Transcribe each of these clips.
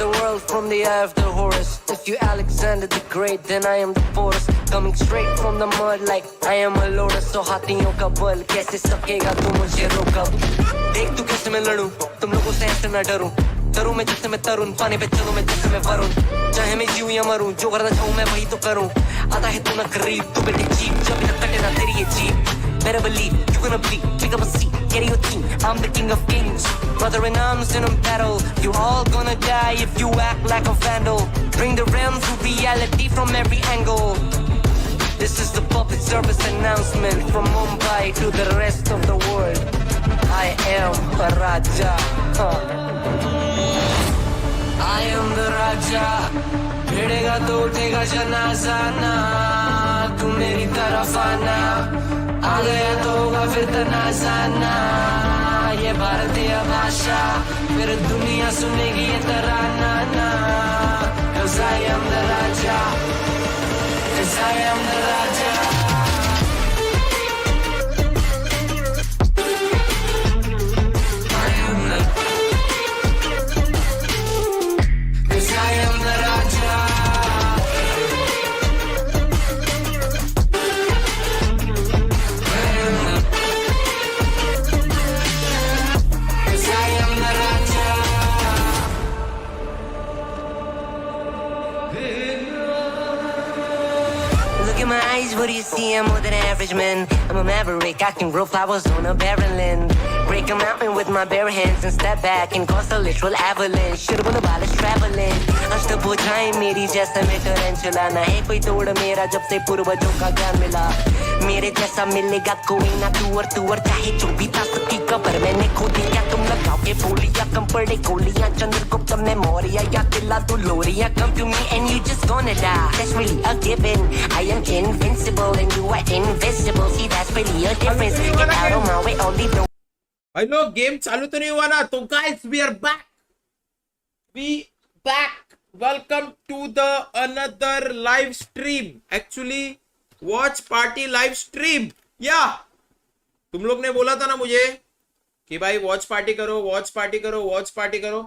the world from the eye of the Horus. If you Alexander the Great, then I am the Porus. Coming straight from the mud like I am a lotus. So हाथियों का बल कैसे सकेगा तू मुझे रोका? देख तू कैसे मैं लड़ूं, तुम लोगों से ऐसे ना डरूं. तरूं मैं जैसे मैं तरुण, पानी पे चलूं मैं जैसे मैं वरुण. चाहे मैं जीऊं या मरूं, जो करना चाहूं मैं वही तो करूं. आता है तू ना करीब, तू बेटे चीप, जब ना कटे ना तेरी ये jeep. Better believe you're gonna bleed. Pick up a seat, get your team. I'm the king of kings, brother in arms in a battle. You all gonna die if you act like a vandal. Bring the realm to reality from every angle. This is the public service announcement from Mumbai to the rest of the world. I am a Raja. I am the Raja. भिड़ेगा तो उठेगा जनाजा ना. तू मेरी तरफ आना. आ गया तो होगा फिर तनाजाना. ये भारतीय भाषा फिर दुनिया सुनेगी ये तराना ना. 'Cause I am the Raja. 'Cause I am the Raja. What do you see? I'm more than average man. I'm a maverick. I can grow flowers on a barren land. Break a mountain with my bare hands and step back and cause a literal avalanche. Should've been about us traveling. अष्ट भुजाएं मेरी जैसा मैं tarantula. ना है कोई तोड़ मेरा जब से पूर्वजों का ज्ञान मिला. मेरे जैसा मिलेगा कोई ना. तू और चाहे जो भी था सबकी कबर मैंने खोदी. क्या तुम लगाओगे बोलियां कम पड़े गोलियां. चंद्रगुप्त में मौर्य या किला तू लोरिया. Come to me and you just gonna die. That's really a given. I am invincible and you are invisible. See that's really a difference. Get out of my way, only the. भाई लोग game चालू तो नहीं हुआ ना. तो guys we are back. Welcome to the another live stream. Actually watch party live stream. या तुम लोग ने बोला था ना मुझे कि भाई वॉच पार्टी करो, वॉच पार्टी करो, वॉच पार्टी करो.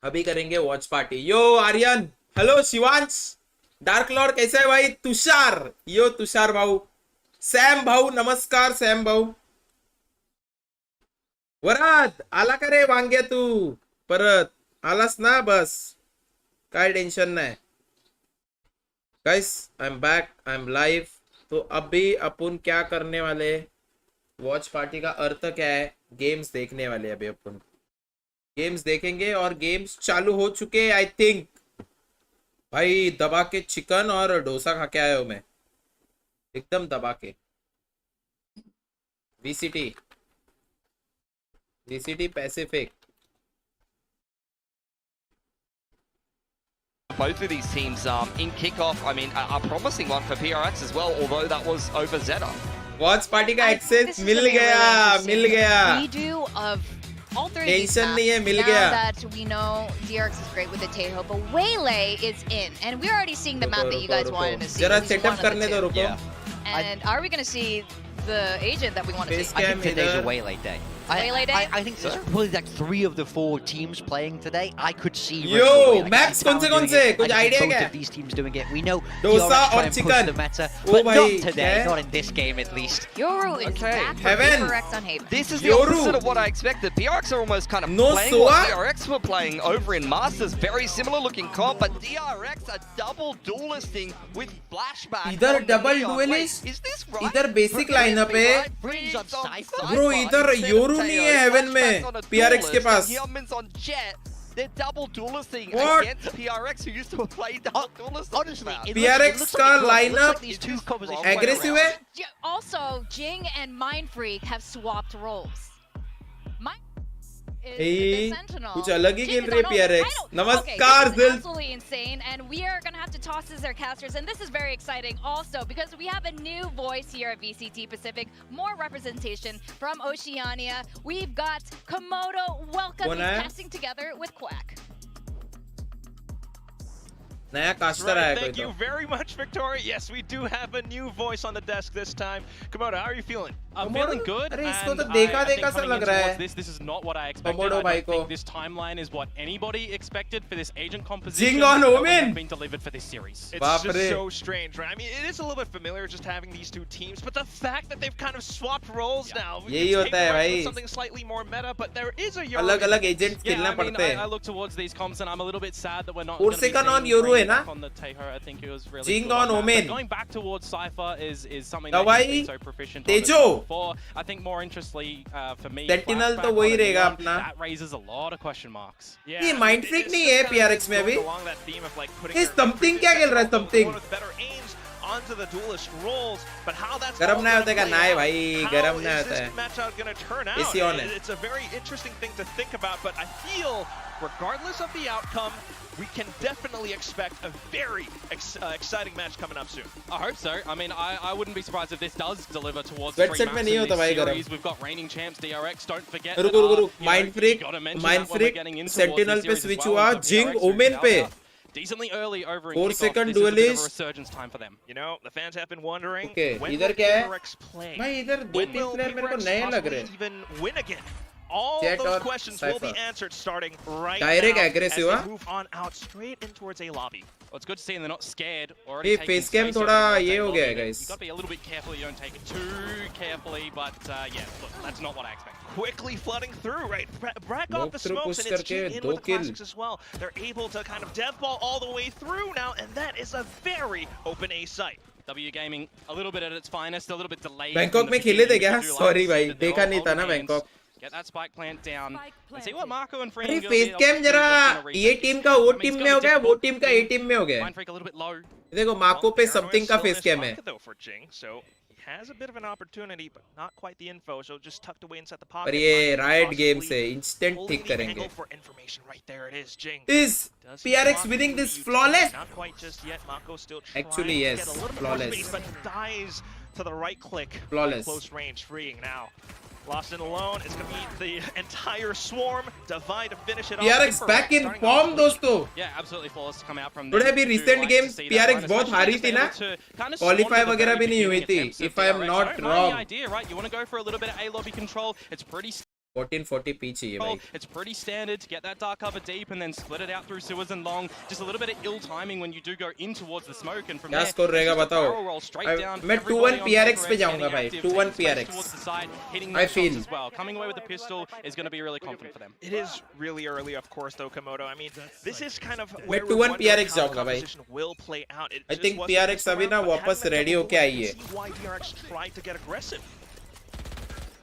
अभी करेंगे watch party. Yo Aryan, hello Shivansh, dark lord कैसा है भाई. तुषार, यो तुषार भाऊ. सॅम भाऊ नमस्कार. सॅम भाऊ. वरात आला का रे वांग्या तू. परत आलास ना. बस काय टेन्शन नाही. Guys I am back, I am live. तो अभी अपन क्या करने वाले. वॉच पार्टी का अर्थ क्या है. गेम्स देखने वाले. अभी अपन गेम्स देखेंगे और गेम्स चालू हो चुके आई थिंक. भाई दबा के चिकन और डोसा खा के आया हूं मैं, एकदम दबा के. VCT Pacific. Both of these teams in kickoff, I mean, a promising one for PRX as well, although that was over Zeta. Watch party का एक्सेस मिल गया. We do of all three tension नहीं है, मिल now गया. that we know DRX is great with the Tejo, but Waylay is in, and we're already seeing the map that you guys wanted to see. जरा which is setup one of the करने two. दो. रुको. And are we going to see the agent that we want to Base see? I think today's a Waylay day. Waylay day? I think there's probably like 3 of the 4 teams playing today. I could see. Yo, maps कौन से कुछ idea both क्या? of these teams doing it. We know डोसा DRX try और and push चिकन. the meta, ओ but भाई, not today. क्या? Not in this game at least. Yoru is Okay. back for Heaven. PRX on Haven. This is the Yoru. opposite of what I expected. PRX are almost kind of No playing Soa? what DRX were playing over in Masters. Very similar looking comp, but DRX are double duelisting with flashback. इधर on the double Neon. duelist? Wait, is this right? इधर basic lineup है. Brings on Cypher. Bro, इधर Yoru नहीं है haven में. PRX के पास. They're double duelisting What? against PRX, who used to play double duelist. Honestly, it PRX looks का like it looks lineup like these two compositions aggressive है. Also, Jing and Mindfreak have swapped roles. Mind is Hey, the Sentinel. कुछ अलग ही Jing खेल is रहे on PRX. Title. नमस्कार Okay, this is दिल. absolutely insane, and we are gonna have to toss as their casters, and this is very exciting also because we have a new voice here at VCT Pacific. More representation from Oceania. We've got Komodo. Welcome. कौन He's है? casting together with Quack. नया caster आया कोई Thank तो. you very much, Victoria. Yes, we do have a new voice on the desk this time. Komodo, how are you feeling? I'm feeling good. अरे इसको and तो देखा I think देखा सा coming लग in रहा towards है. this is not what I expected. Komodo I भाई don't को. think this timeline is what anybody expected for this agent composition Jing on that we Omen. have been delivered for this series. It's Baap just re. so strange, right? I mean, it is a little bit familiar just having these two teams, but the fact that they've kind of swapped roles now. यही होता है भाई. Something slightly more meta, but there is a अलग-अलग agents Yeah, खेलना I mean, पड़ते I हैं. look towards these comps and I'm a little bit sad that we're not. Corsair on Euro है ना? On the Taeho, I think it was really. Jing good on that. But Omen. Going back towards Cypher is something ZOWIE, that he's been so proficient on as Tejo. well before. I think more interestingly for me, Sentinel Flashback तो वही on रहेगा Iran, अपना. that raises a lot of question marks. ये Mind Freak नहीं है PRX में अभी. ये something क्या खेल रहा है something? Onto the duelist roles, but how that's गरम ना होता है play ना है out, भाई, how गरम is ना this होता है. match out going to turn out? AC on है. It's a very interesting thing to think about, but I feel regardless of the outcome, we can definitely expect a very exciting match coming up soon. I hope so. I mean, I wouldn't be surprised if this does deliver towards Sweat three set में maps नहीं in होता this भाई गरम. series. We've got reigning champs DRX. Don't forget. रुको रुको रुको. Mind Freak Sentinel पे switch हुआ. Jing Omen पे. Decently early over in 4 kickoff. second This is a bit of a duelist. resurgence time for them. You know, the fans have been wondering Okay, when इधर will क्या है? PRX play? भाई इधर दो When तीन will player मेरे को PRX नए लग possibly रहे हैं. even win again? All Jet those or questions will be Cypher? answered starting right Direct now aggressive, as huh? they move on out straight in towards a lobby. Well, it's good to see they're not scared. Already ये taking face cam space थोड़ा over the ये हो lobby. गया है guys. You got to be a little bit careful. You don't take it too carefully, but yeah, look, that's not what I expected. Quickly flooding through, right? Brack off the Walk through smokes push and it's करके G in दो with the kill. classics as well. They're able to kind of death ball all the way through now, and that is a very open A site. W Gaming a little bit at its finest, a little bit delayed. Bangkok में खेले थे क्या? Sorry भाई, देखा नहीं था ना Bangkok. Get that spike plant down. And see what Marco and Freeing अरे gonna face be cam able to do जरा just in a ये retake. टीम का वो I mean, टीम it's में हो gonna गया, be वो difficult. टीम का ए टीम में हो गया. Mind Freak a little bit low. देखो मार्को पे Paranoia समथिंग का still in face his cam है. pocket, though, for Jing, so he has a bit of an opportunity, but not quite the info, so just tucked away inside the pocket. पर ये But Riot possibly Games से instant pulling ठीक the करेंगे. angle for information. Right there it is, Jing. Is Does he PRX block winning the this UTI? flawless? Not quite just yet. Mako still trying Actually, to yes, get a little bit flawless. more space, but dies to the right click. Flawless. Close range, freeing now. Lost in alone. It's going to be the entire swarm. Divide to finish it off. PRX back in form दोस्तों. Yeah, absolutely flawless to come out from Today them. भी Do recent like game to see that PRX one, बहुत especially हारी just थी ना? able to kind of Qualify swan to the वगैरह very भी नहीं हुई beginning थी, attempts of if I am DRX. not I don't know wrong. the idea, right? You want to go for a little bit of A lobby control. It's pretty 1440p चाहिए भाई. It's pretty standard to get that dark cover deep and then split it out through sewers and long. Just a little bit of ill timing when you do go in towards the smoke, and from क्या there, score रहेगा it's just a बताओ? barrel roll straight down. मैं Everybody 2-1 on PRX paper पे is जाऊंगा getting भाई. active, 2-1 taking space PRX. towards the side, hitting I those feel. shots as well. Coming away with the pistol is going to be really confident for them. It is really early, of course, though, Komodo. I mean, this is kind of मैं where we're 2-1 wondering PRX how the जाऊंगा भाई. composition will play out. It I just think wasn't PRX this अभी ना round, but वापस having that ready double होके आई you है. see why DRX tried to get aggressive.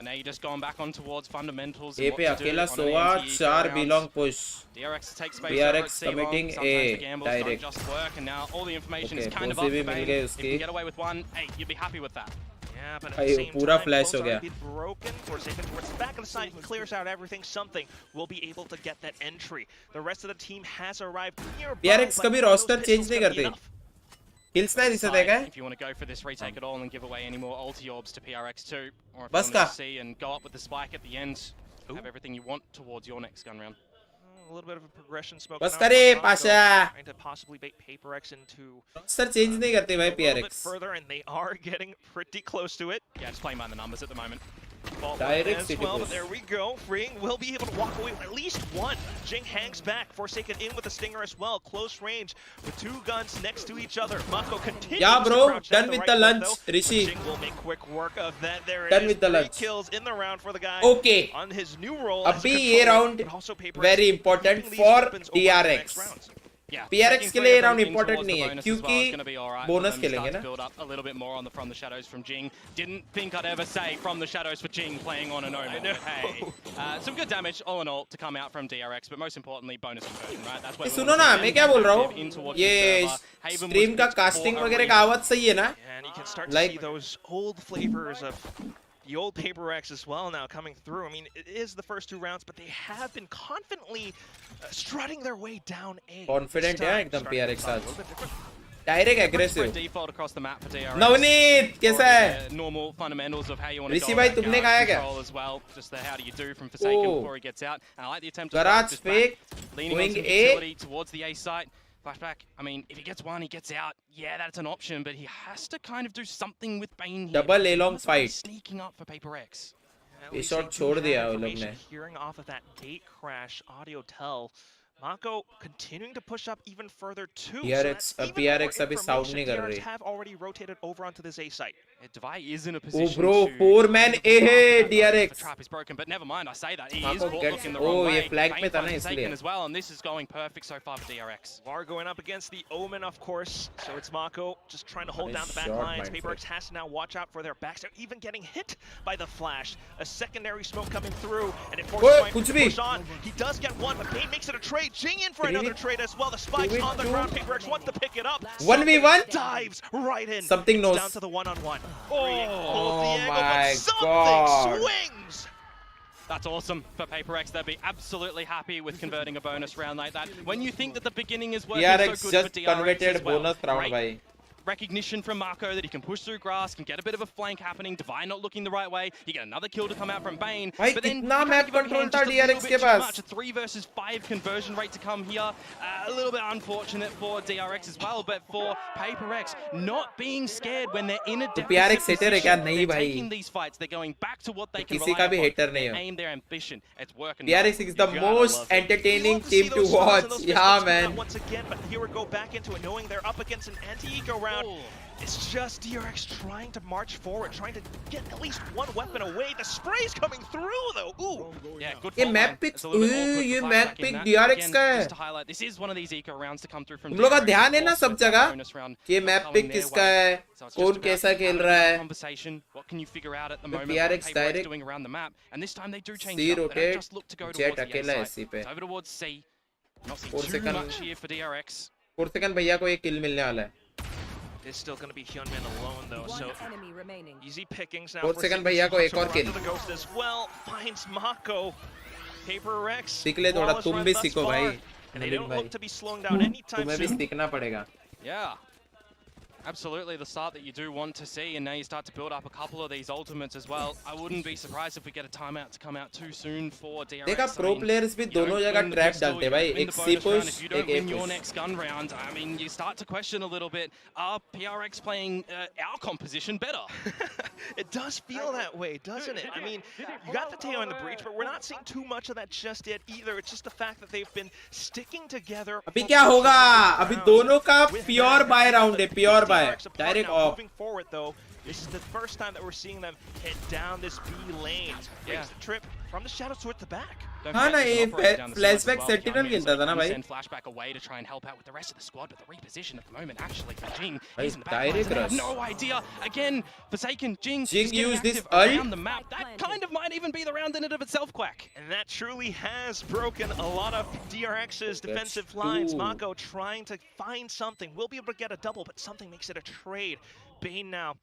And now you're just going back on towards fundamentals. A And पे what to do अकेला on an Sowa AMT 4 rounds. belong push. DRX to take space PRX over at C1. committing Sometimes A the gambles direct. don't just work, and now all the information Okay, is kind of Bose up भी for mill Bane. गए If you उसके. can get away with one, hey, you'd be happy with that. Yeah, but at भाई the same पूरा time, flash close हो गया. already broken. Forsaken towards the back of the side, he clears out everything. Something will be able to get that entry. The rest of the team has arrived nearby. PRX but कभी those roster pistols change नहीं gonna be करते. enough. Kills नहीं दिसत है क्या? If you want to go for this retake at all and give away any more ulti orbs to PRX2, or if बस you का. want to see and go up with the spike at the end, have everything you want towards your next gun round. A little bit of a progression smoke. बस करे Pasha. Trying to possibly bait PaperX into roster change नहीं करते भाई a little bit PRX. further, and they are getting pretty close to it. Yeah, just playing by the numbers at the moment. Ball Direct as city well, push. but there we go. Freeing will be able to walk away with at least one. Jing hangs back. Forsaken in with a stinger as well. Close range with two guns next to each other. Mako continues Yeah, bro. to crouch down Done the with right the foot, lunch, though. Rishi. Jing will make quick work of that. There it Done is. with the 3 lunch. kills in the round for the guy. Okay. On his new role as a अभी ये controller, round but also PaperX very important keeping these for weapons over the next DRX. rounds. Yeah, PRX taking के लिए three of round them in important towards the नहीं है, bonus as well क्योंकि is gonna be all right bonus for them. खेलेंगे Start ना. to build up a little bit more on the From the Shadows from Jing. Didn't think I'd ever say From the Shadows for Jing playing on an Omen. know. Hey, some good damage all in all to come out from DRX, but most importantly bonus conversion, right? That's what we सुनो want ना to see. मैं क्या बोल रहा In हूँ towards ये the server. Haven was stream का picked for casting a वगैरह का reason. आवाज सही है ना And you can start to Like- see those old flavors of the old PaperX as well now coming through. I mean, it is the first 2 rounds, but they have been confidently strutting their way down A. Confident This है time, एकदम starting to PRX look a आज. little bit different. Direct Pretty aggressive. spread default across the map for DRX. Navneet कैसा है? Normal fundamentals of how you want to Rishi go भाई, about तुमने garage खाया क्या? control as well. Just the how do you do from Forsaken Oh. before he gets out. And I like the attempt to Garage just fake, leaning on going some A. utility towards the A site. Flashback, I mean, if he gets one, he gets out. Yeah, that's an option, but he has to kind of do something with Bane here. Double A-long fight. Sneaking up for Paper X. At ये least shot they do छोड़ have दिया वो लोग information ने. Hearing off of that gate crash audio tell, Mako continuing to push up even further too. PRX So that's PRX even अभी more sound नहीं information. कर DRX रही. have already rotated over onto this A site. Yeah, Devi is in a Oh position bro, to 4-man A है The DRX. trap is broken, but never mind. I say that he is Mako caught gets- looking the oh, wrong ये way. flag पे था ना Bane इसलिए. taken as well, and this is going perfect so far for DRX. Var going up against the Omen, of course. So it's Mako just trying to hold Nice down the back shot, lines. my PaperX has to now watch out for their backs. They're even getting hit by the flash. A secondary smoke coming through, and it forces Oi, Viper कुछ to भी. push on. He does get one, but Bane makes it a trade. Jing in for another trade as well. The spike's on the 2v2. ground. PaperX wants to pick it up. 1v1? Dives right in. Something It's knows. down to the one-on-one. Oh The angle, my but something God. swings. That's awesome for Paper X. They'd be absolutely happy with converting a bonus round like that. When you think that the beginning is working PRX so good just for DRX converted as well. bonus round Great भाई. recognition from Mako that he can push through grass, can get a bit of a flank happening. Devi not looking the right way. You get another kill to come out from Bane. भाई But then कितना you map can't give him a control hand था just a little DRX bit के too pass. much. A 3 versus 5 conversion rate to come here. A little bit unfortunate for DRX as well, but for Paper X, not being scared when they're in a deficit PRX hater है क्या? position. नहीं They're भाई. taking these fights. They're going back to what they can किसी rely का भी upon. hater नहीं Their हो. aim, their ambition. It's working. PRX is the You gotta most love it. entertaining You love to see team to those stars watch. and those Yeah, pistols come out man. Once again, but here we go back into it, knowing they're up against an anti-eco round. Ooh. It's just DRX trying to march forward, trying to get at least one weapon away. The spray's coming through, though. Ooh. Yeah, good ये fault map line. pick It's a little bit awkward for ये Flashback map in pick that. DRX Again, का है. just to highlight, this is one of these eco rounds to come through from तुम लोग का DRX. ध्यान है ना सब Also, जगह bonus round कि not map coming pick their किसका way. है, So it's कौन just about कैसा खेल having रहा a है. conversation. What can you figure out at the तो moment? PRX What PaperX direct doing around the map, and this time they do change C it up. They don't rotate, just look to go Jet towards the A अकेला है site. C पे. It's over towards C. Not seeing 4 too second much here for DRX. 4 second भैया को एक किल मिलने वाला है. It's still going to be Hyunmin alone, though, so enemy remaining. easy pickings now. 4 for second Zebronics. भैया को एक और Onto kill. the Ghost as well. Finds Mako. Paper X. सीख ले थोड़ा, flawless तुम run भी thus सीखो far, भाई. And they नलिन don't भाई. look to be slowing down anytime तुम्हें भी soon. सीखना पड़ेगा. Yeah. Absolutely the start that you do want to see, and now you start to build up a couple of these ultimates as well. I wouldn't be surprised if we get a timeout to come out too soon for DRX. देखा I pro mean, players भी you don't दोनों win जगह the trap pistol, डालते you भाई. don't win एक the C bonus round. push, If you don't एक A win your push. next gun round, I mean, you start to question a little bit, are PRX playing our composition better? It does feel that way, doesn't it? I mean, you got the Teo in the breach, but we're not seeing too much of that just yet either. It's just the fact that they've been sticking together. अभी for क्या most of होगा? these अभी rounds. दोनों का With pure that, buy round है, but pure buy. DRX apart Direct now, off. Moving forward, though, this is the first time that we're seeing them head down this B lane. Makes the trip from the shadows towards the back. Don't हाँ forget ना, they ये can operate down the sides as flashback well. sentinel Hyunmin, खेलता so था ना he भाई. can send flashback away to try and help out with the rest of the squad, but the reposition at the moment actually for Jing. भाई, He's in the back lines, direct and they have rush. no idea. Again, Forsaken, Jing Jing is getting used this active around ult. the map. That kind of might even be the round in and of itself, Quack. And that truly has broken a lot of DRX's defensive That's lines. true. Mako trying to find something. We'll be able to get a double, but something makes it a trade. Bane now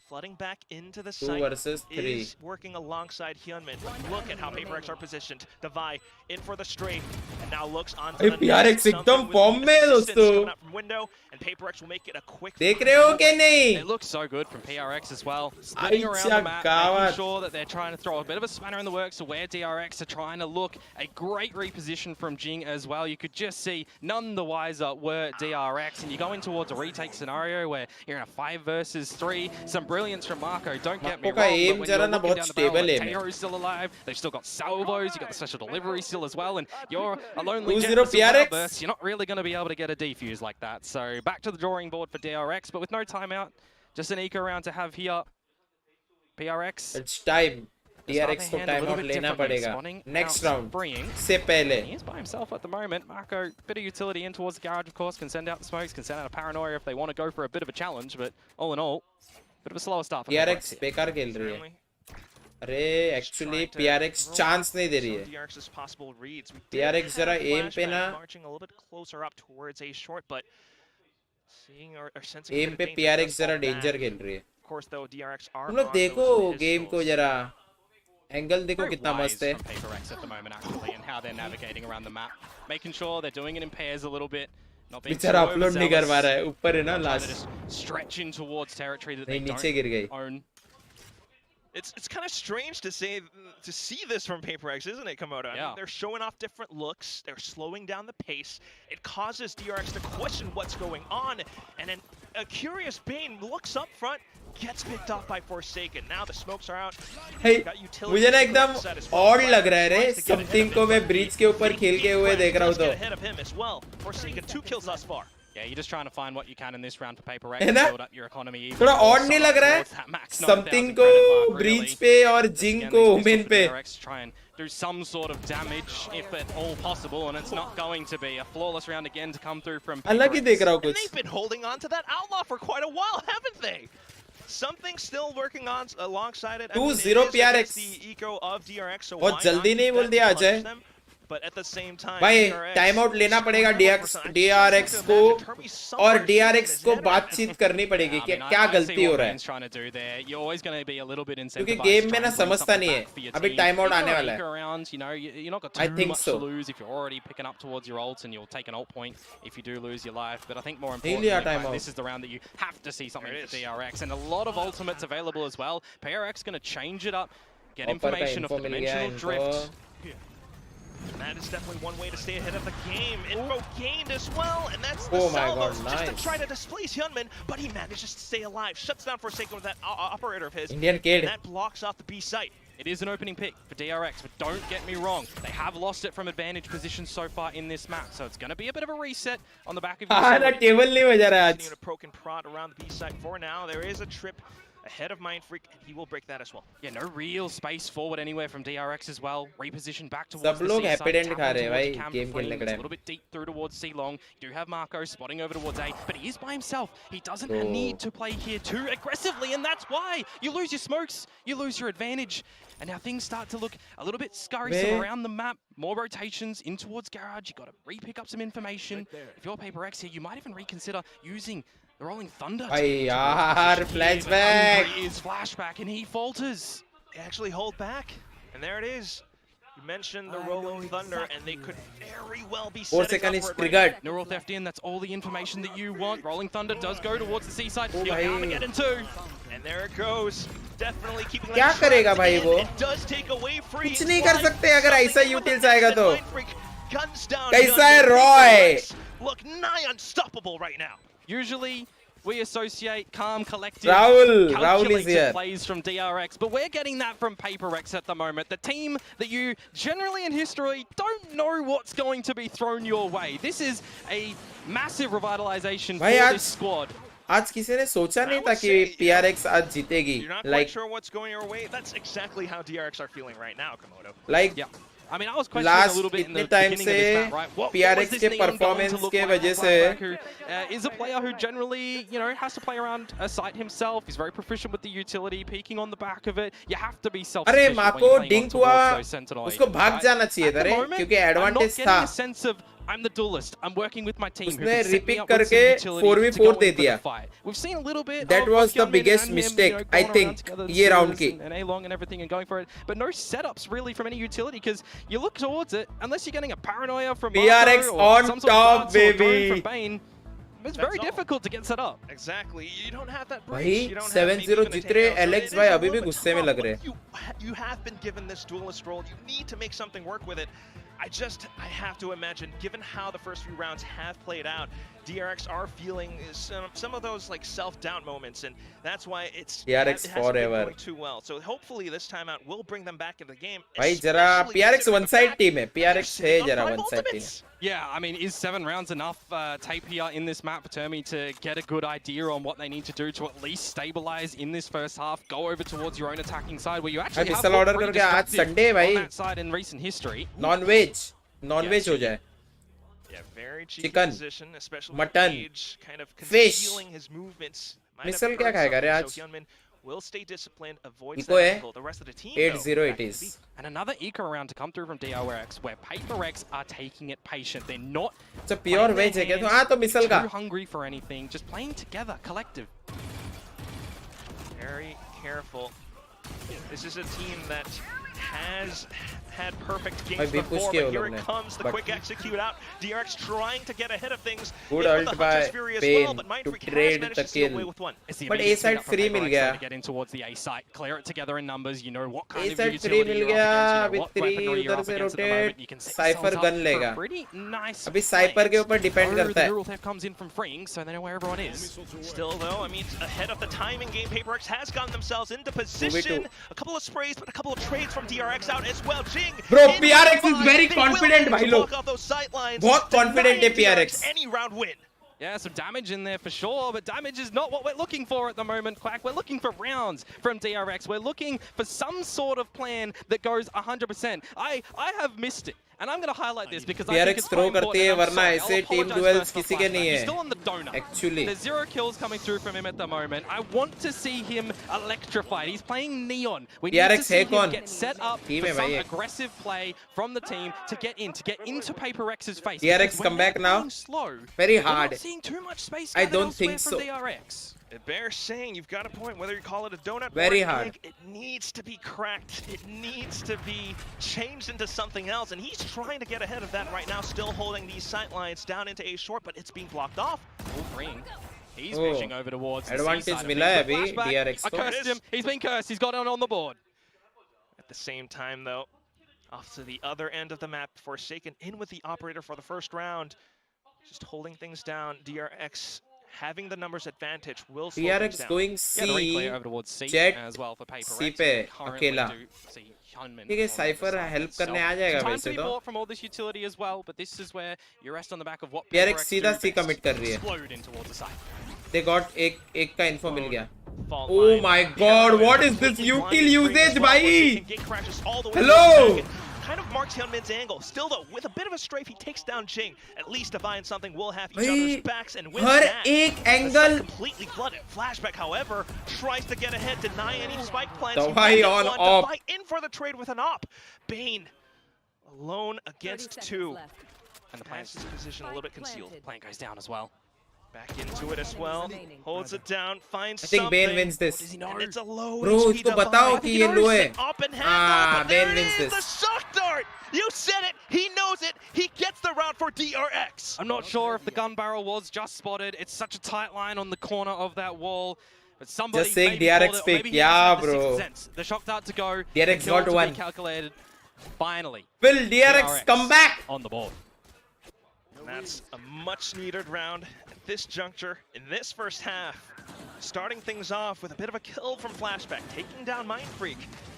flooding back into the 2 site. versus 3. Is working alongside Hyunmin. But look at how PaperX are positioned. Devi in for the strafe, and now looks onto अरे the PRX nest. एकदम Something with form में है assistance दोस्तों. coming out from window, and PaperX will make it a quick. देख रहे हो कि नहीं? It looks so good from PRX as well. Splitting around अच्छा the map, गावत. making sure that they're trying to throw a bit of a spanner in the works to where DRX are trying to look. A great reposition from Jing as well. You could just see none the wiser were DRX, and you go in towards a retake scenario where you're in a 5 versus 3. Some brilliance from Mako, don't get me Mako wrong, का aim but when जरा you're ना looking बहुत down the barrel, stable like, aim है. Teo's still alive, they've still got salvos, you've got the special delivery still as well, and you're a lonely 2-0 jet with some PRX. bursts. You're not really going to be able to get a defuse like that. So back to the drawing board for DRX, but with no timeout, just an eco round to have here. PRX. It's time. DRX को Start their hand a time little out bit लेना differently, पड़ेगा. spawning Next out round Spring. से पहले. He is by himself at the moment. Marco, bit of utility in towards the garage, of course, can send out the smokes, can send out a paranoia if they want to go for a bit of a challenge, but all in all, bit of a slower start for PRX here. बेकार खेल रही है. Certainly. अरे actually PRX chance नहीं दे रही है. DRX's possible reads. We PRX did जरा have aim पे flashback ना. marching a little bit closer up towards a short, but seeing or sensing Aim पे PRX जरा danger खेल रही है. Of course, though, DRX are तुम लोग on देखो those game को pistols. जरा. Angle देखो Very कितना wise मस्त है. from PaperX at the moment, actually, and how they're navigating around the map, making sure they're doing it in pairs a little bit, not being too बेचारा upload नहीं कर पा रहा overzealous, है. ऊपर है ना trying to last. just stretch in towards territory that they नहीं नीचे गिर गई. don't own. It's kind of strange to see this from PaperX, isn't it, Komodo? I mean, they're showing off different looks. They're slowing down the pace. It causes DRX to question what's going on, and then a curious Bane looks up front, gets picked off by Forsaken. Now the smokes are out. Hey, मुझे ना एकदम और लग रहा है रे, something को मैं ब्रिज के ऊपर खेल के हुए देख रहा हूँ तो. Forsaken 2 kills thus far. Yeah, you're just trying to find what you can in this round for PaperX है and ना? build up your economy. थोड़ा और नहीं लग रहा है? समथिंग को ब्रिज पे और जिंग को ओमेन पे. Try and do some sort of damage if at all possible, and it's not going to be a flawless round again to come through from PaperX. अलग ही देख रहा हूँ And कुछ. they've been holding on to that outlaw for quite a while, haven't they? Something still working on alongside it. 2-0 PRX. The eco of DRX, so बहुत जल्दी नहीं बोल दिया Ajay. But at the same time, भाई time out लेना पड़ेगा DRX को, और DRX को बातचीत करनी पड़ेगी कि क्या गलती हो रहा है, क्योंकि गेम में ना समझता नहीं है. अभी टाइम आउट आने वाला है. I think so. नहीं लिया time out. This is the round that you have to see something for DRX, and a lot of ultimates available as well. PaperX going to change it up, get information of the dimensional drift. And that is definitely one way to stay ahead of the game. Info gained as well, and that's the Oh my salvos God, just nice. to try to displace Hyunmin, but he manages to stay alive. Shuts down Forsaken with that operator of his. Indian kid. And that blocks off the B site. It is an opening pick for DRX, but don't get me wrong, they have lost it from advantage position so far in this map, so it's going to be a bit of a reset on the back of your हाँ ना table नहीं बजा रहा आज. A broken prod around the B site for now. There is a trip ahead of Mindfreak, and he will break that as well. Yeah, no real space forward anywhere from DRX as well. Reposition back towards सब the लोग C happy side, डेंट tap खा रहे हैं towards भाई Cam game Fleeing. खेलने के It's a time. little bit deep through towards C long. You do have Marco spotting over towards A, but he is by himself. He doesn't need to play here too aggressively, and that's why you lose your smokes, you lose your advantage. And now things start to look a little bit scurrysome around the map. More rotations in towards Garage. You got to re-pick up some information. If you're PaperX here, you might even reconsider using the Rolling Thunder. भाई यार flashback. Is flashback and he falters. They actually hold back, and there it is. You mentioned the Rolling Thunder, and they could very well be 4 setting seconds up is for it right triggered. Neural Theft in, that's all the information that you want. Rolling Thunder does go towards the seaside. Oh, You're bhai. Armageddon too. And there it goes. Definitely keeping that क्या trapped करेगा भाई in. वो? It does take away free. कुछ नहीं कर सकते अगर ऐसा यूटिल्स आएगा तो. Guns down. कैसा है Roy? Look nigh unstoppable right now. Usually we associate calm, collective, Rahul is calculated here. plays from DRX, but we're getting that from PaperX at the moment. The team that you generally in history don't know what's going to be thrown your way. This is a massive revitalization for Bhai, this squad. आज किसी ने सोचा नहीं था कि PRX आज जीतेगी. You're not quite sure what's going your way. That's exactly how DRX are feeling right now, Komodo. Like Yeah. I mean, I was questioning a little bit in the इतने time beginning of this map, right? What was PRX this के neon going to performance look के like? वजह से Blackback, who is a player who generally, you know, has to play around a site himself. He's very proficient with the utility, peeking on the back of it. You have to be अरे self-sufficient when माको you're playing drink on हुआ towards those Sentinel उसको agents, भाग right? जाना चाहिए At था the रे moment, क्योंकि I'm not advantage getting था. a sense of I'm the duelist. I'm working with my team. Who उसने can set me repick up with some करके utility 4v4 to go they in for the दिया. fight. We've seen a little bit That of was the Hyunmin biggest and him, mistake, you know, I going think, around together, ये round Suez की. and A-Long and everything and going for it. But no setups really from any utility because you look towards it, unless you're getting a paranoia from PRX Marco or on some sort top, of darts or a drone baby. from Bane, it's very all. difficult to get set up. Exactly. You don't have that breach. भाई You don't have 7-0 maybe even a जीत रहे takedown. So Alex it is भाई a अभी भी little bit गुस्से में tough, लग रहे. but you have been given this duelist role. You need to make something work with it. I have to imagine, given how the first few rounds have played out, DRX are feeling some of those like self-doubt moments, and that's why it DRX hasn't been forever. going too well. So hopefully this time out will bring them back in the game. भाई जरा especially PRX considering one the side fact team है. PRX they're है sitting on जरा 5 one side team. ultimates. Yeah, I mean, is 7 rounds enough tape here in this map for Termi to get a good idea on what they need to do to at least stabilize in this first half, go over towards your own attacking side where you actually have pistol order looked pretty करके आज destructive Sunday भाई. on that side in recent history. Non-veg हो जाए. Yeah, very cheeky Chicken, position, especially mutton, with Cage kind of fish. concealing his movements. Might have Missile क्या heard खाएगा रे something, आज? so Hyunmin will stay disciplined, avoids Eco that है. angle. The rest of the team, 8-0 it is. And another eco round to come through from DRX where PaperX are taking it patient. They're not It's a pure playing veg their है क्या? तो hands, हाँ तो मिसल का. too hungry for anything, just playing together, collective. Very careful. This is a team that has had perfect games before, but here it comes, the quick execute out. DRX trying to get ahead of things. Good ult by BENQ to trade the kill. But A side free मिल गया. Get in towards the A site, clear it together in numbers. You know what kind A of side free utility mill you're गया. up against, you know अभी what 3 weaponry you're उधर up से against at the rotate. moment. You can set Cypher yourselves gun up for लेगा. a pretty nice अभी Cypher के ऊपर depend करता है. The rule comes in from freeing, so they know where everyone is. Still though, I mean, ahead of the timing game, PaperX has gotten themselves into position. A couple of sprays, but a couple of trades from DRX out as well. Jing, Bro, PRX is very confident, भाई लोग. बहुत confident है PRX. Any round win. Yeah, some damage in there for sure, but damage is not what we're looking for at the moment, Quack. We're looking for rounds from DRX. We're looking for some sort of plan that goes 100%. I have missed it. And I'm going to highlight this because I think it's throw quite करती है important. वरना ऐसे team duels किसी के नहीं He's है. still on the donut. Actually. There's 0 kills coming through from him at the moment. I want to see him electrified. He's playing Neon. We need to see him get set up for some aggressive play from the team to get into PaperX's face. DRX come back now. Slow. Very We're hard. not seeing too much space. I don't think from so. DRX. It bears saying, you've got a point, whether you call it a donut Very or a hard. egg, it needs to be cracked. It needs to be changed into something else, and he's trying to get ahead of that right now, still holding these sight lines down into A short, but it's being blocked off. Wolverine. He's pushing over towards the advantage मिला है अभी DRX I cursed him. He's been cursed. He's got it on the board. At the same time, though, off to the other end of the map, Forsaken in with the operator for the first round. Just holding things down. DRX having the numbers advantage will slow things DRX down. going C, over towards C Jet as well for PaperX. C पे अकेला. ठीक है, Cypher help करने आ जाएगा वैसे तो. From all this utility as well, but this is where you rest on the back of what DRX सीधा C commit कर रही है. explode in towards the side. They got एक का info मिल गया. Oh my God! What is this util usage, भाई? Hello. Kind of marks Hyunmin's angle. Still though, with a bit of a strafe, he takes down Jing. At least Divine something will have each other's backs and win her that. एक angle. Completely flooded. Flashback, however, tries to get ahead, deny any spike plans. Divine on op. Divine in for the trade with an op. Bane alone against 2. And the Has his position a little bit concealed. Plan goes down as well. Back into it as well. Holds it down, finds I think something. Bane wins this. And it's a low Bro, HP इसको बताओ कि ये low है. Up and hand Bane there wins it is, this. the shock dart! You said it, he knows it, he gets the round for DRX. I'm not sure if the gun barrel was just spotted. It's such a tight line on the corner of that wall. But somebody Just saying maybe DRX called it, or pick. maybe he Yeah, just had the bro. sixth sense. The shock dart to go. DRX the kill got to be one. Calculated. Finally. Will DRX come back? On the board. And that's a much needed round at this juncture in this first half. Starting things off with a bit of a kill from Flashback, taking down Mindfreak.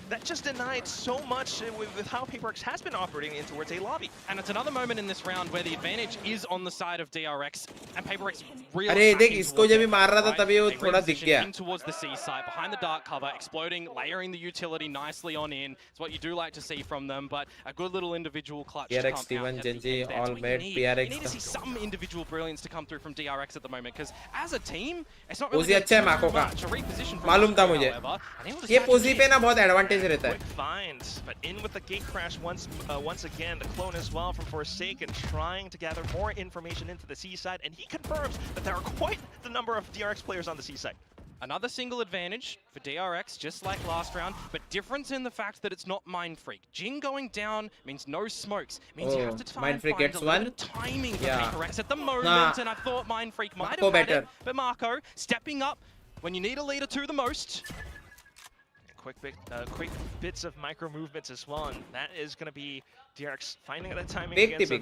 That just denied so much with how PaperX has been operating in towards A lobby. And it's another moment in this round where the advantage is on the side of DRX and PaperX really अरे देख इसको जब भी मार रहा था तभी वो थोड़ा दिख गया. in towards the C site, behind the dark cover, exploding, layering the utility nicely on in. It's what you do like to see from them, but a good little individual clutch. DRX, Steven, Genji, all made PRX. You need to see some individual brilliance to come through from DRX at the moment, because as a team, it's not really पोजी अच्छा है माको का. मालूम था मुझे. ये पोजी पे ना बहुत एडवांटेज रहता है. Finds, but in with the gate crash once again, the clone as well from Forsaken, trying to gather more information into the C side, and he confirms that there are quite the number of DRX players on the C side. Another single advantage for DRX, just like last round, but difference in the fact that it's not Mindfreak. Jing going down means no smokes. Means you have to try and find a little bit of timing for PaperX at the moment, and I thought Mindfreak might have had it, but Marco stepping up when you need a leader to the most. Quick bits of micro movements as well, and that is going to be DRX finding that timing against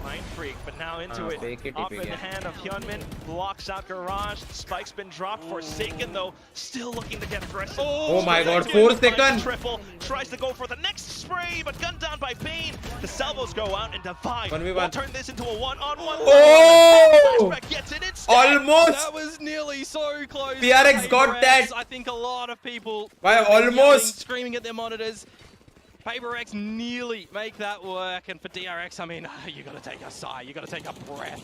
Mindfreak, but now into it, up in the hand of Hyunmin, blocks out Garage, Spike's been dropped, Forsaken though, still looking to get aggressive. Oh my God, 4 seconds! Triple, tries to go for the next spray, but gunned down by Bane. The salvos go out, and Divine will turn this into a one-on-one. Oh! Flashback gets it instead. Almost! That was nearly so close. PRX got that. I think a lot of people almost screaming at their monitors. PaperX nearly make that work, and for DRX, I mean, you got to take a sigh, you got to take a breath.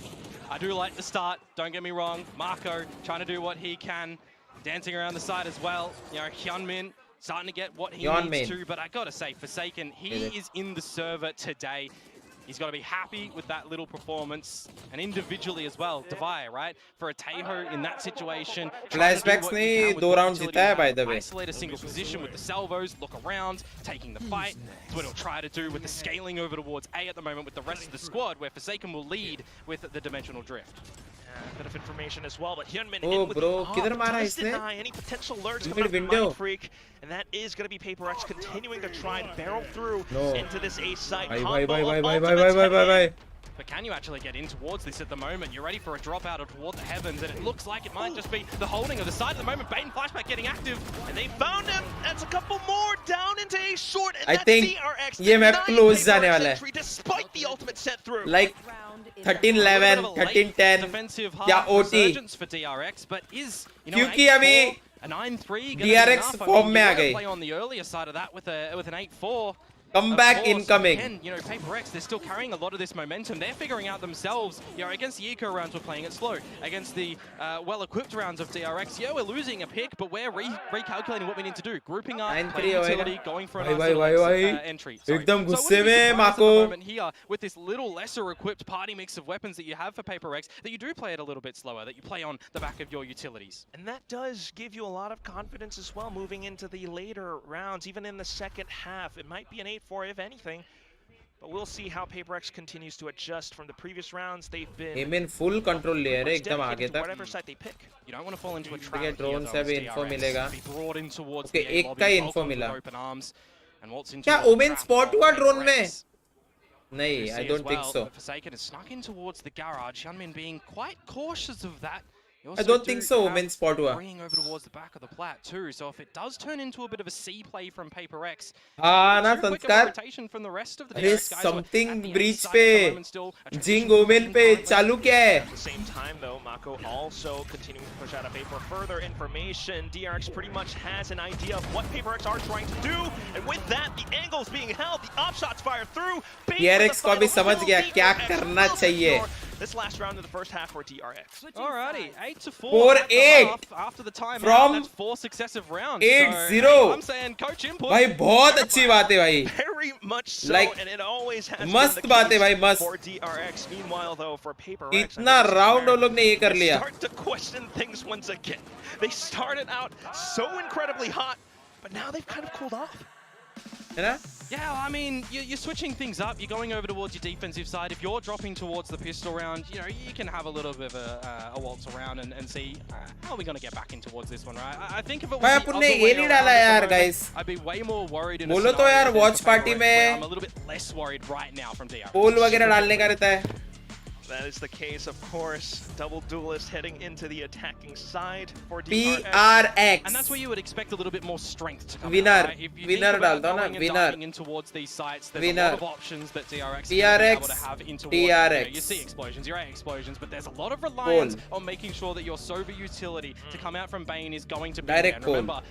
I do like the start, don't get me wrong. Marco trying to do what he can, dancing around the side as well. You know, Hyunmin starting to get what he needs to, but I got to say, Forsaken, he is in the server today. He's got to be happy with that little performance, and individually as well. ZOWIE, right? For a Teho in that situation, Flashbacks ने 2 rounds जीता है, by the way. Isolate a single position with the salvos, look around, taking the fight. That's what he'll try to do with the scaling over towards A at the moment with the rest of the squad, where Forsaken will lead with the dimensional drift. A bit of information as well, but Hyunmin Oh, in with bro, the किधर मारा does इसने? deny any potential lurks Look coming at up from window. Mind Freak, and that is going to be PaperX continuing to try and barrel through No. into this A site. Bye, Combo bye, of bye, bye, ultimates bye, bye, bye, heading in. bye. But can you actually get in towards this at the moment? You're ready for a dropout toward the heavens, and it looks like it might just be the holding of the side at the moment. Bane Flashback getting active. And they found him. That's a couple more down into A short, and I that's think DRX ये map denying close जाने PaperX वाला है. entry despite the ultimate set through. Like 13-11, 13-10 defensive या half OT. resurgence for DRX, but is क्योंकि अभी a 9-3 DRX form में आ गई. play on the earlier side of that with an 8-4. Comeback Of course, incoming. Again, you know, PaperX, they're still carrying a lot of this momentum. They're figuring out themselves. You know, against the eco rounds, we're playing it slow. Against the well-equipped rounds of DRX, yeah, we're losing a pick, but we're recalculating what we need to do. Grouping up, 9-3 playing utility, होएगा. going for a भाई, nice भाई, little भाई. entry. एकदम So I गुस्से wouldn't be में surprised at the माको. moment here with this little lesser-equipped party mix of weapons that you have for PaperX, that you do play it a little bit slower, that you play on the back of your utilities. And that does give you a lot of confidence as well moving into the later rounds, even in the second half. It might be an 8-4 if anything, but we'll see how PaperX continues to adjust from the previous rounds. They've been Aim full control ले रहे much एकदम आगे dedicated to तक. whatever side they pick. You don't want to fall into a trap है, here, drone though, से as भी info DRX. मिलेगा. Be brought in towards Okay, the A एक lobby, का ही info welcomed with मिला. open arms, and waltz into क्या a Omen trap spot for हुआ drone में? PaperX. नहीं, You I see don't as think well so. that Forsaken is snuck in towards the garage. Hyunmin being quite cautious of that. You I also don't do think so. have Omen spot हुआ. bringing over towards the back of the plat too. So if it does turn into a bit of a C play from PaperX, हाँ ना too quick of a संस्कार. rotation from the rest of the अरे DRX guys who are something at the breach inside पे at the moment still. A जिंग traditional Omen पे currently. चालू क्या है? At the same time, though, Mako also continuing to push out of paper. Further information, DRX pretty much has an idea of what PaperX are trying to do, and with that, the angles being held, the op shots fire through. DRX को भी समझ गया क्या करना चाहिए. This last round of the first half for DRX. Alrighty, 8-4. 4-8 after the time from that's 4 successive rounds. 8-0. So, I'm saying coach input. भाई बहुत अच्छी बात है भाई. Very much so, Like, and it always has मस्त been the बात है case भाई, मस्त. for DRX. Meanwhile, though, for PaperX, इतना round वो लोग ने ये कर they लिया. start to question things once again. They started out so incredibly hot, but now they've kind of cooled off. है ना? Yeah, I mean, you're switching things up. You're going over towards your defensive side. If you're dropping towards the pistol round, you know, you can have a little bit of a waltz around and see how are we going to get back in towards this one, right? I think if it was भाई the upon other ने way ये नहीं around डाला at the यार, moment, guys. I'd be way more worried in a बोलो तो scenario यार, than watch for party PaperX, में where I'm a little bit less worried right now from DR. पोल वगैरह डालने का रहता है. That is the case, of course. Double duelist heading into the attacking side for DRX. PRX. And that's where you would expect a little bit more strength to come Winner. out, right? If you Winner think about डालता हूँ ना, going and winner. diving in towards these sites, there's Winner. a lot of options that DRX PRX, able to have in towards. DRX. You see explosions, you're at explosions, but there's a lot of reliance on making sure that your SOVA utility to come out from Bane is going to be Direct there. And pull. remember,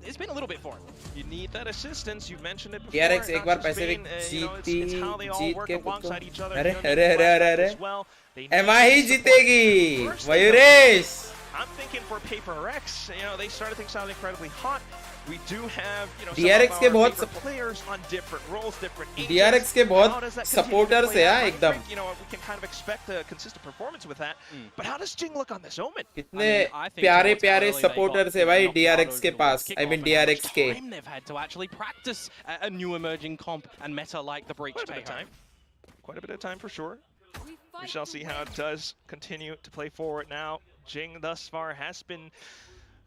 it's been a little bit for him. You need that assistance. You've mentioned it before. DRX एक not bar just Pacific Bane, you know, it's how they all Jeet work के खुद को. alongside each other. अरे You know, अरे they अरे अरे flashback अरे. as well. They MI he need support. जीतेगी. First thing, Mayuresh. I'm thinking for PaperX, you know, they started things out incredibly hot. We do have, you know, DRX some के of our बहुत favorite players on different roles, different agents. DRX के बहुत How does that continue to supporters play है out? हाँ, I एकदम. think, you know, we can kind of expect a consistent performance with that. But how does Jing look on this Omen? कितने I think प्यारे towards how प्यारे early they got supporters है भाई knocked out DRX over के towards pass. I kickoff mean and how much DRX के. time they've had to actually practice a new emerging comp and meta like the Breach. Quite a bit of time. Quite a bit of time for sure. We shall see how it does continue to play forward now. Jing thus far has been,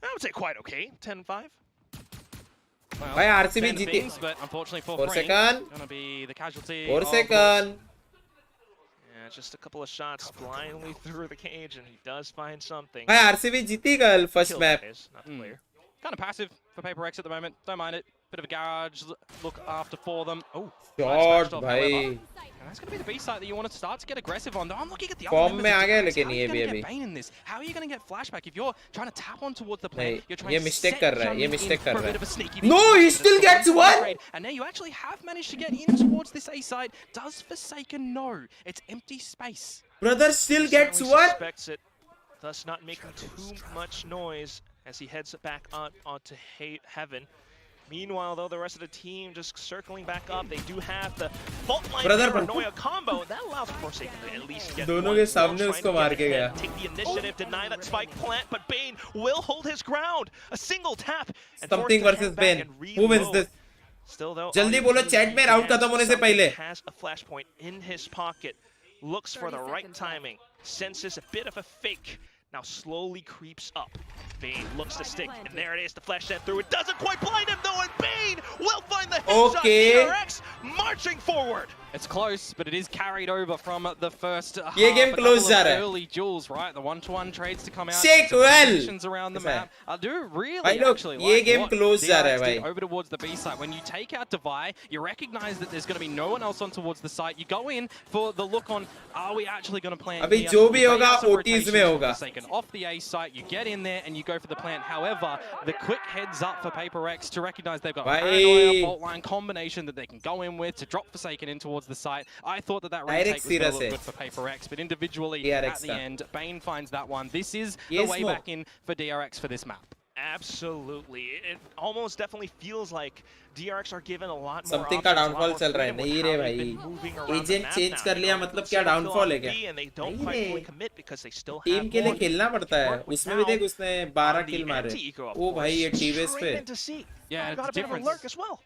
I would say, quite okay. 10-5. Well, भाई RCB fan of जीती. things, but unfortunately for 4 Frame, second. gonna be the casualty. 4 of second. Yeah, just a couple of shots blindly through the cage, and he does find something. भाई RCB जीती कल first Kill, map. that is, not the player. Kind of passive for PaperX at the moment. Don't mind it. Bit of a garage look after for them. Oh, Shot smashed off, भाई. however. And that's going to be the B site that you want to start to get aggressive on. Though I'm looking at the Form other में आ गया members of लेकिन DRX. ये How are भी you going to अभी. get Bane in this? How are you going to get flashback if you're trying to tap on towards the plane? नहीं, You're trying ये to mistake set कर रहा है, Hyunmin ये in mistake for कर a रहा bit है. of a sneaky No, beat, he but still it's gets one one. trade. And now you actually have managed to get in towards this A site. Does Forsaken know? It's empty space. Brother still gets Certainly one. suspects it, thus not making too much noise as he heads back on onto Heaven. Meanwhile, though, the rest of the team just circling back up. They do have the fault line Brother, paranoia combo. That allows Corsair to at least get दोनों one के kill, सामने trying उसको to मार get के ahead, गया. take the initiative, deny that spike plant, but Bane will hold his ground. A single tap. And Something forced to versus head back Bane. and Who wins reload. this? Still, though, जल्दी बोलो chat में round खत्म होने से पहले. has a flashpoint in his pocket. Looks for the right timing. Senses a bit of a fake. Now slowly creeps up. Bane looks to stick, and there it is, the flash sent through. It doesn't quite blind him though, and Bane will find the headshot. Okay. DRX marching forward. It's close, but it is carried over from the first half. ये game close जा रहा है. Early duels, right? The 1-to-1 trades to come out. Shake some well. positions around the map. I do really भाई लोग, actually ये like game what close जा रहा है DRX did भाई. over towards the B site. When you take out ZOWIE, you recognize that there's going to be no one else on towards the site. You go in for the look on, are we actually going to plant अभी here? जो भी You होगा, lay out some OTs में rotations होगा. forsaken off the A site, you get in there and you go for the plant. However, the quick heads up for Paper X to recognize they've got a paranoia fault line combination that they can go in with to drop Forsaken in towards the site. I thought that retake was going to look good for Paper X, but individually DRX at the end, Bane finds that one. This is the Yes, way more. back in for DRX for this map. Absolutely. It almost definitely feels like DRX are given a lot more Something का downfall चल रहा है. नहीं रे भाई. Agent change कर लिया मतलब क्या downfall है क्या? नहीं रे. Team के लिए खेलना पड़ता है. उसमें भी देख उसने 12 kill मारे. ओ भाई ये T-Base पे. Yeah, it's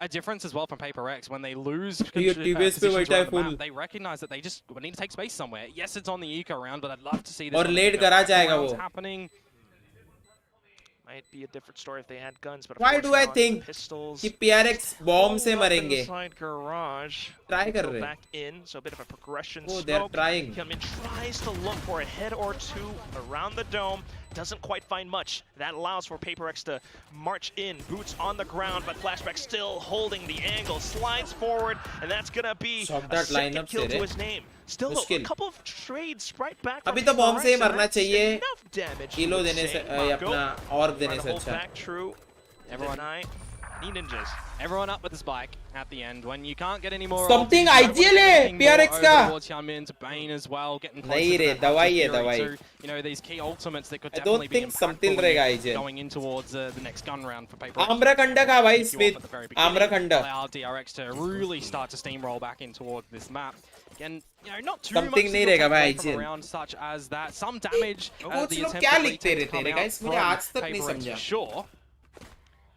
a difference as well from Paper X. When they lose ये T-Base पे positions बैठा है around the map, full. they recognize that they just need to take space somewhere. Yes, it's on the eco round, but I'd love to see this. और late करा जाएगा वो. Happening. Might be a different story if they had guns, but Why do I think pistols कि PRX bomb से मरेंगे? inside garage. Try कर Go रहे. back in, so a bit of a progression. Oh, they're smoke. trying. Hyunmin tries to look for a head or two around the dome. Doesn't quite find much. That allows for Paper X to march in, boots on the ground, but Flashback still holding the angle, slides forward, and that's gonna be a second kill to his name. Still though, a couple of trades right back. अभी तो bomb से ही मरना चाहिए. Enough damage. Kilo देने से अपना orb देने से अच्छा. Back true. Everyone. Ninjas. Everyone up with the spike at the end. When you can't get any more. Something ideal है PRX का. Hyunmin to Bane as well, getting नहीं रे, दवाई है दवाई. You know these key ultimates that could I definitely don't be think something रहेगा ideal. going in towards the next gun round for Paper. Amrakhand का भाई Smith. Amrakhand. Allow DRX to really start to steamroll back in towards this map. Again, you know, not too Something much नहीं रहेगा भाई from around such as that. Some damage. वो The लोग attempt क्या to लिखते retake रहते come हैं out guys? मुझे from आज तक नहीं Paper X समझा. for sure.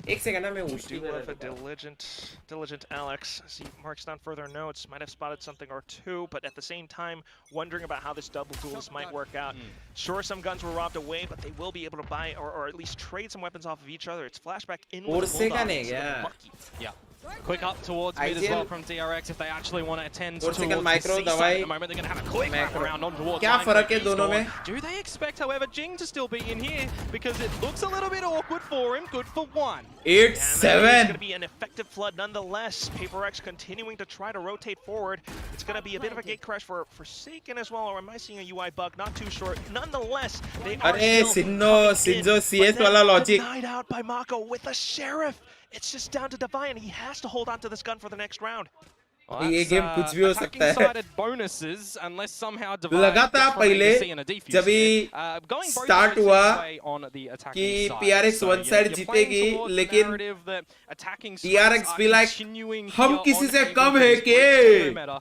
एक सेकंड ना मैं We उठी do में have a रहता diligent Alex. As he marks down further notes, might have spotted something or two, but at the same time, wondering about how this double duelist might work out. Sure, some guns were robbed away, but they will be able to buy or at least trade some weapons off of each other. It's Flashback in with Corsair का Bulldog नहीं instead of क्या? Bucky. Yeah. Quick up towards mid as IGL. well from DRX if they actually want to attend Corsair towards micro, the C side दवाई. at the moment. They're going to have a quick wrap Macro. around on towards क्या line फर्क for है B दोनों score. में? Do they expect, however, Jing to still be in here? Because it looks a little bit awkward for him. Good for one. 8-7. It's going to be an effective flood nonetheless. Paper X continuing to try to rotate forward. It's going to be a bit of a gate crash for Forsaken as well, or am I seeing a UI bug? Not too sure. Nonetheless, they are अरे still Sino CS वाला logic. denied out by Mako with a Sheriff. It's just down to Divine, and he has to hold on to this gun for the next round. Well, ये game कुछ भी हो सकता है. attacking-sided bonuses unless somehow Divine लगा था gets from पहले ADC and a defuse जब here. ये Going both start ways हुआ anyway on the attacking कि side. PRX So one you're side playing जीतेगी, towards the लेकिन narrative that attacking DRX sides be are like, continuing हम here किसी on से Able come to है displace के? no matter.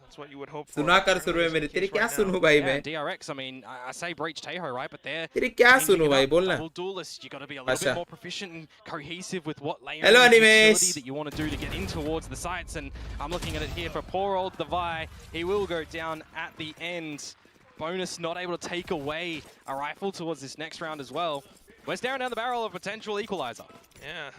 That's what you would hope for. सुना कर सुनो मेरे तेरी क्या सुनूं भाई Yeah, मैं? DRX, I mean, I say breach Teho, right? But they're तेरी क्या changing सुनूं it भाई up. बोलना. Double duelist, you got to be a little अच्छा. bit more proficient and cohesive with what layer Hello, and Animes. utility that you want to do to get in towards the sites. And I'm looking at it here for poor old ZOWIE. He will go down at the end. Bonus not able to take away a rifle towards this next round as well. We're staring down the barrel of potential equalizer. Yeah,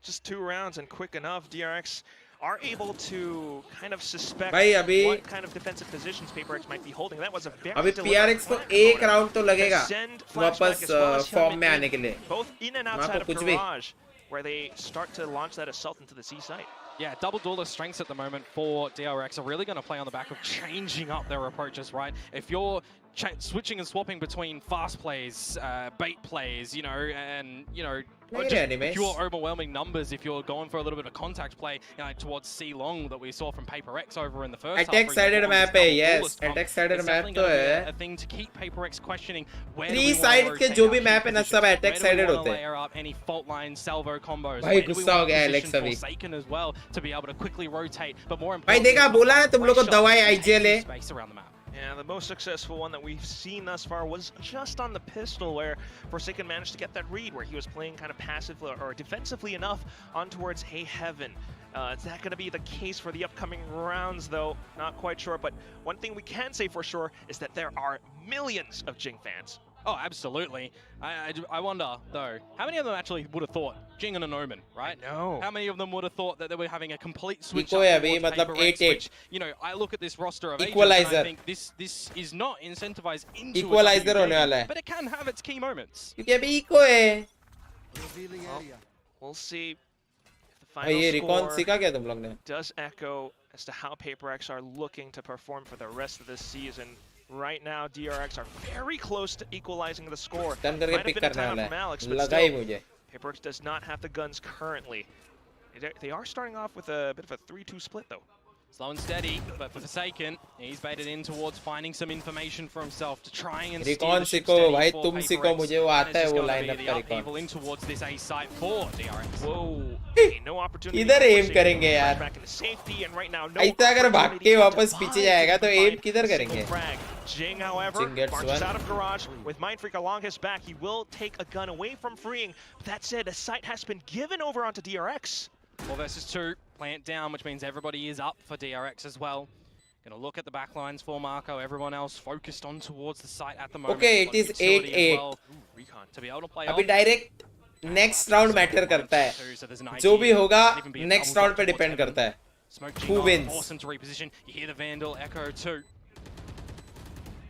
just 2 rounds and quick enough. DRX are able to kind of suspect भाई अभी what kind of defensive positions Paper X might be holding. That was a very अभी deliberate PRX को plan एक from round तो लगेगा Send वापस Flashback as well as form में Hyunmin आने के in, लिए. both in and वहाँ outside को of कुछ भी. garage, where they start to launch that assault into the C site. Yeah, double duelist strengths at the moment for DRX are really going to play on the back of changing up their approaches, right? If you're switching and swapping between fast plays, bait plays, you know, and, you know, Not just really, pure overwhelming numbers if you're going for a little bit of contact play, you know, towards C long that we saw from Paper X over in the first half. Attack sided map है, yes. Attack sided map तो है. A thing to keep Paper X questioning where Three sides के जो भी map है ना सब attack sided होते हैं. Layer up any fault line salvo combos. भाई गुस्सा हो गया Alex अभी. Forsaken as well to be able to quickly rotate, but more भाई importantly, देखा बोला ना तुम लोग को दवाई IGL है. space around the map. Yeah, the most successful one that we've seen thus far was just on the pistol, where Forsaken managed to get that read, where he was playing kind of passively or defensively enough on towards Hey Heaven. Is that going to be the case for the upcoming rounds, though? Not quite sure, but one thing we can say for sure is that there are millions of Jing fans. Oh, absolutely. I wonder, though, how many of them actually would have thought Jing and an Omen, right? No. How many of them would have thought that they were having a complete switch Eco up है अभी, towards मतलब Paper X, 8-8. which, you know, I look at this roster of agents Equalizer. and I think this is not incentivized into Equalizer a होने वाला है. but it can have its key moments. क्योंकि अभी eco है. Well, we'll see if the भाई ये final recon score सीखा क्या तुम लोग ने? does echo as to how Paper X are looking to perform for the rest of this season. Right now, DRX are very close to equalizing the score. Turn करके Might have pick been a करने timeout वाला from है. Alex, but लगा ही still, मुझे. Paper X does not have the guns currently. They are starting off with a bit of a 3-2 split, though. Slow and steady, but for Forsaken, he's baited in towards finding some information for himself to try and steer Recon the ship सीखो steady भाई for तुम Paper सीखो X. मुझे वो And आता it's है just वो gonna line be up the का upheaval recon. in towards this A site for DRX. Whoa. No opportunity. किधर for aim Forsaken करेंगे to यार? flash back into safety, and right now, no ऐसा अगर भाग opportunity के to वापस divide पीछे जाएगा तो and aim find किधर single करेंगे? frag. Jing, however, Jing gets marches one. out of garage with Mindfreak along his back. He will take a gun away from freeing. But that said, a site has been given over onto DRX. 4 versus 2, plant down, which means everybody is up for DRX as well. Gonna look at the backlines for Marco. Everyone else focused on towards the site at the moment. Okay, A lot it of is utility as 8-8. well. Recon to be able to play अभी off. Direct next round matter करता है. So there's an जो idea भी होगा it might even be a next double round पे jump depend towards करता है. Smoke Who Jing on, wins? force him to reposition. You hear the Vandal echo too.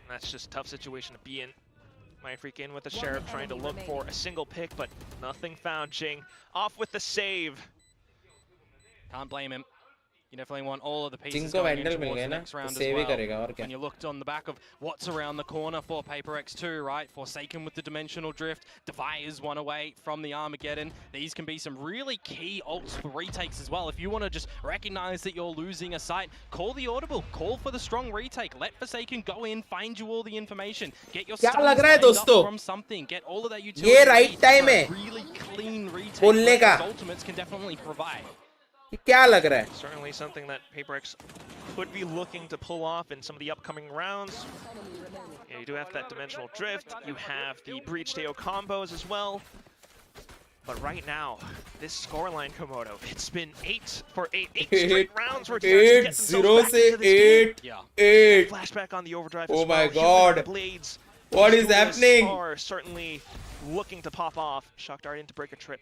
That's just a tough situation to be in. Mindfreak in with the Sheriff trying to look for a single pick, but nothing found. Jing off with the save. Can't blame him. You definitely want all of the pieces Jing को going in Vandal mill towards गए the ना, next तो round as save ही well. करेगा और क्या? When you looked on the back of what's around the corner for Paper X2, right? Forsaken with the Dimensional Drift, ZOWIE is one away from the Armageddon. These can be some really key ults for retakes as well. If you want to just recognize that you're losing a site, call the audible, call for the strong retake. Let Forsaken go in, find you all the information, get your क्या stuns लग रहा है lined up दोस्तों? from something, get all of that utility. ये right read time for a है really clean retake बोलने that का. those ultimates can definitely provide. ये क्या लग रहा है? Certainly something that Paper X could be looking to pull off in some of the upcoming rounds. Yeah, you do have that Dimensional Drift. You have the Breach Deo combos as well. But right now, this scoreline, Komodo, it's been 8 for 8. 8 straight rounds where DRX get themselves back into this game. Yeah. 8. Flashback on the overdrive Oh as my well. God. Human Blades. What is Duelists happening? are certainly looking to pop off. Shock Dart in to break a trip.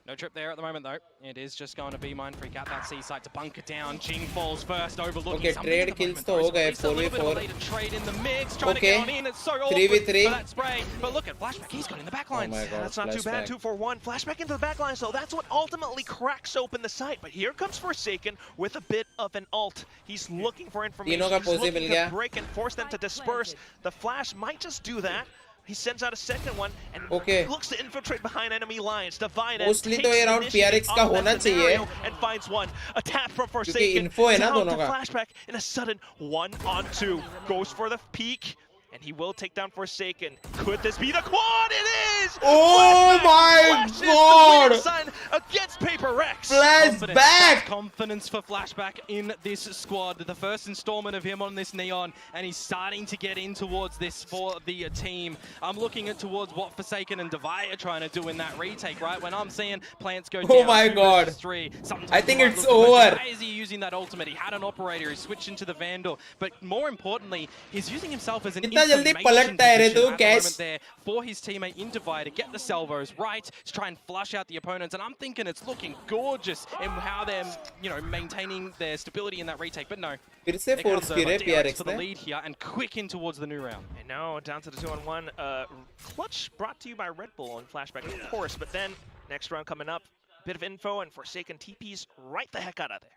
No trip there at the moment, though. It is just going to be Mindfreak at that C site to bunker down. Jing falls first, overlooking Okay, something trade at the kills moment, तो though. हो So गए, at least a little bit of a 4v4. later trade in the mix, trying to Okay, get on in. It's so awkward 3v3. for that spray. But look at Flashback, he's got in the back Oh lines. my god, That's not too bad. flashback. 2 for 1. Flashback into the back line, so that's what ultimately cracks open the site. But here comes Forsaken with a bit of an ult. He's looking for information. तीनों का He's pose looking mill to गया. break and force them to disperse. The flash might just do that. He sends out a second one and Okay. looks to infiltrate behind enemy lines. Divide and Mostly takes तो ये round initiative PRX का of that होना scenario चाहिए. and finds one. A tap from क्योंकि Forsaken. info है ना Down दोनों to का. flashback in a sudden 1-on-2. Goes for the peek. And he will take down Forsaken. Could this be the quad? It is! Oh Flashback my flashes the god! winning sign against Paper X. Flashback! Confidence for Flashback in this squad. The first installment of him on this Neon, and he's starting to get in towards this for the team. I'm looking at towards what Forsaken and ZOWIE are trying to do in that retake, right? When I'm seeing plants go down. Oh my 2 god. versus 3, sometimes I think it might it's look like, over. why is he using that ultimate? He had an operator, he switched into the Vandal, but more importantly, he's using himself as an कितना जल्दी information पलटता है रे position तू, at the cash? moment there for his teammate in Divide to get the salvos right to try and flush out the opponents. And I'm thinking it's looking gorgeous in how they're, you know, maintaining their stability in that retake. But no, फिर से there force comes की रे DRX PRX for the ने. lead here and quick in towards the new round. And now down to the 2-on-1. Clutch brought to you by Red Bull and Flashback, of course. But then next round coming up, bit of info and Forsaken TPs right the heck out of there.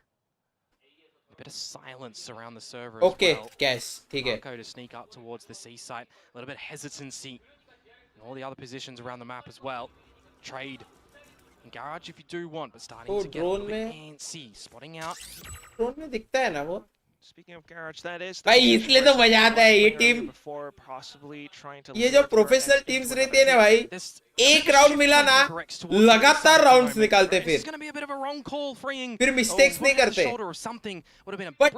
Bit of silence around the server Okay, as well. cash. ठीक है. Marco to sneak up towards the C site. A little bit of hesitancy in all the other positions around the map as well. Trade in garage if you do want, but starting to get a little bit antsy. Spotting out. Drone में दिखता है ना वो. Speaking of garage, that is. भाई इसलिए तो मजा आता है ये टीम. ये जो प्रोफेशनल टीम्स रहती है ना भाई, एक राउंड मिला ना, लगातार राउंड्स निकालते फिर मिस्टेक्स नहीं करते. बट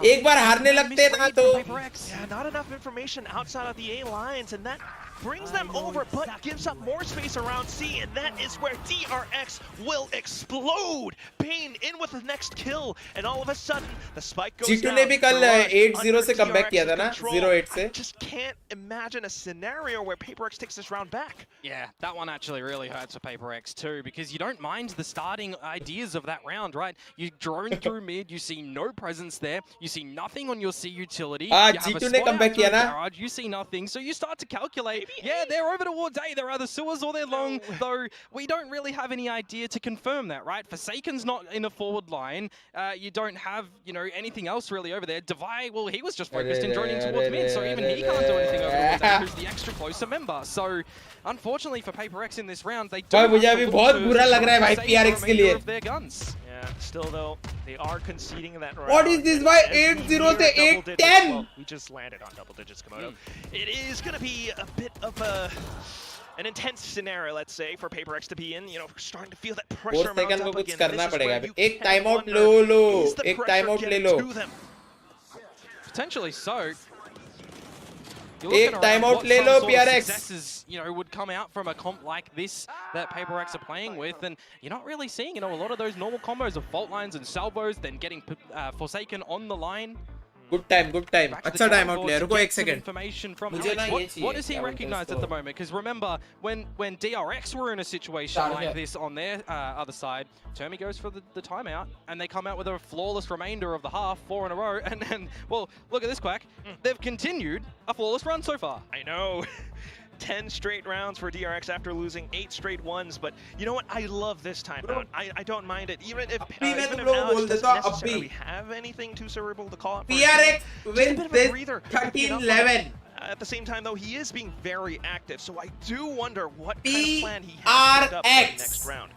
एक बार हारने लगते ना तो. Yeah, not enough information outside of the A lines, and that brings them over, but gives up more space around C, and that is where DRX will explode. Bane in with the next kill, and all of a sudden the spike goes G2 down. ने भी कल 8-0 से comeback किया था ना, 0-8 से. I just can't imagine a scenario where PaperX takes this round back. Yeah, that one actually really hurts for PaperX too, because you don't mind the starting ideas of that round, right? You drone through mid, you see no presence there, you see nothing on your C utility. G2 ने comeback किया ना. Garage, you see nothing, so you start to calculate. Yeah, they're over towards A. They're either sewers or they're long, though we don't really have any idea to confirm that, right? Forsaken's not in a forward line. You don't have, you know, anything else really over there. ZOWIE, well, he was just focused in droning towards mid, so even he can't do anything over towards A, who's the extra closer member. So, unfortunately for PaperX in this round, they do have मुझे अभी बहुत बुरा लग रहा है भाई PRX के लिए. Yeah, still though, they are conceding that round. What is this? Why 8-0 to 8-10? Well, we just landed on double digits, Komodo. It is going to be a bit of an intense scenario, let's say, for PaperX to be in. You know, starting to feel that pressure mount up again. करना पड़ेगा. एक time out लो. एक time out ले लो. Potentially so. एक time out ले लो PRX. You know, would come out from a comp like this that PaperX are playing with, and you're not really seeing, you know, a lot of those normal combos of fault lines and salvos, then getting Forsaken on the line. Good time. अच्छा time out ले. रुको एक second. मुझे ना ये चाहिए. What does he recognize at the moment? Because remember, when DRX were in a situation like this on their other side, Termi goes for the timeout, and they come out with a flawless remainder of the half, 4 in a row, and then, well, look at this quack. They've continued a flawless run so far. I know. 10 straight rounds for DRX after losing 8 straight ones, but you know what? I love this timeout. I don't mind it, even if Alex doesn't necessarily have anything too cerebral to call out. PRX wins this 13-11. At the same time, though, he is being very active, so I do wonder what kind of plan he has set up for the next round.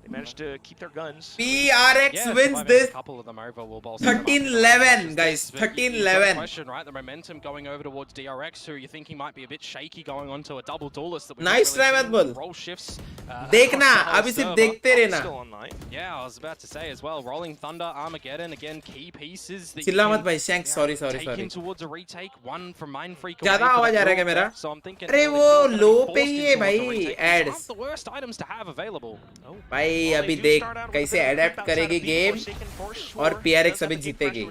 They managed to keep their guns. PRX wins this 13-11, guys. 13-11. Question, right? The momentum going over towards DRX, who you think he might be a bit shaky going on to a double duelist. That nice try, Motherboard. Roll shifts. देखना, अभी सिर्फ देखते रहना. Still online. Yeah, I was about to say as well. Rolling Thunder, Armageddon, again, key pieces. चिल्ला मत भाई, Shanks. Sorry. Taking towards a retake, one from Mindfreak. ज़्यादा आवाज आ रहा है क्या मेरा? So I'm thinking. अरे वो low पे ही है भाई. Ads. The worst items to have available. भाई अभी देख कैसे अडेप्ट करेगी गेम और PRX अभी जीतेगी.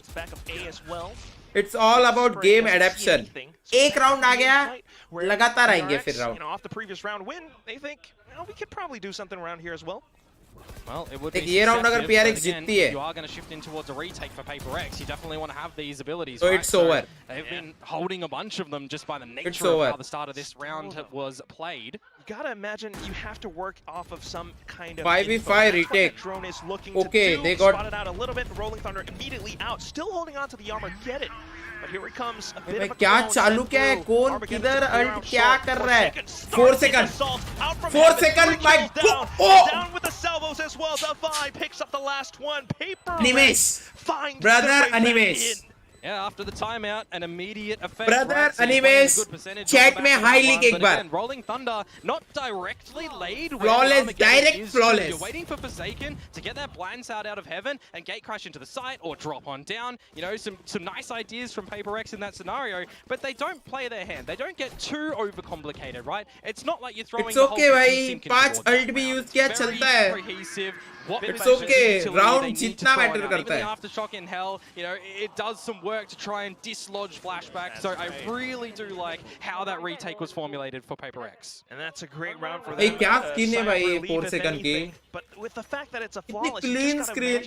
It's all about game adaptation. एक राउंड आ गया, लगातार आएंगे फिर round. Off the previous round win, they think, we could probably do something around here as well. Well, it would be ये राउंड अगर PRX जीतती है, you are going to shift in towards a retake for PaperX. You definitely want to have these abilities. So right? it's over. They've been holding a bunch of them just by the nature of how the start of this round was played. You gotta imagine you have to work off of some kind of 5v5 retake. Drone is looking okay, to do. They got spotted out a little bit. Rolling Thunder immediately out, still holding on to the armor. Get it. But here it comes. A bit of a क्या चालू क्या है? कौन किधर alt क्या कर रहा है? 4 seconds. 4 seconds. My God! Oh! Down with the salvos as well. ZOWIE picks up the last one. Paper. Animesh. Finds Brother the way back Animesh. in. Yeah, after the timeout, an immediate effect. Brother right? So Animesh, chat में high leak एक बार. Again, Rolling Thunder, not directly laid. Flawless, direct flawless. You're waiting for Forsaken to get that blind side out of heaven and gate crash into the site or drop on down. You know, some nice ideas from PaperX in that scenario, but they don't play their hand. They don't get too overcomplicated, right? It's not like you're throwing. It's okay, भाई. 5 ult भी use किया चलता है. Cohesive. It's okay. Round जितना matter करता है. Aftershock in hell, you know, it does some work to try and dislodge flashback. So I really do like how that retake was formulated for PaperX. And that's a great round for them. क्या skin है भाई 4 second की? But with the fact that it's a flawless, clean screen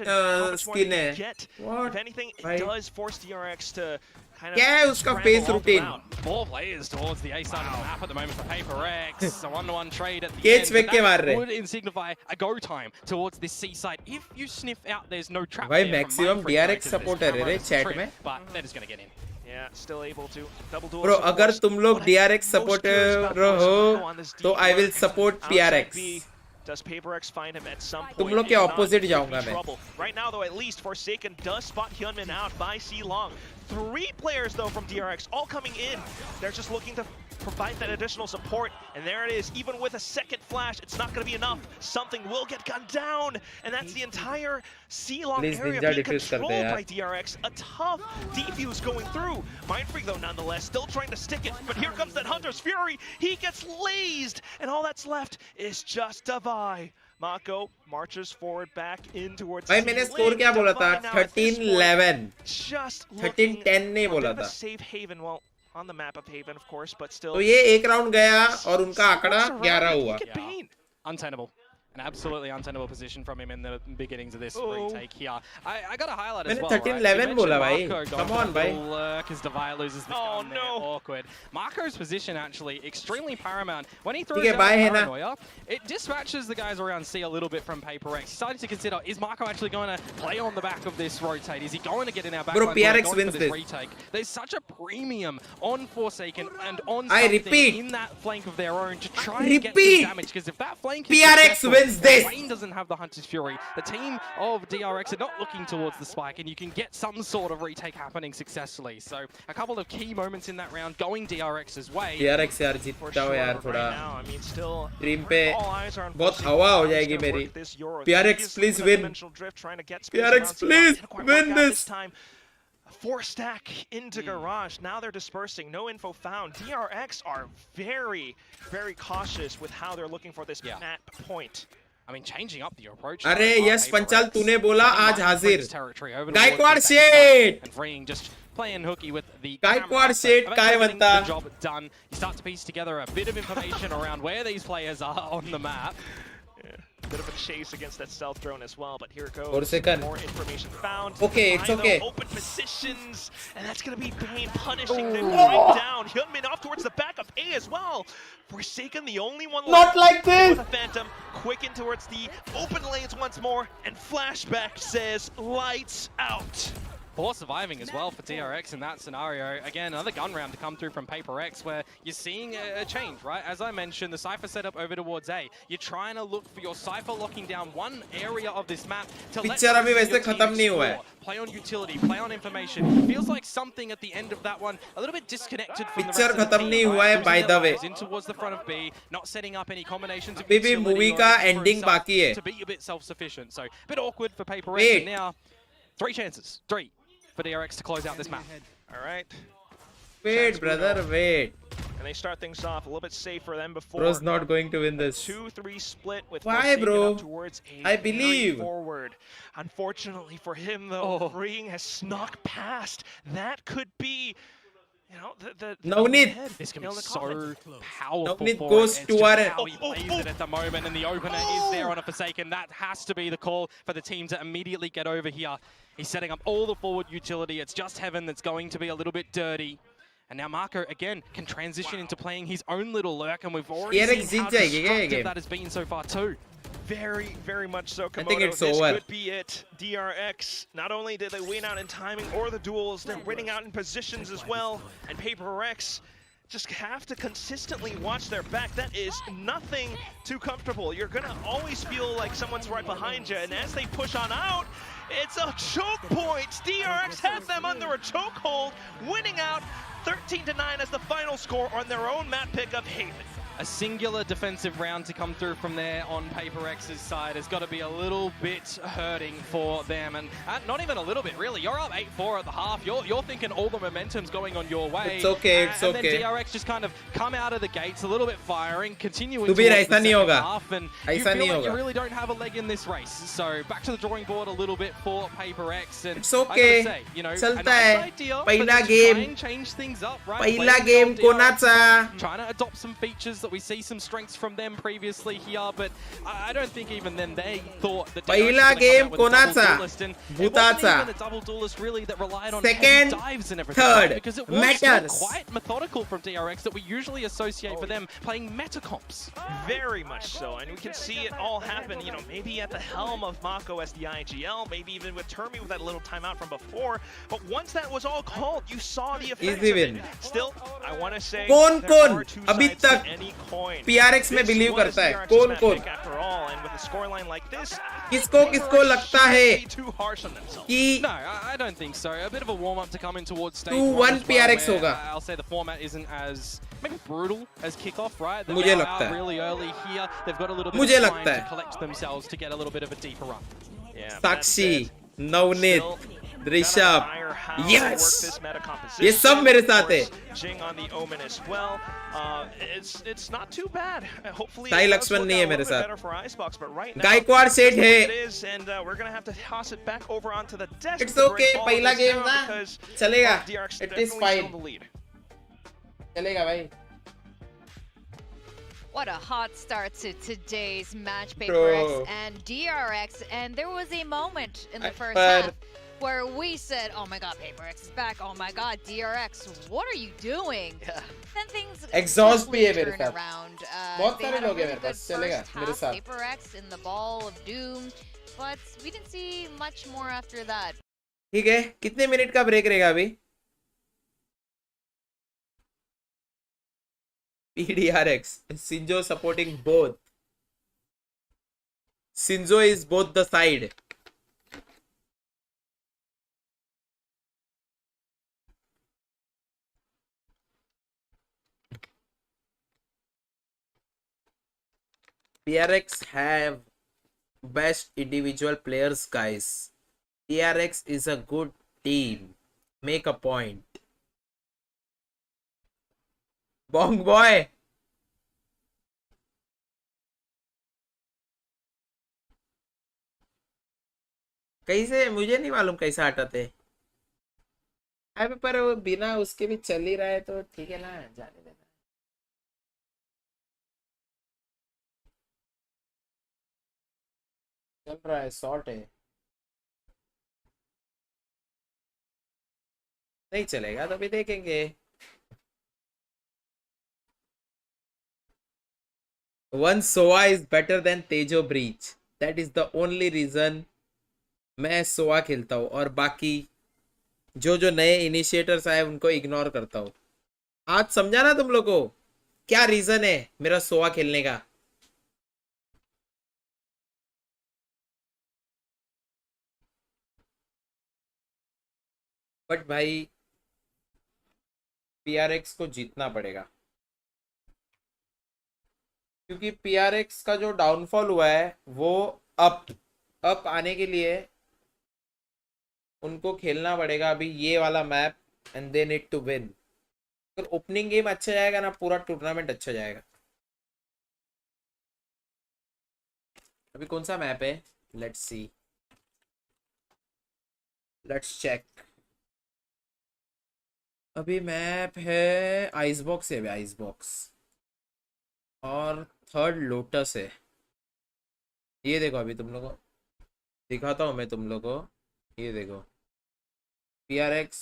skin है. If anything, it does force DRX to kind of क्या है उसका face routine? 4 players towards the A side of the map at the moment for Paper X. A 1-to-1 trade at the Cage end. फेंक के मार That रहे. would signify a go time towards this C side. If you sniff out, there's no trap भाई there from maximum Mindfreak DRX going to this supporter है रे camera chat trip, में. but they're just going to get in. Yeah, still able to double duel. Bro, अगर तुम लोग DRX supporter हो, तो I will support PRX. Does PaperX find him at some point? तुम लोग के opposite जाऊंगा मैं. Right now, though, at least Forsaken does spot Hyunmin out by C-Long. 3 players, though, from DRX, all coming in. They're just looking to provide that additional support, and there it is. Even with a second flash, it's not going to be enough. Something will get gunned down, and that's the entire C-Long area being controlled by DRX. A tough defuse going through. Mindfreak, though, nonetheless, still trying to stick it, but here comes that Hunter's Fury. He gets lazed, and all that's left is just ZOWIE. Mako marches forward back in towards भाई मैंने score क्या बोला था 13-11 13-10 नहीं बोला था safe haven, well, on the map of Haven, of course, but still. तो ये एक राउंड गया और उनका आंकड़ा 11 हुआ. Untenable. An absolutely untenable position from him in the beginnings of this retake here. I got to highlight as well. 13-11 बोला भाई. Come on भाई. As DeVire loses this gun there. Awkward. Marco's position actually extremely paramount. When he throws out Paranoia, it dispatches the guys around C a little bit from Paper X. He's starting to consider, is Marco actually going to play on the back of this rotate? Is he going to get in our back? Bro, PRX wins this retake. There's such a premium on Forsaken and on something in that flank of their own to try and get some damage. Because if that flank is PRX wins this. Wayne doesn't have the Hunter's Fury. The team of DRX are not looking towards the spike, and you can get some sort of retake happening successfully. So a couple of key moments in that round going DRX's way. DRX यार जीतता हो यार थोड़ा. Dream पे बहुत हवा हो जाएगी मेरी. PRX please win. PRX please win this. 4-stack into Garage. Now they're dispersing. No info found. DRX are very, very cautious with how they're looking for this map point. I mean, changing up the approach. अरे yes Panchal तूने बोला आज हाजिर. गायकवाड़ शेट. And freeing just playing hooky with the Gaekwad शेट काय बनता. Job done. You start to piece together a bit of information around where these players are on the map. Bit of a chase against that stealth drone as well, but here it goes. Corsair. More information found. Okay, it's okay. Open positions, and that's going to be Bane punishing them right down. Hyunmin off towards the back of A as well. Forsaken, the only one left. Not like this. The Phantom, quick in towards the open lanes once more, and Flashback says, lights out. Poor surviving as well for DRX in that scenario. Again, another gun round to come through from Paper X where you're seeing a change, right? As I mentioned, the Cypher setup over towards A. You're trying to look for your Cypher locking down one area of this map to let play on utility, play on information. Feels like something at the end of that one, a little bit disconnected from the rest of the team, right? by the way. In towards the front of B, not setting up any combinations of utility movie का ending बाकी है. To be a bit self-sufficient. So, a bit awkward for Paper X. And now, 3 chances. 3. For DRX to close out this map. All right. Wait, brother, wait. And they start things off a little bit safer than before. Bro's not going to win this. 2-3 split with why, bro? Towards I believe. Forward. Unfortunately for him, though, Ring has snuck past. That could be, you know, the Navneet. This can be so powerful. Navneet goes to our how he plays it at the moment, and the opener is there on a Forsaken. That has to be the call for the team to immediately get over here. He's setting up all the forward utility. It's just Heaven that's going to be a little bit dirty. And now Marco, again, can transition into playing his own little lurk, and we've already seen how destructive that has been so far too. Very, very much so, Komodo. I think it's this over. Could be it. DRX, not only did they win out in timing or the duels, they're winning out in positions as well. And Paper X just have to consistently watch their back. That is nothing too comfortable. You're gonna always feel like someone's right behind you, and as they push on out, it's a choke point. DRX has them under a chokehold, winning out 13-9 as the final score on their own map pick of Haven. A singular defensive round to come through from there on Paper X's side has got to be a little bit hurting for them, and not even a little bit really. You're up 8-4 at the half. You're thinking all the momentum's going on your way. It's okay, it's and okay. Then DRX just kind of come out of the gates a little bit firing, continuing towards the second half, and you feel like you really don't have a leg in this race. So back to the drawing board a little bit for Paper X, and it's okay. I gotta say, you know, चलता a nice है. idea, पहला but just game. try and change things up, right? पहला game कोणाचा. Trying to adopt some features that we see some strengths from them previously here, but I don't think even then they thought that पहिला game कोणाचा भूताचा a double duelist really that relied on second dives and everything, third because it was matters quite methodical from DRX that we usually associate for them playing meta comps. Very much so, and we can see it all happen, you know, maybe at the helm of Mako as the IGL, maybe even with Termi with that little timeout from before, but once that was all called, you saw the effects Easy of win. it. Still, I want to say कौन there कौन are two अभी sides तक to any coin. PRX में This believe was करता है DRX's कौन match कौन pick after all, and with a scoreline like this, किसको किसको लगता है be too harsh on themselves. कि No, I don't think so. A bit of a warm-up to come in towards stage 2-1 one as well, PRX where, होगा। I'll say the format isn't as maybe brutal as kickoff, right? मुझे They're लगता out है। really early here. They've got a little bit मुझे of time लगता to है। collect themselves to get a little bit of a deeper run. Yeah, but that Sakshi said, Navneet still Rishabh gotta admire how they Yes! work this meta composition. ये सब मेरे Of साथ है। course, Jing on the Omen as well. It's not too bad. Hopefully Sai it does Lakshman work नहीं out है a मेरे little bit साथ। better for Icebox, but right now, Gaekwad that's सेठ what है। it is, and we're gonna have to toss it back over onto the desk. It's to break okay, all of पहला this game down ना because, चलेगा well, DRX it is definitely still fine in the lead. चलेगा भाई What a hot start to today's match, Bro. PaperX and DRX, and there was a moment in the first but- half where we said, "Oh my God, PaperX is back! Oh my God, DRX, what are you doing?" Then things Exhaust भी है quickly मेरे turn साथ। around. बहुत They सारे had a लोग हैं really मेरे good पास, चलेगा first मेरे half, साथ। PaperX in the ball of doom, but we didn't see much more after that. ठीक है कितने मिनट का ब्रेक रहेगा अभी PDRX Sinjo supporting both Sinjo is both the side PRX have best individual players guys PRX is a good team make a point Bong boy कैसे मुझे नहीं मालूम कैसा हटाते अबे पर वो बिना उसके भी चल ही रहा है तो ठीक है ना जाने देना चल रहा है शॉर्ट है नहीं चलेगा तो भी देखेंगे One SOA is better than Tejo Breach. That is the only reason मैं SOA खेलता हूँ और बाकी जो जो नए इनिशिएटर्स आए उनको इग्नोर करता हूँ आज समझा ना तुम लोगों को क्या रीजन है मेरा SOA खेलने का बट भाई PRX को जीतना पड़ेगा क्योंकि PRX का जो डाउनफॉल हुआ है वो अप आने के लिए उनको खेलना पड़ेगा अभी ये वाला map and they need to win अगर ओपनिंग गेम अच्छा जाएगा ना पूरा टूर्नामेंट अच्छा जाएगा अभी कौन सा मैप है लेट्स सी लेट्स चेक अभी मैप है आइसबॉक्स है आइसबॉक्स और थर्ड लोटस है ये देखो अभी तुम लोगों दिखाता हूँ मैं तुम लोगों को ये देखो PRX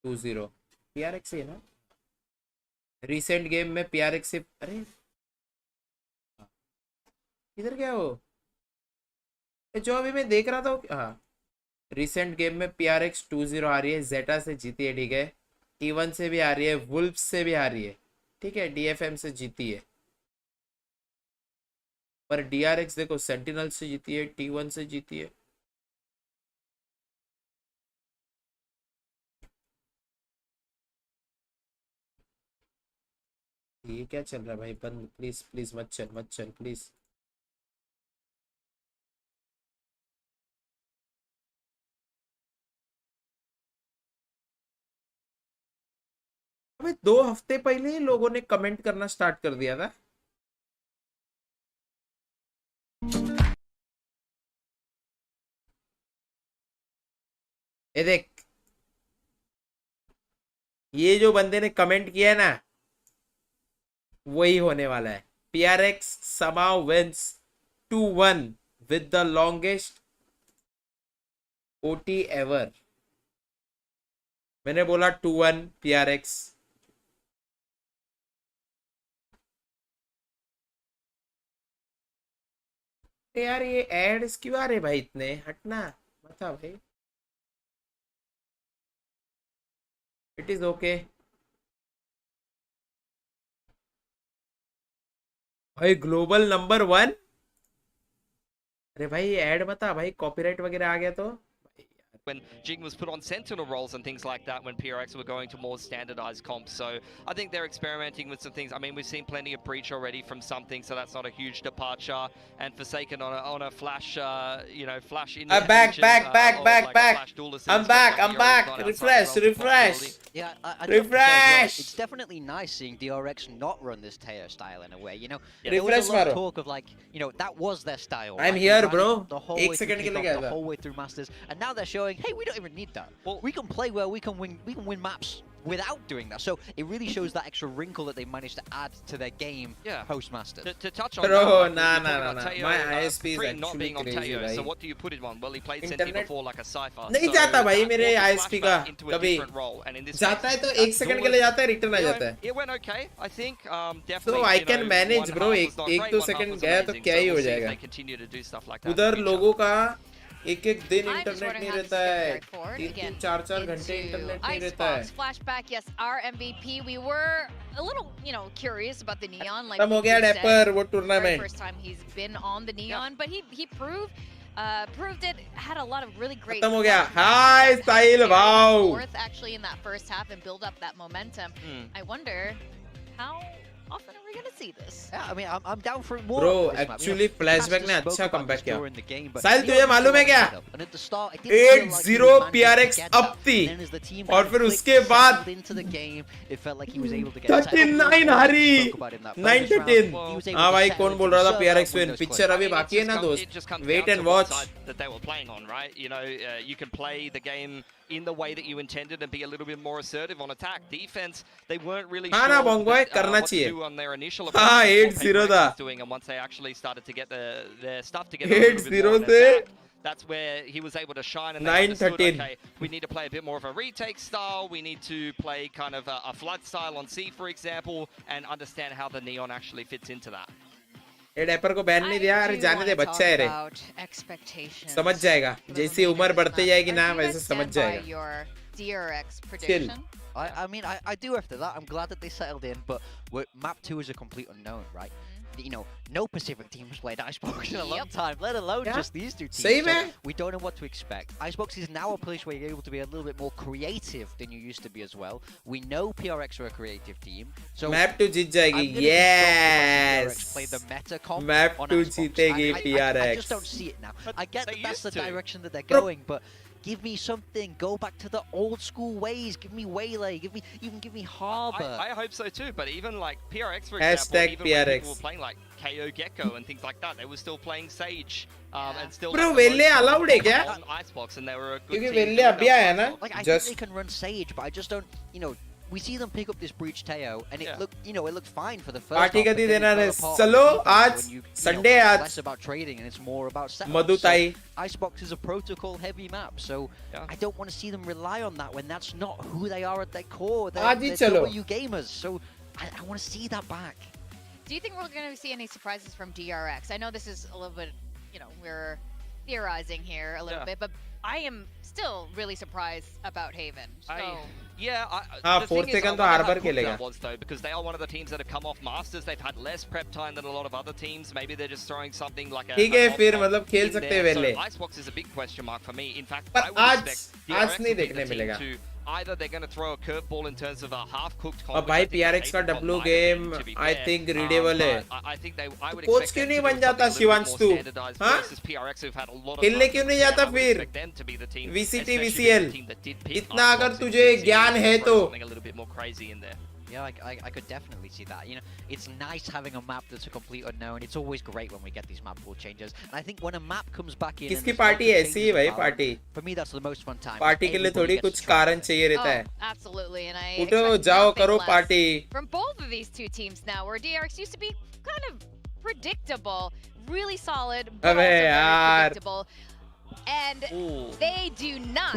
20 PRX है ना रिसेंट गेम में PRX से अरे इधर क्या हो जो अभी मैं देख रहा था हाँ रिसेंट गेम में PRX 20 आ रही है जेटा से जीती है ठीक है T1 से भी आ रही है वुल्फ से भी आ रही है ठीक है DFM से जीती है पर DRX देखो सेंटिनल से जीती है T1 से जीती है ये क्या चल रहा है भाई बंद प्लीज प्लीज मत चल प्लीज अबे 2 हफ्ते पहले ही लोगों ने कमेंट करना स्टार्ट कर दिया था ये देख ये जो बंदे ने कमेंट किया है ना वही होने वाला है. PRX somehow wins 2-1 with the longest OT ever. मैंने बोला 2-1 PRX. यार ये एड्स क्यों आ रहे भाई इतने? हटना मत आ भाई. इट इज ओके भाई. Global number 1. अरे भाई ये ऐड मत आ भाई, कॉपीराइट वगैरह आ गया तो. When Jing was put on sentinel roles and things like that when PRX were going to more standardized comps. So I think they're experimenting with some things. I mean, we've seen plenty of breach already from something, so that's not a huge departure. And Forsaken on a flash, flash in. Back. I'm back. Refresh. Yeah, I Refresh. it's definitely nice seeing DRX not run this Teo style in a way. You know, Yeah. there was Refresh a lot of मारो. talk of like, that was their style. I'm Like, here, they ran bro. it the whole एक way through second के लिए kickoff, गया the था. whole way through Masters, and now they're showing, hey, we don't even need that. Well, We can play well. We can win maps without doing that. So it really shows that extra wrinkle that they managed to add to their game Yeah. post Masters. To touch on Bro, that, like, nah. you're talking about Teo, My ISP is Free not actually being on crazy, Teo, भाई. so what do you put him on? Well, he played Senti Internet before like a Cypher. नहीं so जाता भाई that मेरे forced a ISP का flashback into a कभी. different role, and in this जाता है case, तो that एक सेकंड के Zowie- लिए जाता है, रिटर्न आ जाता है. It went okay, I think. Definitely. So I you can know, manage, one bro. half एक was not एक great, दो one half सेकंड was गया तो amazing, क्या so ही हो we'll see if जाएगा. they continue to do stuff like that in उधर the future. लोगों का एक दिन I'm just इंटरनेट wondering नहीं how this रहता is है. gonna carry forward. 3 Again, 4 घंटे इंटरनेट नहीं रहता है. Icebox flashback, yes, our MVP. We were a little, curious about the Neon. Like खत्म हो गया we said, डैपर वो very tournament. first time he's been on the Neon, but he proved it. Had a lot of really great. खत्म हो गया. fun hi that Sahil helped carry them भाव. forth actually in that first half and build up that momentum. I wonder how often are we gonna see this? Yeah, I mean, I'm down for more. Bro, of this map. actually flashback ने Masters अच्छा spoke about comeback this किया. during the game, but Sahil he तुझे only मालूम है brought क्या? it up. And at the start, it didn't feel like he 8-0 was managing to PRX get that. up थी. And then as the team और kind of फिर clicked, उसके बाद settled into the game, it felt like he was able to get 39 हारी. 9-13. हाँ भाई कौन बोल रहा था PRX win? पिक्चर अभी बाकी है ना It दोस्त. just comes Wait down and to what watch. side that they were playing on, right? You can play the game in the way that you intended and be a little bit more assertive on attack. Defense, they weren't really हाँ sure ना बॉन्गॉय करना what to चाहिए. do on their initial हाँ, approach. 8-0 था. Doing, and once they actually started to get their stuff together, a little bit more 8-0 on से attack, that's where he was able to shine. And they understood, 9-13. okay, we need to play a bit more of a retake style. We need to play kind of a flood style on C, for example, and understand how the Neon actually fits into that. ये dapper को ban नहीं दिया. अरे जाने दे, बच्चा है रे. Expectations. समझ जाएगा. जैसी उम्र बढ़ती जाएगी ना वैसे समझ Stand by जाएगा. your DRX prediction. I mean, I do after that. I'm glad that they settled in, but map 2 is a complete unknown, right? No Pacific team has played Icebox in a long time, let alone just these two teams. Same, so man. we don't know what to expect. Icebox is now a place where you're able to be a little bit more creative than you used to be as well. We know PRX are a creative team, so map 2 जीत जाएगी. I'm gonna be shocked if Yes. PRX play the meta comp map on 2 Icebox. जीतेगी I PRX. just don't see it now. I get they that that's the used to. direction that they're Bro. going, but give me something. Go back to the old school ways. Give me Waylay. Give me Harbor. I hope so too, but even like PRX, for Hashtag example, even when PRX. people were playing like KO Gecko and things like that, they were still playing Sage and still. Bro, like, the Velle most allowed है क्या? on Icebox, and they were a good क्योंकि team Velle doing अभी that आया on ना. Icebox. Like I Just- think they can run Sage, but I just don't. We see them pick up this breach Teo, and it looked fine for the first. Party half, कभी but then देना it है. fell apart चलो on defense आज when Sunday it's आज less about trading and it's more about setup. मधुताई. So, Icebox is a protocol-heavy map, so I don't want to see them rely on that when that's not who they are at their core. They're आज ही चलो. W gamers, so I want to see that back. Do you think we're going to see any surprises from DRX? I know this is a little bit, we're theorizing here a little bit, but I am still really surprised about Haven. So. हाँ, The 4 thing is, second तो I wonder Harbor how खेलेगा. good that was though, because they are one of the teams that have come off Masters. They've had less prep time than a lot of other teams. Maybe they're just throwing something like a. ठीक है an फिर off-comp मतलब खेल in सकते there. हैं Velle. So Icebox is a big question mark for me. In fact, पर I would आज expect आज DRX नहीं will be देखने the team मिलेगा. to either they're going to throw a curveball in terms of a half-cooked comp. अब भाई PRX का W game I think readable है. I think I would coach expect क्यों them नहीं to do बन जाता something a little bit Shivansh more तू? standardized हाँ? versus PRX who've had a lot of खेलने time क्यों to नहीं prepare. जाता I would फिर? expect them to be the team, VCT especially VCL. the team that did pick इतना अगर Icebox in तुझे VCT, ज्ञान है तो something a little bit more crazy in there. Yeah, I could definitely see that. You know, it's nice having a map that's a complete unknown. It's always great when we get these map pool changes. And I think when a map comes back in, किसकी party ऐसी है भाई party? For me, that's the most fun time. Party के लिए थोड़ी कुछ कारण चाहिए रहता है. Absolutely, and I उठो जाओ करो party. From both of these two teams now, where DRX used to be kind of predictable, really solid, but also very predictable. And they do not.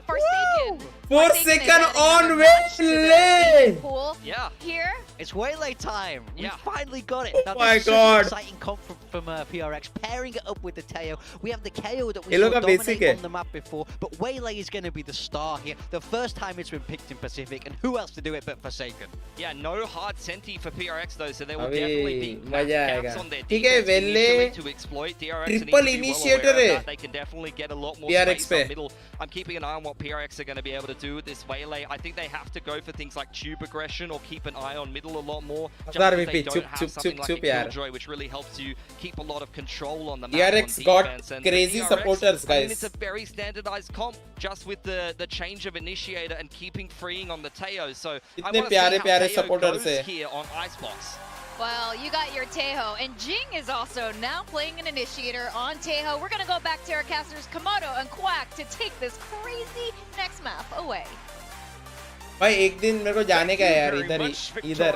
Forsaken. Forsaken on Waylay. Yeah. Here. It's Waylay time. Yeah. We finally got it. Oh my god. Exciting comp from PRX, pairing it up with the Teo. We have the KO that we Ye saw log ka basic dominate on the map before, but Waylay is going to be the star here. The first time it's been picked in Pacific, and who else to do it but Forsaken? Yeah, no hard senti for PRX though, so there will definitely be gaps on their ठीक है defense to exploit. DRX triple initiator है. They can definitely get a lot more PRX space on middle. I'm keeping an eye on what PRX are going to be able to do with this Waylay. I think they have to go for things like tube aggression or keep an eye on middle a lot more. Just because they don't have something like a Killjoy, which really helps you keep a lot of control on the map. DRX got crazy supporters, guys. I mean, it's a very standardized comp, just with the change of initiator and keeping freeing on the Teo. So I want to see how Teo goes here on Icebox. Well, you got your Tejo, and Jing is also now playing an initiator on Tejo. We're going to go back to our casters Komodo and Quack to take this crazy next map away. भाई एक दिन मेरे को जाने का है यार इधर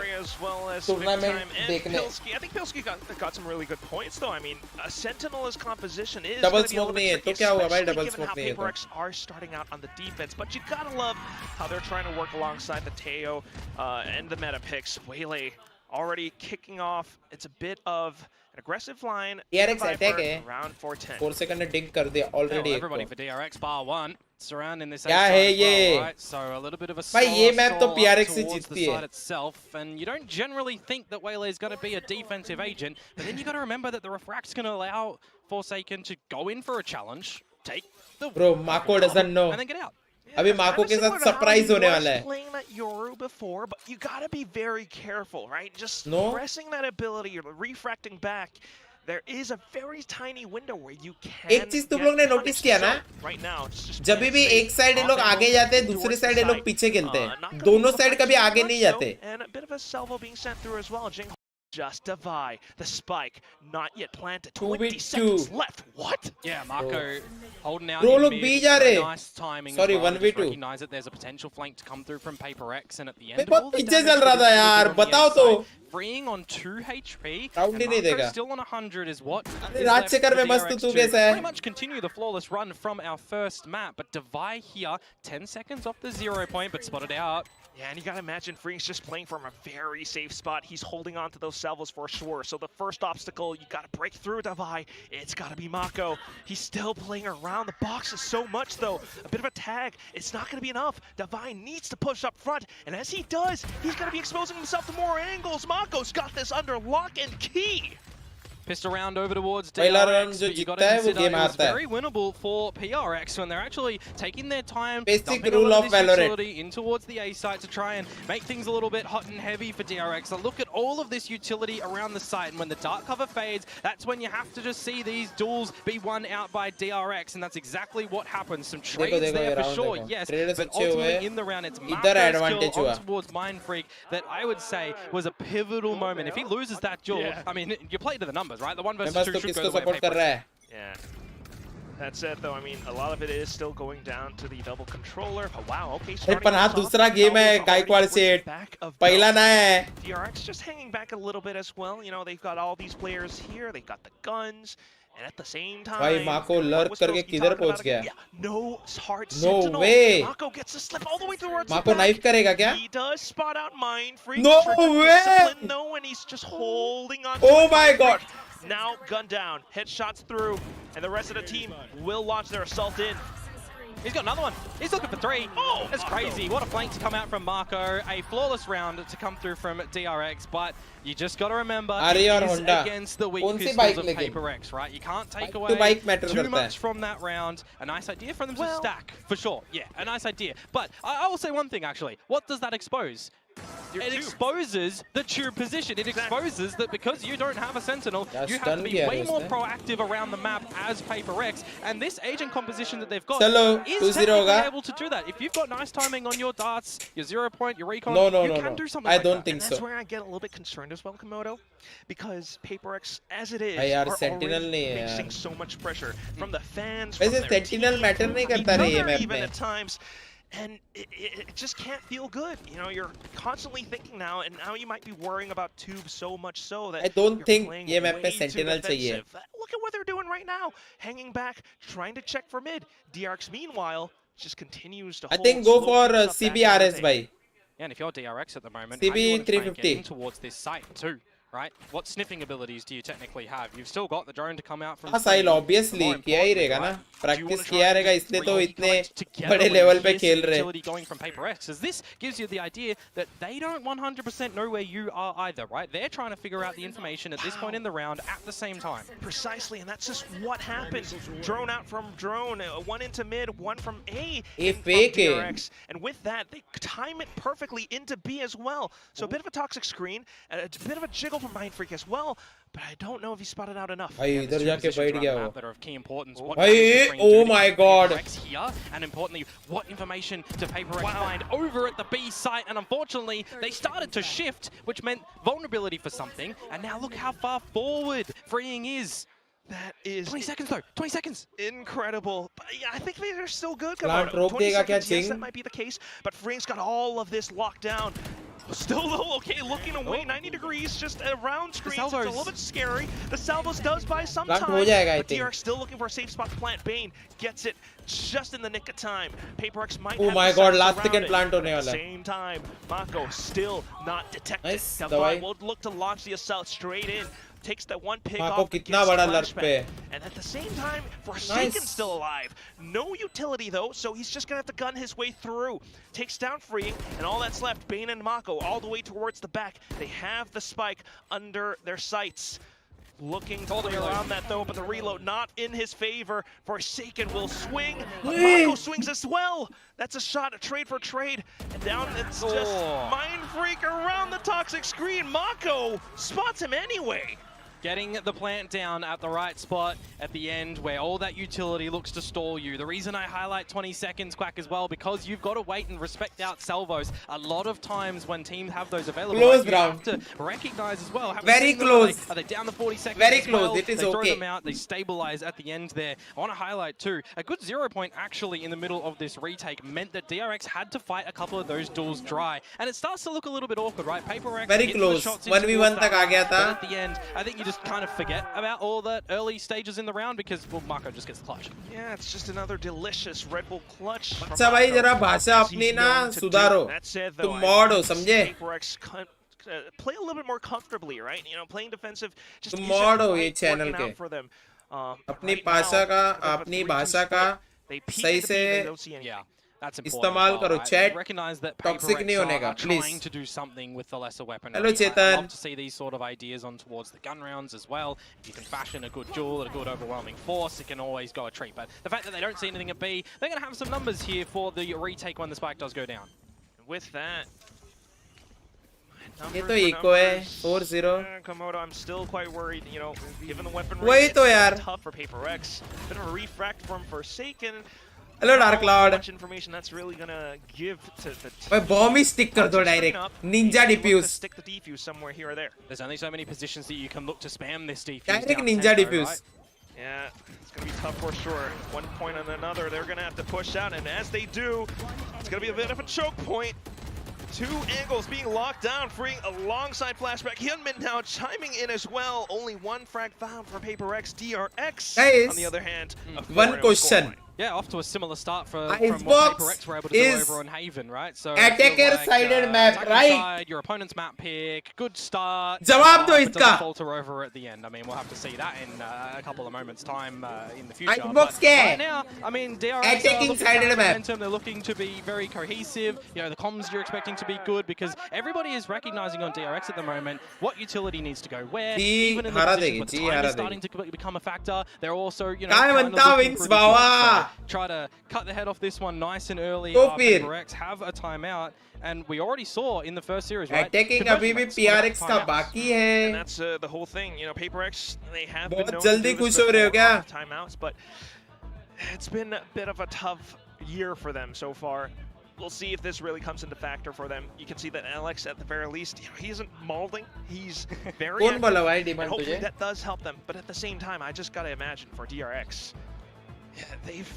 टूर्नामेंट देखने. I think Pilsky got some really good points though. I mean, Sentinel's composition is double smoke नहीं है तो क्या हुआ भाई double smoke नहीं है तो. PRX are starting out on the defense, but you gotta love how they're trying to work alongside the Teo and the meta picks. Waylay already kicking off. It's a bit of an aggressive line. DRX attack है. Round 410. 4 second ने dig कर दिया already. Everybody for DRX bar one. Surrounding this क्या है ये? right? So a little bit of a भाई ये map तो PRX ही towards the जीतती है. side itself, and you don't generally think that Waylay is going to be a defensive agent, but then you got to remember that the refract's going to allow Forsaken to go in for a challenge, take the Bro, Mako doesn't know. and then get out. अभी माको के साथ surprise होने वाला है. Playing that Yoru before, but you gotta be very careful, right? Just No. pressing that ability or refracting back. There is a very tiny window where you can. एक चीज तुम लोग ने नोटिस किया ना? Right now, it's just जब भी एक साइड ये लोग आगे जाते हैं, दूसरी साइड ये लोग पीछे खेलते हैं. दोनों साइड कभी आगे नहीं जाते. And a bit of a salvo being sent through as well. Jing just DOWIE. The spike not yet planted. 20 seconds left. What? Yeah, Marco holding out. Bro, look, B जा रहे. Nice timing. Sorry, as well. 1v2. Just recognize that there's a potential flank to come through from Paper X, and at the end मैं of all बहुत the पीछे damage चल रहा that था this यार. did on the बताओ inside, तो. freeing on 2 HP. Round ही नहीं देगा. Still on 100 is what. Rajshekhar में मस्त तू कैसा है? Pretty much continue the flawless run from our first map, but DOWIE here 10 seconds off the 0 point, but spotted out. Yeah, and you gotta imagine Freeing's just playing from a very safe spot. He's holding on to those salvos for sure. So the first obstacle, you gotta break through DOWIE. It's gotta be Mako. He's still playing around the boxes so much though. A bit of a tag. It's not gonna be enough. DOWIE needs to push up front. And as he does, he's gonna be exposing himself to more angles. Mako's got this under lock and key. Pissed around over towards पहला round DRX, जो but you got जीतता है to वो consider game it was हारता है. very winnable for PRX when they're actually taking their time, Basic dumping rule a lot of of this VALORANT. utility in towards the A site to try and make things a little bit hot and heavy for DRX. So look at all of this utility around the site, and when the dark cover fades, that's when you have to just see these duels be won out by DRX, and that's exactly what happens. Some trades there for sure, yes, but ultimately in the round, it's Marco's kill on towards Mind Freak that I would say was a pivotal moment. If he loses that duel, I mean, you play to the numbers, right? The 1 versus 2 should go the way of paper. Yeah. That's it though. I mean, a lot of it is still going down to the double controller. Oh, wow, okay. पण हा दूसरा game है Gaikwad set. पहिला नाही है. DRX just hanging back a little bit as well. You know, they've got all these players here. They've got the guns. And at the same time, भाई माको lurk करके किधर पहुंच गया? No hard No sentinel. way. Mako gets to slip all the way towards the माको back. Knife करेगा क्या? He does spot out Mind Freak. No way. Discipline though, and he's just holding on. Oh my god. Now gun down, headshots through, and the rest of the team will launch their assault in. He's got another one. He's looking for 3. Oh, that's Marco. crazy. What a flank to come out from Marco. A flawless round to come through from DRX, but you just got to remember it is against the weak pistols of Paper X, right? You can't take away too much from that round. A nice idea for them to stack, for sure. Yeah, a nice idea. But I will say one thing, actually. What does that expose? It exposes the tube position. It exposes that because you don't have a sentinel, you have to be way more proactive around the map as PaperX. And this agent composition that they've got is technically able to do that. If you've got nice timing on your darts, your 0 point, your recon, you can do something like that. I don't think so. That's where I get a little bit concerned as well, Komodo, because PaperX, as it is, are already facing so much pressure from the fans, from वैसे their sentinel team, matter from नहीं करता रे ये each other map even में. at times. And it just can't feel good. You know, you're constantly thinking now, and now you might be worrying about tube so much so that I don't you're think playing ये map पे way too sentinel चाहिए. defensive. Look at what they're doing right now, hanging back, trying to check for mid. DRX, meanwhile, just continues to I hold think go slow for picks up CBRS back bhai. Yeah, and if you're DRX at the moment, CB how do you want to try and get 350. in towards this site too, right? What sniffing abilities do you technically have? You've still got the drone to come out from. हाँ साहिल obviously किया ही रहेगा ना. Practice किया रहेगा इसलिए तो इतने बड़े level पे खेल रहे. Going from PaperX, as this gives you the idea that they don't 100% know where you are either, right? They're trying to figure out the information at this point in the round at the same time. Precisely, and that's just what happens. Drone out from drone, one into mid, one from A If from fake DRX. And with that, they time it perfectly into B as well. So a bit of a toxic screen, a bit of a jiggle from Mind Freak as well, but I don't know if he spotted out enough. भाई इधर जाके बैठ गया वो. That are of key importance. भाई, oh my god. Here, and importantly, what information to PaperX find over at the B site? And unfortunately, they started to shift, which meant vulnerability for something. And now look how far forward freeing is. That is 20 seconds though. 20 seconds. Incredible. But yeah, I think they're still good. Plant रोक देगा क्या Yes, that might be the case. But Freeing's got all of this locked down. Still though, okay, looking away, 90 degrees, just around screens. It's a little bit scary. The salvos does buy some time, but DRX still looking for a safe spot to plant. Bane gets it just in the nick of time. PaperX might have my god, last second plant होने वाला. Same time, Mako still not detected. Nice, Davai will look to launch the assault straight in. Takes that one pick Mako off, कितना बड़ा lurk पे. and at the same time, Forsaken's still alive. No utility though, so he's just gonna have to gun his way through. Takes down Freeing, and all that's left, Bane and Mako all the way towards the back. They have the spike under their sights. Looking to play around that though, but the reload not in his favor. Forsaken will swing, but Mako swings as well. That's a shot, a trade for trade. And down it's just Mind Freak around the toxic screen. Mako spots him anyway. Getting the plant down at the right spot at the end where all that utility looks to stall you. The reason I highlight 20 seconds, Quack, as well, because you've got to wait and respect out salvos. A lot of times when teams have those available, close, you have to recognize as well. Very close. Are they down the 40 seconds? Very as well? close. It is they throw okay. them out. They stabilize at the end there. I want to highlight too, a good 0 point actually in the middle of this retake meant that DRX had to fight a couple of those duels dry. And it starts to look a little bit awkward, right? PaperX very close. 1v1 तक आ गया था. At the end, I think you just kind of forget about all that early stages in the round because, well, Mako just gets the clutch. Yeah, it's just another delicious Red Bull clutch. अच्छा भाई जरा भाषा अपनी ना सुधारो. तुम mod हो समझे? Play a little bit more comfortably, right? You know, playing defensive. Just तुम मॉड हो ये चैनल के. अपनी भाषा का, अपनी भाषा का सही से That's इस्तेमाल करो. Chat toxic नहीं होने का, please. Trying to do something with the lesser weapon. Hello, I'd Chetan. love to see these sort of ideas on towards the gun rounds as well. If you can fashion a good duel, a good overwhelming force, it can always go a treat. But the fact that they don't see anything at B, they're going to have some numbers here for the retake when the spike does go down. With that, ये तो eco है 4-0. Komodo, I'm still quite worried, you know, given the weapon वही तो यार. tough for PaperX. Bit of a refract from Forsaken. Hello Dark Cloud. Much information that's really gonna give to the भाई bomb ही stick कर दो direct. Ninja defuse. Stick the defuse somewhere here or there. There's only so many positions that you can look to spam this defuse. Direct ninja defuse. Right? Yeah, it's gonna be tough for sure. One point and another, they're gonna have to push out, and as they do, it's gonna be a bit of a choke point. Two angles being locked down, freeing alongside flashback. Hyunmin now chiming in as well. Only one frag found for PaperX. DRX, Guys, on the other hand, one question. Yeah, off to a similar start from Icebox what PaperX were able to do is over on Haven, right? So attacker-sided map, right? Side, your opponent's map pick, good start. जवाब दो but इसका. doesn't falter over at the end. I mean, we'll have to see that in a couple of moments' time in the future. Icebox But क्या right है? now, I mean, DRX Attacking-sided map. momentum. They're looking to be very cohesive. You know, the comms you're expecting to be good because everybody is recognizing on DRX at the moment what utility needs to go where. Even in the positions where the time is starting to become a factor, they're also, you know, काय kind of म्हणता looking Wings pretty good. Bhawa? try to cut the head off this one nice and early. तो फिर PaperX have a timeout, and we already saw in the first series, right? Attacking अभी भी PRX का बाकी है. And that's the whole thing. You know, PaperX, they have been बहुत known जल्दी to do this खुश हो रहे हो क्या? before, timeouts, but it's been a bit of a tough year for them so far. We'll see if this really comes into factor for them. You can see that Alex, at the very least, you know, he isn't molding. He's very कौन बोला भाई active, and demand hopefully तुझे? that does help them. But at the same time, I just gotta imagine for DRX, they've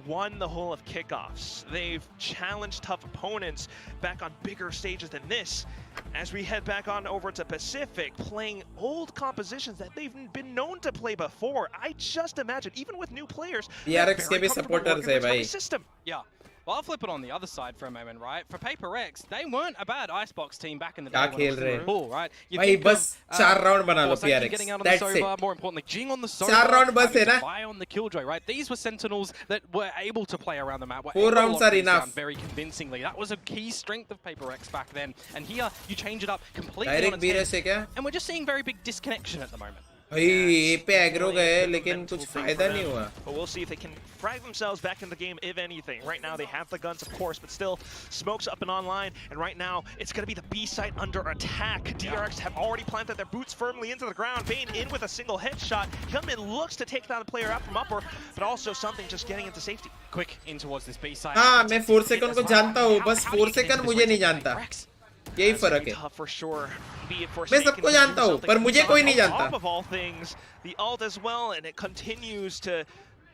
won the whole of kickoffs. They've challenged tough opponents back on bigger stages than this. As we head back on over to Pacific, playing old compositions that they've been known to play before. I just imagine, even with new players, DRX के भी supporters है भाई. System. Yeah. Well, I'll flip it on the other side for a moment, right? For PaperX, they weren't a bad Icebox team back in the day when it was in the pool, right? भाई बस 4 round बना लो PRX. That's it. More importantly, Jing on the Sova, 4 round बस है ना? Buy on the Killjoy, right? These were Sentinels that were able to play around the map. 4 rounds are enough. Very convincingly. That was a key strength of PaperX back then. And here, you change it up completely Direct on its head. से क्या? And we're just seeing very big disconnection at the moment. भाई ये पे agro गए लेकिन कुछ फायदा नहीं हुआ. But we'll see if they can frag themselves back in the game, if anything. Right now they have the guns, of course, but still, smoke's up and online. And right now, it's going to be the B site under attack. DRX have already planted their boots firmly into the ground. Bane in with a single headshot. Hyunmin looks to take that player out from upper, but also something just getting into safety. Quick in towards this B site. हाँ मैं 4 second को जानता हूँ, बस 4 second मुझे नहीं जानता. यही फर्क है. मैं सबको जानता हूँ, पर मुझे कोई नहीं जानता. Of all things, the ult as well, and it continues to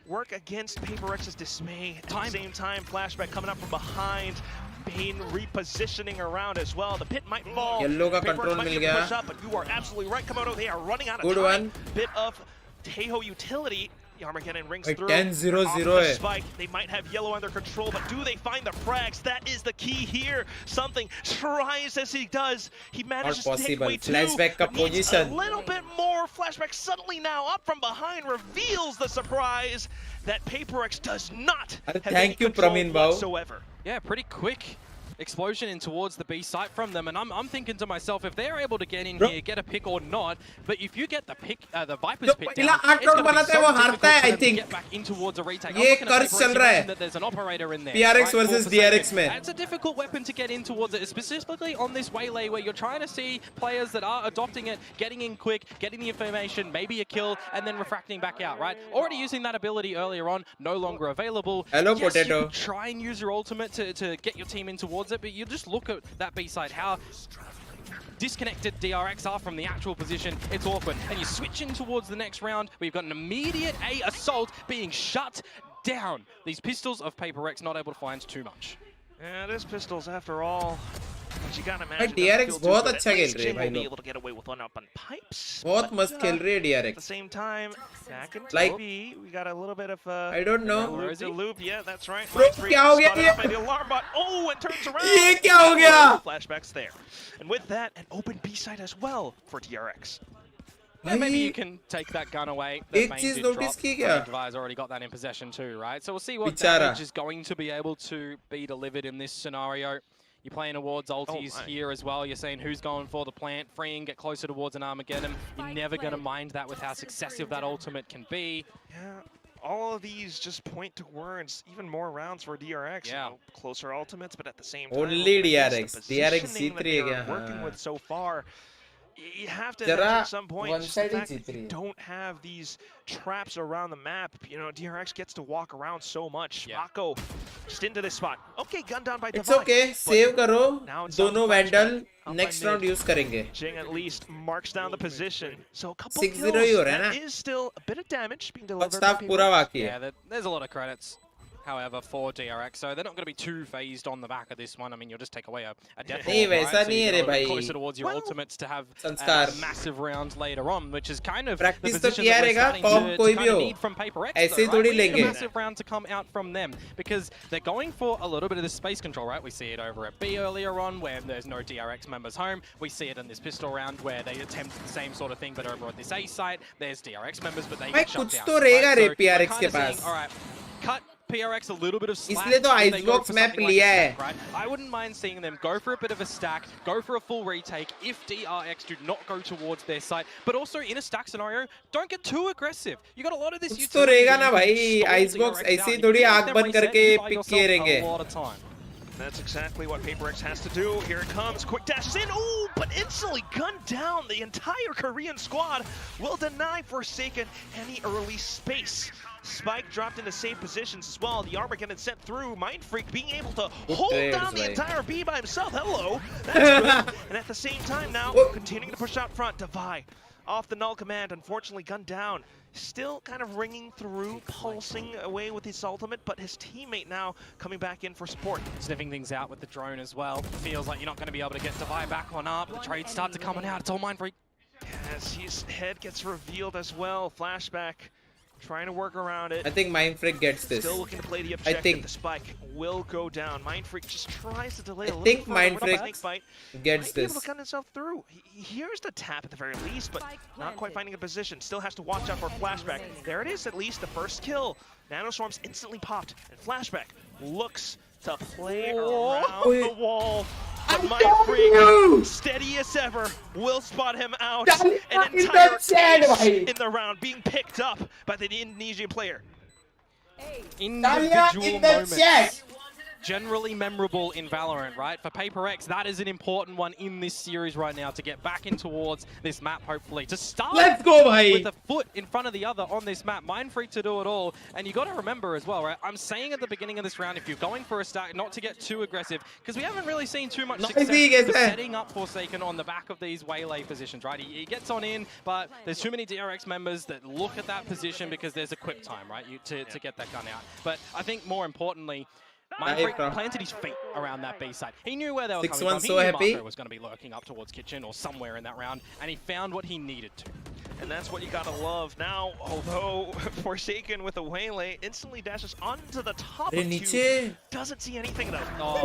work against PaperX's dismay. At the same time, flashback coming up from behind. Bane repositioning around as well. The pit might fall. Yellow का control मिल गया. Push up, but you are absolutely right, Komodo. They are running out of Good time. one. Bit of Tejo utility. The Armageddon rings through. 10-0-0 off the है. spike. They might have yellow under control, but do they find the frags? That is the key here. Something tries as he does. He manages to take away 2. Flashback का but needs position. a little bit more. Flashback suddenly now up from behind reveals the surprise that PaperX does not have any Thank you, control Pramin Bhau. whatsoever. Yeah, pretty quick explosion in towards the B site from them, and I'm thinking to myself, if they're able to get in here, get a pick or not, but if you get the pick, the Viper's pick down, it's going to be so difficult for them to get back in towards a retake. ये कर्ज चल रहा है. That there's an operator in there. PRX versus DRX में. It's a difficult weapon to get in towards it, specifically on this waylay where you're trying to see players that are adopting it, getting in quick, getting the information, maybe a kill, and then refracting back out, right? Already using that ability earlier on, no longer available. Hello, yes, Potato. you could try and use your ultimate to get your team in towards it, but you just look at that B side, how disconnected DRX are from the actual position. It's awkward. And you switch in towards the next round. We've got an immediate A assault being shut down. These pistols of PaperX not able to find too much. Yeah, it is pistols after all. But you gotta imagine DRX बहुत अच्छा खेल रहे हैं भाई be लोग. able to get away with one up on pipes. बहुत मस्त खेल रहे हैं At the DRX. same time, back in Like- TP, we got a little bit of I don't know. loop to loop. Yeah, that's right. Bro, Mindfreak क्या हो गया spotted ये? out by the alarm bot. Oh, and turns around. ये क्या हो गया? Flashbacks there. And with that, an open B side as well for DRX. Yeah, maybe you भाई can take that gun away. एक चीज notice की क्या? Devi's already got that in possession too, right? So we'll see what बेचारा. damage is going to be able to be delivered in this scenario. You're playing towards ultis here as well. You're saying who's going for the plant, freeing, get closer towards an Armageddon. You're never going to mind that with how successive that ultimate can be. Yeah, all of these just point towards even more rounds for DRX. Yeah. You know, closer ultimates, but at the same time, Only the DRX. DRX positioning that G3 है they क्या? are working हाँ. with so far. You have to जरा imagine at some point one just the side fact he that जीत रही you है. don't have these traps around the map. You know, DRX gets to walk around so much. Yeah. Mako just into this spot. Okay, gunned down by It's Devi. okay. Save करो. now it's दोनों on flashback, Vandal up by next mid. round use करेंगे. Jing at least marks down the position. So a couple 6-0 kills. ही हो रहा है That ना? is still a bit of damage being और delivered. staff by पूरा PaperX. बाकी है. Yeah, there's a lot of credits, however, for DRX, so they're not going to be too phased on the back of this one. I mean, you'll just take away a death नहीं, roll, वैसा right? So नहीं you है can रे go a bit भाई. closer towards your Well, ultimates to have संस्कार. massive rounds later on, which is kind of Practice the तो position किया that we're रहेगा, starting comp to कोई kind भी of हो. need from PaperX. ऐसे though, ही थोड़ी right? We need लेंगे. a massive round to come out from them because they're going for a little bit of the space control, right? We see it over at B earlier on where there's no DRX members home. We see it in this pistol round where they attempt the same sort of thing, but over at this A site, there's DRX members, but they भाई get shut कुछ down. तो रहेगा right? रे So we're PRX kinda के पास. seeing, all right, cut PRX a little bit of slack. इसलिए तो when they go Icebox for map something like a लिया है. stack, right? I wouldn't mind seeing them go for a bit of a stack, go for a full retake if DRX do not go towards their site. But also in a stack scenario, don't get too aggressive. You got a lot of this. कुछ तो रहेगा ना भाई. Icebox ऐसे ही थोड़ी आग बंद करके pick किए रहेंगे. That's exactly what PaperX has to do. Here it comes. Quick dashes in. Ooh, but instantly gunned down. The entire Korean squad will deny Forsaken any early space. Spike dropped into safe positions as well. The armor getting sent through. Mindfreak being able to hold down the entire B by himself. Hello. That's good. And at the same time now, continuing to push out front. ZOWIE off the null command. Unfortunately gunned down. Still kind of ringing through, pulsing away with his ultimate, but his teammate now coming back in for support. Sniffing things out with the drone as well. Feels like you're not going to be able to get ZOWIE back on up. The trades start to coming out. It's all Mindfreak. As his head gets revealed as well. Flashback. Trying to work around it. I think Mindfreak gets this. Still looking to play the objective. The spike will go down. Mindfreak just tries to delay a little bit. I think Mindfreak gets this. Able to cut himself through. He hears the tap at the very least, but not quite finding a position. Still has to watch out for flashback. There it is, at least the first kill. Nanoswarms instantly popped, and flashback looks to play around the wall. But Mindfreak, steady as ever, will spot him out. An entire ace in the round being picked up by the Indonesian player. Individual moments. Generally memorable in Valorant, right? For PaperX, that is an important one in this series right now to get back in towards this map, hopefully. To start with a foot in front of the other on this map. Mindfreak to do it all. And you got to remember as well, right? I'm saying at the beginning of this round, if you're going for a stack, not to get too aggressive, because we haven't really seen too much success for setting up Forsaken on the back of these waylay positions, right? He gets on in, but there's too many DRX members that look at that position because there's a quick time, right? To get that gun out. But I think more importantly, Mindfreak planted his feet around that B side. He knew where they were coming from. He knew Marco was going to be lurking up towards kitchen or somewhere in that round, and he found what he needed to. And that's what you gotta love. Now, although Forsaken with a waylay instantly dashes onto the top of two, doesn't see anything though.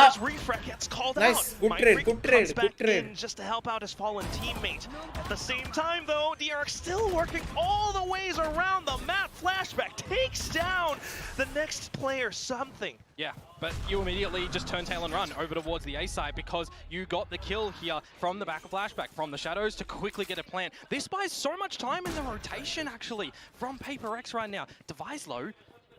His refract gets called out. Mindfreak comes back in just to help out his fallen teammate. At the same time though, DRX still working all the ways around the map. Flashback takes down the next player, Something. Yeah, but you immediately just turn tail and run over towards the A side because you got the kill here from the back of Flashback, from the shadows to quickly get a plant. This buys so much time in the rotation, actually, from PaperX right now. Device low,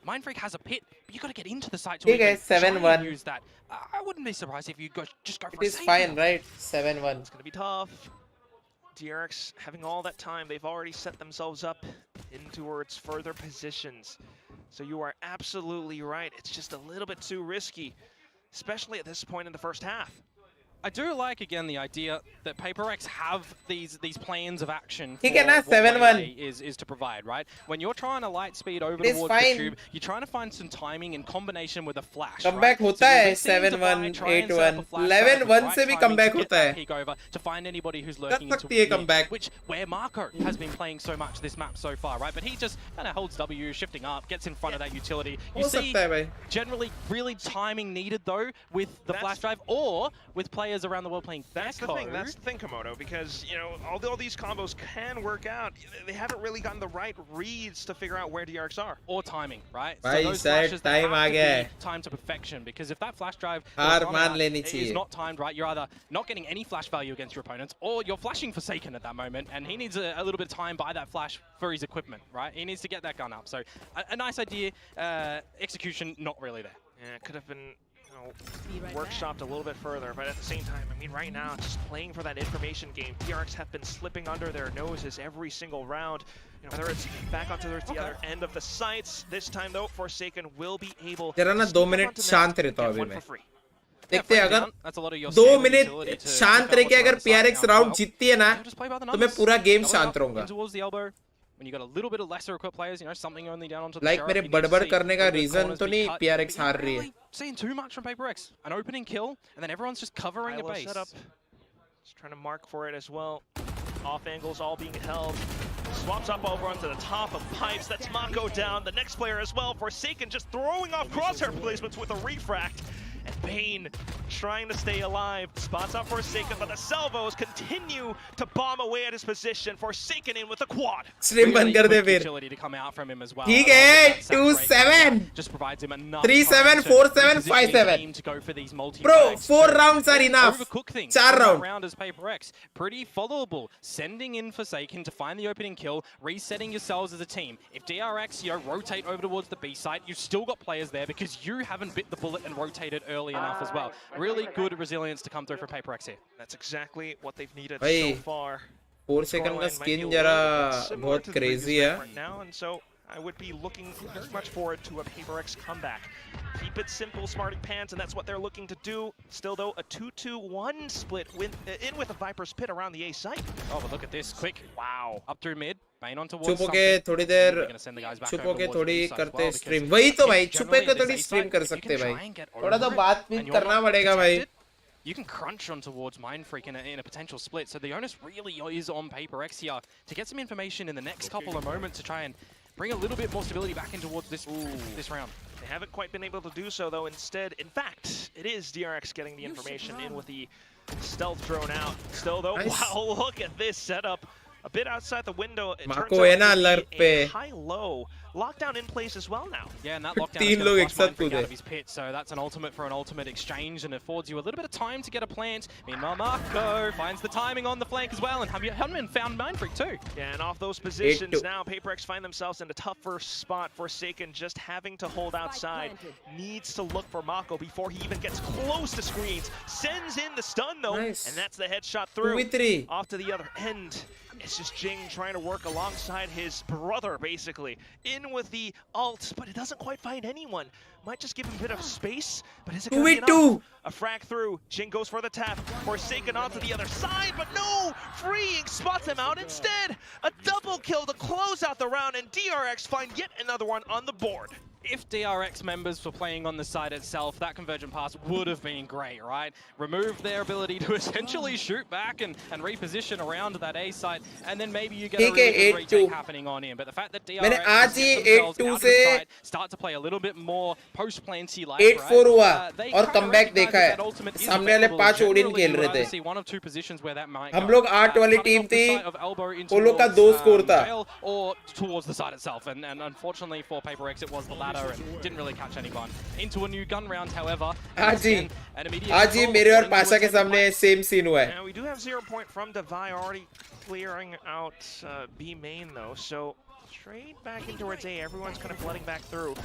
Mindfreak has a pit, but you got to get into the site to even try and use that. I wouldn't be surprised if you just go for it. It is fine, right? 7-1. It's going to be tough. DRX having all that time, they've already set themselves up in towards further positions. So you are absolutely right. It's just a little bit too risky, especially at this point in the first half. I do like, again, the idea that PaperX have these plans of action for what Waylay is to provide, right? When you're trying to light speed over towards the tube, you're trying to find some timing in combination with a flash, comeback होता है 7-1, 8-1, 11-1 से भी comeback होता है. Peek over to find anybody who's lurking into comeback, where Marco has been playing so much this map so far, right? But he just kind of holds W, shifting up, gets in front of that utility. You see, generally timing needed though with the flash drive or with players around the world playing That's the thing, Komodo, because, you know, although these combos can work out, they haven't really gotten the right reads to figure out where DRX are. Or timing, right? So those flashes, they have to be timed to perfection, because if that flash drive is not timed right, you're either not getting any flash value against your opponents, or you're flashing Forsaken at that moment, and he needs a little bit of time by that flash for his equipment, right? He needs to get that gun up. So a nice idea, execution not really there. Yeah, it could have been workshopped a little bit further, but at the same time, I mean, right now, just playing for that information game, DRX have been slipping under their noses every single round. You know, whether it's back onto the other end of the sights. This time, though, Forsaken will be able to 2 minute शांत रहता हूँ अभी मैं. देखते हैं अगर 2 minute शांत रह के अगर PRX राउंड जीतती है ना, तो मैं पूरा गेम शांत रहूंगा. When you got a little bit of lesser equipped players, you know, Something only down onto the like मेरे बड़बड़ करने का reason तो नहीं PRX हार रही है. Seeing too much from PaperX. An opening kill, and then everyone's just covering a base. Setup. Just trying to mark for it as well. Off angles all being held. Swaps up over onto the top of pipes. That's Mako down. The next player as well. Forsaken just throwing off crosshair placements with a refract. And Bane trying to stay alive. Spots out Forsaken, but the salvos continue to bomb away at his position. Forsaken in with a quad. Stream बंद कर दे फिर. ठीक है. 2-7. Just provides him enough 3-7, 4-7, 5-7. to go for these multi. Bro, 4 rounds are enough. Overcook things. 4 rounds. Round as Paper X. Pretty followable. Sending in Forsaken to find the opening kill, resetting yourselves as a team. If DRX, rotate over towards the B site, you've still got players there because you haven't bit the bullet and rotated early enough as well. Really good resilience to come through for Paper X here. That's exactly what they've needed Hey. so far. 4 second का skin जरा बहुत crazy है. Right now, and so I would be looking very much forward to a Paper X comeback. Keep it simple, smarty pants, and that's what they're looking to do. Still, though, a 2-2-1 split in with a Viper's Pit around the A site. Oh, but look at this. Quick. Wow. Up through mid. Bane on towards चुप something. होके थोड़ी देर चुप over होके towards थोड़ी B side as करते well, stream because वही तो भाई generally छुपे के this थोड़ी A स्ट्रीम side, कर if you सकते can भाई try and get थोड़ा तो over it बात भी and you're करना not पड़ेगा भाई detected, you can crunch on towards Mindfreak in a potential split. So the onus really is on Paper X here to get some information in the next couple of moments to try and bring a little bit more stability back in towards this round. They haven't quite been able to do so, though. Instead, in fact, it is DRX getting the information in with the stealth drone out. Still, though, Nice. wow, look at this setup. A bit outside the window. It turns Mako है ना out alert to be पे. a high-low lockdown in place as well now. Yeah, and that lockdown तीन is लोग going एक to साथ flush Mindfreak कूदे. out of his pit, so that's an ultimate for an ultimate exchange and affords you a little bit of time to get a plant. Meanwhile, Marco finds the timing on the flank as well, and Hunman found Mindfreak too. Yeah, and off those positions 8-2. now, Paper X find themselves in a tougher spot. Forsaken just having to hold outside. Needs to look for Mako before he even gets close to screens. Sends in the stun though, Nice. and that's the headshot through. 2v3. Off to the other end. It's just Jing trying to work alongside his brother, basically. In with the ult, but it doesn't quite find anyone. Might just give him a bit of space, but is it going to be enough? A frag through. Jing goes for the tap. Forsaken onto the other side, but no! Freeing spots him out instead. A double kill to close out the round, and DRX find yet another one on the board. If DRX members were playing on the side itself, that convergent pass would have been great, right? Remove their ability to essentially shoot back and reposition around that A site, and then maybe you get a really good retake happening on in. But the fact that DRX आज ही 8-2 से start to play a little bit more post-plenty like 8-4 हुआ they और kinda comeback recognize देखा that है. that ultimate is सामने वाले available. 5 Odin Generally, खेल you रहे would either थे. see one of two positions where that might हम go. लोग 8 वाली Cutting टीम off the थी. side of elbow in वो लोग का towards, 2 स्कोर था. jail or towards the side itself, and unfortunately for Paper X it was the latter and didn't really catch anyone. Into a new gun round, however. आज ही an immediate आज ही control मेरे और into a Pasha के second सामने same scene हुआ है. Now we do have 0 point from ZOWIE already clearing out B main though, so straight back in towards A. Everyone's kind of flooding back through.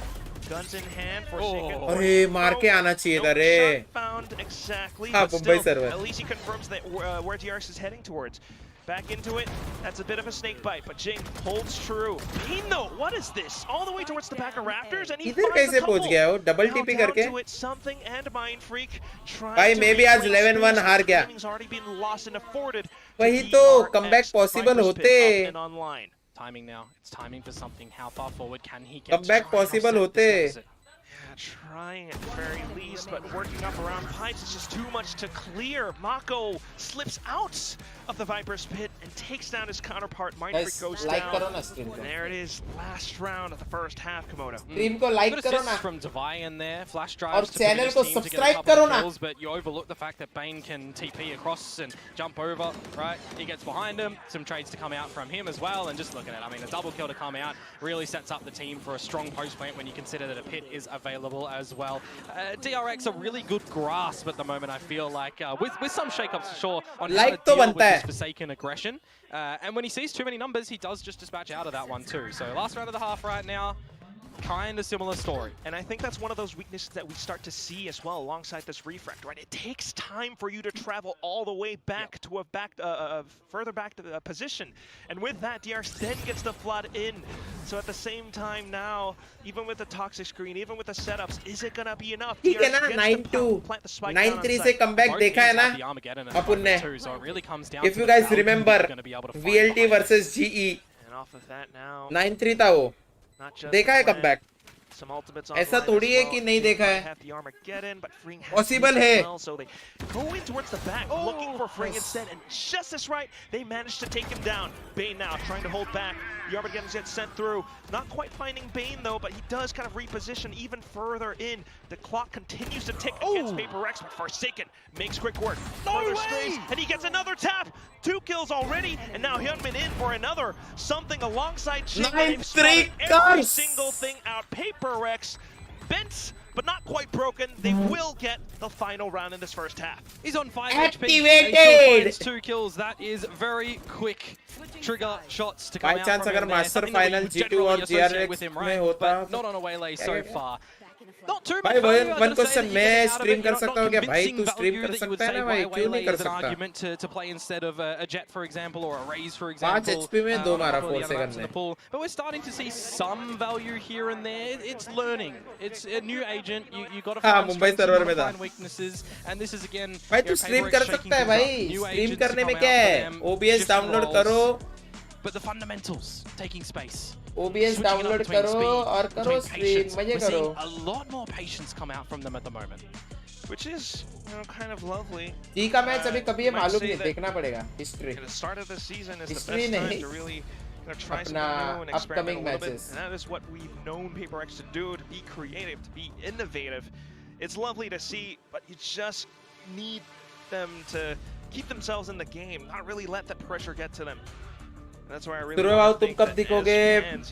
Guns in hand, Forsaken. अरे मार के आना चाहिए था रे. Shot found exactly, हाँ, but Mumbai still, server. at least he confirms that where DRX is heading towards. Back into it. That's a bit of a snake bite, but Jing holds true. Pain though, what is this? All the way towards the back of Rafters, and he इधर finds कैसे a couple. पहुंच गया वो double Now TP down करके. to it, something and Mindfreak trying भाई to मैं भी आज reclaim 11-1 space. हार गया. Timing's already been lost and afforded to वही तो DRX. comeback possible Viper's होते. Pit up and online. Timing now. It's timing for something. How far forward can he get? Comeback to try and possible offset this होते. deficit? Trying at the very least, but working up around pipes is just too much to clear. Mako slips out of the Viper's Pit and takes down his counterpart. Mindfreak goes like down. करो ना stream को. And there it is, last round of the first half, Komodo. Stream को like Good करो assists ना. from ZOWIE in there, flash और drives to channel his को team to get a subscribe couple करो of ना. kills, but you overlook the fact that Bane can TP across and jump over, right? He gets behind him, some trades to come out from him as well, and just looking at it, I mean, a double kill to come out really sets up the team for a strong post plant when you consider that a pit is available as well. DRX a really good grasp at the moment, I feel like, with some shakeups for sure on how Like to तो deal with बनता this है. Forsaken aggression. And when he sees too many numbers, he does just dispatch out of that one too. So last round of the half right now, kind of similar story. And I think that's one of those weaknesses that we start to see as well alongside this refract, right? It takes time for you to travel all the way back to a further back to the position. And with that, DRX then gets the flood in. So at the same time now, even with the toxic screen, even with the setups, is it gonna be enough? ठीक है ना. 9-2 9-3 से comeback देखा है ना अपन ने. So it really comes down If to you the guys value remember, he's gonna be able to find VLT behind it. versus GE And off of that now, 9-3 था वो. not just देखा है plan. comeback. Some ultimates ऐसा थोड़ी है कि नहीं देखा है पॉसिबल है so they go in towards the back looking for Fring instead and just as right they managed to take him down. Bane now trying to hold back. The Armageddon gets sent through, not quite finding Bane though, but he does kind of reposition even further in. The clock continues to tick against Paper Rex, but Forsaken makes quick work. Further strays, and he gets another tap. 2 kills already, and now Hyunmin in for another something alongside Jing. They've spotted every single thing out. Paper Rex bent, but not quite broken. They will get the final round in this first half. He's on 5 Activated! HP. He 2 kills. That is very quick trigger shots to come By out chance from अगर him there. Master Something that Final we G2 generally और associate GRX with him, में right? होता But not on a waylay so far. Not too much भाई value, one I'd say, question that मैं you're getting out of stream it. कर You're सकता not हूँ क्या भाई convincing तू स्ट्रीम value कर that you would सकता है say ना why भाई क्यों नहीं waylay कर is an सकता argument to play instead of a Jet, for example, or a Raze, for 5 example. HP में 2 मारा on a couple 4 of the other maps second in the में pool. But we're starting to see some value here and there. It's learning. It's a new agent. You got to हाँ find Mumbai strengths, you server got में to था find weaknesses, and this is again. भाई तू you know, stream Paper कर X shaking सकता है things up. भाई New stream agents to करने में come क्या out है for them, OBS shifting download roles. करो But the fundamentals taking space. OBS Switching it up download between करो speed, और करो between स्ट्रीम patience. मजे We're करो seeing a lot more patience come out from them at the moment. Which is, you know, kind of lovely. जी का match अभी कभी ये You might मालूम say नहीं that देखना पड़ेगा history the start of the season is the History best time नहीं, to really try something अपना new and experiment a upcoming little bit. matches. And that is what we've known Paper X to do, to be creative, to be innovative. It's lovely to see, but you just need them to keep themselves in the game, not really let that pressure get to them. That's why I really सुनो आओ तुम कब दिखोगे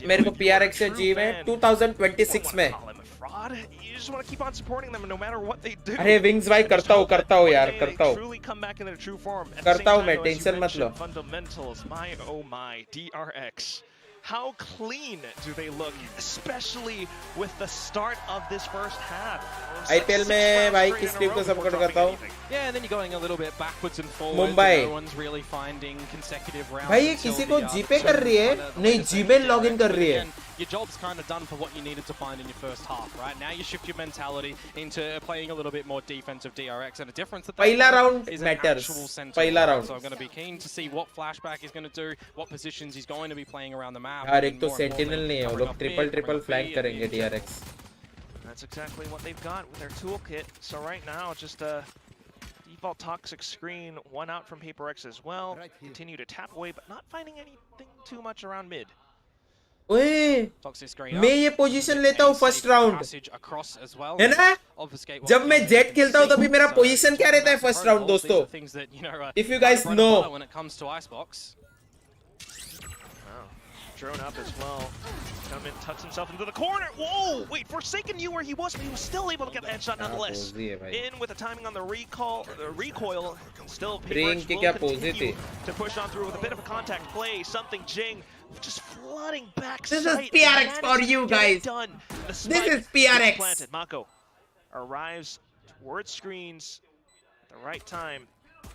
मेरे को PRX से जी में 2026 में fraud. You just want to keep on supporting them no matter what they do. अरे विंग्स भाई करता हूँ यार करता हूँ Truly come back in their true form. करता हूँ मैं टेंशन मत लो Fundamentals, my oh my, DRX. How clean do they look, especially with the start of this first half? IPL में भाई किस टीम को सपोर्ट करता हूँ Yeah, and then you're going a little bit backwards and forwards. Mumbai No one's really finding consecutive rounds. भाई ये किसी को जीपे कर रही है नहीं जीमेल लॉगिन कर रही है Your job's kind of done for what you needed to find in your first half, right? Now you shift your mentality into playing a little bit more defensive DRX, and a difference that पहला round is matters. an actual center. पहला round. So I'm going to be keen to see what Flashback is going to do, what positions he's going to be playing around the map. यार एक तो sentinel नहीं है वो लोग triple flank करेंगे DRX That's exactly what they've got with their toolkit. So right now, just a default toxic screen, one out from Paper X as well. Continue to tap away, but not finding anything too much around mid. ओए Toxic screen मैं ये position लेता हूँ first round है ना जब मैं jet खेलता हूँ तभी मेरा पोजीशन क्या रहता है फर्स्ट राउंड दोस्तों if you guys know Drone up as well. Gunman tucks himself into the corner. Whoa! Wait, Forsaken knew where he was, but he was still able to get the headshot nonetheless. In with the timing on the recoil. Still, Paper X will continue to push on through with a bit of a contact play. Something Jing just flooding back. This is PRX for you guys. This is PRX. Planted. Mako arrives towards screens at the right time,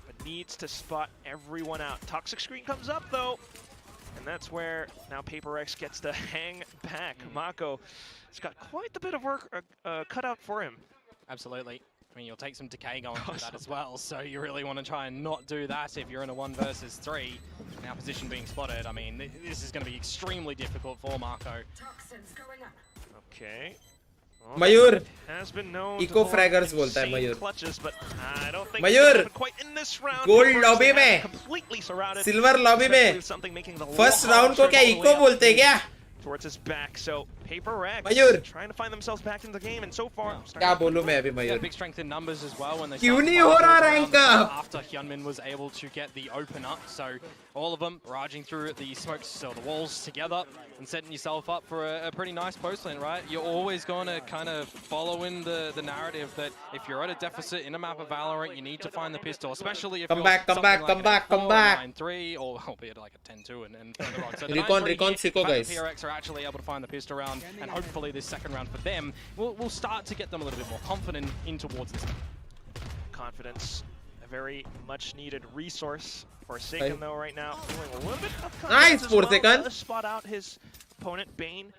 but needs to spot everyone out. Toxic screen comes up though. And that's where now Paper X gets to hang back. Mako has got quite a bit of work cut out for him. Absolutely. I mean, you'll take some decay going through that as well, so you really want to try and not do that if you're in a 1 versus 3. Now position being spotted, I mean, this is going to be extremely difficult for Mako. Okay. Mayur has been known eco to fraggers बोलता है Mayur clutches, but I don't think Mayur quite in this round. Gold lobby में completely surrounded. Silver lobby में Something making the first round को क्या eco बोलते हैं क्या towards his back. So Paper X Mayur trying to find themselves back in the game, and so far क्या बोलूं मैं अभी मयूर Big strength in numbers as well when they क्यों नहीं हो रहा rank up after Hyunmin was able to get the open up. So all of them raging through the smokes, so the walls together and setting yourself up for a pretty nice post lane, right? You're always going to kind of follow in the narrative that if you're at a deficit in a map of Valorant, you need to find the pistol, especially if come you're back, come back. 9-3 or albeit like a 10-2 and further on. So recon Siko guys. The PRX are actually able to find the pistol round, and hopefully this second round for them will start to get them a little bit more confident in towards this. Confidence, a very much needed resource. Forsaken though right now doing a little bit of nice as Forsaken. To spot out his opponent Bane,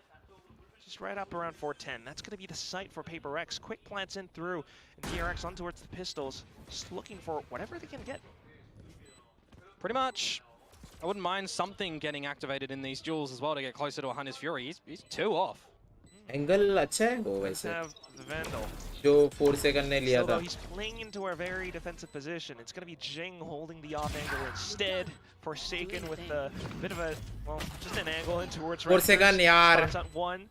just right up around 410. That's going to be the site for Paper X. Quick plants in through, and DRX on towards the pistols, just looking for whatever they can get. Pretty much. I wouldn't mind something getting activated in these duels as well to get closer to a Hunter's Fury. He's 2 off. Angle अच्छा है वो वैसे Have the Vandal. जो 4 second ने लिया So था though he's playing into a very defensive position, it's going to be Jing holding the off angle instead. Forsaken with a bit of a, well, just an angle in towards 4 second यार Starts on one.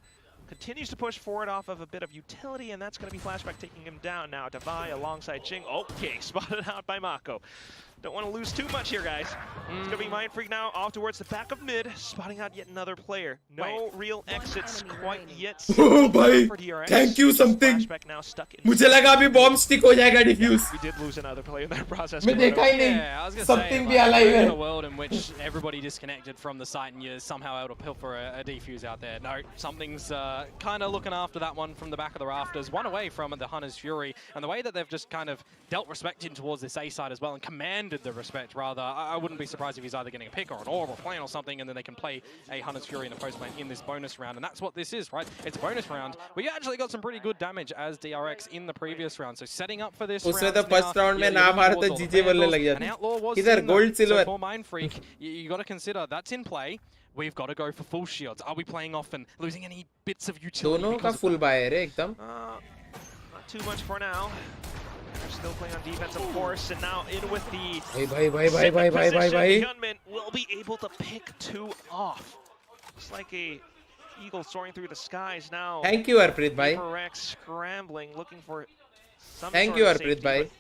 Continues to push forward off of a bit of utility, and that's going to be Flashback taking him down now. Devi alongside Jing. Okay, spotted out by Mako. Don't want to lose too much here, guys. It's going to be Mind Freak now off towards the back of mid, spotting out yet another player. No real exits quite yet. Oh, भाई, for DRX. thank you something. Flashback now stuck in. मुझे लगा अभी bomb stick हो जाएगा diffuse We did lose another player in that process. मैं देखा ही Yeah, I was नहीं gonna something say, भी like, alive in है a world in which everybody disconnected from the site and you're somehow able to pilfer a defuse out there. No, something's kind of looking after that one from the back of the rafters. One away from the Hunter's Fury, and the way that they've just kind of dealt respect in towards this A side as well and commanded the respect, rather. I wouldn't be surprised if he's either getting a pick or an orb or plane or something, and then they can play a Hunter's Fury in the post lane in this bonus round, and that's what this is, right? It's a bonus round. We actually got some pretty good damage as DRX in the previous round, so setting up for this उसने round तो first round में ना मारा तो जीजे बोलने लग जाते इधर gold silver for Mind Freak, you got to consider that's in play. We've got to go for full shields. Are we playing off and losing any bits of utility? दोनों का फुल बाय है रे एकदम Not too much for now. They're still playing on defense, of course, and now in with the भाई Gunman will be able to pick two off. It's like a eagle soaring through the skies now. Thank you Harpreet भाई Rex scrambling, looking for some Thank sort you, of Harpreet safety, bhai, but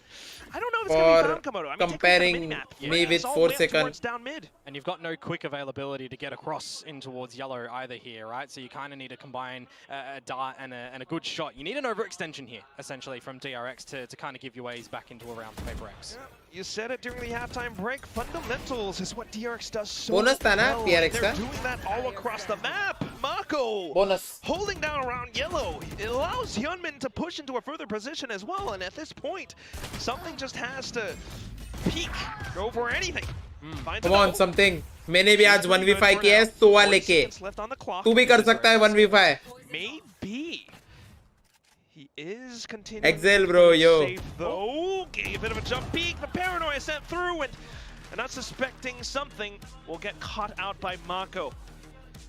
I don't know if it's going to be found, Komodo. I mean, comparing me with 4 seconds. down mid. And you've got no quick availability to get across in towards yellow either here, right? So you kind of need to combine a dart and a good shot. You need an overextension here, essentially, from DRX to kind of give you ways back into a round for Paper X. Yeah, you said it during the halftime break. Fundamentals is what DRX does so Bonus था ना well. PRX They're का doing that all across the map. Mako bonus holding down around yellow. It allows Hyunmin to push into a further position as well. And at this point, something just has to peak, go for anything. come on something मैंने भी आज 1v5 किया है 16 लेके तू भी कर सकता है 1v5 Maybe. He is continuing. Exhale, bro, yo. Safe, though. Okay, a bit of a jump peek. The paranoia sent through, and not suspecting something will get caught out by Mako.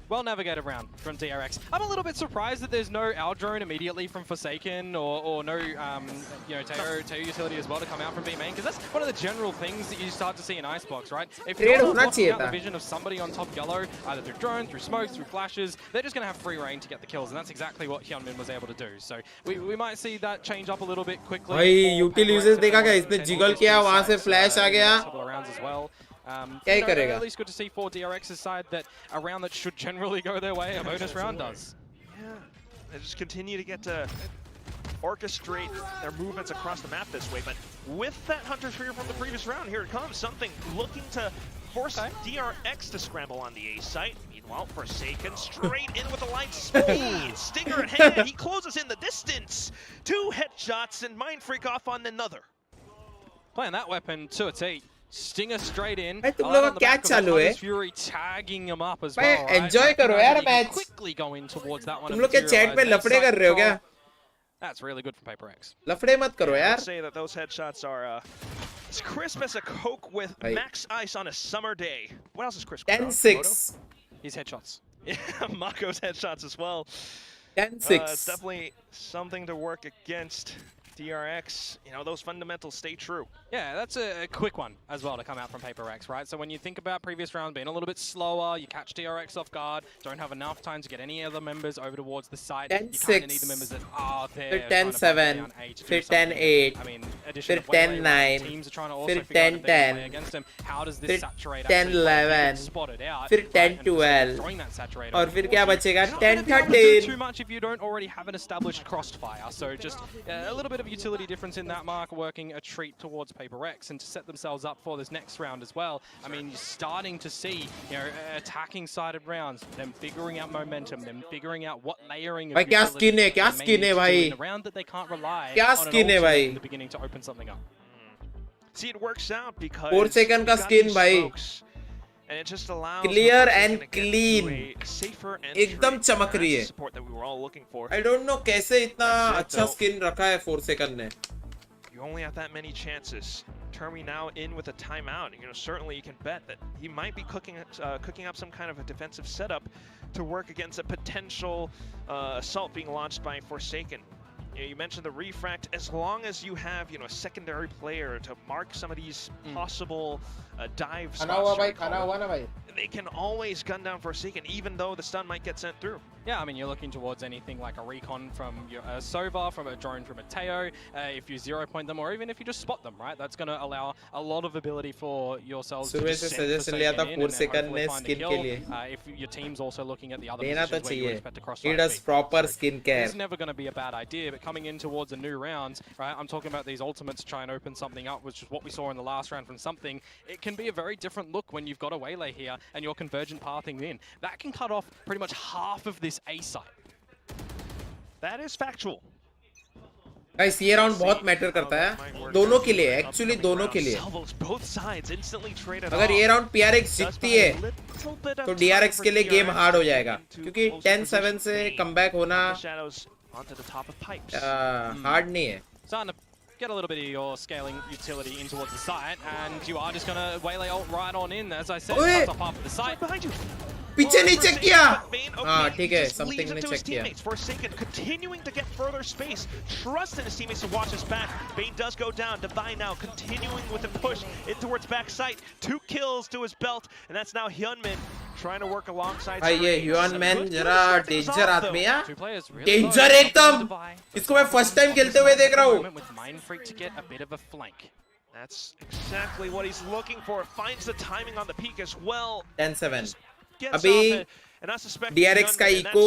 Well navigated round from DRX. I'm a little bit surprised that there's no Aldrone immediately from Forsaken or no Teo utility as well to come out from B-Main, because that's one of the general things that you start to see in Icebox, right? If you're not blocking out the vision of somebody on top yellow, either through drone, through smoke, through flashes, they're just going to have free reign to get the kills, and that's exactly what Hyunmin was able to do. So we might see that change up a little bit quickly. भाई util usage देखा क्या इसने jiggle किया वहां से flash आ गया couple of rounds as well. क्या ही करेगा At least good to see for DRX's side that a round that should generally go their way, a bonus round does. Yeah, they just continue to get to orchestrate their movements across the map this way, but with that Hunter's Fury from the previous round, here it comes, something looking to force DRX to scramble on the A site. Meanwhile, Forsaken straight in with the light speed, Stinger in hand, he closes in the distance. 2 headshots and Mind Freak off on another. Playing that weapon to a T. Stinger straight in. भाई तुम लोग का क्या चालू है Fury tagging him up as भाई well. Enjoy करो यार match Quickly going towards that one. तुम लोग के चैट में लफड़े कर रहे हो क्या That's really good from Paper X. लफड़े मत करो यार I'd say that those headshots are as crisp as a Coke with max ice on a summer day. What else is crisp? 10-6 His headshots. Yeah, Mako's headshots as well. 10-6 It's definitely something to work against DRX. You know, those fundamentals stay true. Yeah, that's a quick one as well to come out from Paper X, right? So when you think about previous rounds being a little bit slower, you catch DRX off guard, don't have enough time to get any other members over towards the side. 10-6 You kind of need the members that are there. फिर 10-7 फिर 10-8 I mean, फिर 10-9 teams are trying to also फिर figure out if they can play 10-10 against them. How does फिर this saturate 10-11 spotted out? फिर 10-12 throwing that saturator. और फिर क्या बचेगा You're not gonna be able to do 10-13 too much if you don't already have an established crossfire. So just a little bit of utility difference in that mark, working a treat towards Paper X, and to set themselves up for this next round as well. I mean, you're starting to see, attacking sided rounds, them figuring out momentum, them figuring out what layering of भाई क्या skin है क्या skin है भाई round that they can't rely क्या on skin है भाई in the beginning to open something up. See, it works out because 4 second का skin भाई and it just allows clear and clean एकदम चमक रही है support that we were all looking for. I don't know कैसे इतना अच्छा skin रखा है 4 सेकंड ने. You only have that many chances. Termi now in with a timeout. You know, certainly you can bet that he might be cooking up some kind of a defensive setup to work against a potential assault being launched by Forsaken. You mentioned the refract. As long as you have, you know, a secondary player to mark some of these possible dive spots, they can always gun down Forsaken, even though the stun might get sent through. Yeah, I mean, you're looking towards anything like a recon from your Sova, from a drone from a Teo, if you 0-point them, or even if you just spot them, right? That's going to allow a lot of ability for yourselves to just send Forsaken in and hopefully find a kill. If your team's also looking at the other positions where you expect to cross. He does proper skin care. It's never going to be a bad idea, but coming in towards a new round, right? I'm talking about these ultimates try and open something up, which is what we saw in the last round from something. It can be a very different look when you've got a waylay here and you're convergent pathing in. That can cut off pretty much half of this A site. That is factual. Guys, ये round बहुत matter करता है दोनों के लिए, actually दोनों के लिए. अगर ये राउंड PRX जीतती है तो DRX के लिए गेम हार्ड हो जाएगा, क्योंकि 10-7 से कमबैक होना हार्ड नहीं है. Get a little bit of your scaling utility in towards the site, and you are just going to waylay ult right on in. As I said, cuts off half of the site. Behind you. पीछे नहीं check किया. हाँ ठीक है, something ने check किया. Forsaken continuing to get further space, trusting his teammates to watch his back. Bane does go down. Divine now continuing with the push in towards back site. 2 kills to his belt, and that's now Hyunmin trying to work alongside. भाई ये Hyunmin जरा danger आदमी है. Danger एकदम. इसको मैं first time खेलते हुए देख रहा हूँ. That's exactly what he's looking for. Finds the timing on the peak as well. 10-7. अभी DRX का eco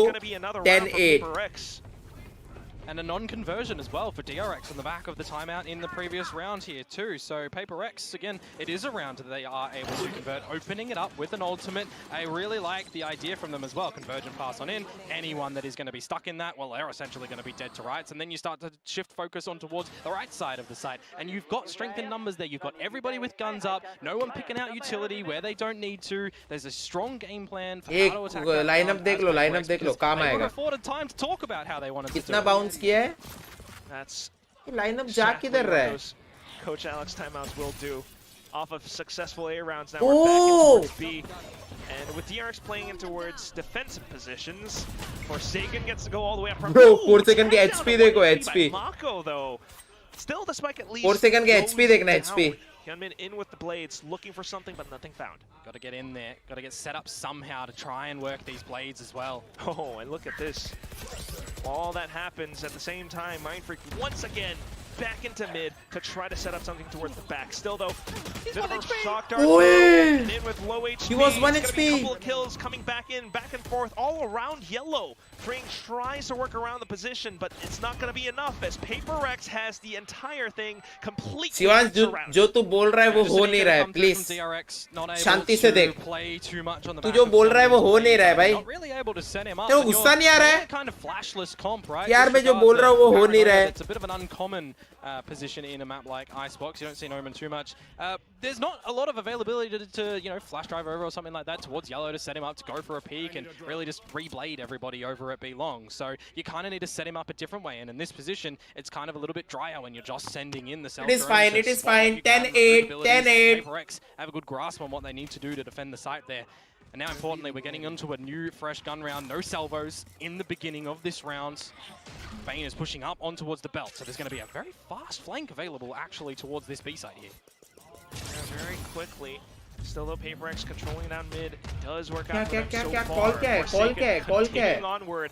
10-8. And a non-conversion as well for DRX on the back of the timeout in the previous round here too. So PaperX, again, it is a round that they are able to convert, opening it up with an ultimate. I really like the idea from them as well. Convergent pass on in. Anyone that is going to be stuck in that, well, they're essentially going to be dead to rights. And then you start to shift focus on towards the right side of the site. And you've got strength in numbers there. You've got everybody with guns up. No one picking out utility where they don't need to. There's a strong game plan for how to attack. Lineup देख लो, काम आएगा. They were afforded time to talk about how they wanted to do कितना bounce किया है? That's lineup जा किधर रहा है? Coach Alex timeouts will do off of successful A rounds. Now we're back in towards B, and with DRX playing in towards defensive positions, Forsaken gets to go all the way up. Bro, Forsaken के HP देखो, HP. Mako though, still the spike at least. Forsaken के HP देखना, HP. Hyunmin in with the blades, looking for something, but nothing found. Got to get in there. Got to get set up somehow to try and work these blades as well. Oh, and look at this. All that happens at the same time. Mindfreak once again back into mid to try to set up something towards the back. Still though, bit of a shock dart and in with low HP. He was 1 HP. A couple HP. of kills coming back in, back and forth, all around yellow. Train tries to work around the position, but it's not going to be enough as PaperX has the entire thing completely Shivansh surrounded. जो तू बोल रहा है वो हो नहीं रहा है, प्लीज शांति से देख. तू जो बोल रहा है वो हो नहीं रहा है भाई. तेरे को गुस्सा नहीं आ रहा है? यार मैं जो बोल रहा हूँ वो हो नहीं रहा है. It's a bit of an uncommon position in a map like Icebox. You don't see Omen too much. There's not a lot of availability to you know, flash drive over or something like that towards yellow to set him up to go for a peek and really just reblade everybody over at B long. So you kind of need to set him up a different way. And in this position, it's kind of a little bit drier when you're just sending in the self. It is fine. It is fine. 10-8. 10-8. PaperX have a good grasp on what they need to do to defend the site there. And now, importantly, we're getting into a new, fresh gun round. No salvos in the beginning of this round. Bane is pushing up on towards the belt, so there's going to be a very fast flank available, actually, towards this B side here. Yeah, very quickly. Still though, PaperX controlling down mid does work out for them so far. Call क्या है? Continuing onward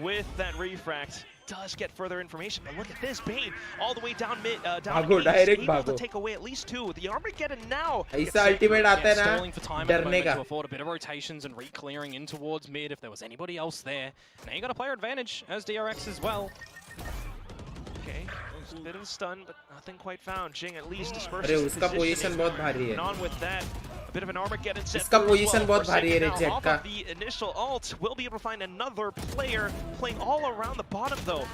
with that refract. Does get further information, but look at this, Bane all the way down mid, down mid, able to take away at least 2. The Armageddon now. ऐसा ultimate आता है ना, stalling for time डरने का. to afford a bit of rotations and re-clearing in towards mid if there was anybody else there. Now you got a player advantage as DRX as well. Okay, a bit of a stun, but nothing quite found. Jing at least disperses अरे the उसका position. position बहुत भारी है. And on with that, a bit of an Armageddon set. इसका position बहुत भारी है Now, reject off का. of the initial ult, we'll be able to find another player playing all around the bottom though.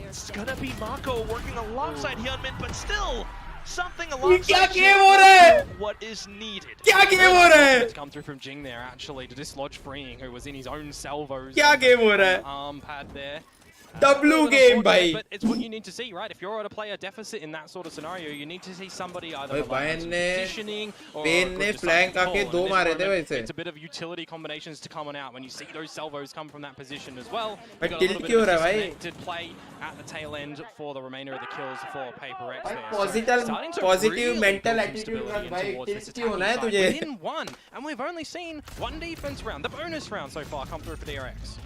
It's gonna be Mako working alongside Hyunmin, but still something alongside what is needed. क्या game हो रहा है? It's come through from Jing there actually to dislodge Freeing, who was in his own salvos. क्या game हो रहा है? Arm pad there. W game, bhai. But it's what you need to see, right? If you're at a player deficit in that sort of scenario, you need to see somebody either positioning or flank आके दो मारे थे वैसे. It's a bit of utility combinations to come on out when you see those salvos come from that position as well. But tilt क्यों हो रहा है भाई? Did play at the tail end for the remainder of the kills for Paper X there. Positive mental attitude रख भाई. Tilt क्यों होना है तुझे? Within one, and we've only seen one defense round, the bonus round so far, come through for DRX.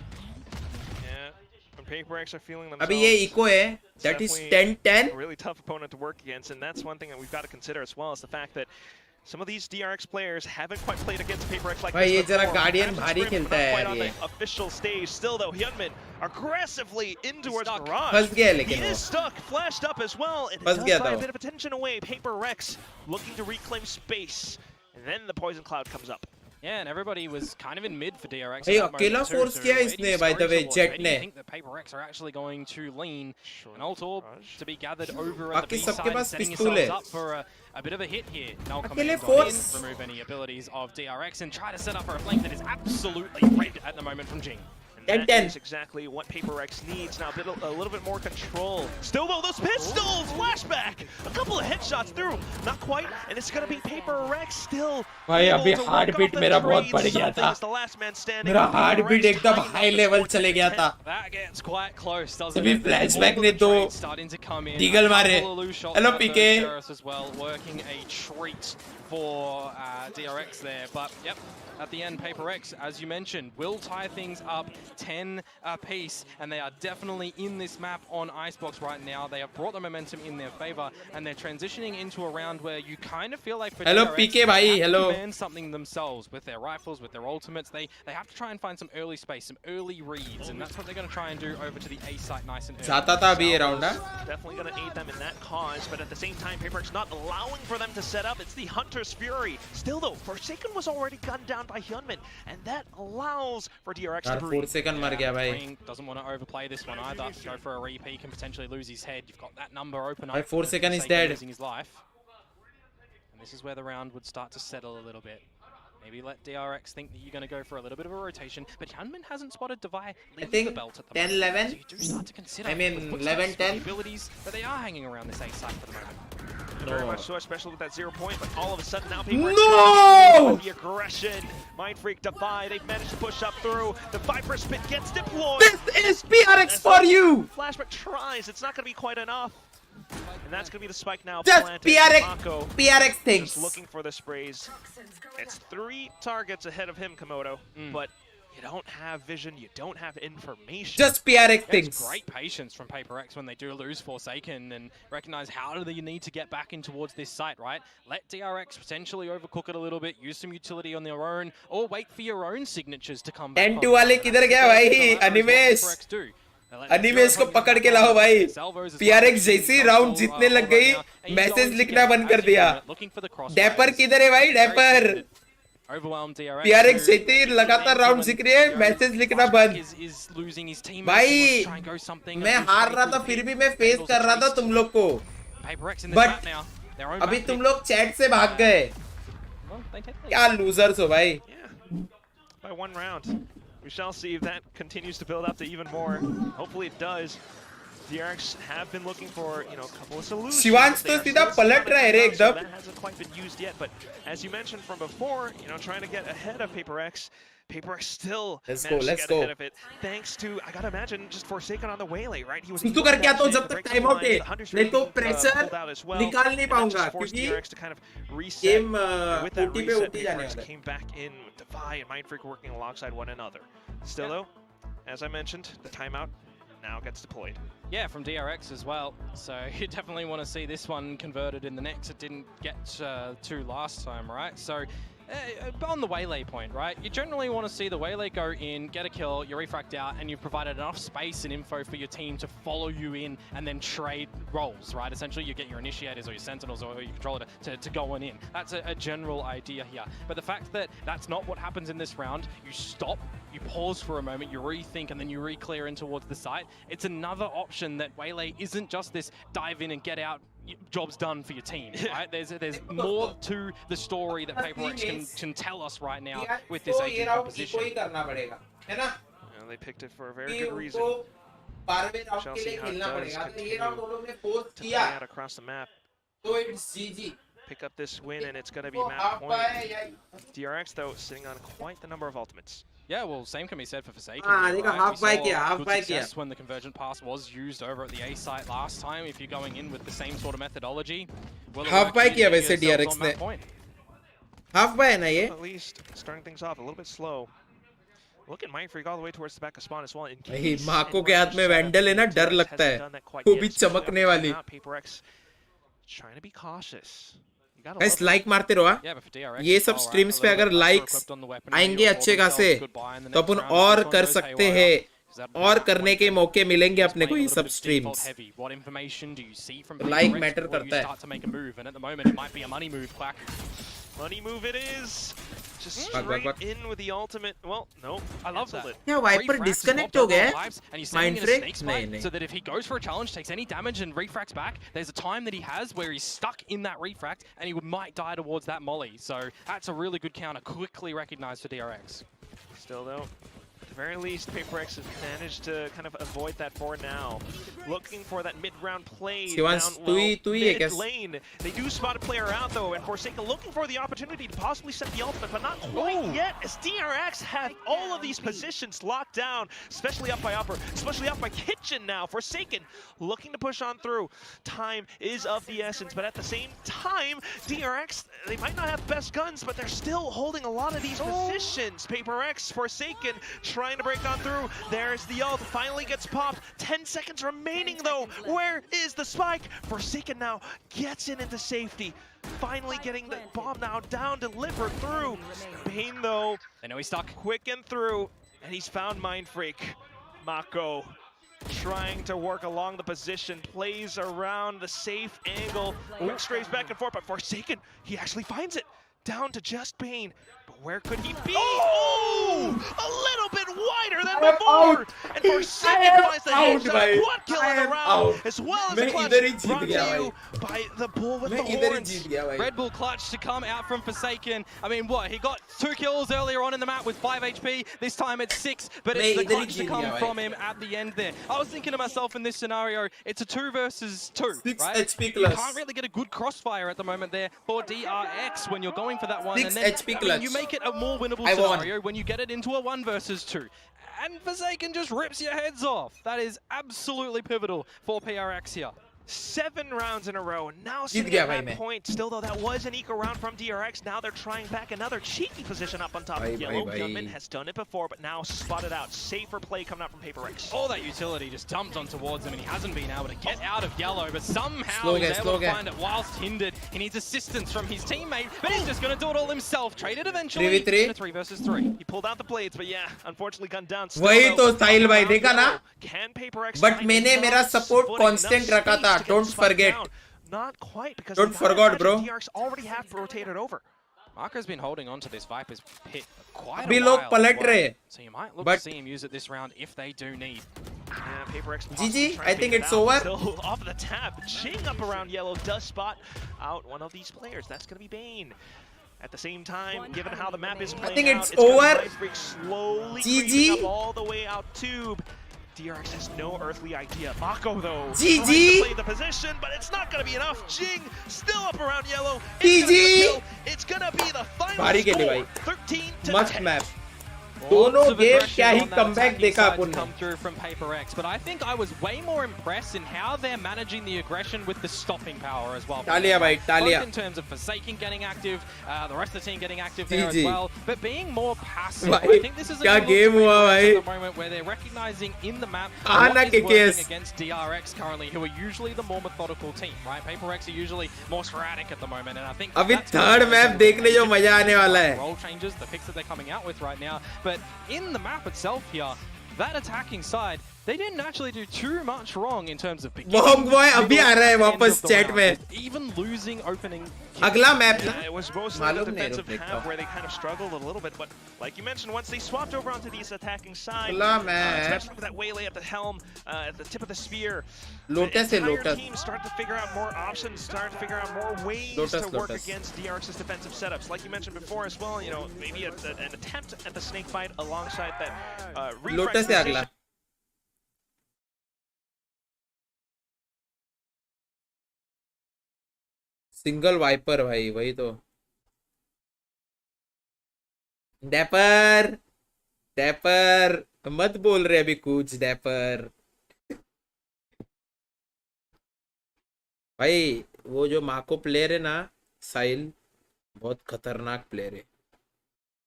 PaperX are feeling themselves. अभी ये eco है. That is 10-10. A really tough opponent to work against, and that's one thing that we've got to consider as well, is the fact that some of these DRX players haven't quite played against PaperX like this before. जरा guardian भारी खेलता है यार ये. Official stage. Still though, Hyunmin aggressively in towards Garage. फंस गया लेकिन he is stuck, flashed up as well, and it does buy a bit of attention away. PaperX looking to reclaim space, and then the poison cloud comes up. Yeah, and everybody was kind of in mid for DRX. Hey, अकेला force किया इसने by the way, Jet ने. I think that PaperX are actually going to lean an ult orb to be gathered over at the B side, setting yourselves up for a bit of a hit here. Now come in, remove any abilities of DRX and try to set up for a flank that is absolutely red at the moment from Jing. And that is exactly what PaperX needs now. A little bit more control. Still though, those pistols! Flashback! A couple of headshots through. Not quite. And it's going to be PaperX still. भाई अभी heartbeat मेरा बहुत बढ़ गया था. मेरा heartbeat एकदम high level चले गया था. That gets quite close, doesn't अभी it? flashback ने दो deagle मारे. Hello PK. As well, working a treat for DRX there, but yep. At the end, PaperX, as you mentioned, will tie things up 10 apiece, and they are definitely in this map on Icebox right now. They have brought the momentum in their favor, and they're transitioning into a round where you kind of feel like for hello DRX, PK bhai, hello. They demand something themselves with their rifles, with their ultimates. They have to try and find some early space, some early reads, and that's what they're going to try and do over to the A site nice and early. चाहता था अभी ये round ना. Definitely going to aid them in that cause, but at the same time, PaperX not allowing for them to set up. It's the Hunter's Fury. Still though, Forsaken was already gunned down by Hyunmin, and that allows for DRX to breathe. 4 seconds मर गया भाई. Doesn't want to overplay this one either. Go for a repeat, can potentially lose his head. You've got that number open up. 4 seconds is dead. Losing his life. And this is where the round would start to settle a little bit. Maybe let DRX think that you're going to go for a little bit of a rotation, but Hyunmin hasn't spotted Devi leaving the belt at the moment. 10-11. So you do start to consider, I mean 11-10. abilities that they are hanging around this A site for the moment. Very much so, especially with that 0 point, but all of a sudden now No! the aggression. Mind Freak Defy, they've managed to push up through. The Viper Spit gets deployed. This is PRX for you! Flashback tries, it's not going to be quite enough. And that's going to be the spike now. Just planted. PRX things. Just looking for the sprays. It's 3 targets ahead of him, Komodo, but you don't have vision, you don't have information. Just PRX things. It's great patience from PaperX when they do lose Forsaken and recognize how do they need to get back in towards this site, right? Let DRX potentially overcook it a little bit, use some utility on their own, or wait for your own signatures to come back. 10-2 वाले किधर गया भाई? Animes. Animesh को पकड़ के लाओ भाई. PRX जैसी राउंड जीतने लग गई, मैसेज लिखना बंद कर दिया. डैपर किधर है भाई? डैपर. PRX जैसी लगातार राउंड जीत रही है, मैसेज लिखना बंद. भाई मैं हार रहा था फिर भी मैं फेस कर रहा था तुम लोग को. बट अभी तुम लोग चैट से भाग गए. क्या लूजर्स हो भाई. By 1 round. We shall see if that continues to build up to even more. Hopefully it does. DRX have been looking for, a couple of solutions. Shivansh तो सीधा पलट रहा है रे एकदम. That hasn't quite been used yet, but as you mentioned from before, trying to get ahead of PaperX. PaperX still let's managed to get go. ahead of it, thanks to, I gotta imagine, just Forsaken on the waylay, right? He was तू करके आता हूँ जब तक time out है, नहीं तो pressure निकाल नहीं पाऊंगा क्योंकि गेम 40 पे उठी जाने वाला है. Came back in with Defy and Mind Freak working alongside one another. Still though, as I mentioned, the timeout now gets deployed. Yeah, from DRX as well. So you definitely want to see this one converted in the next. It didn't get to last time, right? So on the waylay point, right? You generally want to see the waylay go in, get a kill, you're refracked out, and you've provided enough space and info for your team to follow you in and then trade roles, right? Essentially, you get your initiators or your sentinels or your controller to go on in. That's a general idea here. But the fact that that's not what happens in this round, you stop, you pause for a moment, you rethink, and then you re-clear in towards the site. It's another option that waylay isn't just this dive in and get out, job's done for your team, right? There's more to the story that PaperX can tell us right now with this 18 composition. They picked it for a very good reason. 12वें round Shall के see लिए how it खेलना does पड़ेगा तो ये continue round वो लोग ने फोर्स to play किया out across the map. तो इट्स जीजी Pick up this win, and it's going to be तो map हाफ point. बाय या DRX, though, sitting on quite the number of ultimates. Yeah, well, same can be said for Forsaken. Ah, here, देखो, right? half We buy saw किया, half good buy success किया. when the Convergent Pass was used over at the A site last time. If you're going in with the same sort of methodology, well, Half buy किया वैसे yourselves DRX on ने. that point. Half bye है ना ये At least starting things off a little bit slow. Look at Mindfreak all the way towards the back of spawn as well. In भाई case माको के anyone हाथ में setup, vandal है ना डर DRX लगता hasn't है done that quite वो yet, भी especially चमकने off the वाली map. PaperX trying to be cautious. You gotta guys love it. Like मारते रहो Yeah, but for DRX, ये as सब well, right? स्ट्रीम्स A पे little अगर bit lesser likes equipped on the weaponry आएंगे or अच्छे for खासे themselves goodbye in the तो next अपन round if और this one कर goes सकते haywire. हैं Because that'd be और that करने point के then. मौके मिलेंगे He's अपने को playing a ये little सब bit of default streams heavy. What information do you see from Like PaperX matter before you करता है. start to make a move? And at the moment, it might be a money move, Quack. Money move it is. Just Bug, straight bug, bug. in with the ultimate. Well, no. I love canceled that. it. क्या wiper Refrax disconnect swapped हो गया over है lives, and he's sending in a Mindfreak? snake नहीं, spike नहीं. so that if he goes for a challenge, takes any damage and refracts back, there's a time that he has where he's stuck in that refract and he might die towards that molly. So that's a really good counter, quickly recognized for DRX. Still though, at the very least, PaperX has managed to kind of avoid that for now. Looking for that mid-round play Sivan, down तू ही है mid क्या? lane. They do spot a player out though, and Forsaken looking for the opportunity to possibly set the ultimate, but not quite yet, as DRX have all of these positions locked down, especially up by upper, especially up by kitchen now. Forsaken looking to push on through. Time is of the essence, but at the same time, DRX, they might not have best guns, but they're still holding a lot of these positions. PaperX, Forsaken, trying to break on through. There's the ult, finally gets popped. 10 seconds remaining though. Where is the spike? Forsaken now gets into safety. Finally getting the bomb now down, delivered through. Bane though, They know he's stuck. quick and through, and he's found Mindfreak. Mako trying to work along the position, plays around the safe angle, quick strays back and forth, but Forsaken, he actually finds it. Down to just Bane. But where could he be? Oh! A little bit wider than before! And Forsaken finds the headshot, quad kill on the round, as well as a मैं clutch इधर ही जीत brought to गया you by the bull with मैं the इधर ही horns. जीत गया भाई Red Bull clutch to come out from Forsaken. I mean, what? He got 2 kills earlier on in the map with 5 HP. This time it's 6, but it's the मैं इधर ही clutch to Jeet come गया भाई. from him at the end there. I was thinking to myself in this scenario, it's a 2 versus 2, 6 right? HP You plus can't really get a good crossfire at the moment there for DRX when you're going for that one. 6 And then HP I mean, clutch. you make it a more winnable I won. scenario when you get it into a 1 versus 2. And Forsaken just rips your heads off. That is absolutely pivotal for PRX here. 7 rounds in a row. Now Jeet sitting गया at भाई that मैं. point. Still though, that was an eco round from DRX. Now they're trying back another cheeky position up on top भाई, of Yellow. भाई, भाई. Gunman has done it before, but now spotted out. Safer play coming out from PaperX. All that utility just dumped on towards him, and he hasn't been able to get out of Yellow, but somehow Slow he's guy, able slow to guy. find it whilst hindered. He needs assistance from his teammate, but he's just going to do it all himself. Traded eventually 3v3. in a 3 versus 3. He pulled out the blades, but yeah, unfortunately gunned down. Still, वही though, तो साहिल भाई around देखा ना Yellow. Can PaperX But find मैंने enough मेरा support footing, constant enough रखा था. space to get Don't the spike forget. down? Not quite, because Don't you gotta forget, bro. imagine DRX already have rotated over. Marco's been holding on to this Viper's pit for quite अभी a लोग while. पलट as well. रहे. So you might look But- to see him use it this round if they do need. Yeah, PaperX GG, trying I to think figure it's it out. over. Still off the tab. Jing up around Yellow does spot out one of these players. That's going to be Bane. At the same time, given how the map is playing think out, it's gonna be over. Mindfreak slowly GG. creeping up all the way out tube. DRX has no earthly idea. Mako, though, GG. tries to play the position, but it's not going to be enough. Jing still up around Yellow. GG. It's gonna be the kill. It's going to be the final भारी खेली score. भाई. 13 to मस्त 10. Map. Lots दोनों of game aggression क्या ही on that comeback attacking देखा side to अपन ने. come through from PaperX, but I think I was way more impressed in how they're managing the aggression with the stopping power as well. तालिया भाई, तालिया. Both in terms of Forsaken getting active, the rest of the team getting active there as GG. well, but being more passive. भाई, I think this is a क्या good look game for हुआ PaperX भाई. at the moment where they're recognizing in the map आना what is के working case. against DRX currently, who are usually the more methodical team, right? PaperX are usually more sporadic at the moment, and I think अभी that's gonna third show map some देखने जो मजा आने वाला है. role changes, the picks that they're coming out with right now. But in the map itself here, that attacking side, they didn't actually do too much wrong in terms of beginning, Bomb boy अभी आ रहा है middle, वापस end of the chat round, में. even losing opening. अगला map ना. Yeah, it was mostly the मालूम नहीं defensive रुक half where they kind of struggled a little bit, but like you mentioned, once they swapped over onto these attacking side, अगला map. especially with that waylay at the helm, at the tip of the spear, Lotus the है, entire Lotus. team started to figure out more options, started to figure out more ways Lotus, to work Lotus. against DRX's defensive setups. Like you mentioned before as well, you know, maybe an attempt at the snake fight alongside that refresh Lotus है position. अगला. Single wiper भाई, वही तो। Dapper dapper मत बोल रहे अभी कुछ, डैपर भाई। वो जो माको प्लेयर है ना, साहिल, बहुत खतरनाक प्लेयर है।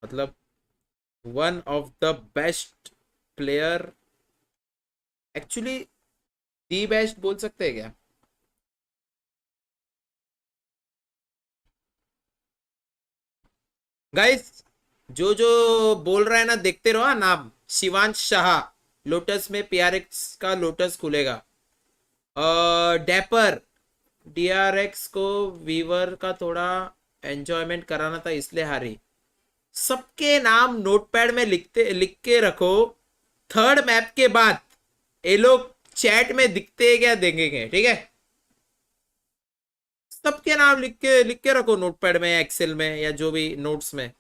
मतलब one of the best player, actually the best बोल सकते हैं क्या? गाइस, जो जो बोल रहा है ना, देखते रहो नाम। शिवांश शाह, लोटस में पीआरएक्स का लोटस खुलेगा। डैपर, डीआरएक्स को वीवर का थोड़ा एंजॉयमेंट कराना था इसलिए हारी। सबके नाम नोटपैड में लिख के रखो। थर्ड मैप के बाद ये लोग चैट में दिखते क्या देंगे, ठीक है? सबके नाम लिख के रखो नोटपैड में, एक्सेल में, या जो भी नोट्स में।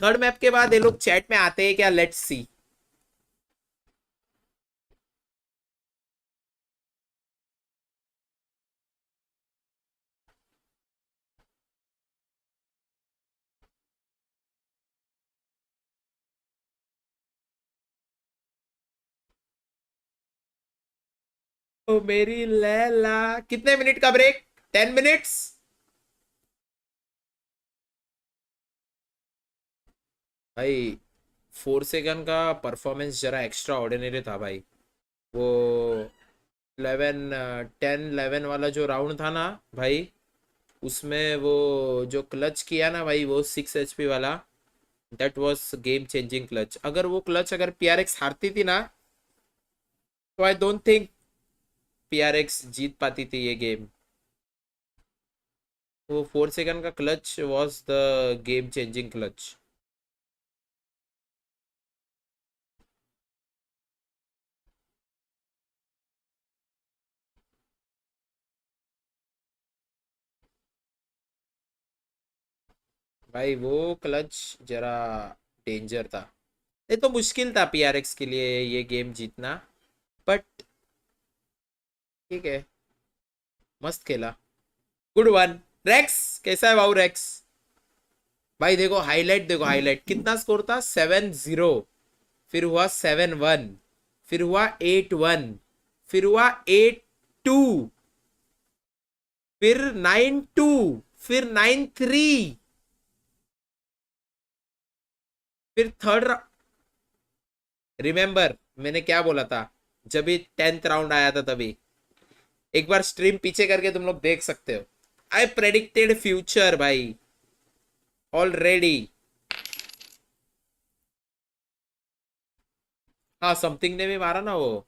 थर्ड मैप के बाद ये लोग चैट में आते हैं क्या, लेट्स सी। ओ मेरी लैला, कितने मिनट का ब्रेक? 10 मिनट्स। भाई 4 सेकंड का परफॉर्मेंस जरा एक्स्ट्रा ऑर्डिनरी था भाई। वो 10-11 वाला जो राउंड था ना भाई, उसमें वो जो क्लच किया ना भाई, वो 6 HP वाला, that was game changing clutch. अगर वो क्लच अगर पीआरएक्स हारती थी ना, तो आई डोंट थिंक पीआरएक्स जीत पाती थी ये गेम। वो 4 सेकंड का clutch was the game changing clutch. भाई वो क्लच जरा डेंजर था। ये तो मुश्किल था पीआरएक्स के लिए ये गेम जीतना, बट ठीक है, मस्त खेला। Good one Rex. कैसा है भाऊ रेक्स? भाई देखो हाईलाइट, देखो हाईलाइट, कितना स्कोर था? 7-0, फिर हुआ 7-1, फिर हुआ 8-1, फिर हुआ 8-2, फिर 9-2, फिर 9-3, फिर थर्ड। रिमेंबर मैंने क्या बोला था जब भी 10th राउंड आया था? तभी एक बार स्ट्रीम पीछे करके तुम लोग देख सकते हो। आई प्रेडिक्टेड फ्यूचर भाई ऑलरेडी। हाँ, समथिंग ने भी मारा ना वो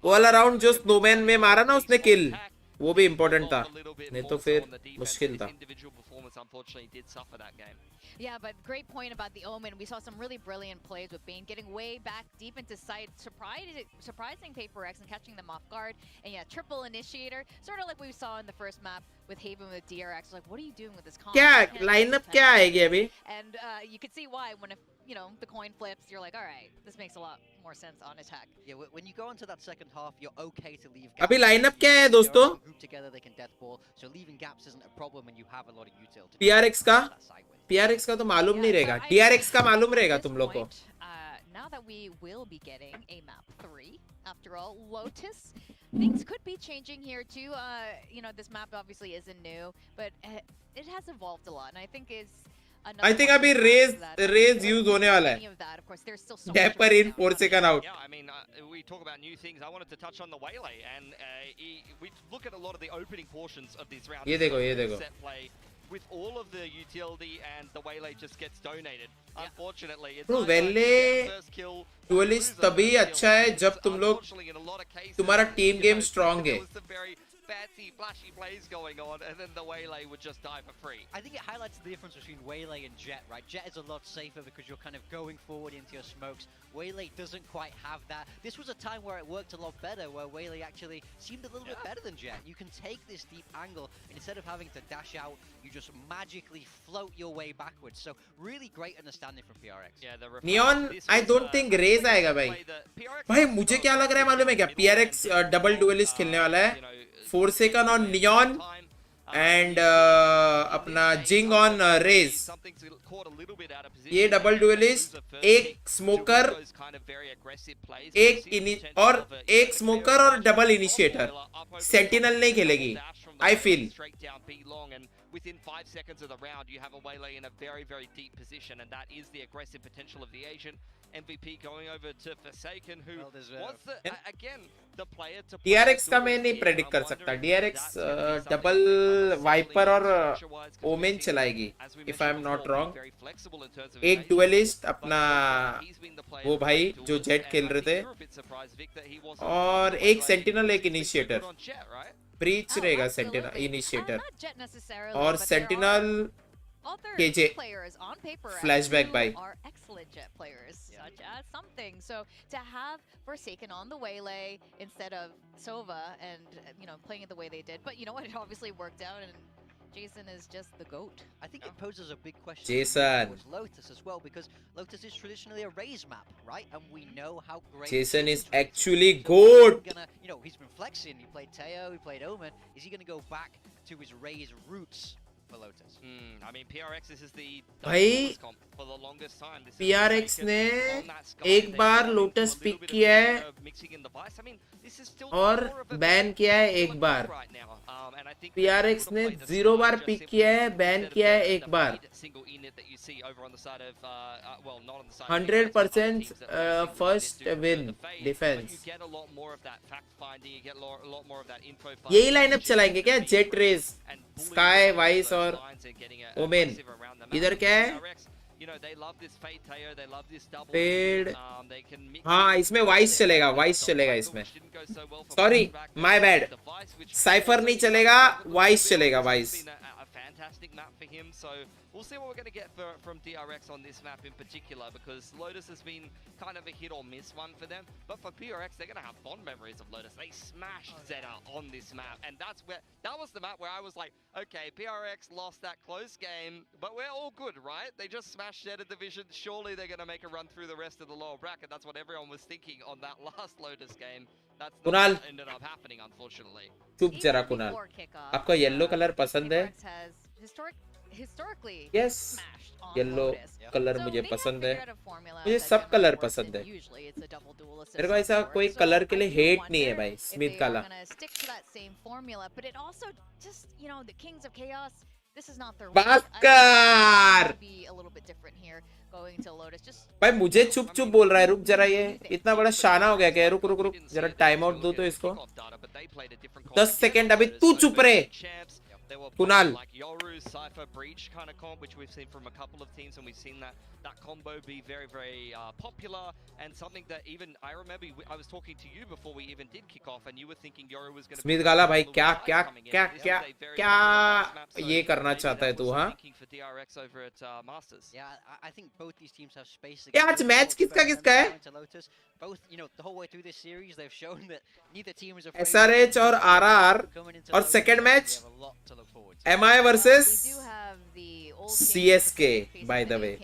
वाला राउंड, जो स्नोमैन में मारा ना उसने किल, वो भी इम्पोर्टेंट था, नहीं तो फिर मुश्किल था। Yeah, but great point about the Omen. We saw some really brilliant plays with Bane getting way back deep into sight, surprising PaperX and catching them off guard. And yeah, triple initiator, sort of like we saw in the first map with Haven with DRX. Like, what are you doing with this comp? क्या lineup क्या आएगी अभी? And you could see why when the coin flips, you're like, all right, this makes a lot more sense on attack. Yeah, when you go into that second half, you're okay to leave. अभी lineup क्या है दोस्तों? Group together, they can death ball, so leaving gaps isn't a problem when you have a lot of utility. PRX का? PRX का तो मालूम नहीं रहेगा, DRX का मालूम रहेगा तुम लोग को। Now that we will be getting a map 3, after all, Lotus, things could be changing here too. This map obviously isn't new, but it has evolved a lot, and I think I think अभी raise use होने वाला है। Dapper in 4 second out. Yeah, I mean, we talk about new things. I wanted to touch on the Waylay, and we look at a lot of the opening portions of these rounds. ये देखो। Set play with all of the utility, and the Waylay just gets donated. Unfortunately, it's Bro, Waylay duelist तभी अच्छा है जब तुम लोग, तुम्हारा team game strong है। fancy flashy plays going on, and then the Waylay would just die for free. I think it highlights the difference between Waylay and Jet, right? Jet is a lot safer because you're kind of going forward into your smokes. Waylay doesn't quite have that. This was a time where it worked a lot better, where Waylay actually seemed a little bit better than Jet. You can take this deep angle, and instead of having to dash out, you just magically float your way backwards. So really great understanding from PRX. Yeah, the Neon, I don't think Raze आएगा भाई. भाई मुझे क्या लग रहा है मालूम है क्या? PRX डबल डुएलिस्ट खेलने वाला है. Forsaken on Neon and अपना Jing on Raze. ये डबल डुएलिस्ट, एक स्मोकर, एक स्मोकर और डबल इनिशिएटर. सेंटिनल नहीं खेलेगी. I feel. Within 5 seconds of the round, you have a Waylay in a very, very deep position, and that is the aggressive potential of the Asian. MVP going over to Forsaken, who was the, again, the player to DRX का मैं नहीं predict कर सकता. DRX double wiper और women चलाएगी, if I am not wrong. एक duellist अपना वो भाई जो जेट खेल रहे थे, और एक सेंटिनल, एक इनिशिएटर. ब्रीच रहेगा सेंटिनल इनिशिएटर और sentinel KJ flashback by excellent Jet players such as something. So to have Forsaken on the Waylay instead of Sova and playing it the way they did, but you know what, it obviously worked out and Jason is just the GOAT. I think it poses a big question Jason towards Lotus as well, because Lotus is traditionally a Raze map, right? And we know how great Jason is actually GOAT. He's been flexing. He played Teo, he played Omen. Is he going to go back to his Raze roots for Lotus? I mean, PRX, this is the भाई for the longest time. PRX ने एक बार lotus pick किया है और ban किया है एक बार. PRX ने 0 बार पिक किया है, बैन किया है एक बार. 100% first win defense. यही लाइनअप चलाएंगे क्या? जेट रेज, स्काई, वाइस और ओमेन. इधर क्या है? पेड. हाँ, इसमें वाइस चलेगा, वाइस चलेगा इसमें. Sorry, my bad. साइफर नहीं चलेगा, वाइस चलेगा, vice. Fantastic map for him, so we'll see what we're going to get from DRX on this map in particular, because Lotus has been kind of a hit or miss one for them, but for PRX they're going to have fond memories of Lotus. They smashed Zeta on this map, and that was the map where I was like, okay, PRX lost that close game, but we're all good, right? They just smashed Zeta division. Surely they're going to make a run through the rest of the lower bracket. That's what everyone was thinking on that last Lotus game. That's not what ended up happening, unfortunately. चुप जरा कुणाल. आपको yellow colour पसंद है? Yes, yellow colour मुझे पसंद है. मुझे सब कलर पसंद है. मेरे को ऐसा कोई कलर के लिए हेट नहीं है भाई. स्मिथ काला. बास्कर भाई मुझे चुप चुप बोल रहा है. रुक जरा, ये इतना बड़ा शाना हो गया क्या? रुक रुक रुक जरा, टाइम आउट दो तो इसको. 10 सेकंड. अभी तू चुप रहे Kunal. Like Yoru's Cypher Breach kind of comp, which we've seen from a couple of teams, and we've seen that combo be very, very popular, and something that even I remember I was talking to you before we even did kick off, and you were thinking Yoru was going to. Smith Gala भाई क्या ये करना चाहता है तू? हाँ. Yeah, I think both these teams have space. क्या आज मैच किसका है? Both, the whole way through this series, they've shown that neither team is afraid. SRH और RR और second match MI versus CSK, by the way.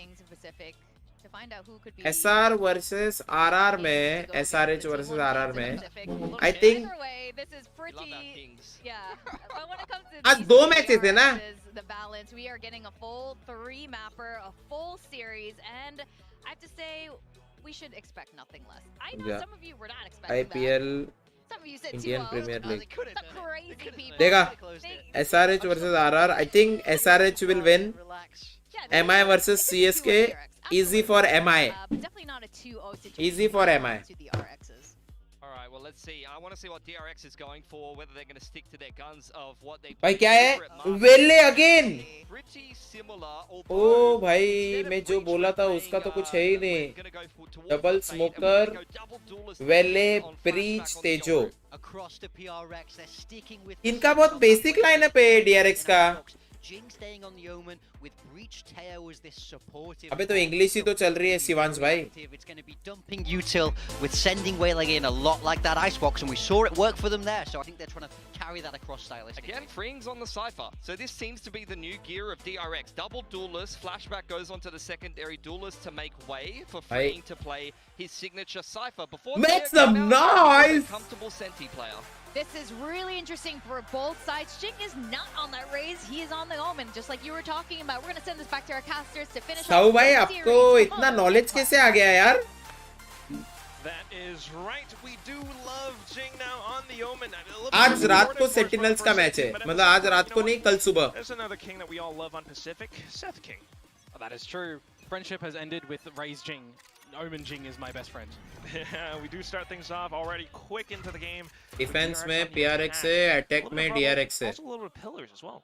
SR versus RR में, SRH versus RR में, I think आज 2 matches है ना? The balance, we are getting a full 3 mapper, a full series, and I have to say we should expect nothing less. I know some of you were not expecting IPL, some of you said Indian Premier League. Some crazy people. देखा SRH versus RR. I think SRH will win. MI versus CSK, easy for MI. Definitely not a 2-0 situation. Easy for MI. Alright, well let's see. I want to see what DRX is going for, whether they're going to stick to their guns of what they. भाई क्या है? Vele again. ओ भाई मैं जो बोला था उसका तो कुछ है ही नहीं. डबल स्मोकर वेले ब्रीच तेजो. इनका बहुत बेसिक लाइनअप है डीआरएक्स का. अबे तो इंग्लिश ही तो चल रही है शिवांश भाई. It's going to be dumping util with sending Waylay in a lot like that Icebox, and we saw it work for them there. So I think they're trying to carry that across stylistically. Again, Freeing's on the Cypher. So this seems to be the new gear of DRX. Double duelist. Flashback goes onto the secondary duelist to make way for Freeing to play his signature Cypher. Before Make some noise! Comfortable Senti player. This is really interesting for both sides. Jing is not on that raise. He is on the Omen, just like you were talking about. We're going to send this back to our casters to finish Sahu off भाई the आपको series. इतना knowledge कैसे आ गया यार? That is right. We do love Jing now on the Omen. आज रात को sentinels का मैच है. मतलब आज रात को नहीं, कल सुबह. There's another king that we all love on Pacific, Seth King. Oh, that is true. Friendship has ended with Raze Jing. Omen Jing is my best friend. Yeah, we do start things off already quick into the game. Defence में PRX है, attack में DRX है. Also a little bit of pillars as well.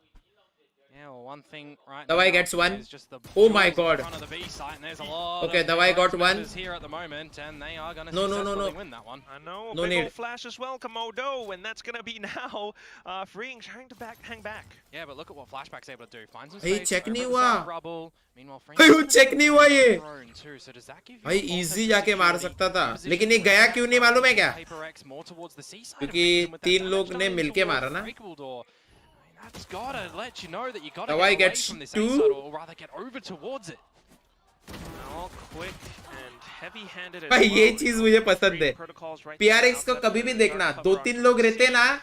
Yeah, well, one thing right Dawai now gets one. is just the Oh my God. in front of the B site, and there's a lot Okay, of Dawai got one. members here at the moment, and they are going to No. successfully win that one. I know. No Big need. old flash as well, Komodo, and that's going to be now Freeing trying to hang back. Yeah, but look at what Flashback's able to do. Finds some भाई space check over नहीं at the हुआ. side of rubble. Meanwhile, Freeing भाई वो check नहीं हुआ ये. drone too, so does that give you भाई more easy sense of जाके मार security? सकता था. Position लेकिन ये गया क्यों नहीं मालूम है क्या? Paper X more towards the C side of क्योंकि Reason with that तीन damage लोग ने done मिलके towards मारा ना. breakable door. I mean, that's gotta let you know that you gotta Dawai get away gets from this two. A side, or rather get over towards it. All quick and heavy-handed as भाई ये well. चीज मुझे पसंद है. Protocols right PRX को there. कभी भी देखना, 2-3 लोग रहते हैं ना,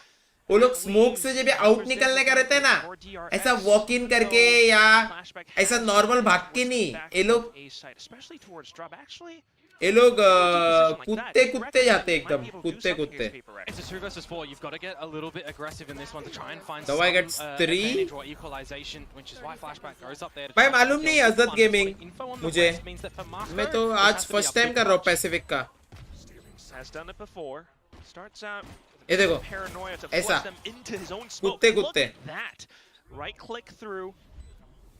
वो लोग स्मोक से जब आउट निकलने का रहते हैं ना, ऐसा वॉक इन करके या ऐसा नॉर्मल भाग के नहीं, ये लोग कूदते जाते एकदम, कूदते. It's a 2 versus 4. You've got to get a little bit aggressive in this one to try and find Dawai some gets 3. advantage or equalization, which is why Flashback goes up there. भाई मालूम नहीं अज़द gaming मुझे, मैं तो आज first time कर रहा हूँ पैसिफिक का. Has done it before. Starts out ये देखो paranoia to ऐसा force them into his own smoke. कूदते Look कूदते. at that. Right click through.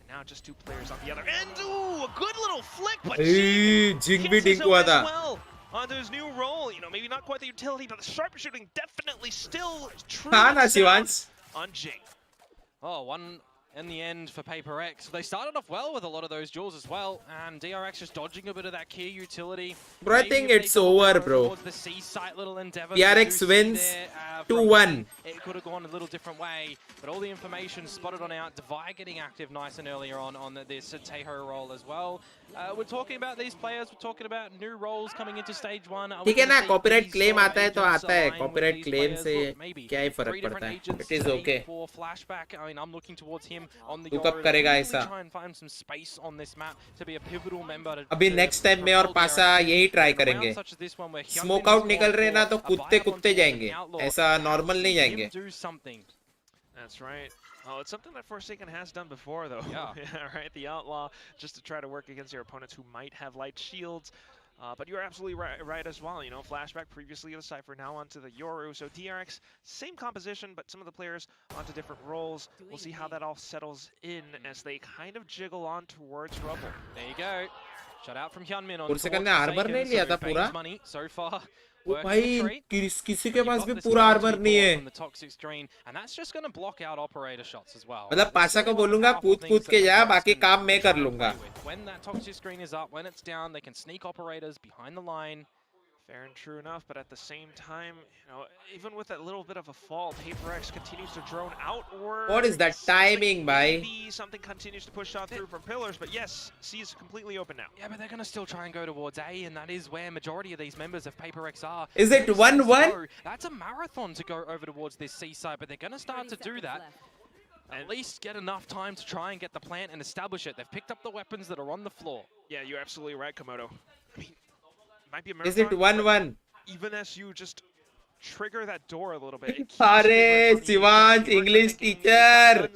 And now just two players on the other end. Ooh, a good little flick, but जिंग भी hits his drink हुआ own था. as well onto his new role. You know, maybe not quite the utility, but the sharpshooting definitely still true. हाँ ना Shivansh. On Jing. Oh, one in the end for Paper X. They started off well with a lot of those duels as well, and DRX just dodging a bit of that key utility. Bro, I think it's over, bro. The C site little endeavor. PRX wins 2-1. It could have gone a little different way, but all the information spotted on out. Devi getting active nice and early on this Tejo role as well. We're talking about these players. We're talking about new roles coming into stage 1. ठीक है ना, copyright claim आता है तो आता है. Copyright claim से क्या ही फर्क पड़ता है. It is okay. For Flashback, I mean, I'm looking towards him on the तू कब करेगा ऐसा? try and find some space on this map to be a pivotal member. अभी नेक्स्ट टाइम में और पासा यही ट्राई करेंगे. स्मोक आउट निकल रहे ना तो कूदते जाएंगे, ऐसा नॉर्मल नहीं जाएंगे. That's right. Oh, it's something that Forsaken has done before, though. Yeah. Right? The Outlaw, just to try to work against your opponents who might have light shields. But you're absolutely right as well. You know, Flashback previously the Cypher, now onto the Yoru. So DRX, same composition, but some of the players onto different roles. We'll see how that all settles in as they kind of jiggle on towards Rubble. There you go. Shut out from Hyunmin on Forsaken ने armour नहीं लिया था पूरा. money so far. वो भाई किसी के पास भी पूरा आर्मर नहीं है. मतलब पासा को बोलूंगा कूद के जा, बाकी काम मैं कर लूंगा. When that toxic screen is up, when it's down, they can sneak operators behind the line. Fair and true enough, but at the same time, you know, even with that little bit of a fall, PaperX continues to drone outward. What is that timing, bhai? Maybe something continues to push on through from pillars, but yes, C is completely open now. Yeah, but they're going to still try and go towards A, and that is where majority of these members of PaperX are. Is it 1-1? That's a marathon to go over towards this C side, but they're going to start to do that. At least get enough time to try and get the plant and establish it. They've picked up the weapons that are on the floor. Yeah, you're absolutely right, Komodo. I mean, might be a Is it 1-1? Even as you just trigger that door a little bit. अरे Shivansh English teacher,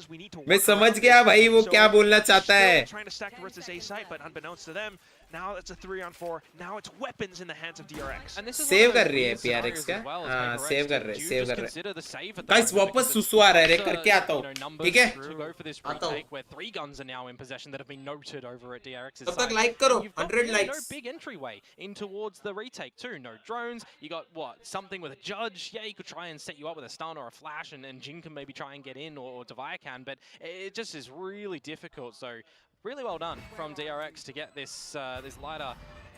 मैं समझ गया भाई वो क्या बोलना चाहता है. Trying to stack towards this A site, but unbeknownst to them, Now it's a 3-on-4. Now it's weapons in the hands of DRX. And this is save one of कर those रही है weird PRX scenarios का as well as हाँ Paper save X. कर रहे Do you save just कर रहे consider the save at the guys moment वापस because सुसु आ रहा है रे it's, करके आता you know, हूँ numbers ठीक है to go for this आता हूँ retake where 3 guns are now in possession that have been noted over at DRX's तब तक side. लाइक करो And you've got 100 really likes no big entryway in towards the retake too. No drones. You got what? Something with a judge. Yeah, he could try and set you up with a stun or a flash, and Jing can maybe try and get in, or ZOWIE can, but it just is really difficult. So really well done from DRX to get this this lighter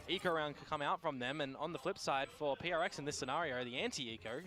eco round come out from them. And on the flip side for PRX in this scenario, the anti-eco,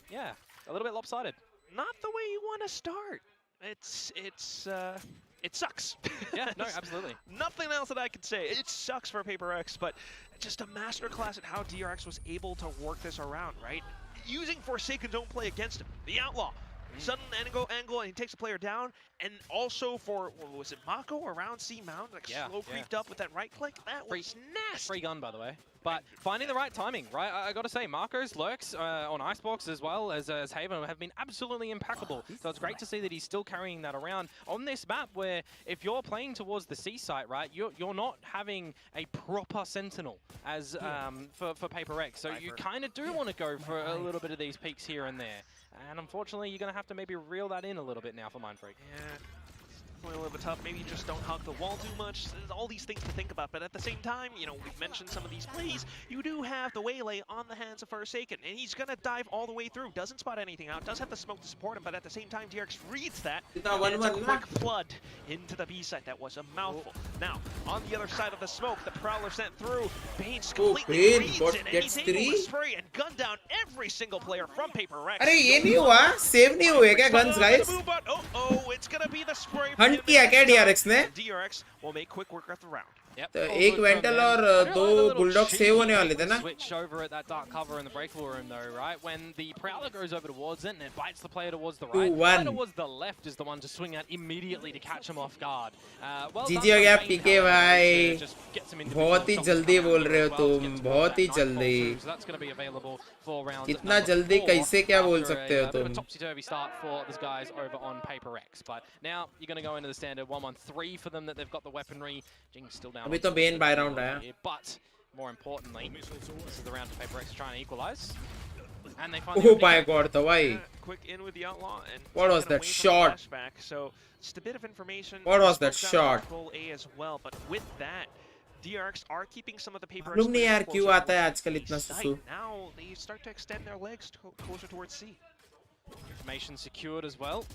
yeah, a little bit lopsided. Not the way you want to start. It sucks. Yeah, no, absolutely. Nothing else that I could say. It sucks for Paper X, but just a masterclass at how DRX was able to work this around, right? Using Forsaken's own play against him, the Outlaw. Sudden angle, and he takes the player down. And also for, was it Mako around C Mount? Like slow creeped up with that right click? That was nasty. Free gun, by the way. But finding the right timing, right? I got to say, Marco's lurks on Icebox as well as Haven have been absolutely impeccable. So it's great to see that he's still carrying that around on this map where if you're playing towards the C site, right, you're not having a proper sentinel as for Paper X. So you kind of do want to go for a little bit of these peaks here and there. And unfortunately, you're going to have to maybe reel that in a little bit now for Mindfreak. Yeah. A little bit tough. Maybe you just don't hug the wall too much. There's all these things to think about, but at the same time, you know, we've mentioned some of these plays. You do have the waylay on the hands of Forsaken, and he's gonna dive all the way through. Doesn't spot anything out. Does have the smoke to support him, but at the same time, DRX reads that. And it's a quick flood into the B site. That was a mouthful. Now, on the other side of the smoke, the Prowler sent through. Bane's completely reads it, and he's able to spray and gun down every single player from Paper X. अरे ये नहीं हुआ save नहीं हुए क्या guns guys Oh, it's gonna be the spray. Hunt किया क्या DRX ने DRX will make quick work of the round. तो एक वेंटल और दो बुलडॉग सेव होने वाले थे ना Switch over at that dark cover in the breakable room though, right? When the Prowler goes over towards it and it bites the player towards the right, the player towards the left is the one to swing out immediately to catch him off guard. जीजी हो गया पीके भाई बहुत ही जल्दी बोल रहे हो तुम बहुत ही जल्दी इतना जल्दी कैसे क्या बोल सकते हो तुम topsy-turvy start for these guys over on Paper X, but now you're going to go into the standard 1-1-3 for them that they've got the weaponry. Jing's still down. अभी तो बेन बाय राउंड आया but more importantly, this is the round for Paper X trying to equalize. And they oh my god, Tawai. Quick in with the Outlaw and what was that shot? So just a bit of information. What was that shot? A as well, but with that, DRX are keeping some of the Paper X. मालूम नहीं यार क्यों आता है आजकल इतना सुसु Now they start to extend their legs closer towards C. Information secured as well.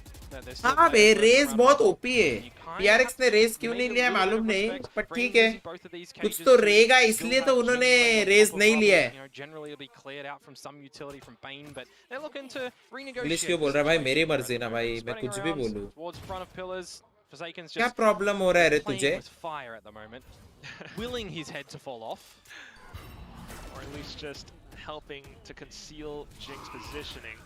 हाँ बे रेस बहुत ओपी है PRX ने रेस क्यों नहीं लिया मालूम नहीं पर ठीक है कुछ तो रहेगा इसलिए तो उन्होंने रेस नहीं लिया है इंग्लिश क्यों बोल रहा है भाई मेरी मर्जी ना भाई मैं कुछ भी बोलूं क्या प्रॉब्लम हो रहा है रे तुझे willing his head to fall off or at least just helping to conceal Jing's positioning.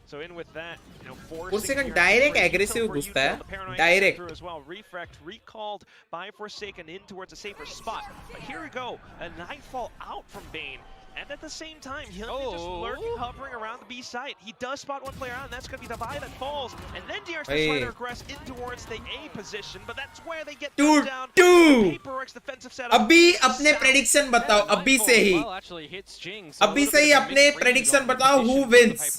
So in with that, you know, Forsaken direct aggressive घुसता है direct as well. Refract recalled by Forsaken in towards a safer spot. But here we go, a nightfall out from Bane. And at the same time, he'll be just lurking, hovering around the B site. He does spot one player out, and that's going to be the ZOWIE that falls. And then DRX is trying to regress in towards the A position, but that's where they get down. Paper X defensive setup. अभी अपने prediction बताओ अभी से ही अभी से ही अपने prediction बताओ who wins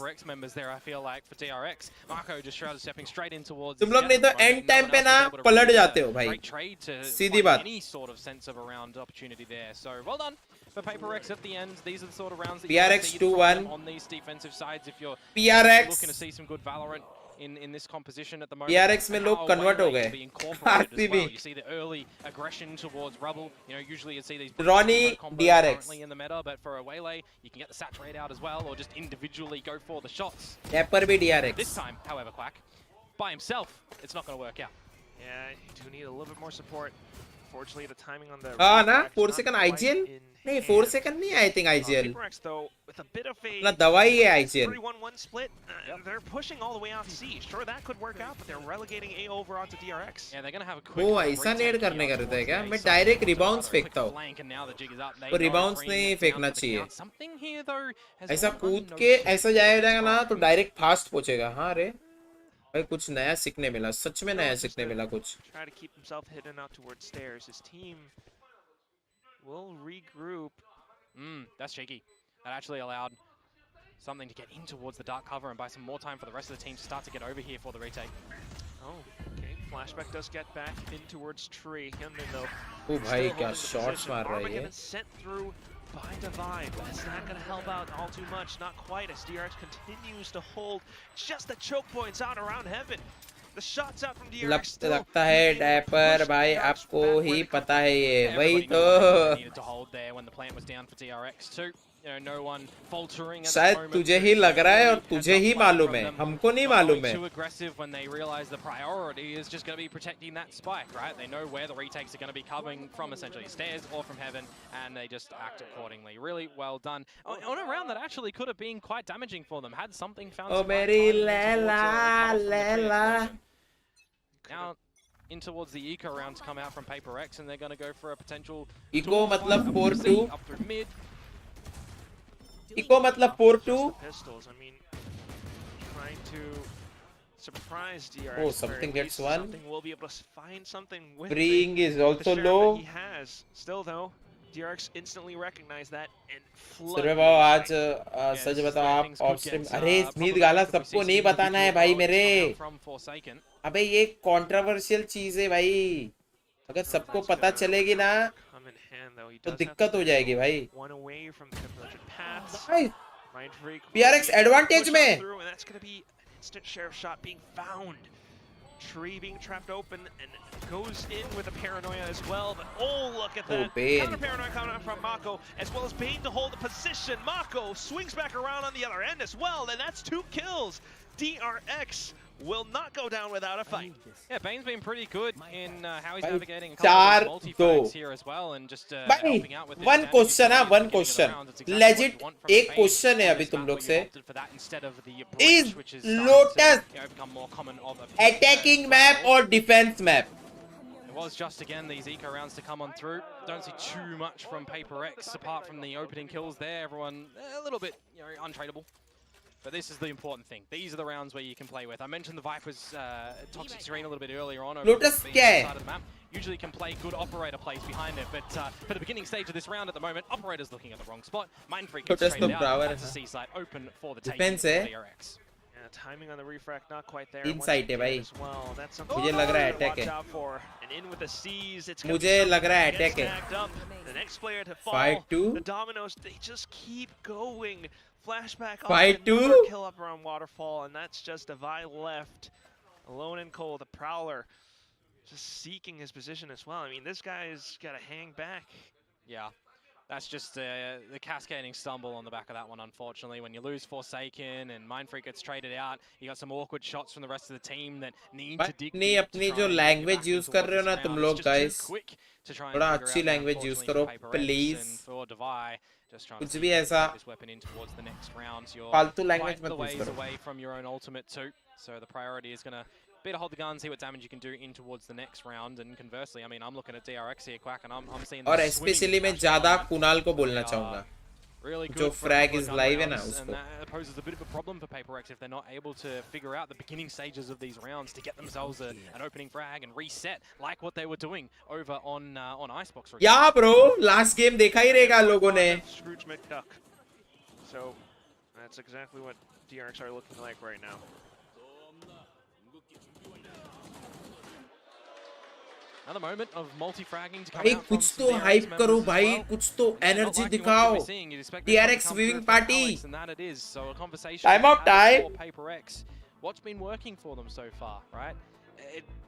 तुम लोग नहीं तो end time पे ना पलट जाते हो भाई सीधी बात For Paper X at the end, these are the sort of rounds that PRX you 2-1 on these defensive sides. If you're PRX looking to see some good Valorant in this composition at the moment. PRX में लोग convert हो गए RCB. You see the early aggression towards rubble. You know, usually you see these Ronnie DRX in the meta, but for a waylay, you can get the saturate out as well, or just individually go for the shots. Pepper भी DRX. This time, however, Quack, by himself, it's not going to work out. Yeah, you do need a little bit more support. Fortunately, the timing on the ना 4 second IGL नहीं 4 second नहीं I think IGL though with a bit of a मतलब दवाई है IGL 3-1-1 split they're pushing all the way out C. Sure that could work out, but they're relegating A over onto DRX. Yeah, they're going to have a quick वो ऐसा नेड करने का रहता है क्या मैं डायरेक्ट रिबाउंड्स फेंकता हूँ तो रिबाउंड्स नहीं फेंकना चाहिए ऐसा कूद के ऐसा जाएगा ना तो डायरेक्ट फास्ट पहुंचेगा हाँ रे भाई कुछ नया सीखने मिला सच में नया सीखने मिला कुछ will regroup. That's cheeky. That actually allowed something to get in towards the dark cover and buy some more time for the rest of the team to start to get over here for the retake. Oh, okay. Flashback does get back in towards Tree. Hyunmin though. Oh भाई क्या shots मार रहा है ये. Armageddon sent through by Divide, but it's not going to help out all too much. Not quite as DRX continues to hold just the choke points out around Heaven. The shots out from DRX. लगता है dapper भाई आपको ही पता है ये. वही तो. Needed to hold there when the plant was down for DRX too. You know, no one faltering at शायद तुझे ही लग रहा है और तुझे ही मालूम है, हमको नहीं मालूम है. Too aggressive when they realize the priority is just going to be protecting that spike, right? They know where the retakes are going to be coming from, essentially stairs or from Heaven, and they just act accordingly. Really well done on a round that actually could have been quite damaging for them. Had something found. Oh, Mary Lela. Now in towards the eco round to come out from Paper X, and they're going to go for a potential eco मतलब 4-2 up through mid. Eco मतलब 4-2. Pistols. I mean, trying to surprise DRX. Oh, something gets one. Something will be able to find something with Freeing is also low. He has still though. DRX instantly recognized that and flooded. Surabhi भाव आज सच बताओ आप of stream. अरे Smith गाला सबको नहीं बताना है भाई मेरे. अबे ये कंट्रोवर्शियल चीज है भाई. अगर सबको पता चलेगी ना तो दिक्कत हो जाएगी भाई. PRX एडवांटेज में. Tree being trapped open and goes in with a paranoia as well, but oh, look at that. Counter paranoia coming out from Mako, as well as Bane to hold the position. Mako swings back around on the other end as well, and that's 2 kills. DRX will not go down without a fight. Yeah, Bane's been pretty good in how he's navigating a couple of multi-frags here as well, and just helping out with one question one question. Legit एक question है अभी तुम लोग से. Is Lotus attacking map or defense map? It was just again these eco rounds to come on through. Don't see too much from Paper X apart from the opening kills there. Everyone a little bit, you know, untradeable. But this is the important thing. These are the rounds where you can play with. I mentioned the Viper's toxic screen a little bit earlier on. Lotus क्या है? Usually can play good operator plays behind it, but for the beginning stage of this round at the moment, operator's looking at the wrong spot. Mindfreak gets traded out. That's a C-site open for the take for DRX. Yeah, timing on the refract not quite there. Inside है भाई. मुझे लग रहा है attack है. And in with the C's, it's मुझे लग रहा है attack है. The next player to fall. 5-2. The dominoes, they just keep going. Flashback. 5-2. Kill up around Waterfall, and that's just Divide left alone and cold. The Prowler just seeking his position as well. I mean, this guy's got to hang back. Yeah. That's just the cascading stumble on the back of that one, unfortunately. When you lose Forsaken and Mindfreak gets traded out, you got some awkward shots from the rest of the team that need to dig deep. अपनी जो language use कर रहे हो ना तुम लोग guys, थोड़ा अच्छी language use करो please. कुछ भी ऐसा फालतू language मत use करो. away from your own ultimate too. So the priority is going to be to hold the gun, see what damage you can do in towards the next round, and conversely, I mean, I'm looking at DRX here, Quack, and I'm seeing. और especially मैं ज़्यादा कुणाल को बोलना चाहूँगा. जो frag is live है ना उसको. And that poses a bit of a problem for Paper X if they're not able to figure out the beginning stages of these rounds to get themselves an opening frag and reset like what they were doing over on Icebox. Yeah, bro, last game देखा ही रहेगा लोगों ने. Scrooge McDuck. So that's exactly what DRX are looking like right now. Another moment of multi-fragging to come भाई out कुछ from तो hype करो भाई, कुछ तो energy दिखाओ. DRX viewing party. Time of time. Paper X. What's been working for them so far, right?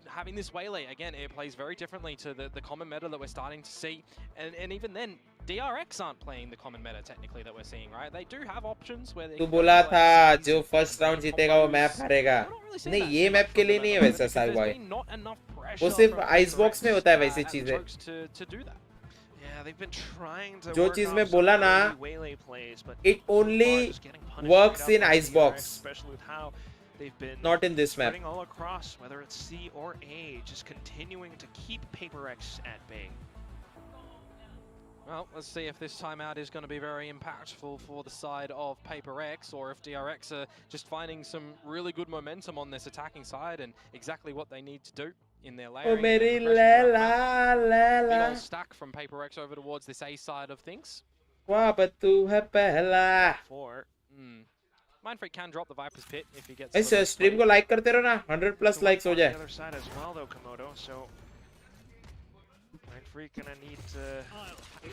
Having this waylay again, it plays very differently to the common meta that we're starting to see, and even then, DRX aren't playing the common meta technically that we're seeing, right? They do have options where they. तू बोला था जो first round जीतेगा वो map हारेगा. नहीं ये map के लिए नहीं है वैसा साल भाई. वो सिर्फ Icebox में होता है वैसी चीजें. जो चीज में बोला ना, it only works in Icebox. They've been not in this map. all across, whether it's C or A, just continuing to keep Paper X at bay. Well, let's see if this timeout is going to be very impactful for the side of Paper X, or if DRX are just finding some really good momentum on this attacking side and exactly what they need to do. in their O layering. मेरी Laila Big Laila old stack from Paper X over towards this A side of things. वाह बतू है पहला. Mindfreak can drop the Viper's Pit if he gets. इस stream को like करते रहो ना, 100+ लाइक्स हो जाए. Mindfreak gonna need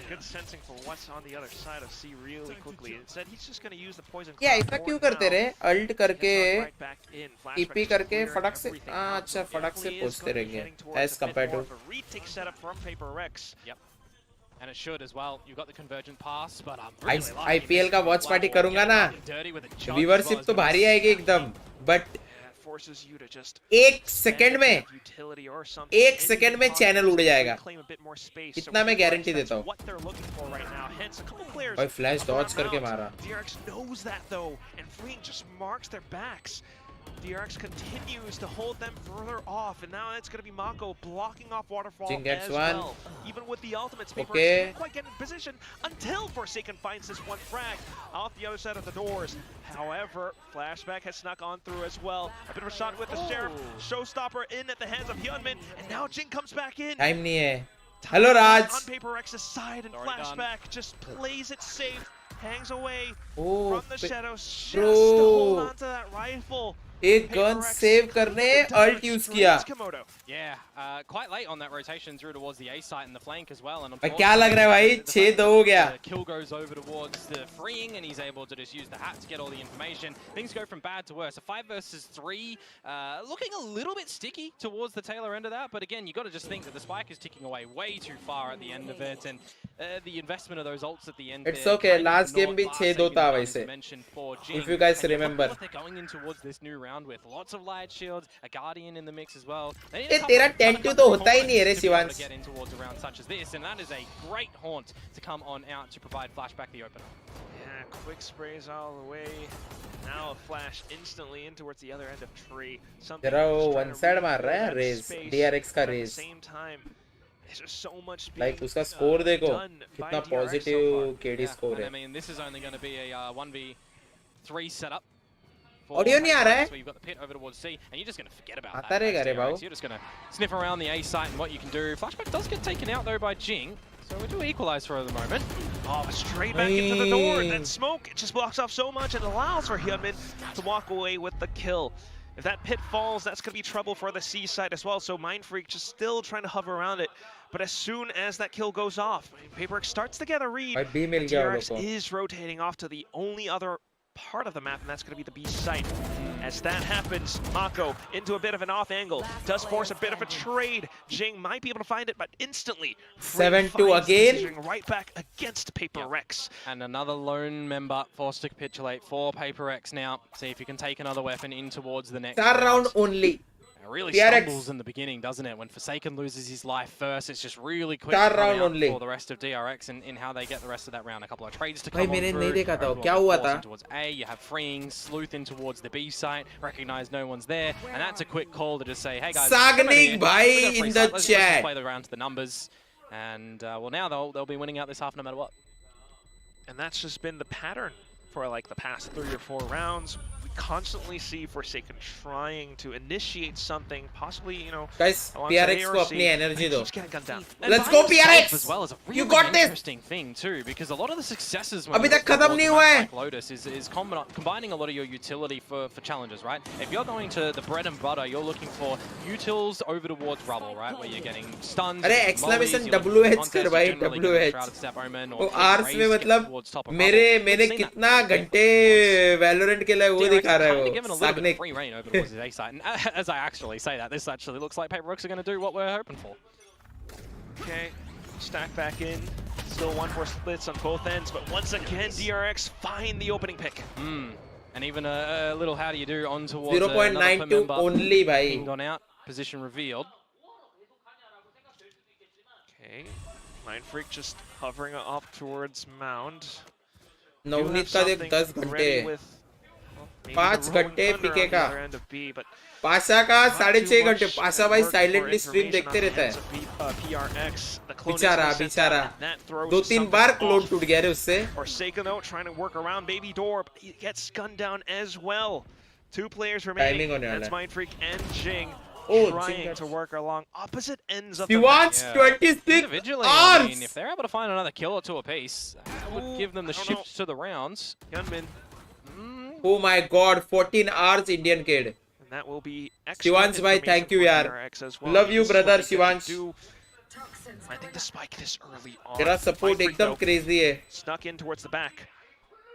good sensing for what's on the other side of C really quickly. Instead, he's just gonna use the poison. Yeah, ऐसा क्यों करते रहे? अल्ट करके ईपी करके फटक से अच्छा फटक से पहुंचते रहेंगे as compared to retake setup from Paper X. Yep. And it should as well. You've got the convergent pass, but IPL का वॉच पार्टी करूंगा ना, व्यूवरशिप तो भारी आएगी एकदम, बट एक सेकंड में चैनल उड़ जाएगा, इतना मैं गारंटी देता हूँ. और फ्लैश डॉज करके मारा. DRX continues to hold them further off, and now it's going to be Mako blocking off Waterfall gets as one. well. Even with the ultimates, Paper Okay. can't quite get in position until Forsaken finds this one frag off the other side of the doors. However, Flashback has snuck on through as well. A bit of a shot with the Sheriff. Showstopper in at the hands of Hyunmin, and now Jing comes back in. Time नहीं है. Hello Raj. On Paper X's side, and Flashback just plays it safe, hangs away Oh, from the shadows just to hold bro. on to that rifle. एक gun save करने alt use किया. Yeah, quite late on that rotation through towards the A site and the flank as well. And क्या लग रहा है भाई? 6-2 हो गया. The kill goes over towards the freeing, and he's able to just use the hat to get all the information. Things go from bad to worse. A 5 versus 3, looking a little bit sticky towards the tailor end of that. But again, you got to just think that the spike is ticking away way too far at the end of it, and the investment of those ults at the end. It's okay. Last game भी 6-2 था वैसे. If you guys remember. What they're going in towards this new round with lots of light shields, a guardian in the mix as well. ये तेरा 10-2 तो होता ही नहीं है रे Shivansh. Get in towards a round such as this, and that is a great haunt to come on out to provide Flashback the opener. Yeah, quick sprays all the way. Now a flash instantly in towards the other end of tree. तेरा वो one side मार रहा है Raze, DRX का Raze. Same time, there's just so much. Like उसका score देखो, कितना positive KD score है. I mean, this is only going to be a 1v3 setup. Audio नहीं आ रहा है. So you've got the pit over towards C, and you're just going to forget about आता रहेगा रे बाबू. You're just going to sniff around the A site and what you can do. Flashback does get taken out though by Jing, so we do equalize for the moment. Oh, straight back into the door, and then smoke, it just blocks off so much and allows for Hyunmin to walk away with the kill. If that pit falls, that's going to be trouble for the C side as well, so Mindfreak just still trying to hover around it. But as soon as that kill goes off, Paper X starts to get a read. DRX is rotating off to the only other part of the map, and that's going to be the B site. As that happens, Mako into a bit of an off angle, does force a bit of a trade. Jing might be able to find it, but instantly 7-2 again, right back against Paper X. And another lone member forced to capitulate for Paper X now. See if you can take another weapon in towards the next round only. It really stumbles in the beginning, doesn't it? When Forsaken loses his life first, it's just really quick round only for the rest of DRX in how they get the rest of that round. A couple of trades to come on मैंने नहीं through. देखा था. क्या हुआ था? Towards A, you have freeing, sleuth in towards the B site, recognize no one's there, and that's a quick call to just say, hey guys, Sagnik bhai in the let's chat. play the round to the numbers, and well now they'll be winning out this half no matter what. And that's just been the pattern for like the past 3 or 4 rounds. Constantly see Forsaken trying to initiate something, possibly, you know, guys, PRX को अपनी energy दो. And let's go PRX. As well as a really you got this. Interesting thing too, because a lot of the successes when अभी तक खत्म नहीं हुआ है. like Lotus is combining a lot of your utility for challenges, right? If you're going to the bread and butter, you're looking for utils over towards rubble, right, where you're getting stuns. अरे exclamation WH कर भाई, WH. वो Rs में मतलब मैंने कितना घंटे Valorant के लिए वो दिखा रहा है वो. Sagnik. Free reign over towards his A site, and as I actually say that, this actually looks like Paper X are going to do what we're hoping for. Okay, stack back in. Still 1-4 splits on both ends, but once again, DRX find the opening pick. And even a little how do you do on towards 0.92 only भाई. Gone out, position revealed. Okay, Mindfreak just hovering up towards Mound. Navneet का देख 10 घंटे. 5 घंटे पीके का. पाशा का 6.5 घंटे. पाशा भाई silently stream देखते रहता है. बेचारा 2-3 बार क्लोन टूट गया रे उससे. Forsaken though trying to work around Baby Door, but he gets gunned down as well. 2 players remaining. That's Mindfreak and Jing. Oh, trying to work along opposite ends of he the wants map. 26 Individually, I mean, hours. if they're able to find another kill or two apiece, that would give them the I don't shift to the rounds. Hyunmin, Oh my god, 14 hours Indian kid. and that will be extra Shivansh bhai, information thank you for yaar. DRX as well. Love you This is what brother they get to Shivansh. do. I think the spike this early on. तेरा support Vibrant, एकदम though, crazy है. snuck in towards the back.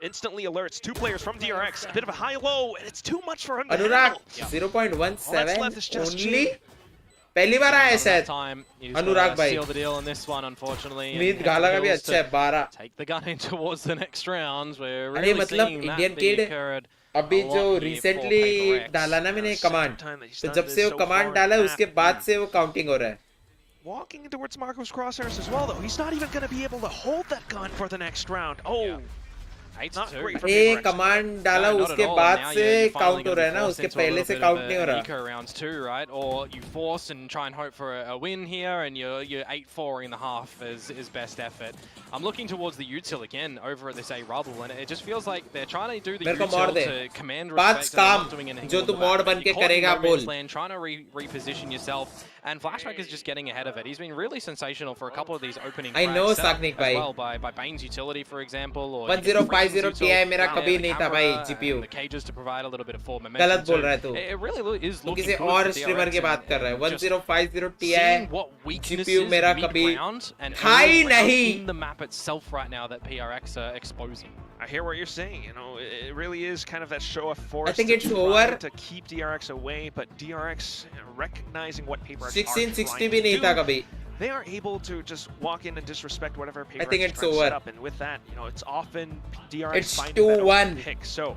Instantly alerts 2 players from DRX. A bit of a high-low, and it's too much for him to Anurag handle. 0.17 only. पहली बार आया शायद. Time, अनुराग भाई. seal the deal on this one, unfortunately. and उम्मीद have gala the का भी bills अच्छा है to 12. Take the gun in towards the next rounds. We're अरे really मतलब seeing that Indian be kid occurred अभी a lot जो here for recently PaperX. डाला ना मैंने Second command, time that he's तो done जब this से वो so far कमांड in डाला the उसके map. बाद से वो काउंटिंग हो रहा है. Walking towards Marco's crosshairs as well, though. He's not even going to be able to hold that gun for the next round. Oh, Yeah. 8 not to 2. great for ये PaperX. Command डाला No, not at उसके all. बाद Now से you're finally count हो gonna रहा be है ना, forced उसके into a पहले little से bit काउंट of नहीं हो an रहा. eco rounds too, right? Or you force and try and hope for a win here, and you're 8-4 in the half is best effort. I'm looking towards the util again over at this A rubble, and it just feels like they're trying to do the मेरे को मोड़ util they. to command पांच respect. And they're काम not doing anything जो on तू the back मोड़ of it. बन के You're caught in करेगा no man's बोल. land, trying to reposition yourself, and Flashback is just getting ahead of it. He's been really sensational for a couple of these opening I know, frags set up Saknik as bhai. well by Bane's utility, for example, or 1050 Ti मेरा कभी नहीं था भाई GPU. the cages to provide a little bit of forward गलत momentum. बोल So रहा है तू. it really is तू looking किसी good और for स्ट्रीमर DRX की बात कर रहा है. and just 1050 seeing Ti what weaknesses GPU मेरा कभी mid-round and था ही early round नहीं. in the map itself right now that PRX are exposing. I hear what you're saying. You know, it really is kind of that show of force. I think to it's try over. to keep DRX away, but DRX, you know, recognizing what PaperX 1660 are भी नहीं था trying to कभी. do, they are able to just walk in and disrespect whatever PaperX think is it's trying to over. set up, and with that, you know, it's often DRX It's finding that 2-1. open pick. So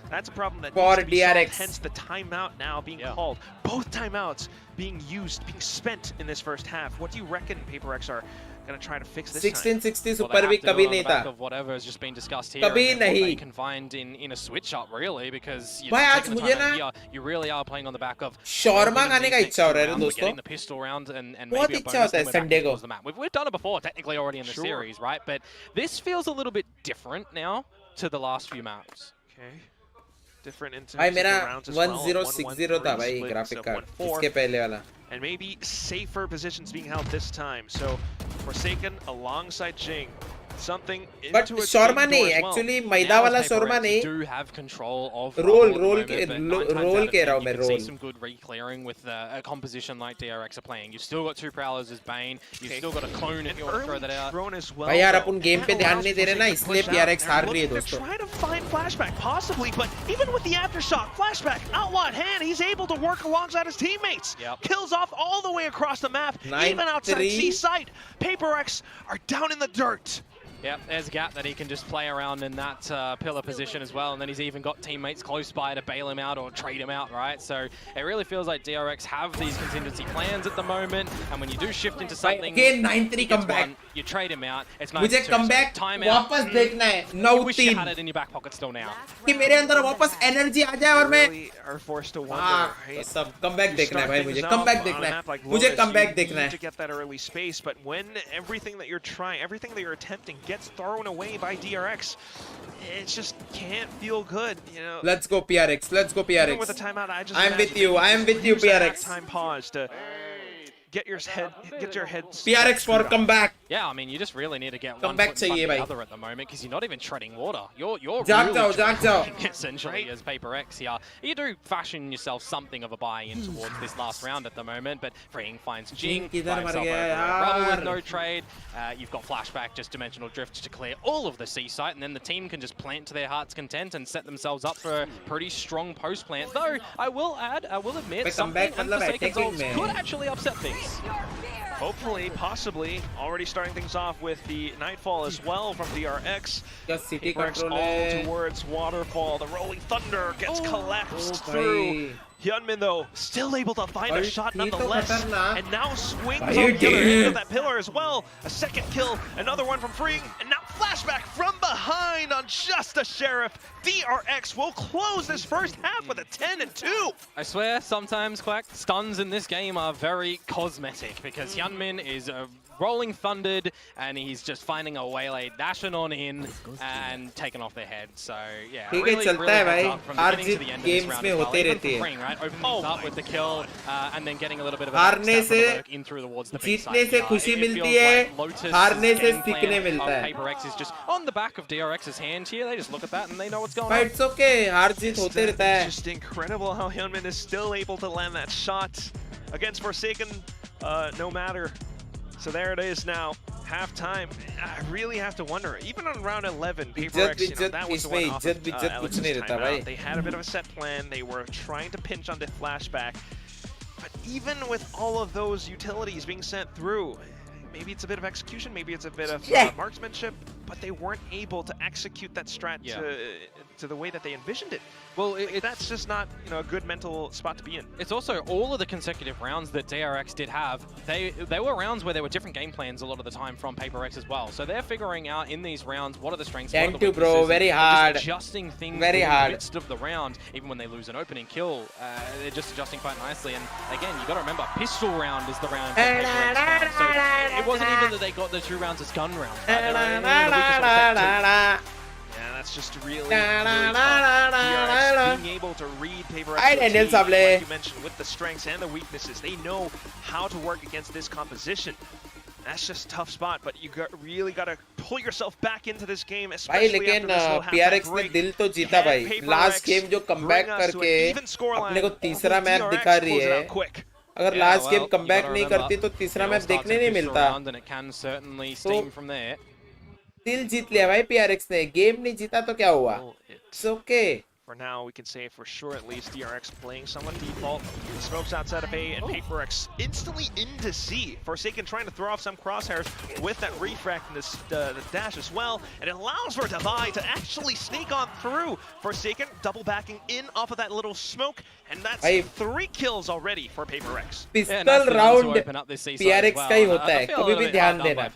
that's a problem that For needs to be solved, DRX. hence the timeout now being called. Both timeouts being used, being spent in this first half. What do you reckon PaperX are going to try to fix this time? 1660 Well, super they भी have to do कभी it on नहीं the back था. of whatever has just been discussed here. कभी and what नहीं. they can find in a switch up really, because you're भाई आज taking the मुझे time out ना here, you really are playing on the back of shawarma खाने का इच्छा हो रहा है round, दोस्तों. getting the pistol round and बहुत maybe a इच्छा bonus होता है when we're back Sunday को. towards the map. We've done it before, technically already in the Sure. series, right? But this feels a little bit different now to the last few maps. Okay. Different in terms भाई of मेरा the rounds as well. 1060 था भाई split graphic of card 1-4. इसके पहले वाला. And maybe safer positions being held this time. So Forsaken alongside Jing. Something But into a shawarma team door नहीं, as well. actually मैदा Now वाला as shawarma PaperX नहीं. do have control of Roll Rumble at the roll moment, के but 9 times roll out of कह रहा 10 हूँ मैं you can see roll. some good re-clearing with a composition like DRX are playing. You've still got 2 Prowlers as Bane. You've Okay. still got a clone if An you want to throw early that out. drone as well. भाई यार though. अपन game पे That ध्यान allows नहीं दे रहे ना, Forsaken to इसलिए push out. PRX They're हार रही है looking to दोस्तों. try to find Flashback possibly, but even with the aftershock, Flashback outlaw at hand, he's able to work alongside his teammates. Yep. Kills off all the way across the map, 9-3. even outside C site. PaperX are down in the dirt. Yep, there's a gap that he can just play around in that pillar position as well, and then he's even got teammates close by to bail him out or trade him out, right? So it really feels like DRX have these contingency plans at the moment, and when you do shift into something, Again 9-3 he gets comeback. one, you trade him out. It's मुझे 9-2, comeback so timeout. वापस देखना है. You wish you had 9-3 it in your back pocket still now. कि मेरे अंदर वापस energy आ जाए और मैं Really are forced to wonder. हाँ right? सब कमबैक You देखना है start भाई things मुझे off कमबैक on a देखना map है like मुझे Lotus, कमबैक you देखना need है. to get that early space, but when everything that you're trying, everything that you're attempting gets thrown away by DRX, it just can't feel good, you know. Let's go PRX, let's go Even with a PRX. timeout, I just I'm with imagine you, that I am with you, use that PRX. time pause to get your head PRX for comeback. Yeah, I mean, you just really need to get one Comeback foot in front चाहिए of the भाई. other at the moment, because you're not even treading water. You're जाग really जाओ, जाग जाओ. treading, essentially, as PaperX here. You do fashion yourself something of a buy-in towards this last round at the moment, but Freeing finds Jing, किधर finds मर himself गया over at Rubble with यार? no trade. You've got Flashback, just Dimensional Drift to clear all of the C site, and then the team can just plant to their heart's content and set themselves up for a pretty strong post-plant. Though, I will admit, But something comeback and मतलब Forsaken's attacking ults में. could actually upset things. Hopefully, possibly, already starting things off with the Nightfall as well from DRX. क्या city PaperX control all है. towards Waterfall. The Rolling Thunder gets collapsed Oh, through. भाई. Hyunmin, though, still able to find a भाई, shot ये तो nonetheless. खतरनाक. And now swings भाई, on the other end damn. of that pillar as well. A second kill, another one from Freeing, and now flashback from behind on just a Sheriff. DRX will close this first half with a 10-2. I swear, sometimes, Quack, stuns in this game are very cosmetic because Hyunmin is rolling thundered and he's just finding a waylay, dashing on in and taking off their head. So yeah, really, really heads up from the beginning to the end of this round as well. Even from Spring, right? Opening things up with the kill and then getting a little bit of a work in through towards the B side. जीतने से खुशी मिलती है, हारने से सीखने मिलता है. PaperX is just on the back of DRX's hand here. They just look at that and they know what's going But on. it's okay, हार जीत होते रहता है. It's just incredible how Hyunmin is still able to land that shot against Forsaken, no matter. So there it is now, halftime. I really have to wonder, even on round 11, PaperX, that was the one off of Alex's timeout. They had a bit of a set plan. They were trying to pinch on the flashback. But even with all of those utilities being sent through, maybe it's a bit of execution, maybe it's a bit of marksmanship, but they weren't able to execute that strat to the way that they envisioned it. Well, that's just not a good mental spot to be in. It's also all of the consecutive rounds that DRX did have. They were rounds where there were different game plans a lot of the time from PaperX as well. So they're figuring out in these rounds what are the strengths, what are the weaknesses, bro, very hard. Just adjusting things very in hard. the midst of the round. Even when they lose an opening kill, they're just adjusting quite nicely. And again, you got to remember, pistol round is the round for PaperX now. So it wasn't even that they got the 2 rounds as gun rounds. Yeah, that's just really tough. DRX being able to read PaperX, like you mentioned, with the strengths and the weaknesses. They know how to work against this composition. That's just a tough spot, but you really got to pull yourself back into this game, especially after this little PRX ने दिल तो जीता भाई. Last game जो comeback करके अपने को तीसरा मैच दिखा रही है. अगर लास्ट गेम कमबैक नहीं करती तो तीसरा मैच देखने नहीं मिलता. तो दिल जीत लिया भाई PRX ने. गेम नहीं जीता तो क्या हुआ? It's okay. For now, we can say for sure at least DRX playing somewhat default. The smokes outside of A and PaperX instantly into C. Forsaken trying to throw off some crosshairs with that refract and the dash as well. And it allows for ZOWIE to actually sneak on through. Forsaken double backing in off of that little smoke. And that's 3 kills already for PaperX. Pistol round PRX का ही होता है. कभी भी ध्यान देना.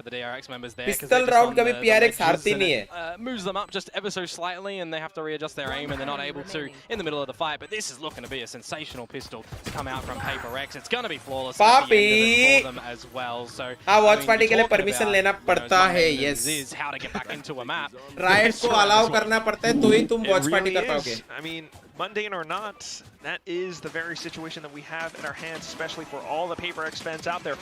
Pistol round कभी PRX हारती नहीं है. Moves them up just ever so slightly and they have to readjust their aim and they're not able to in the middle of the fight. But this is looking to be a sensational pistol to come out from PaperX. It's going to be flawless at the end for them as well. So watch party के लिए permission लेना पड़ता है. Yes. Is how to get back into a map. Riot को allow करना पड़ता है तो ही तुम watch party कर पाओगे. I mean, mundane or not, that is the very situation that we have in our hands, especially for all the PaperX fans out there.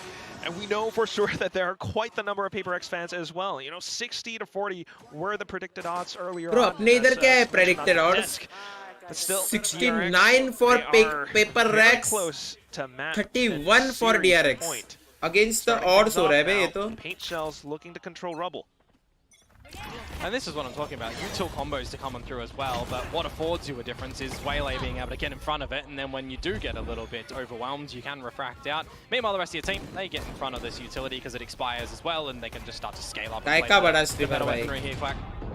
And we know for sure that there are quite the number of PaperX fans as well. 60-40 were the predicted odds earlier. Bro, अपने इधर क्या है predicted odds? But still, 69 for PaperX, 31 for DRX. Against the odds हो रहा है बे ये तो. Paint shells looking to control rubble. And this is what I'm talking about, util combos to come on through as well, but what affords you a difference is Waylay being able to get in front of it, and then when you do get a little bit overwhelmed, you can refract out. Meanwhile, the rest of your team, they get in front of this utility because it expires as well, and they can just start to scale up.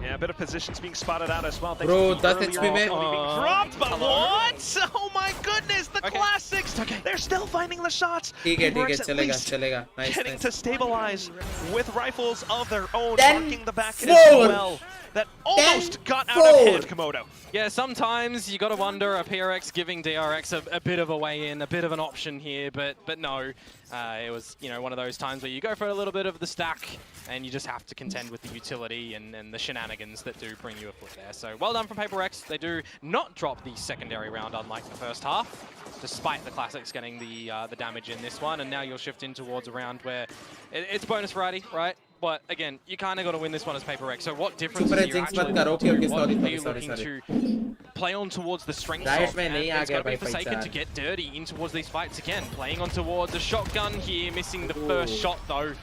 Yeah, a bit of positions being spotted out as well. Bro, 10 HP में dropped, but what? Oh my goodness, the classics! They're still finding the shots. ठीक है, चलेगा. Nice, getting to stabilize with rifles of their own, marking the back as well. That almost got out of hand, Komodo. Yeah, sometimes you got to wonder, a PRX giving DRX a bit of a way in, a bit of an option here, but no. It was, one of those times where you go for a little bit of the stack and you just have to contend with the utility and the shenanigans that do bring you a foot there. So well done from PaperX. They do not drop the secondary round unlike the first half, despite the classics getting the damage in this one. And now you'll shift in towards a round where it's bonus variety, right? But again, you kind of got to win this one as PaperX. So what difference are you actually looking to play on towards the strengths of? And it's got to be Forsaken to get dirty in towards these fights again. Playing on towards a shotgun here, missing the first shot though.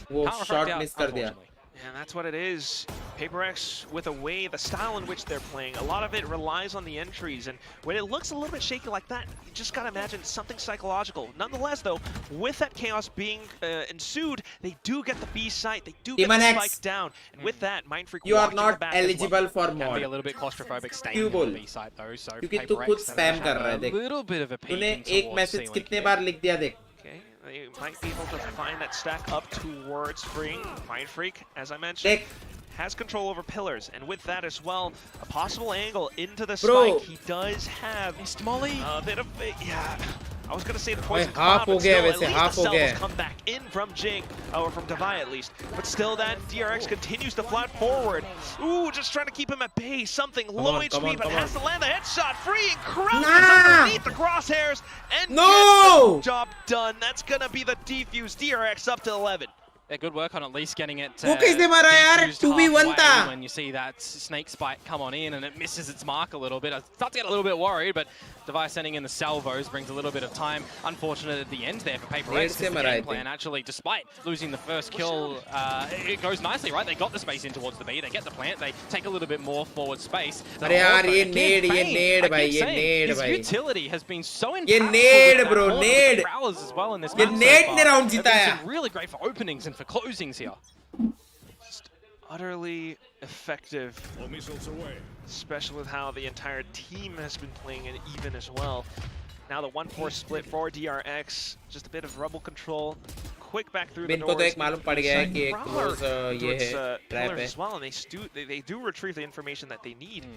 Can't shot miss कर दिया. And that's what it is. PaperX, with the style in which they're playing, a lot of it relies on the entries, and when it looks a little bit shaky like that, you just gotta imagine something psychological. Nonetheless, though, with that chaos being ensued, they do get the B site, they do get the spike down, and with that, Mindfreak you are not eligible for mod. Can be a little bit claustrophobic staying on the B site though, so क्योंकि तू खुद spam कर रहा है देख. little bit of a तूने एक message कितने बार लिख दिया देख. They might be able to find that stack up towards Mindfreak, as I mentioned. has control over pillars, and with that as well, a possible angle into the spike. He does have a bit of, yeah. I was gonna say the poison cloud, but still, at least the cells come back in from Jing, or from Devi at least. But still, that DRX continues to flat forward. Ooh, just trying to keep him at bay. Something low HP, but has to land the headshot. Freeing Kraus underneath the crosshairs and gets the job done. That's gonna be the defuse. DRX up to 11. Yeah, good work on at least getting it when you see that snake spike come on in and it misses its mark a little bit. I start to get a little bit worried, but Device sending in the salvos brings a little bit of time. Unfortunate at the end there for Paper X. The game plan actually, despite losing the first kill, it goes nicely, right? They got the space in towards the B, they get the plant, they take a little bit more forward space. His utility has been so impactful prowlers as well in this match so far. It's been really great for openings and for closings here. Just utterly effective, especially with how the entire team has been playing it even as well. Now the 1-4 split for DRX, just a bit of rebel control, quick back through the doors. Pillars as well, and they do retrieve the information that they need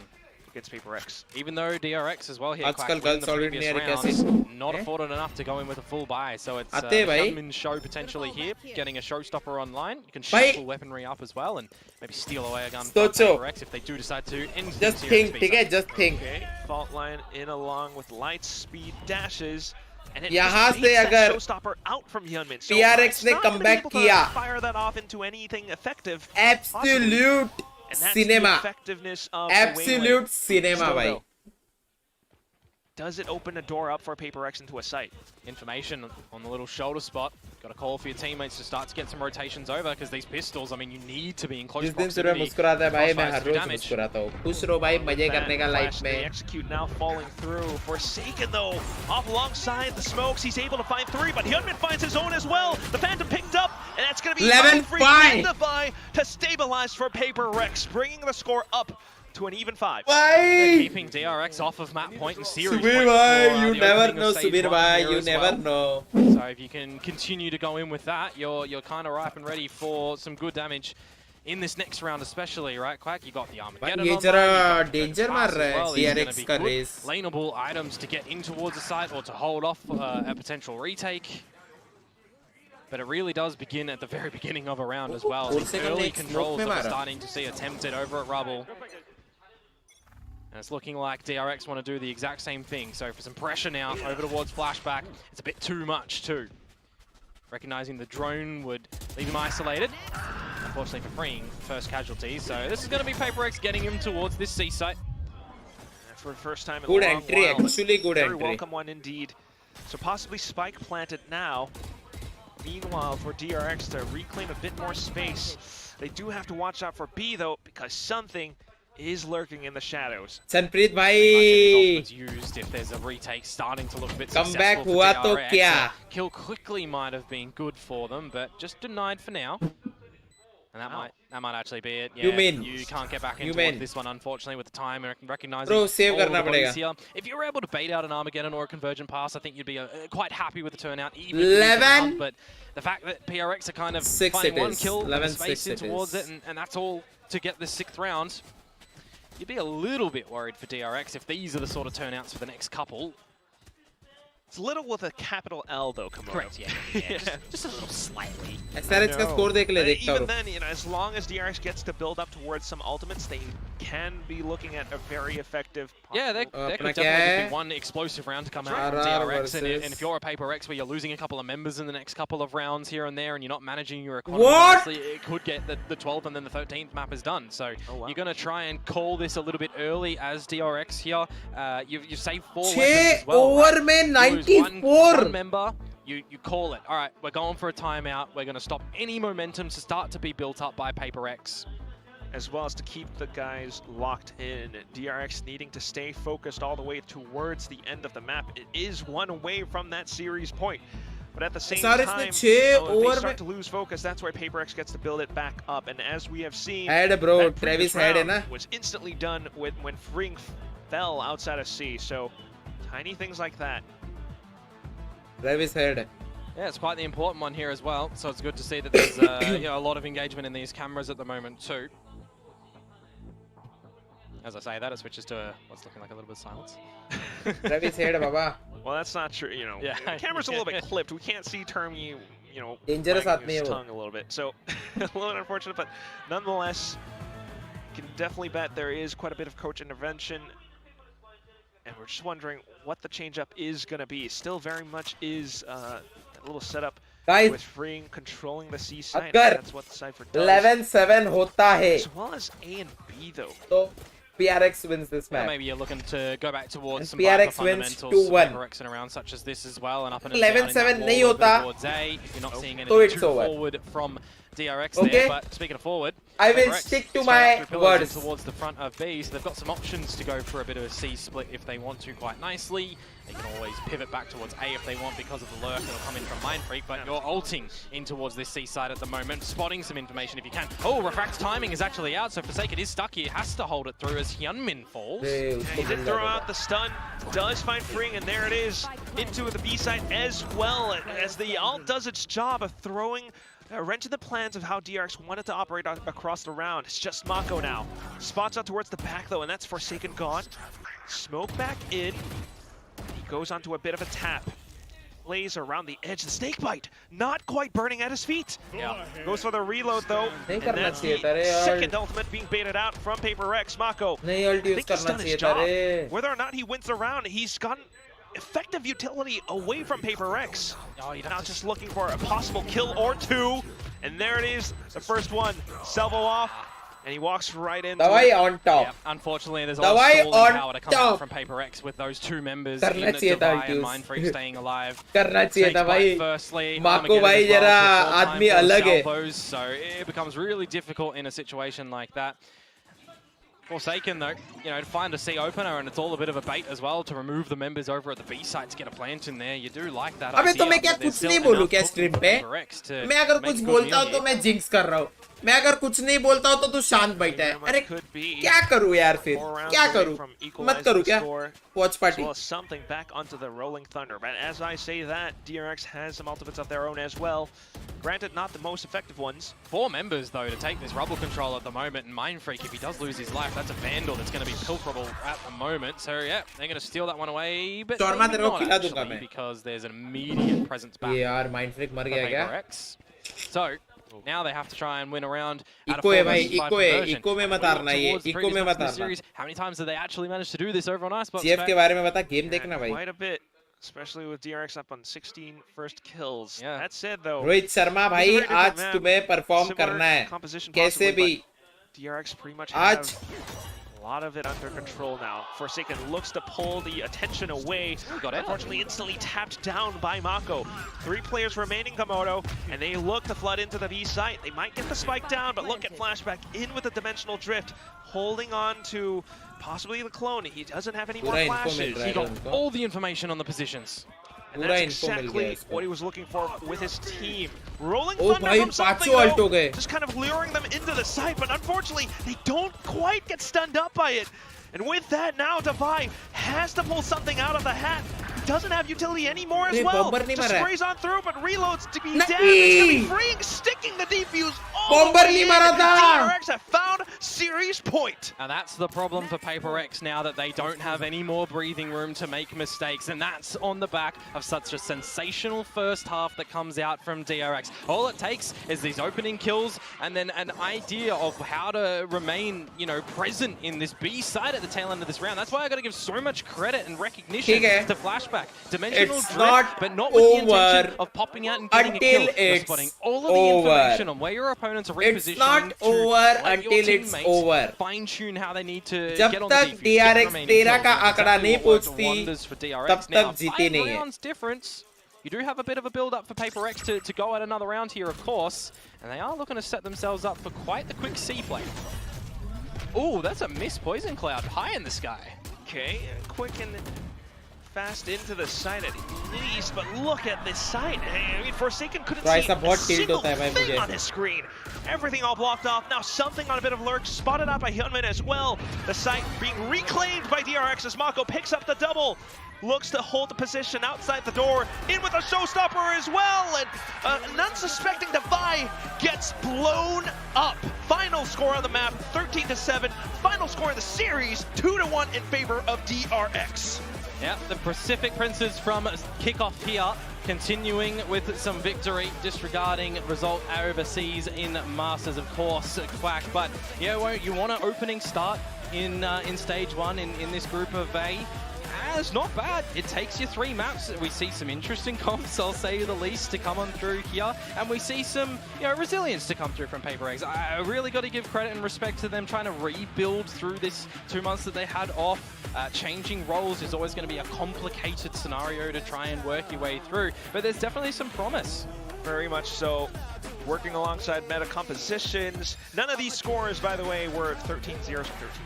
against Paper X. Even though DRX as well here, in the previous rounds, not afforded enough to go in with a full buy, so it's Hyunmin's show potentially here, getting a showstopper online. You can shuffle weaponry up as well and maybe steal away a gun from Paper X if they do decide to. Just think, Okay, fault line in along with light speed dashes. And it showstopper out from Hyunmin. So PRX ने comeback किया. Fire that off into anything effective. Absolute cinema. Absolute cinema, bhai. Does it open a door up for Paper X into a site? Information on the little shoulder spot. Got to call for your teammates to start to get some rotations over because these pistols, I mean, you need to be in close proximity. They execute now, falling through. Forsaken though, off alongside the smokes. He's able to find 3, but Hyunmin finds his own as well. The Phantom picked up, and that's going to be 11-5 to stabilize for Paper X, bringing the score up to an even 5. Keeping DRX off of map point and series point. You never know, Subir bhai, you never know. So if you can continue to go in with that, you're kind of ripe and ready for some good damage in this next round, especially, right, Quack? You got the Armageddon on danger mar raha hai DRX ka race. Laneable items to get in towards the site or to hold off a potential retake. But it really does begin at the very beginning of a round as well. The early controls that we're starting to see attempted over at Rubble. And it's looking like DRX want to do the exact same thing. So for some pressure now, over towards Flashback. It's a bit too much too. Recognizing the drone would leave him isolated. Unfortunately for freeing first casualty. So this is going to be Paper X getting him towards this C site. For the first time in good a long entry, while. actually good Very entry. welcome one indeed. So possibly spike planted now. Meanwhile, for DRX to reclaim a bit more space. They do have to watch out for B though, because something is lurking in the shadows. Sanpreet bhai, used if there's a retake starting to look a bit comeback successful hua for to DRX. kya? Kill quickly might have been good for them, but just denied for now. And that might actually be it. Yeah, you can't get back into this one, unfortunately, with the time and recognizing save karna padega. Here. If you were able to bait out an Armageddon or a Convergent Pass, I think you'd be quite happy with the turnout. Even 11. But the fact that PRX are kind of 6 finding one is. kill, 11, space 6 in towards it, and that's all to get the 6th round. You'd be a little bit worried for DRX if these are the sort of turnouts for the next couple. It's little with a capital L though, Komodo. Correct, yeah. Just a little slightly. SRX का score देख ले, देखता Even हूँ. then, you know, as long as DRX gets to build up towards some ultimates, they can be looking at a very effective. Yeah, there could definitely be one explosive round to come out from DRX, and if you're a Paper X where you're losing a couple of members in the next couple of rounds here and there, and you're not managing your economy nicely, it could get the 12th and then the 13th map is done. So you're going to try and call this a little bit early as DRX here. You save 4 weapons as well. Over में 94. One member, you call it. All right, we're going for a timeout. We're going to stop any momentum to start to be built up by Paper X. As well as to keep the guys locked in. DRX needing to stay focused all the way towards the end of the map. It is one away from that series point. But at the same time, if they start to lose focus, that's where Paper X gets to build it back up. And as we have seen, that previous round was instantly done when Fring fell outside of C. So tiny things like that. Travis head. Yeah, it's quite the important one here as well. So it's good to see that there's a lot of engagement in these cameras at the moment too. As I say that, it switches to what's looking like a little bit of silence. Ravi's head, Baba. Well, that's not true. You know, Yeah. the camera's a little bit clipped. We can't see Termy, you know, Dangerous wagging आदमी है his वो. tongue a little bit. So a little bit unfortunate, but nonetheless, can definitely bet there is quite a bit of coach intervention. And we're just wondering what the changeup is going to be. Still very much is a little setup Guys, with freeing, controlling the C side. अगर That's what the Cypher does. 11-7 होता है, As well as A and B though. तो PRX wins this Well, match. maybe you're looking to go back towards And some PRX vital wins fundamentals 2-1. for PaperX and around such as this as well, and up and 11-7 down in that नहीं wall, a bit होता, towards A, if you're not seeing तो anything it's too over. forward from DRX Okay. there. But speaking of forward, I will PaperX stick to straight my up through pillars words. in towards the front of B, so they've got some options to go for a bit of a C split if they want to quite nicely. They can always pivot back towards A if they want because of the lurk that'll come in from Mindfreak, but you're ulting in towards this C side at the moment, spotting some information if you can. Oh, Refract's timing is actually out, so Forsaken is stuck here, has to hold it through as Hyunmin falls. Hey, He did throw out the stun, does find freeing, and there it is into the B side as well, as the ult does its job of throwing a wrench in the plans of how DRX wanted to operate across the round. It's just Mako now. Spots out towards the back though, and that's Forsaken gone. Smoke back in. He goes onto a bit of a tap. Plays around the edge. The snake bite not quite burning at his feet. Yeah. Goes for the reload though, नहीं and करना that's चाहिए the था रे यार. second ultimate being baited out from PaperX. Mako, नहीं ult I use think he's करना done his चाहिए था job. रे. Whether or not he wins the round, he's gotten effective utility away from PaperX. Oh, you'd have Now to just looking for a possible kill or two. And there it is, the first one. Salvo off, and he walks right into दवाई it. on top. Yeah, unfortunately, there's a lot Dawai of stalling on power to come out top. from PaperX with those two members करना in चाहिए था Divide and use. Mindfreak staying alive. करना चाहिए Takes था bite भाई. firstly, Mako Armageddon भाई as well, जरा so full आदमी time for अलग है. salvos, so it becomes really difficult in a situation like that. Forsaken though, you know, to find a C opener, and it's all a bit of a bait as well to remove the members over at the B site to get a plant in there. You do like that अबे तो idea, मैं क्या but there's कुछ still नहीं बोलूं enough क्या for stream पे? PaperX to मैं अगर make कुछ good बोलता हूँ meal तो here. मैं जिंक्स कर रहा हूँ. मैं अगर कुछ नहीं बोलता हूँ तो तू शांत बैठा है. अरे Could be क्या करूँ यार फिर? 4 rounds क्या away करूँ? from मत equalizing करूँ the क्या? score. Watch As party. well as something back onto the Rolling Thunder. But as I say that, DRX has some ultimates of their own as well. Granted, not the most effective ones. 4 members, though, to take this rubble control at the moment, and Mindfreak, if he does lose his life, that's a Vandal that's going to be pilferable at the moment. So, yeah, they're going to steal that one away, but Storma maybe तेरे को not, खिला दूंगा actually, मैं. because there's an immediate presence back ये यार Mindfreak मर for गया क्या? PaperX. So, now they have to try and win around at a eco 4 है भाई, versus 5 इको है, conversion. इको में मत We look हारना ये, towards the इको previous में maps मत in the हारना. series. How many times have they actually managed to do this over on Icebox? CF के बारे में बता, गेम देखना Yeah, भाई. quite a bit, especially with DRX up on 16 first kills. Yeah. That said, though, Rohit Sharma भाई, It's a very different आज map. तुम्हें perform Similar करना है. composition कैसे possibly, भी. but DRX pretty much आज have a lot of it under control now. Forsaken looks to pull the attention away. Got it. Unfortunately, instantly tapped down by Mako. 3 players remaining, Komodo, and they look to flood into the B site. They might get the spike down, but look at Flashback in with the dimensional drift, holding on to possibly the clone. He doesn't have any more पूरा info मिल flashes. रहा He है got उनको. all the information on the positions. And पूरा that's info मिल गया exactly इसको. what he was looking for with his team. Rolling O Thunder भाई, from something, पांचों ult though, हो गए. just kind of luring them into the site, but unfortunately, they don't quite get stunned up by it. And with that, now Divide has to pull something out of the hat. He doesn't have utility anymore as नहीं, well. bomber नहीं Just मारा है. sprays on through, but reloads to be नहीं. dead. It's gonna be freeing, sticking the defuse all Bomber the way नहीं in. मारा था. DRX have found series point. And that's the problem for PaperX now, that they don't have any more breathing room to make mistakes, and that's on the back of such a sensational first half that comes out from DRX. All it takes is these opening kills and then an idea of how to remain, you know, present in this B side at the tail end of this round. That's why I got to give so much credit and recognition ठीक है. to Flashback. Dimensional It's drift, not but not with the intention over of popping out and getting a until kill. You're it's spotting all of the over. information on where your opponents are repositioning. It's not to over let your until it's teammates over. fine-tune how they need to जब get on the तक defense, get DRX remaining 13 kills, का and आंकड़ा exactly नहीं what worked पहुंचती, wonders for DRX. तब Now, तक जीते 5 नहीं है. rounds difference. You do have a bit of a build-up for PaperX to go at another round here, of course, and they are looking to set themselves up for quite the quick C play. Ooh, that's a missed Poison Cloud high in the sky. Okay, quick and fast into the site at least, but look at this site. I mean, Forsaken couldn't Try see some a hot tilt single hota hai bhai thing mujhe. on his screen. Everything all blocked off. Now something on a bit of lurch, spotted out by Hyunmin as well. The site being reclaimed by DRX as Mako picks up the double. Looks to hold the position outside the door, in with a showstopper as well, and an unsuspecting ZOWIE gets blown up. Final score on the map, 13-7. Final score in the series, 2-1 in favor of DRX. Yeah, the Pacific Princes from kickoff here, continuing with some victory, disregarding result overseas in Masters, of course, Quack. But yeah, you want an opening start in stage one in this group of A. It's not bad. It takes you 3 maps. We see some interesting comps, I'll say the least, to come on through here, and we see some, resilience to come through from Paper Eggs. I really got to give credit and respect to them trying to rebuild through this 2 months that they had off. Changing roles is always going to be a complicated scenario to try and work your way through, but there's definitely some promise. Very much so. Working alongside meta compositions. None of these scores, by the way, were 13-0s or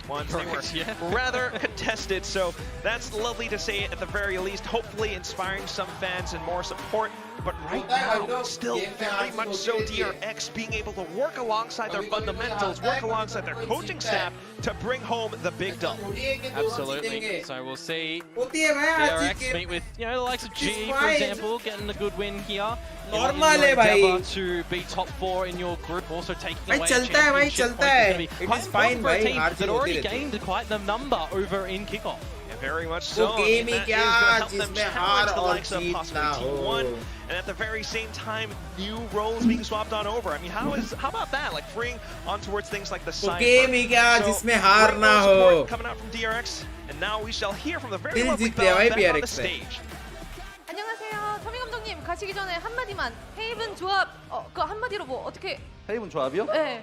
13-1s. They were rather contested, so that's lovely to say at the very least. Hopefully inspiring some fans and more support. But right now, still very much so DRX being able to work alongside their fundamentals, work alongside their coaching staff to bring home the big dub. Absolutely. So we'll see DRX meet with, the likes of G, for example, getting a good win here. Normal hai bhai. To be top 4 in your group, also taking away Bhai chalta hai bhai, chalta hai. It is fine bhai. That already gained quite the number over in kickoff. Very much so. game That is kya, gonna help them jisme challenge haar the aur likes of jeet possibly na Team ho. 1, and at the very same time, new roles being swapped on over. I mean, how about that? Like freeing on towards things like the side. game hi kya, jisme haar na ho. Coming out from DRX, and now we shall hear from the very Dil lovely jeet Bell liya bhai back on the PRX se. stage. 안녕하세요. 터미 감독님 가시기 전에 한마디만 헤이븐 조합 그 한마디로 뭐 어떻게 헤이븐 조합이요? 네.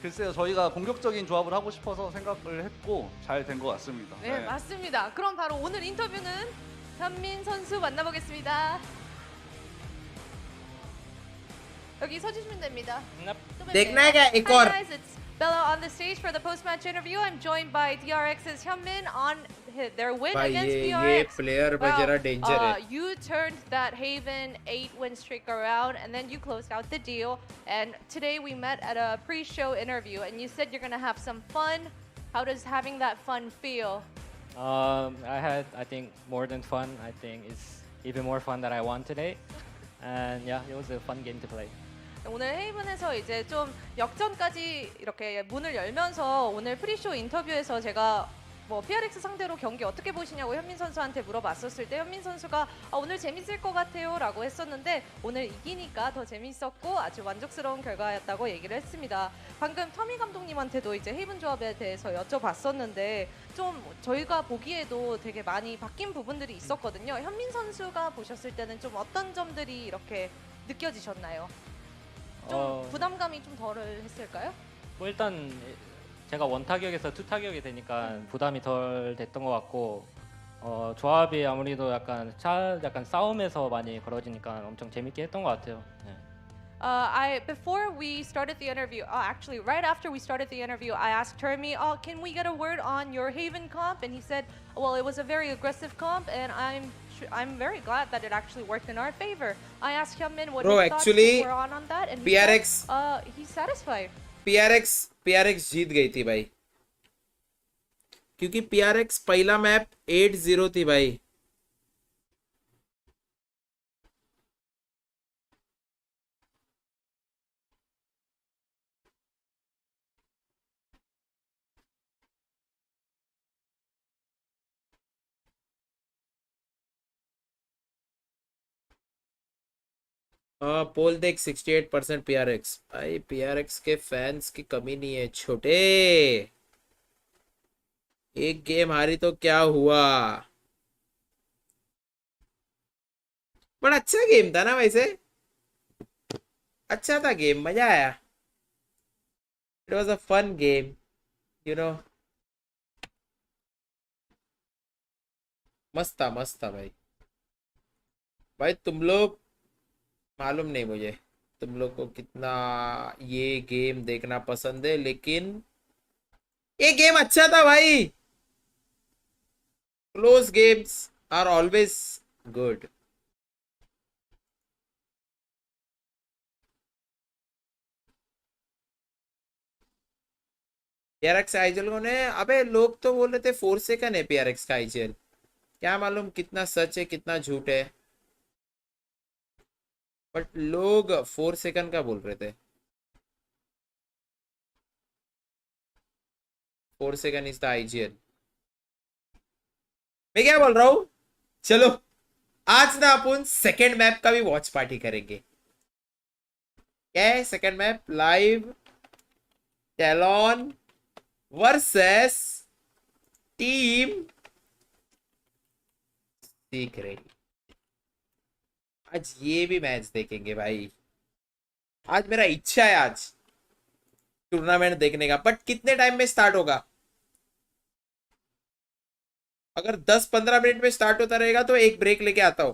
글쎄요, 저희가 공격적인 조합을 하고 싶어서 생각을 했고 잘 된 것 같습니다. 네, 맞습니다. 그럼 바로 오늘 인터뷰는 현민 선수 만나보겠습니다. 여기 서주시면 됩니다. देखना है क्या एक और? Hi guys, it's Bella on the stage for the post-match interview. I'm joined by DRX's Hyunmin on their win भाई against ये DRX. player पे जरा danger है. You turned that Haven 8-win streak around, and then you closed out the deal. And today we met at a pre-show interview, and you said you're gonna have some fun. How does having that fun feel? I think more than fun. I think it's even more fun that I won today. And yeah, it was a fun game to play. 오늘 헤이븐에서 이제 좀 역전까지 이렇게 문을 열면서 오늘 프리쇼 인터뷰에서 제가 뭐 PRX 상대로 경기 어떻게 보시냐고 현민 선수한테 물어봤었을 때 현민 선수가 오늘 재밌을 것 같아요 라고 했었는데 오늘 이기니까 더 재밌었고 아주 만족스러운 결과였다고 얘기를 했습니다. 방금 터미 감독님한테도 이제 헤이븐 조합에 대해서 여쭤봤었는데 좀 저희가 보기에도 되게 많이 바뀐 부분들이 있었거든요. 현민 선수가 보셨을 때는 좀 어떤 점들이 이렇게 느껴지셨나요? 좀 부담감이 좀 덜 했을까요? 뭐 일단 제가 원 타격에서 투 타격이 되니까 부담이 덜 됐던 것 같고 조합이 아무래도 약간 싸움에서 많이 걸어지니까 엄청 재밌게 했던 것 같아요. 네. Before we started the interview, actually right after we started the interview, I asked Hermes, can we get a word on your Haven comp? And he said, well, it was a very aggressive comp, and I'm very glad that it actually worked in our favor. I asked Hyunmin what his thoughts were on that, and PRX, he said, he's satisfied. PRX जीत गई थी भाई, क्योंकि PRX पहला map 8-0 थी भाई. पोल देख 68% PRX. भाई PRX के फैंस की कमी नहीं है छोटे. एक गेम हारी तो क्या हुआ, बड़ा अच्छा गेम था ना वैसे. अच्छा था गेम, मजा आया. It was a fun game, मस्त था भाई. भाई तुम लोग मालूम नहीं मुझे तुम लोग को कितना ये गेम देखना पसंद है, लेकिन ये गेम अच्छा था भाई. Close games are always good. PRX IGL कौन है? अबे लोग तो बोल रहे थे 4 सेकंड है PRX का आईजीएल, क्या मालूम कितना सच है कितना झूठ है, बट लोग 4 सेकंड का बोल रहे थे. 4 सेकंड इज द आईजीएल. मैं क्या बोल रहा हूँ. चलो आज ना अपन सेकंड मैप का भी वॉच पार्टी करेंगे. क्या है second map? Live Talon versus team secret. आज ये भी मैच देखेंगे भाई. आज मेरा इच्छा है आज टूर्नामेंट देखने का, बट कितने टाइम में स्टार्ट होगा? अगर 10-15 मिनट में स्टार्ट होता रहेगा तो एक ब्रेक लेके आता हूं.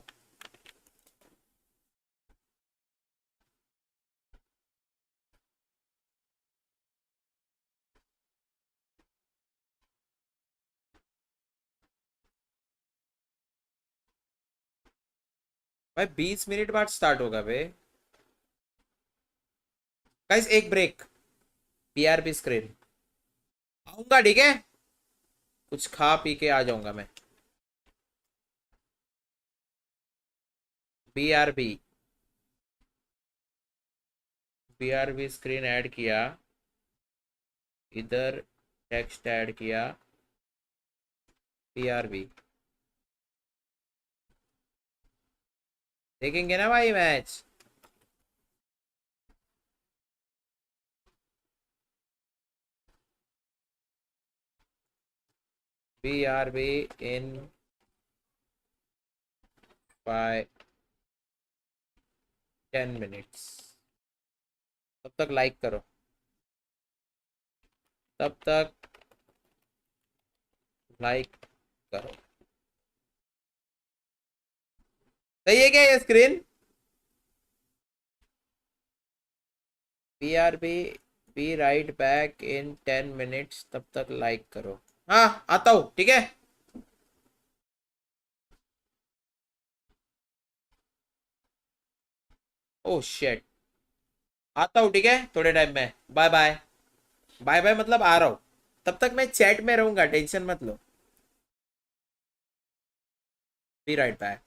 भाई 20 मिनट बाद स्टार्ट होगा बे. गाइस एक ब्रेक. पीआरपी स्क्रीन आऊंगा, ठीक है? कुछ खा पी के आ जाऊंगा मैं. बीआरबी बीआरबी स्क्रीन ऐड किया, इधर टेक्स्ट ऐड किया, बीआरबी देखेंगे ना भाई मैच. बीआरबी इन 5-10 मिनट्स. तब तक लाइक करो, तब तक लाइक करो. सही है क्या ये screen? BRB be right back in 10 minutes. तब तक लाइक करो. हाँ आता हूँ, ठीक है? ओह शिट, आता हूँ ठीक है थोड़े टाइम में. Bye bye. बाय बाय मतलब आ रहा हूँ. तब तक मैं चैट में रहूंगा, टेंशन मत लो. Be right back.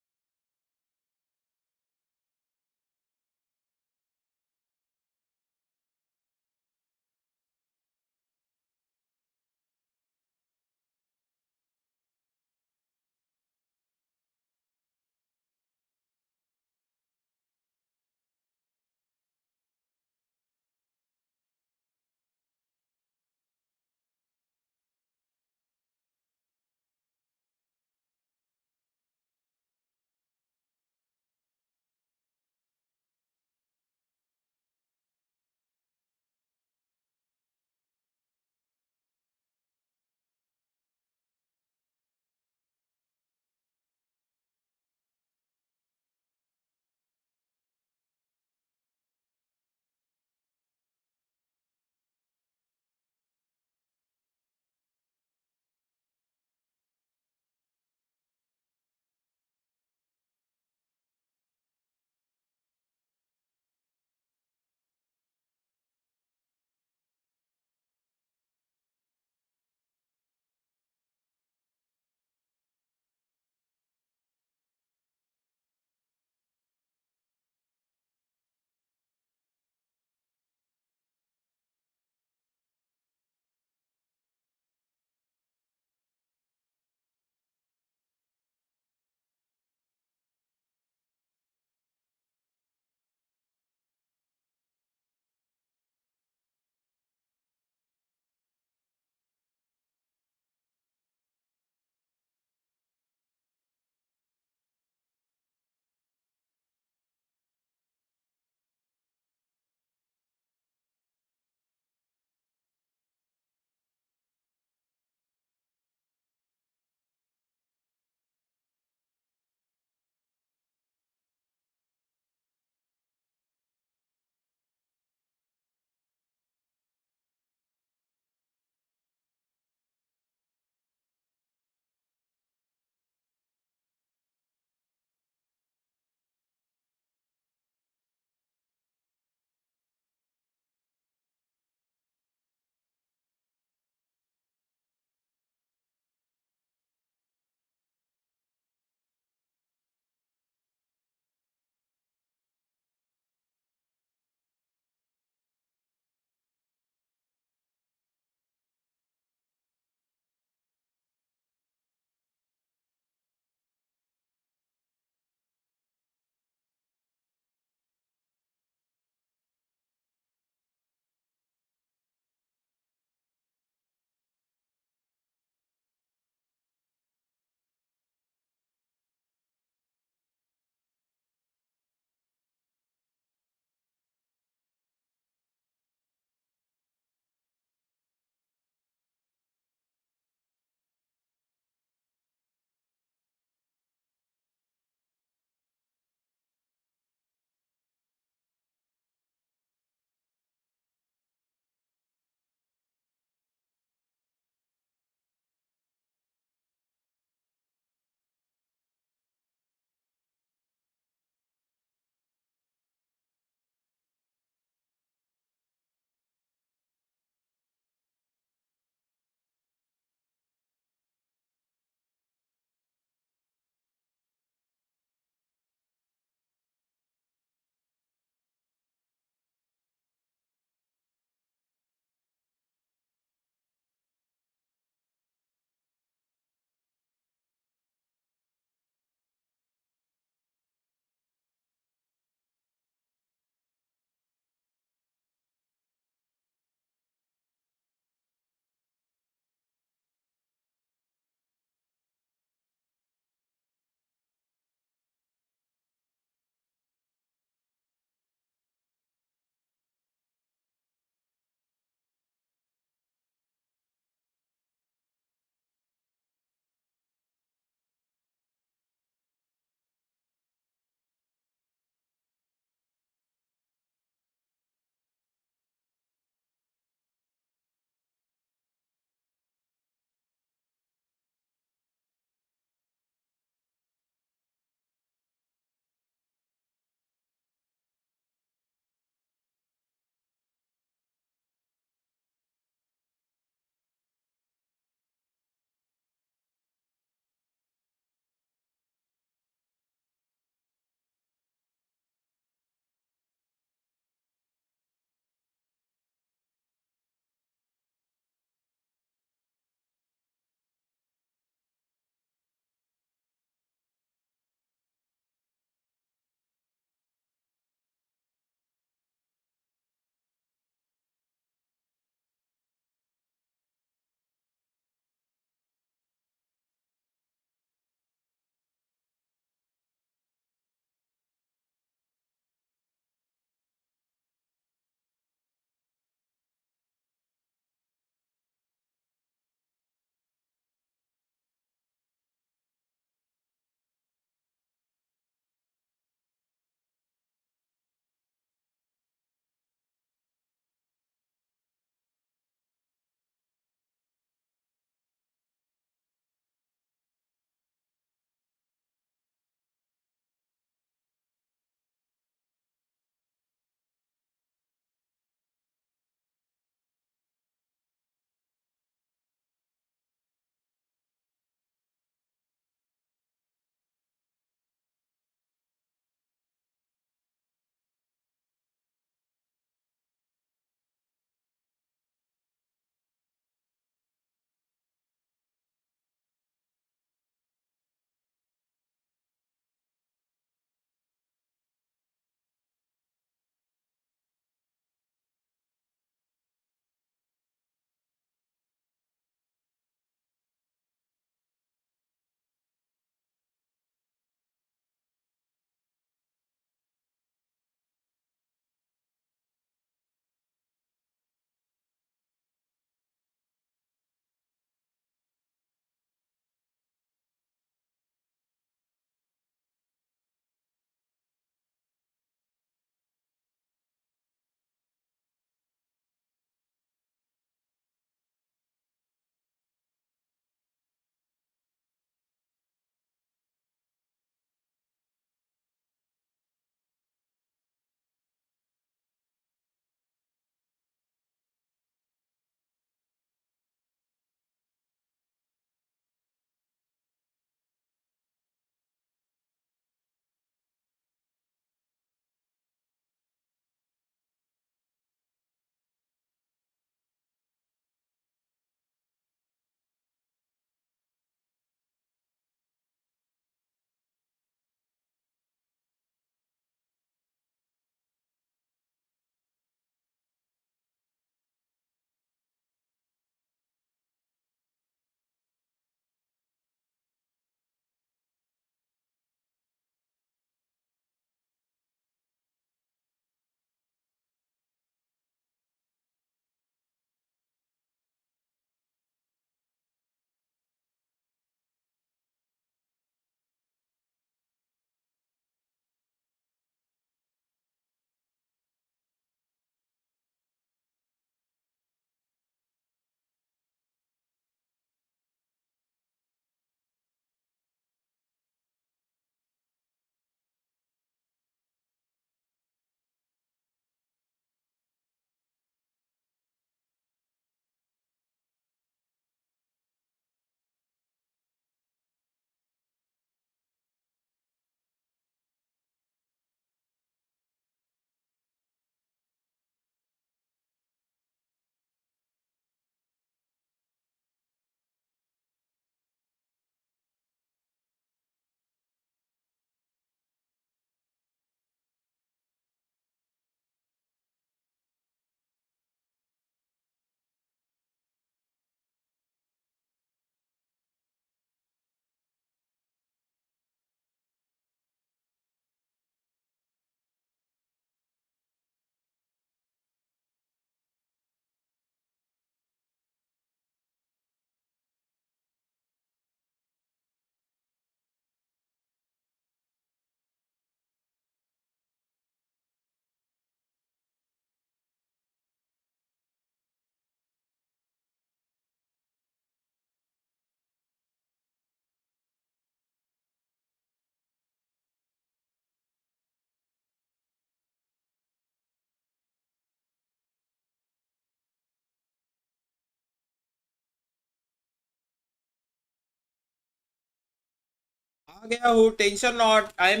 आ गया हूँ, tension not, I am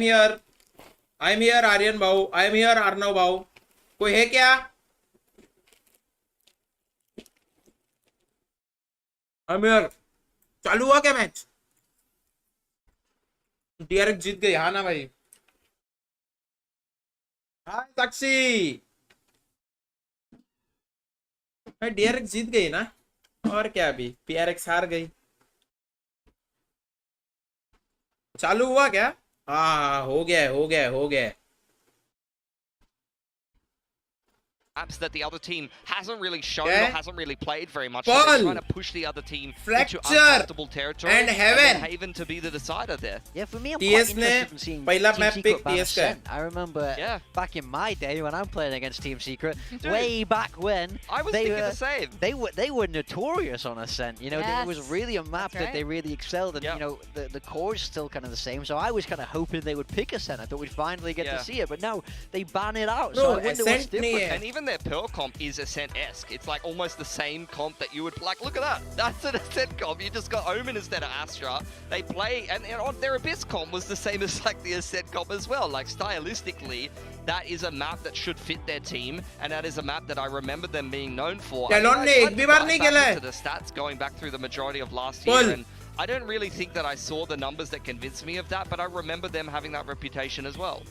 here Aryan भाऊ, आई एम हियर अर्णव भाऊ, कोई है क्या? I am here. चालू हुआ क्या मैच? डीआरएक्स जीत गई, हाँ ना भाई? हाय साक्षी, डीआरएक्स जीत गई ना, और क्या? अभी पीआरएक्स हार गई। चालू हुआ क्या? हाँ, हो गया। Maps that the other team hasn't really shown Yeah. or hasn't really played very much. Pearl. So they're trying to push the other team Fracture into uncomfortable territory. and Heaven. Haven to be the decider there. Yeah, for me, I'm TS quite ने interested in seeing पहला Team map Secret pick ban TS का है। Ascent. I remember Yeah. back in my day when I'm playing against Team Secret, Dude. way back when, I was they thinking were, the same. they were notorious on Ascent. You know, it was Yes, really a map that's that they right. really excelled, and Yep. you know, the core is still kind of the same. So I was kind of hoping they would pick Ascent. I thought we'd finally get Yeah. to see it, but no, they ban it out. Bro, So I wonder what's Ascent नहीं different. है। And even their Pearl comp is Ascent-esque. It's like almost the same comp that you would like. Look at that. That's an Ascent comp. You just got Omen instead of Astra. They play, and on their Abyss comp was the same as like the Ascent comp as well. Like stylistically, that is a map that should fit their team, and that is a map that I remember them being known for. TALON ने I एक भी बार dive नहीं back खेला है। into the stats going back through the majority of last Pearl. year, and I don't really think that I saw the numbers that convinced me of that, but I remember them having that reputation as well.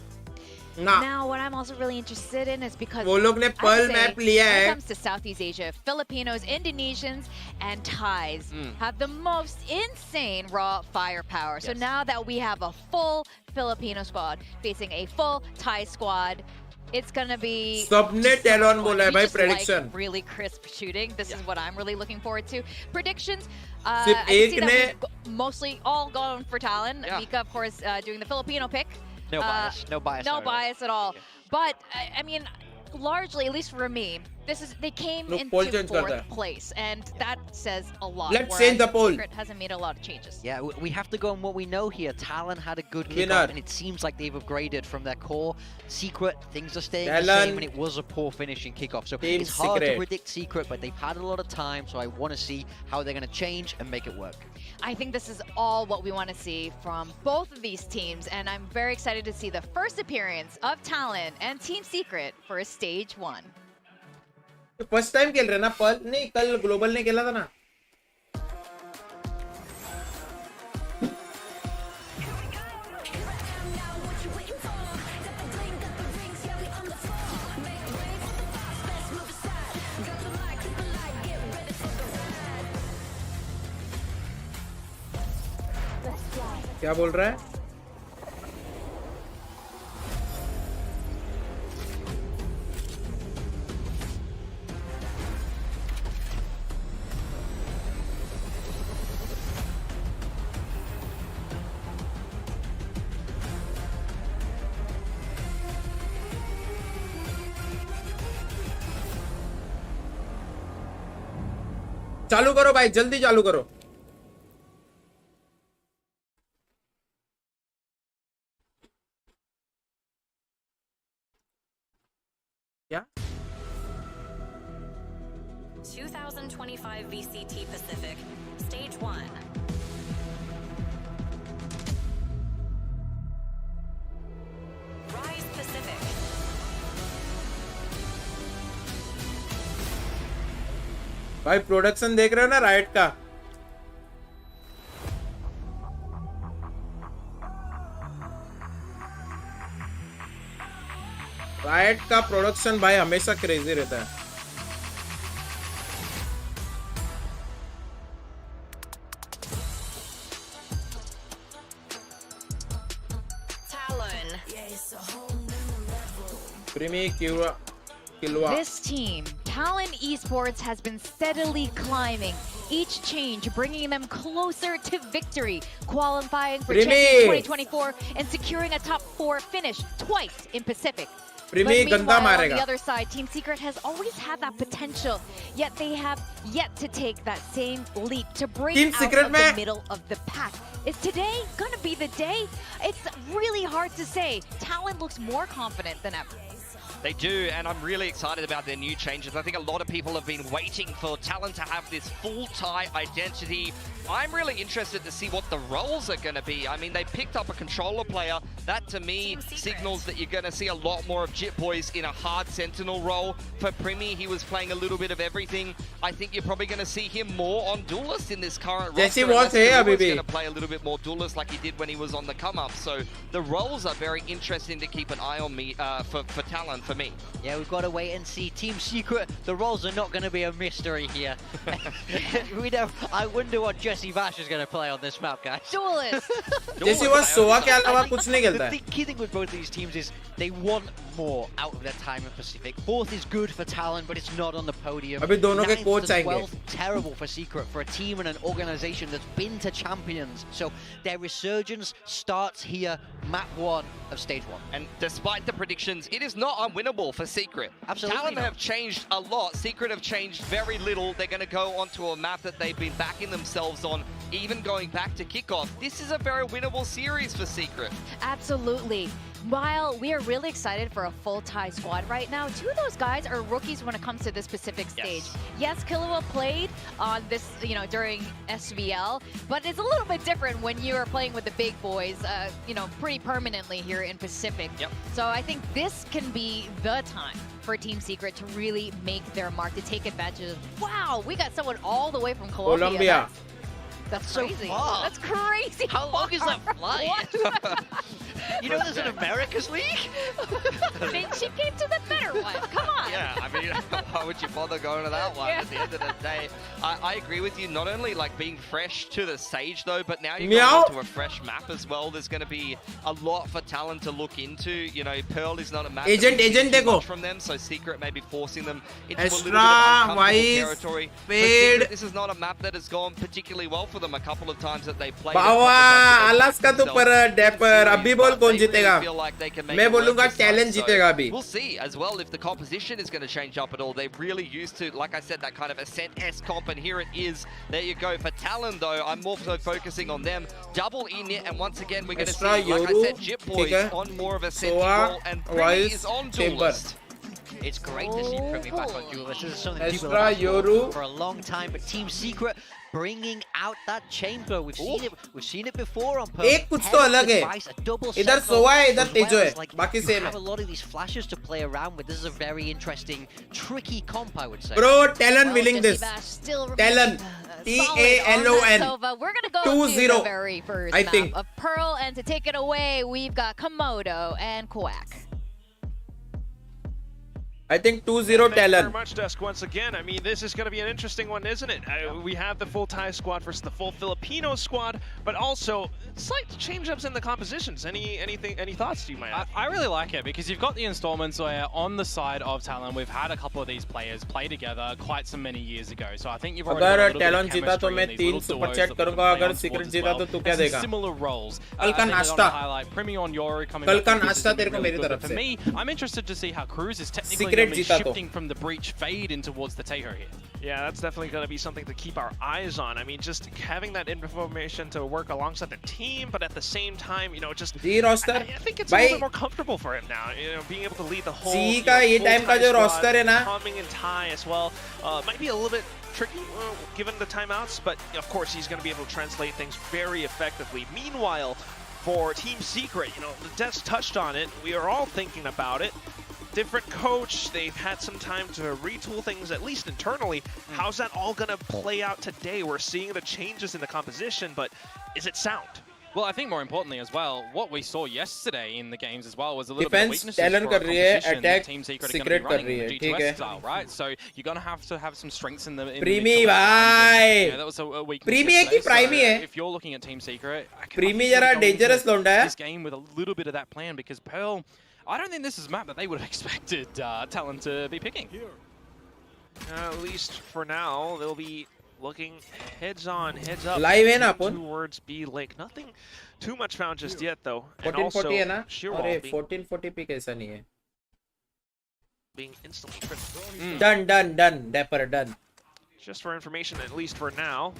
ना, Now, what I'm also really interested in is because वो लोग ने I would Pearl say, map लिया when it है। comes to Southeast Asia, Filipinos, Indonesians, and Thais have the most insane raw firepower. So Yes. now that we have a full Filipino squad facing a full Thai squad, it's gonna be सबने just so TALON much fun. बोला है We भाई, just like prediction। really crisp shooting. This is what I'm really looking forward to. Predictions. सिर्फ I can see एक that ने- we've mostly all gone for Talon. Yeah. Mika, of course, doing the Filipino pick. No bias. No bias. No at all. bias at all. But I mean, largely, at least for me, they came Look, poll into change करता fourth है। place, and that says a lot. Let's whereas change the poll. Secret hasn't made a lot of changes. Yeah, we have to go on what we know here. Talon had a good Winner. kickoff, and it seems like they've upgraded from their core. Secret, things are staying the Talon. same, and it was a poor finishing kickoff. So Team it's hard to Secret. predict Secret, but they've had a lot of time, so I want to see how they're going to change and make it work. I think this is all what we want to see from both of these teams, and I'm very excited to see the first appearance of Talon and Team Secret for Stage 1. First time खेल रहे ना Perl? नहीं, कल global ने खेला था ना। क्या बोल रहा है? चालू करो भाई, जल्दी चालू करो। क्या? 2025 VCT Pacific, Stage 1. Rise Pacific. भाई प्रोडक्शन देख रहे हो ना राइट का? राइट का प्रोडक्शन भाई हमेशा क्रेजी रहता है। Talon. प्रीमी किलवा। This team, Talon Esports, has been steadily climbing, each change bringing them closer to victory, qualifying for Primi. Champions 2024 and securing a top 4 finish twice in Pacific. Primi But गंदा meanwhile, on मारेगा। the other side, Team Secret has always had that potential, yet they have yet to take that same leap to break Team out Secret of the में- middle of the pack. Is today gonna be the day? It's really hard to say. Talon looks more confident than ever. They do, and I'm really excited about their new changes. I think a lot of people have been waiting for Talon to have this full tie identity. I'm really interested to see what the roles are going to be. I mean, they picked up a controller player. That, to me, signals that you're going to see a lot more of Jit Boys in a hard Sentinel role. For Primi, he was playing a little bit of everything. I think you're probably going to see him more on Duelist in this current roster. He's going to play a little bit more Duelist like he did when he was on the come-up. So the roles are very interesting to keep an eye on me for Talon, for me. Yeah, we've got to wait and see. Team Secret, the roles are not going to be a mystery here. I wonder what Jesse Bash is going to play on this map, guys. Duelist. Jesse was SOA के अलावा कुछ नहीं खेलता है. The key thing with both of these teams is they want more out of their time in Pacific. Fourth is good for Talon, but it's not on the podium. अभी दोनों के coach आएंगे. 12th, terrible for Secret, for a team and an organization that's been to champions. So their resurgence starts here, map 1 of stage 1. And despite the predictions, it is not unwinnable for Secret. Absolutely Talon not. have changed a lot. Secret have changed very little. They're going to go onto a map that they've been backing themselves on, even going back to kickoff. This is a very winnable series for Secret. Absolutely. While we are really excited for a full tie squad right now, two of those guys are rookies when it comes to this specific stage. Yes, Killua played on this, during SVL, but it's a little bit different when you are playing with the big boys, pretty permanently here in Pacific. Yep. So I think this can be the time for Team Secret to really make their mark, to take advantage of, wow, we got someone all the way from Colombia. That's so crazy. far. That's crazy. How long is that flight? You know there's an America's League? I mean, she came to the better one. Come on. Yeah, I mean, why would you bother going to that one at the end of the day? I agree with you, not only like being fresh to the stage though, but now you're going into a fresh map as well. There's going to be a lot for Talon to look into. Pearl is not a map much from them, so Secret may be forcing them into a little bit of uncomfortable territory. Secret, this is not a map that has gone particularly well for them a couple of times that they played. Alaska तो पर Dapper अभी बोल कौन जीतेगा? मैं बोलूँगा Talon जीतेगा अभी. We'll see as well if the composition is going to change up at all. They've really used to, like I said, that kind of Ascent-S comp, and here it is. There you go. For Talon though, I'm more so focusing on them. Double init, and once again we're going to see, like I said, Jit Boys on more of a Senti role, and Primi is on Duelist. It's great to see Primi back on Duelist. This is something people Extra have asked Yoru for a long time, but Team Secret bringing out that chamber. We've seen it before on Pearl. एक कुछ तो अलग है. इधर सोवा है, इधर तेजो है. बाकी same है. Have a lot of these flashes to play around with. This is a very interesting, tricky comp, I would say. Bro, Talon winning this. Talon. TALON. We're gonna go to the very first I map think. of Pearl, and to take it away, we've got Komodo and Quack. I think 2-0 Thank you Talon. very much, Dusk, once again. I mean, this is going to be an interesting one, isn't it? We have the full Thai squad versus the full Filipino squad, but also slight change-ups in the compositions. Any thoughts do you might have? I really like it because you've got the installments where on the side of Talon, we've had a couple of these players play together quite so many years ago. So I think you've already got a little Talon bit of जीता तो chemistry मैं in these 3 little super duos chat that we're करूंगा. playing अगर on Secret towards जीता as तो तू well. क्या And देगा? similar roles. कल का I think नाश्ता. they're gonna highlight Primi on Yoru coming कल back का into नाश्ता position तेरे को really मेरी good. तरफ For से. me, I'm interested to see how Cruz is technically Secret going to be जीता तो. shifting from the breach fade in towards the Tejo here. Yeah, that's definitely going to be something to keep our eyes on. I mean, just having that information to work alongside the team, but at the same time, just roster. I think it's a little bit more comfortable for him now. Being able to lead the whole का ये full time का Thai जो squad, roster है ना, coming in Thai as well. Might be a little bit tricky given the timeouts, but of course he's going to be able to translate things very effectively. Meanwhile, for Team Secret, Des touched on it. We are all thinking about it. Different coach, they've had some time to retool things, at least internally. How's that all going to play out today? We're seeing the changes in the composition, but is it sound? Well, I think more importantly as well, what we saw yesterday in the games as well was a little Defense, bit of weaknesses Talon for a कर रही है, composition that attack Team Secret Secret are going to कर be रही running है, in the ठीक है. G2 style, right? So you're going to have some strengths in the Primi भाई. Yeah, that was a weakness. Primi है कि Prime है? If you're looking at Team Secret, Primi जरा dangerous लोंडा है. This game with a little bit of that plan because Pearl, I don't think this is a map that they would have expected Talon to be picking. At least for now, they'll be looking heads on, heads up Live है ना अपन? towards B-Lake. Nothing too much found just yet, though. And 1440 है ना? Shearwall अरे being 1440 पे कैसा नहीं है? instantly critical. Done. Dapper done. Just for information, at least for now.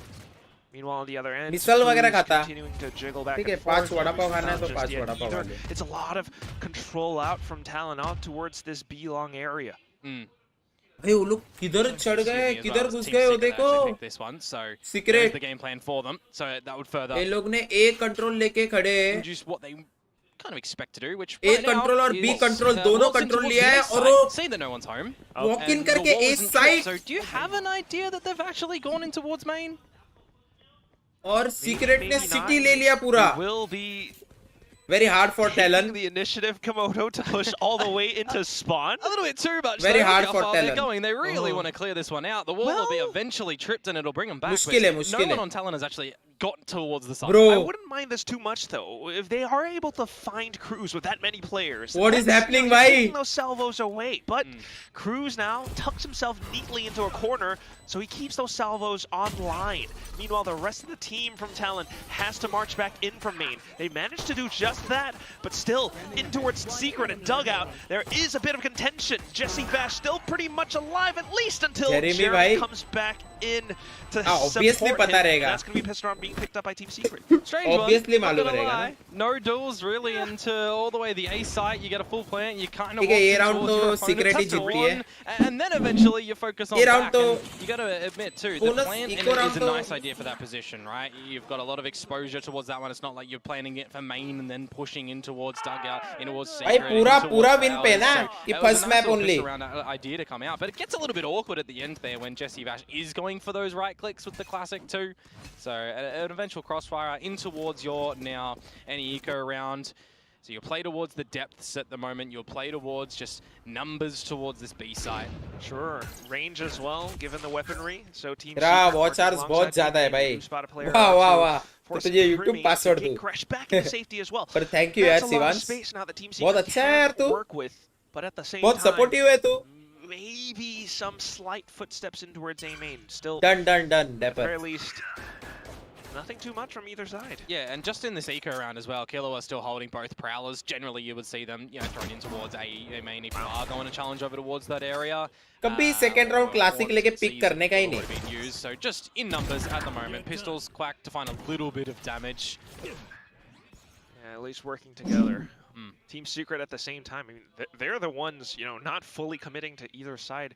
Meanwhile, on the other end, मिसल वगैरह Cruz खाता continuing to jiggle back ठीक है and 5 forth. Vada pav Cruz खाना है not तो just 5 yet vada pav either. खा ले It's a lot of control out from Talon out towards this B-long area. भाई वो लोग किधर चढ़ गए किधर घुस गए वो देखो Secret the game plan for them, so that would further ये लोग ने A कंट्रोल लेके खड़े induce what they kind of expect to do, which A control और B कंट्रोल दोनों कंट्रोल लिया है और वो see that no one's home. Walk in And करके the wall A isn't side tripped, so do you have an idea that they've actually gone in towards main? और secret ने Maybe city not. ले लिया पूरा They will be very hard for taking Talon the initiative, Komodo, to push all the way into spawn. A little bit too much. Very though. hard Look for how far they're Talon. going. They really want to clear this one out. The wall will be Well- eventually tripped and it'll bring them back. मुश्किल है but मुश्किल no one है on Talon has actually gotten towards the side. I bro wouldn't mind this too much, though. If they are able to find Cruz with that many players, What is that's, happening, he's bhai? taking those salvos away. But Cruz now tucks himself neatly into a corner, so he keeps those salvos online. Meanwhile, the rest of the team from Talon has to march back in from main. They managed to do just that, but still in towards Secret and Dugout. There is a bit of contention. Jesse Bash still pretty much alive, at least until Jeremy, Jeremy bhai. comes back in to obviously support पता him. रहेगा. That's going to be pissed around being picked up by Team Secret. Strange Obviously one. मालूम Not gonna रहेगा lie. No duels really into all the way the A site. You get a full plant. You kind of ठीक है ये round तो secret ही जीतती है and then eventually you focus on ये round back. तो And you got to admit too, the bonus plant eco round is a तो nice idea for that position, right? You've got a lot of exposure towards that one. It's not like you're planning it for main and then pushing in towards dugout, in towards भाई secret. पूरा win पे ना कि first map only idea to come out, but it gets a little bit awkward at the end there when Jesse Bash is going for those right clicks with the classic too. So an eventual crossfire in towards your now any eco round. So you'll play towards the depths at the moment. You'll play towards just numbers towards this B side. Sure, range as well, given the weaponry. So Team तेरा Secret watch working hours बहुत alongside ज्यादा है Team भाई to spot a player वाह out वाह to वाह तो force तुझे Creamy YouTube to password take दूं Crash back into safety as well. पर थैंक यू यार That's a lot of Shivansh space now that Team बहुत Secret अच्छा है यार can तू work with, but at the same बहुत time, सपोर्टिव है तू maybe some slight footsteps in towards A main. Still, done at the डेपर very least, nothing too much from either side. Yeah, and just in this eco round as well, Kilo are still holding both prowlers. Generally, you would see them, thrown in towards A main if you are going to challenge over towards that area. कभी second round classic लेके pick करने का ही Been नहीं used, so just in numbers at the moment. Pistols quack to find a little bit of damage. Yeah, at least working together. Team Secret at the same time. I mean, they're the ones, not fully committing to either side,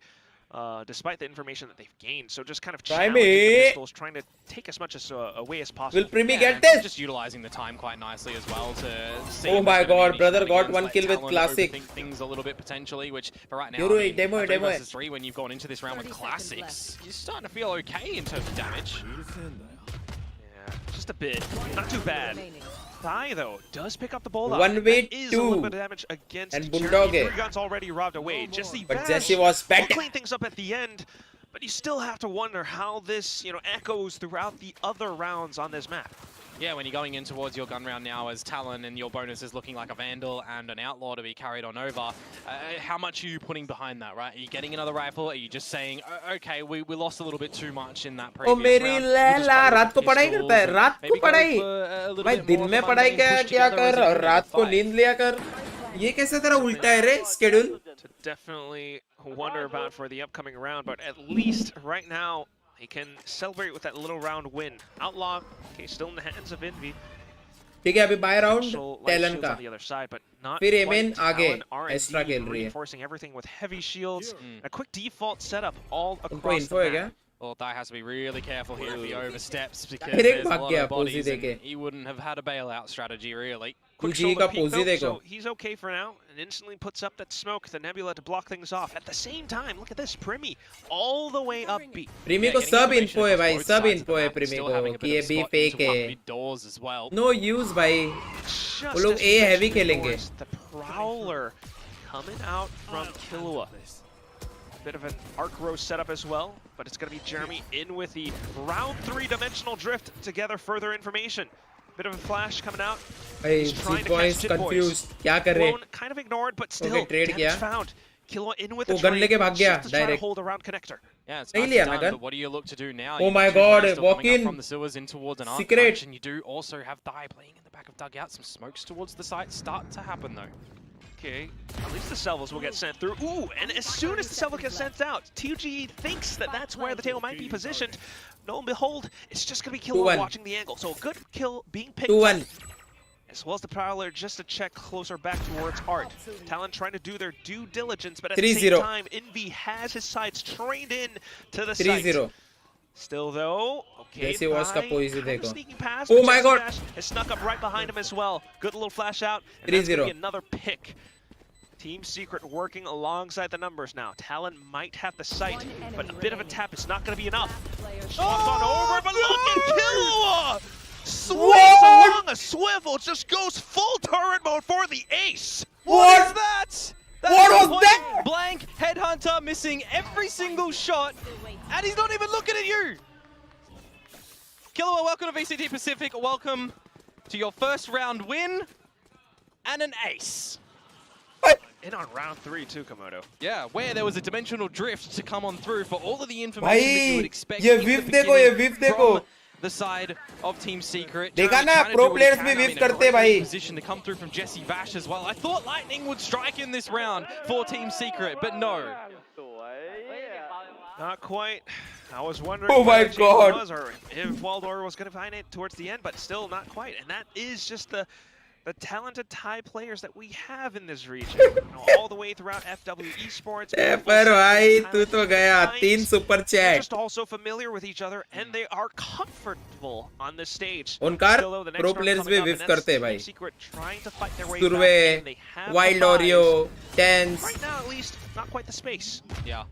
despite the information that they've gained. So just kind of challenging the pistols, trying to take as much as away as possible. Will Primi Yeah, get and this? just utilizing the time quite nicely as well to see. Oh if my there's gonna God, be any brother got shenanigans, one let kill with Talon classic. overthink things a little bit potentially, which for right now, Euro, I mean, demo, 3 demo. versus 3 when you've gone into this round with classics, you're starting to feel okay in terms of damage. Yeah, just a bit. Not too bad. Thigh, though, does pick up the bolt. One way That is two. a little bit of damage against And Jeremy. Bulldog. 3 guns already robbed away. Jesse But Bash Jesse was will better. clean things up at the end, but you still have to wonder how this, echoes throughout the other rounds on this map. Yeah, when you're going in towards your gun round now as Talon and your bonus is looking like a Vandal and an Outlaw to be carried on over, how much are you putting behind that, right? Are you getting another rifle? Are you just saying, okay, we lost a little bit too much in that previous ओ मेरी round. Laila रात को पढ़ाई करता है रात को पढ़ाई भाई दिन में पढ़ाई क्या कर और रात को नींद लिया कर ये कैसे तेरा उल्टा है रे schedule To definitely wonder about for the upcoming round, but at least right now, he can celebrate with that little round win. Outlaw, okay, still in the hands of Envy. ठीक है अभी buy round Special light Talon shields का on the other side, but not फिर quite. Amen आगे Talon are extra indeed खेल रही है reinforcing everything with heavy shields. A quick default setup all उनको across इन्फो है the क्या map. Well, Thai has to be really careful here if he oversteps because फिर एक there's a भाग lot गया of पोजी bodies and देके he wouldn't have had a bailout strategy really. Quick ji shoulder का peek पोजी though, देखो so he's okay for now, and instantly puts up that smoke, the nebula to block things off. At the same time, look at this, Primi, all the way up B. प्रीमी को सब info है भाई सब info है प्रीमी को कि ये B fake है नो यूज भाई वो लोग ए हैवी खेलेंगे The Prowler coming out from Killua. Bit of an arc row setup as well, but it's going to be Jeremy in with the round 3 dimensional drift to gather further information. Bit of a flash coming out. भाई He's trying to boys catch Tit Boys. Confused क्या कर रहे Blown, kind of ignored, but still trade damage किया found. Killua in with वो the gun trade, लेके भाग गया just to try to direct hold around connector. Yeah, it's नहीं nicely लिया done, ना gun but what do you look to do now? Oh You my got two God, players still walk coming up in. from the sewers in towards an arc Secret. punch, and you do also have Thai playing in the back of dugout. Some smokes towards the site start to happen though. Okay, at least the salvos will get sent through. Ooh, and as soon as the salvo gets sent out, TUG thinks that that's where the tail might be positioned. Lo and behold, it's just going to be Killer watching the angle. So a good kill being picked up. As well as the Prowler just to check closer back towards Art. Talon trying to do their due diligence, but at the same time, Envy has his sights trained in to the site. Still though, okay, sneaking past, oh my god, has snuck up right behind him as well. Good little flash out, and that's gonna be another pick. Team Secret working alongside the numbers now. Talon might have the sight, but a bit of a tap is not gonna be enough. Shots on over, but look at Killua! Swings along a swivel, just goes full turret mode for the ace. What is that? What was that? Blank Headhunter missing every single shot, and he's not even looking at you. Killua, welcome to VCT Pacific. Welcome to your first round win and an ace. And on round 3 too, Komodo. Yeah, where there was a dimensional drift to come on through for all of the information that you would expect from the side of Team Secret. देखा ना, pro players भी whiff करते भाई. Position to come through from Jesse Vash as well. I thought Lightning would strike in this round for Team Secret, but no. Not quite. I was wondering oh my god, was or if Waldor was going to find it towards the end, but still not quite. And that is just the talented Thai players that we have in this region, all the way throughout FW Esports. They're just also familiar with each other, and they are comfortable on this stage. Pro players भी whiff करते भाई. Secret trying to fight their way Survey, back, Wild Oreo, Tense. Right now, at least, not quite the space. Yeah.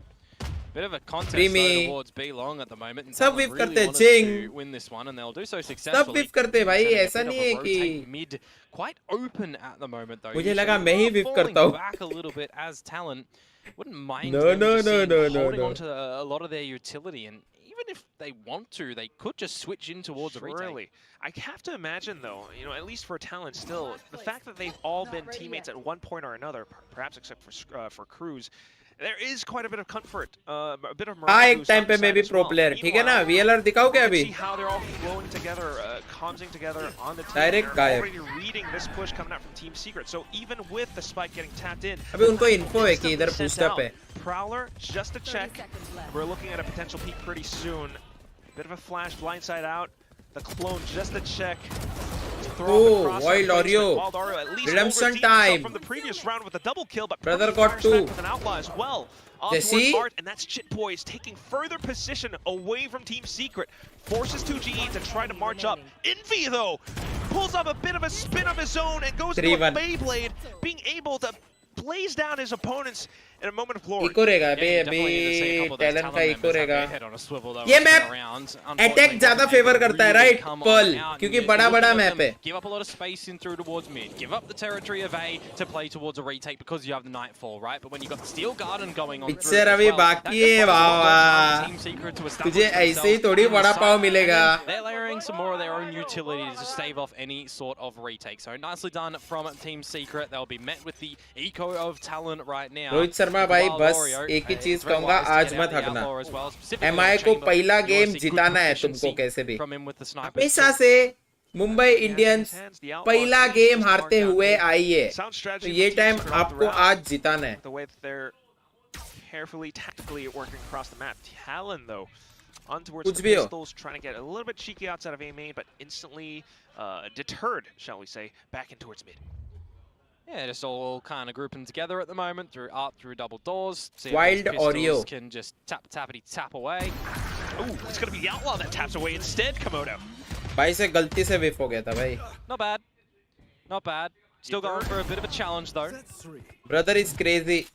Bit of a contest towards B long at the moment. सब whiff करते Jing. Win this one, and they'll do so successfully. सब whiff करते भाई, ऐसा नहीं है कि mid quite open at the moment though. मुझे लगा मैं ही whiff करता हूँ. Back a little bit as Talent wouldn't mind holding on to a lot of their utility, and even if they want to, they could just switch in towards a retake. I have to imagine though, at least for Talent still, the fact that they've all been teammates at one point or another, perhaps except for Cruz. There is quite a bit of comfort, a bit of morale. एक time पे मैं भी pro player, ठीक है ना? VLR दिखाओ क्या अभी? See how they're all flowing together, consing together on the team. Direct गायब. Already reading this push coming out from Team Secret. So even with the spike getting tapped in, अभी उनको info है कि इधर boost up है. Prowler just to check. We're looking at a potential peek pretty soon. Bit of a flash, blindside out. The clone just to check. Oh, Wild Oreo. Redemption time. From the previous round with a double kill, but brother got 2 with an outlaw as well. Jesse, and that's Chit Boys taking further position away from Team Secret. Forces 2GE to try to march up. Envy though pulls up a bit of a spin of his own and goes into a Beyblade, being able to blaze down his opponents in a moment of glory. Eco रहेगा अभी talent का eco रहेगा. ये map attack ज्यादा favour करता है right Perl, क्योंकि बड़ा मैप है. Give up a lot of space in through towards mid. Give up the territory of A to play towards a retake because you have the Nightfall, right? But when you got the Steel Garden going on through picture अभी बाकी है. वाह, तुझे ऐसे ही थोड़ी बड़ा पाव मिलेगा. They're layering some more of their own utility to stave off any sort of retake. So nicely done from Team Secret. They'll be met with the eco of Talon right now. Sharma भाई बस एक ही चीज कहूंगा, आज मत हटना. MI को पहला गेम जिताना है तुमको कैसे भी. हमेशा से मुंबई इंडियंस पहला गेम हारते हुए आई है, तो ये टाइम आपको आज जिताना है. Carefully, tactically working across the map. Talon though, on towards कुछ the भी हो. pistols, trying to get a little bit cheeky outside of A main, but instantly deterred, shall we say, back in towards mid. Yeah, just all kind of grouping together at the moment through through double doors. See Wild Oreo can just tap away. Ooh, it's gonna be the outlaw that taps away instead, Komodo. भाई से गलती से whiff हो गया था भाई. Not bad, not bad. Still going for a bit of a challenge though. Brother is crazy.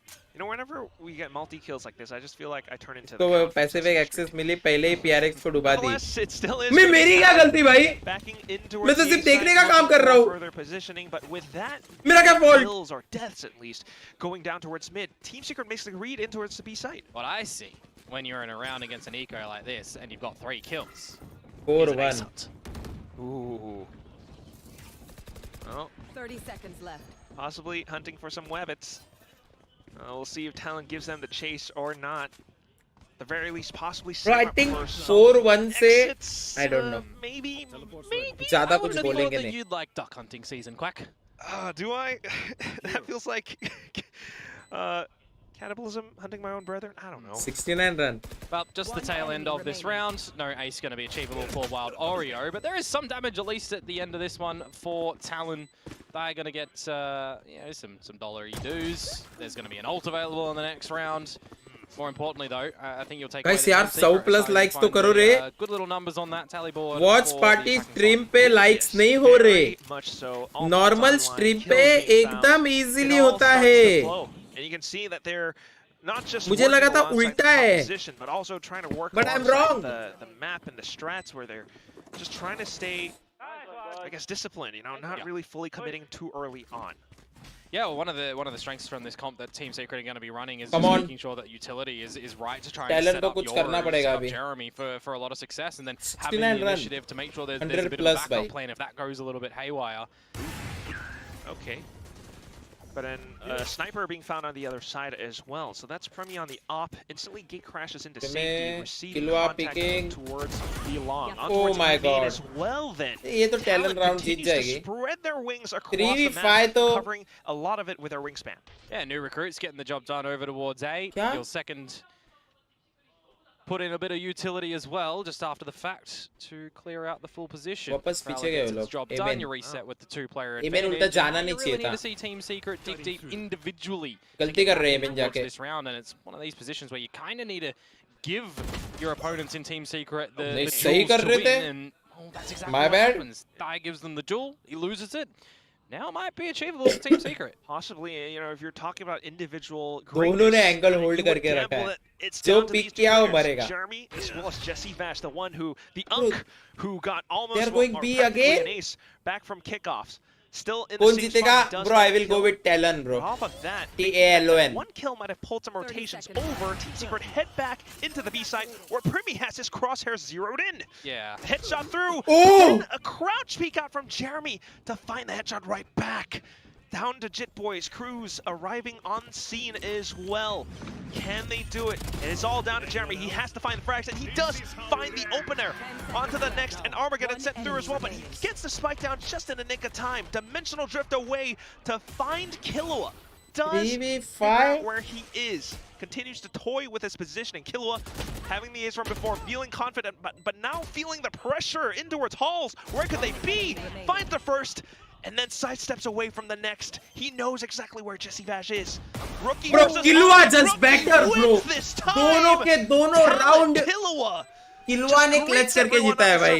Whenever we get multi-kills like this, I just feel like I turn into तो passive access मिली, पहले ही PRX को डुबा दी. It still is. मेरी क्या गलती भाई? मैं तो सिर्फ देखने का काम कर रहा हूँ. But with that, मेरा क्या fault? kills or deaths at least going down towards mid. Team Secret makes the read in towards the B site. What I see when you're in a round against an eco like this and you've got 3 kills. 4-1. Ooh. Well, 30 seconds left. Possibly hunting for some webbits. We'll see if Talon gives them the chase or not. At the very least, possibly. Bro, I think 4-1 से I don't know. Maybe. ज़्यादा कुछ बोलेंगे नहीं. You'd like duck hunting season, Quack. Do I? That feels like cannibalism, hunting my own brethren. I don't know. 69 run. Well, just the tail end of this round. No ace going to be achievable for Wild Oreo, but there is some damage at least at the end of this one for Talon. They're going to get some dollary dues. There's going to be an ult available in the next round. More importantly, though, I think you'll take. Guys, यार 100+ likes तो करो रे. Good little numbers on that tally board. Watch party stream पे likes नहीं हो रहे. Normal stream पे एकदम easily होता है. And you can see that they're not just मुझे लगा था उल्टा है. position, but also trying to work But I'm alongside wrong. the map and the strats where they're just trying to stay, I guess, disciplined. You know, not really fully committing too early on. Yeah, well, one of the strengths from this comp that Team Secret are going to be running is Come just on. making sure that utility is right to try and Talent set को up कुछ your करना पड़ेगा अभी. Jeremy for a lot of success, and then having 69 the run. initiative to make sure there's a 100 bit plus of a backup भाई. plan if that goes a little bit haywire. Okay. But then Sniper being found on the other side as well. So that's Premi on the op. Instantly gate crashes into safety. Receiving contact towards the long. Oh my god. As well then. ये तो Talon round जीत जाएगी. Spread their wings across 3v5 the map, तो covering a lot of it with their wingspan. Yeah, new recruits getting the job done over towards A. क्या? Your second put in a bit of utility as well, just after the fact, to clear out the full position. वापस पीछे गए वो लोग. Job done, you reset with the two-player Amen advantage. उल्टा जाना नहीं You really चाहिए need था. to see Team Secret dig deep individually. गलती कर रहे हैं Amen towards जाके. this round, and it's one of these positions where you kind of need to give your opponents in Team Secret the नहीं, jewels सही कर to रहे win, थे. and that's exactly My what bad. happens. Dai gives them the jewel, he loses it. Now it might be achievable for Team Secret. Possibly, you know, if you're talking about individual दोनों ने greatness, angle hold you would करके रखा gamble है. that it's जो down to pick these two किया वो players, मरेगा. Jeremy as well as Jesse Vash, the one who, the Unk, who got almost They're going or B practically again? an ace back from kickoffs. Still in कौन the same जीतेगा? spot, does Bro, I not will go kill. with Talon, bro. Off of that, TALON. one kill might have pulled some rotations over. Team Secret head back into the B site where Primi has his crosshairs zeroed in. Yeah. Headshot through. Oh! Then a crouch peek out from Jeremy to find the headshot right back. Down to Jit Boys. Cruz arriving on scene as well. Can they do it? It is all down to Jeremy. He has to find the frags, and he does find the opener. On to the next, and Armageddon sent through as well, but he gets the spike down just in the nick of time. Dimensional drift away to find Killua. Does 3v5? figure out where he is. Continues to toy with his positioning. Killua having the ace run before, feeling confident, but now feeling the pressure in towards Halls. Where could they be? Finds the first, and then sidesteps away from the next. He knows exactly where Jesse Vash is. Rookie Bro, versus Killua Rookie. just better, bro. Wins this time. दोनों के दोनों Talon round Killua. किलवा ने clutch करके जीता है भाई.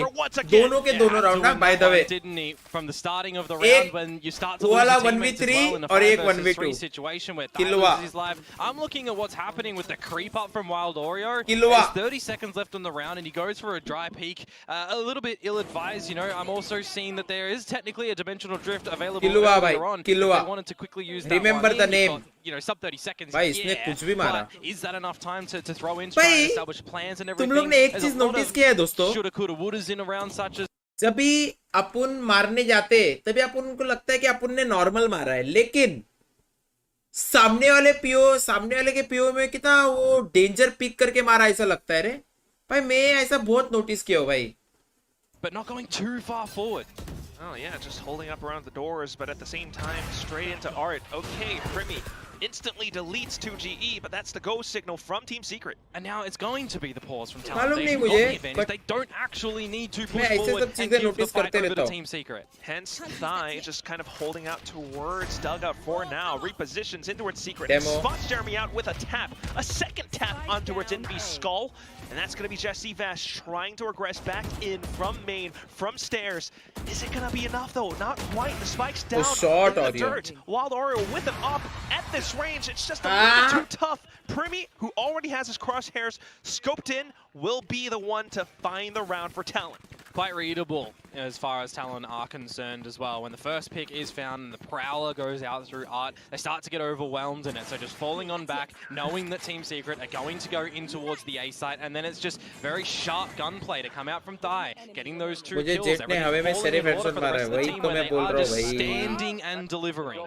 दोनों के दोनों राउंड ना, by the way. Didn't he? From the starting of the round, एक when you start to lose वाला your teammates as 1v3 well in a और 5 एक versus 1v2. 3 situation where Killua. loses his life. I'm looking at what's happening with the creep up from Wild Oreo. Killua. There's 30 seconds left on the round, and he goes for a dry peek. A little bit ill-advised, you know. I'm also seeing that there is technically a dimensional drift available Killua earlier भाई, on. If Killua. they wanted to quickly use that Remember one the in, name. you've got, you know, sub 30 seconds. भाई इसने yeah, कुछ भी मारा. but is that enough time to throw in, try and भाई establish plans and everything? तुम लोग ने एक There's a चीज lot नोटिस of किया है दोस्तों. shoulda, coulda, wouldas in a round such as जब भी अपन मारने जाते तभी अपन को लगता है कि अपन ने नॉर्मल मारा है, लेकिन सामने वाले के पीओ में कितना वो डेंजर पिक करके मारा ऐसा लगता है रे भाई. मैं ऐसा बहुत नोटिस किया हूं भाई. but not going too far forward. Oh yeah, just holding up around the doors, but at the same time, straight into Art. Okay, Primi instantly deletes 2GE, but that's the go signal from Team Secret. And now it's going to be the pause from मालूम Talon. नहीं They've got मुझे, the advantage. but They don't actually need to push मैं ऐसे forward सब and चीजें give the notice fight करते over रहता to हूं. Team Secret. Hence, Thigh just kind of holding out towards Dugout for now. Repositions in towards Secret. Demo. Spots Jeremy out with a tap. A second tap on towards Envy's skull. And that's going to be Jesse Vash trying to regress back in from main, from stairs. Is it going to be enough though? Not quite. The spike's down short in the audio. dirt. Wild Oreo with an up at this range. It's just a little bit too tough. Primi, who already has his crosshairs scoped in, will be the one to find the round for Talon. Quite readable as far as Talon are concerned as well. When the first pick is found and the Prowler goes out through Art, they start to get overwhelmed in it. So just falling on back, knowing that Team Secret are going to go in towards the A site, and then it's just very sharp gunplay to come out from Thigh, getting those 2 मुझे kills. Jet ने हवे में सिर्फ headshot मारा है, वही तो मैं बोल रहा हूं भाई. Standing and delivering.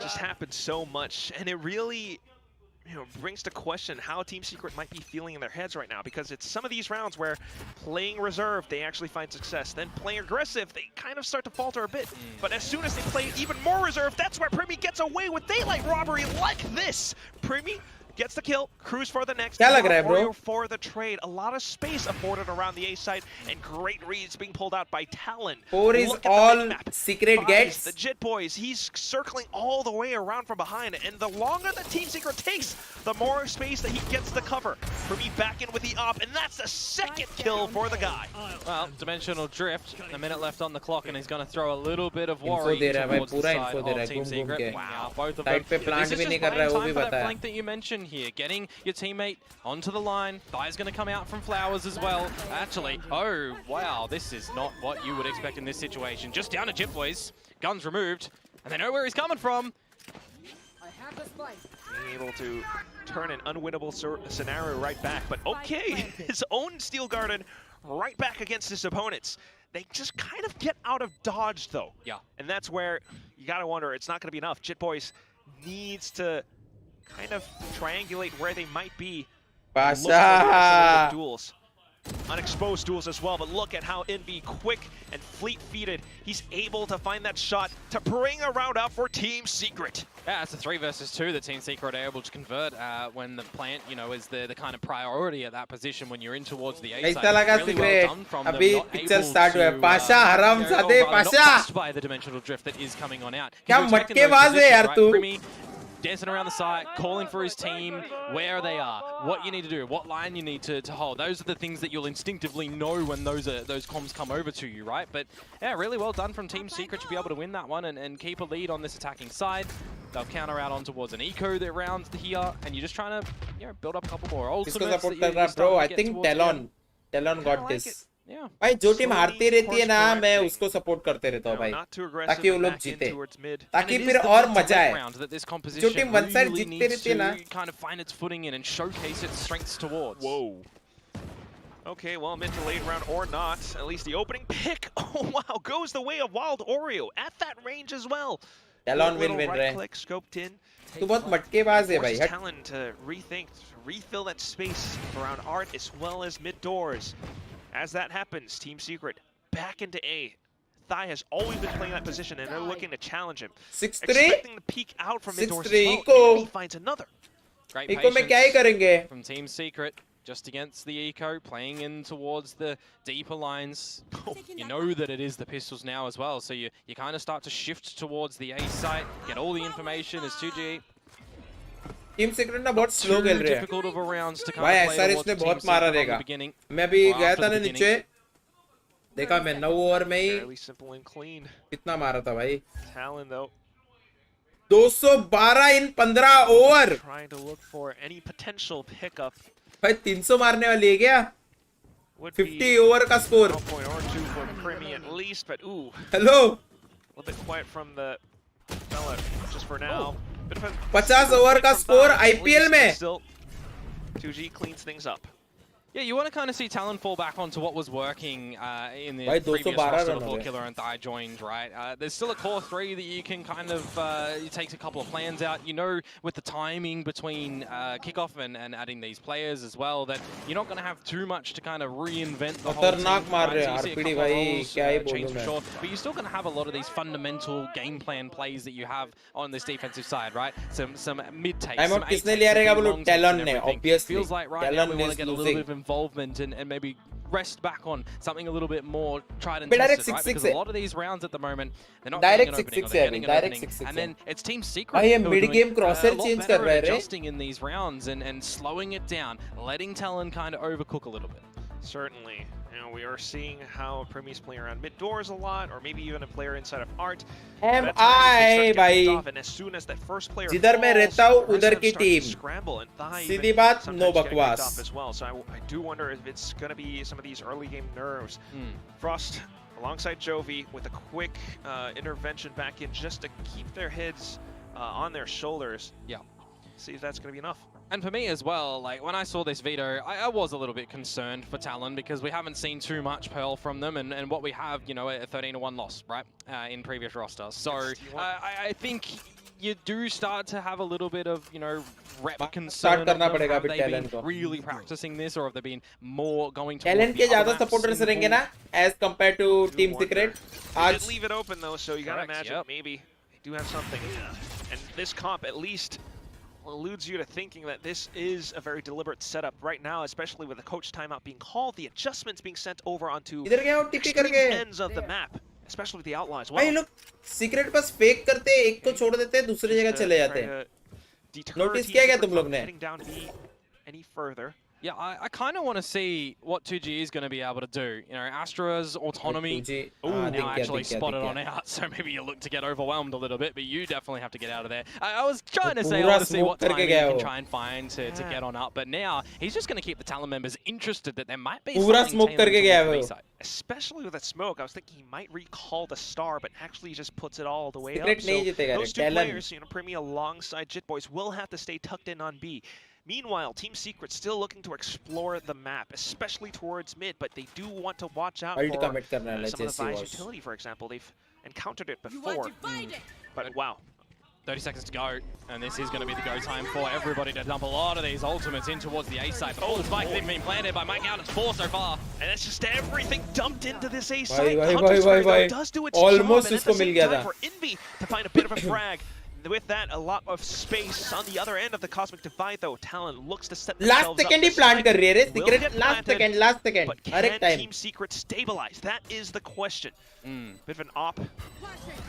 Just happened so much, and it really brings to question how Team Secret might be feeling in their heads right now, because it's some of these rounds where playing reserve, they actually find success. Then playing aggressive, they kind of start to falter a bit. But as soon as they play even more reserve, that's where Primi gets away with daylight robbery like this. Primi gets the kill, Cruz for the next, Oreo for the trade. A lot of space afforded around the A side, and great reads being pulled out by Talon. 4 is all secret gets. The Jit Boys, he's circling all the way around from behind, and the longer the Team Secret takes, the more space that he gets to cover. Primi back in with the op, and that's the second kill for the guy. Well, Dimensional Drift, a minute left on the clock, and he's going to throw a little bit of worry towards the side of Team Secret. Wow, both of them. This is just playing time for that flank that you mentioned here, getting your teammate onto the line. Thai's going to come out from Flowers as well. Actually, oh wow, this is not what you would expect in this situation. Just down to Jit Boys, guns removed, and they know where he's coming from. Being able to turn an unwinnable scenario right back, but okay, his own Steel Garden right back against his opponents. They just kind of get out of dodge though. Yeah. And that's where you gotta wonder, it's not gonna be enough. Jit Boys needs to kind of triangulate where they might be. Pasha! Duels. Unexposed duels as well, but look at how Envy, quick and fleet-feeted, he's able to find that shot to bring a round out for Team Secret. Yeah, it's a 3 versus 2 that Team Secret are able to convert when the plant, is the kind of priority at that position when you're in towards the A side. Really well done from them, not picture able start to, Pasha, haram zade, not Pasha! touched by the dimensional drift that is coming on out. Kya matke baaz hai yaar tu? Primi dancing around the site, calling for his team, where they are, what you need to do, what line you need to hold. Those are the things that you'll instinctively know when those comms come over to you, right? But yeah, really well done from Team Secret to be able to win that one and keep a lead on this attacking side. They'll counter out on towards an eco that rounds here, and you're just trying to build up a couple more ultimates. Bro, I think Talon got this. भाई जो team हारती रहती है ना मैं उसको support करते रहता हूँ भाई ताकि वो लोग जीते ताकि फिर और मजा आए जो टीम वन साइड जीतती रहती है ना kind of find its footing in and showcase its strengths towards. Whoa. Okay, well, mid to late round or not, at least the opening pick, oh wow, goes the way of Wild Oreo at that range as well. Talon win right click scoped in. तू बहुत मटकेबाज है भाई. Talon to rethink, refill that space around Art as well as mid doors. As that happens, Team Secret back into A. Thai has always been playing that position, and they're looking to challenge him. 6-3. Expecting to peek out from mid doors as well. Eco. He finds another. Great Eco में क्या ही करेंगे? From Team Secret, just against the Eco, playing in towards the deeper lines. You know that it is the pistols now as well, so you kind of start to shift towards the A site, get all the information as 2G. Team secret ना बहुत slow खेल रहे हैं भाई. SRH ने बहुत मारा रहेगा. मैं अभी गया था ना नीचे देखा मैं 9 ओवर में ही कितना मारा था भाई. 212 इन 15 ओवर भाई. 300 मारने वाली है क्या? 50 ओवर का स्कोर. हेलो 50 ओवर का स्कोर आईपीएल में. 2G cleans things up. Yeah, you want to kind of see Talon fall back onto what was working in the previous roster before Killer and Thai joined, right? There's still a core 3 that you can kind of, it takes a couple of plans out. You know, with the timing between kickoff and adding these players as well, that you're not going to have too much to kind of reinvent the whole team. Right? So you see a couple of roles change for sure, but you're still going to have a lot of these fundamental game plan plays that you have on this defensive side, right? Some mid-takes, some A-takes, Talon obviously. Feels like right now we want to get a little bit of involvement and maybe rest back on something a little bit more tried and tested, right? Because a lot of these rounds at the moment, they're not getting an opening, or they're getting an opening, and then it's Team Secret who are doing Corsair a lot better at adjusting in these rounds and slowing it down, letting Talon kind of overcook a little bit. Certainly. We are seeing how Primi's playing around mid doors a lot, or maybe even a player inside of Art. MI भाई. And as soon as that first player जिधर मैं रहता हूँ उधर की team. Scramble and सीधी बात, no बकवास. As well. So I do wonder if it's going to be some of these early game nerves. Frost alongside Jovi with a quick intervention back in just to keep their heads on their shoulders. Yeah. See if that's going to be enough. And for me as well, like when I saw this veto, I was a little bit concerned for Talon because we haven't seen too much Pearl from them, and what we have, a 13-1 loss, right, in previous rosters. So I think, you do start to have a little bit of, you know, rep concern. Start करना पड़ेगा have अभी they talent been को. really practicing this, or have they been more going to Talent के ज़्यादा supporters रहेंगे ना, as compared to Team Secret. They did leave it open though, so you gotta Correct, imagine maybe they do have something. And this comp at least alludes you to thinking that this is a very deliberate setup right now, especially with the coach timeout being called, the adjustments being sent over onto इधर क्या हो TP extreme करके? ends of the map, especially with the outlaws. भाई लोग Secret बस fake करते हैं, एक को छोड़ देते हैं, दूसरी जगह चले जाते हैं. Notice किया क्या तुम लोग ने? Any further? Yeah, I kind of want to see what 2G is going to be able to do. You know, Astra's autonomy now actually spotted on out, so maybe you look to get overwhelmed a little bit, but you definitely have to get out of there. I was trying to say, I want to see what time he can try and find to get on up, but now he's just going to keep the Talon members interested that there might be something tailored. Especially with a smoke, I was thinking he might recall the star, but actually he just puts it all the way up. Secret So those two Talon. players, you know, Primi alongside Jit Boys, will have to stay tucked in on B. Meanwhile, Team Secret still looking to explore the map, especially towards mid, but they do want to watch out for some of the Vi's utility, for example. They've encountered it before, but wow. 30 seconds to go, and this is going to be the go time for everybody to dump a lot of these ultimates in towards the A side. The spike they've been planted by Mike out. It's 4 so far. And it's just everything dumped into this A side. Hunter's does do its job, and at the same time for Envy to find a bit of a frag. With that, a lot of space on the other end of the Cosmic Divide, though. Talon looks to set themselves last second he plant कर रही है रे Secret last second but हर एक can time Team Secret stabilize? That is the question. Bit of an op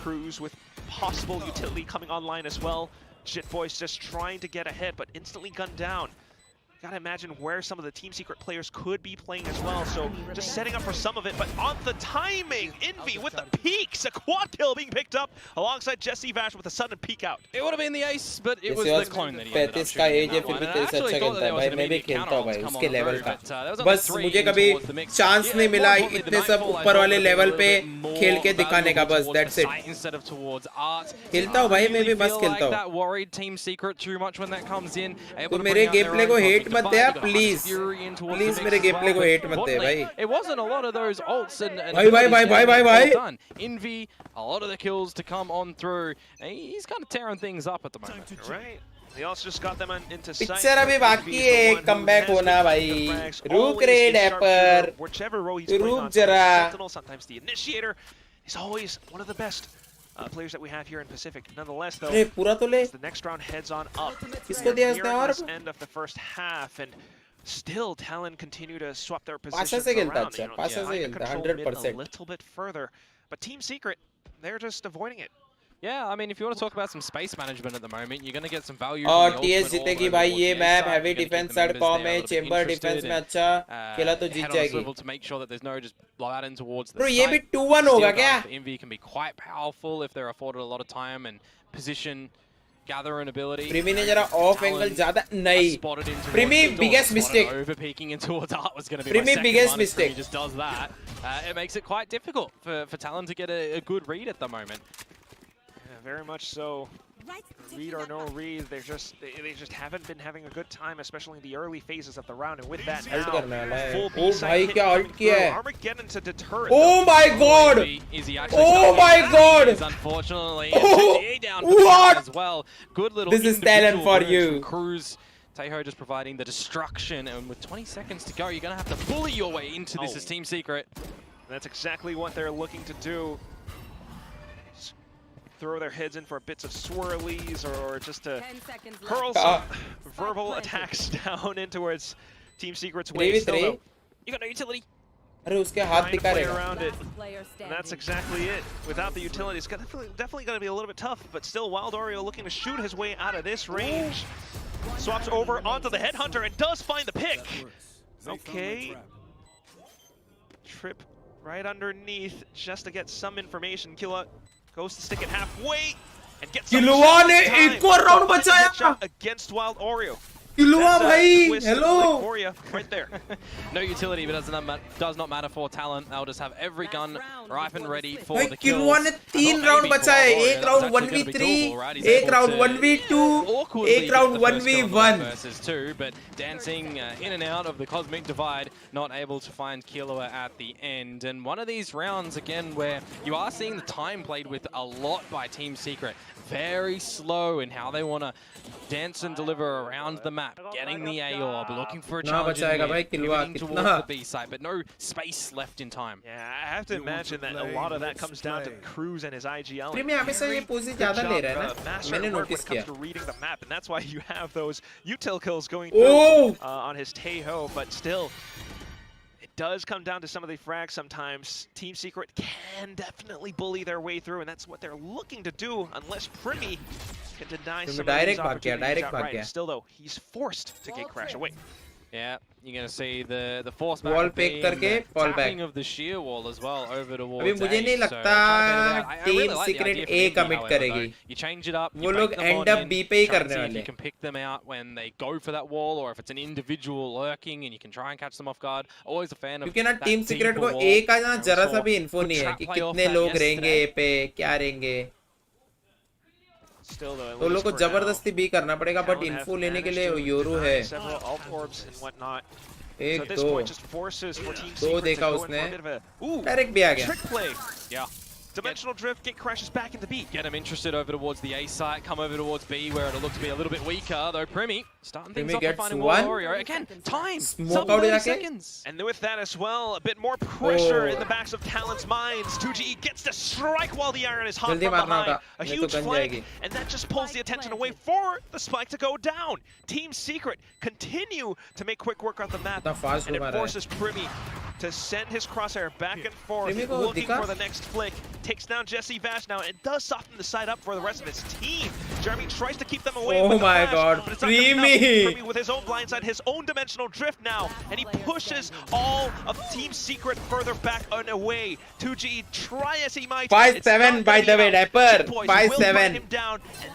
cruise with possible utility coming online as well. Jit Boys just trying to get ahead, but instantly gunned down. Gotta imagine where some of the Team Secret players could be playing as well, so just setting up for some of it, but on the timing, Envy with the peaks, a quad kill being picked up alongside Jesse Vash with a sudden peek out. It would have been the ace, but it was the clone that he ended up shooting that one. And I actually thought that there was going to be counter-ults come on the road, but there was only 3 मुझे कभी towards the mix. Chance नहीं मिला इतने सब ऊपर वाले level पे खेल के दिखाने का बस that's it. Instead of towards art. खेलता हूँ भाई मैं भी मस्त खेलता हूँ. That worried Team Secret too much when that comes in. तो मेरे गेम प्ले को हेट मत दे प्लीज प्लीज मेरे गेम प्ले को हेट मत दे भाई. It wasn't a lot of those ults and भाई done. Envy, a lot of the kills to come on through. He's kind of tearing things up at the moment. Right. They also just got them into sight. Picture अभी बाकी है comeback होना भाई. रुक रे dapper. रुक जरा. Sometimes the initiator is always one of the best players that we have here in Pacific. Nonetheless, though, पूरा तो ले. the next round heads on up. किसको दिया उसने और? End of the first half, and still Talon continue to swap their पासा positions से खेलता around. अच्छा. पासा से खेलता 100%. A little bit further, but Team Secret, they're just avoiding it. Yeah, I mean, if you want to talk about some space management at the moment, you're going to get some value. और TS जीतेगी भाई ये map heavy defence third com है chamber defence में अच्छा खेला तो जीत जाएगी. To make sure that there's no just blowout in towards the Bro ये भी 2-1 होगा क्या? Envy can be quite powerful if they're afforded a lot of time and position gathering ability. Primi ने जरा off angle ज़्यादा नहीं. Primi biggest mistake. Overpeaking in towards art was going to be Primi biggest mistake. He just does that. It makes it quite difficult for Talon to get a good read at the moment. Very much so. Read or no read, they just haven't been having a good time, especially in the early phases of the round. And with that now, full B side hit coming through. Armageddon to deter it. Oh my God! Oh my God! Unfortunately, what? As well. Good little. This is talent for you. Cruz. Teho just providing the destruction, and with 20 seconds to go, you're gonna have to bully your way into this as Team Secret. That's exactly what they're looking to do. Throw their heads in for bits of swirlies or just to hurl some verbal attacks down in towards Team Secret's way. Still, though, you got no utility. अरे उसके हाथ दिखा रहे around it. And that's exactly it. Without the utility, it's definitely going to be a little bit tough, but still Wild Oreo looking to shoot his way out of this range. Swaps over onto the Headhunter and does find the pick. Okay. Trip right underneath just to get some information. Killa goes to stick it halfway and gets किलुआ ने एक और round बचाया against Wild Oreo. Kilua bhai, twist hello. for you right there. No utility, but does not matter for Talon. They'll just have every gun ripe and ready for भाई the kills. किलुआ ने 3 round बचा है, एक round 1v3, एक round 1v2, एक round 1v1 versus 2, but dancing in and out of the cosmic divide, not able to find Killua at the end. And one of these rounds again where you are seeing the time played with a lot by Team Secret. Very slow in how they want to dance and deliver around the map, getting the A-orb, looking for a challenge towards the B side, but no space left in time. Yeah, I have to imagine that a lot of that comes down to Cruz and his IGL. Premium हमेशा ये position ज्यादा ले रहा है ना, मैंने notice किया. Comes to reading the map, and that's why you have those util kills going on his Taeho, but still. It does come down to some of the frags sometimes. Team Secret can definitely bully their way through, and that's what they're looking to do, unless Primi can deny some of these opportunities outright. Still though, he's forced to gate crash away. Yeah, you're going to see the force back wall pick करके fall back. Tapping of the shear wall as well over towards अभी मुझे नहीं लगता Team Secret A commit करेगी. You change it up. वो लोग end up B पे ही करने वाले. You can pick them out when they go for that wall, or if it's an individual lurking and you can try and catch them off guard. Always a fan of क्योंकि ना Team Secret को A का ना जरा सा भी info नहीं है कि कितने लोग रहेंगे A पे, क्या रहेंगे. तो लोग को जबरदस्ती भी करना पड़ेगा, बट इन्फो लेने के लिए योरू है. एक दो देखा उसने, डायरेक्ट भी आ गया. Dimensional drift, get crashes back into B. Get him interested over towards the A site, come over towards B where it'll look to be a little bit weaker, though Primi starting things off and finding more Warrior. Again, time, sub 30 seconds. And with that as well, a bit more pressure in the backs of Talon's minds. 2GE gets to strike while the iron is hot from behind. A huge flank, and that just pulls the attention away for the spike to go down. Team Secret continue to make quick work on the map, and it forces Primi to send his crosshair back and forth, looking for the next flick. Takes down Jesse Vash now, and does soften the side up for the rest of his team. Jeremy tries to keep them away. Oh my god, Primi with his own blindside, his own dimensional drift now, and he pushes all of Team Secret further back and away. 2G try as he might. 5-7 by the way, Dapper. 5-7. And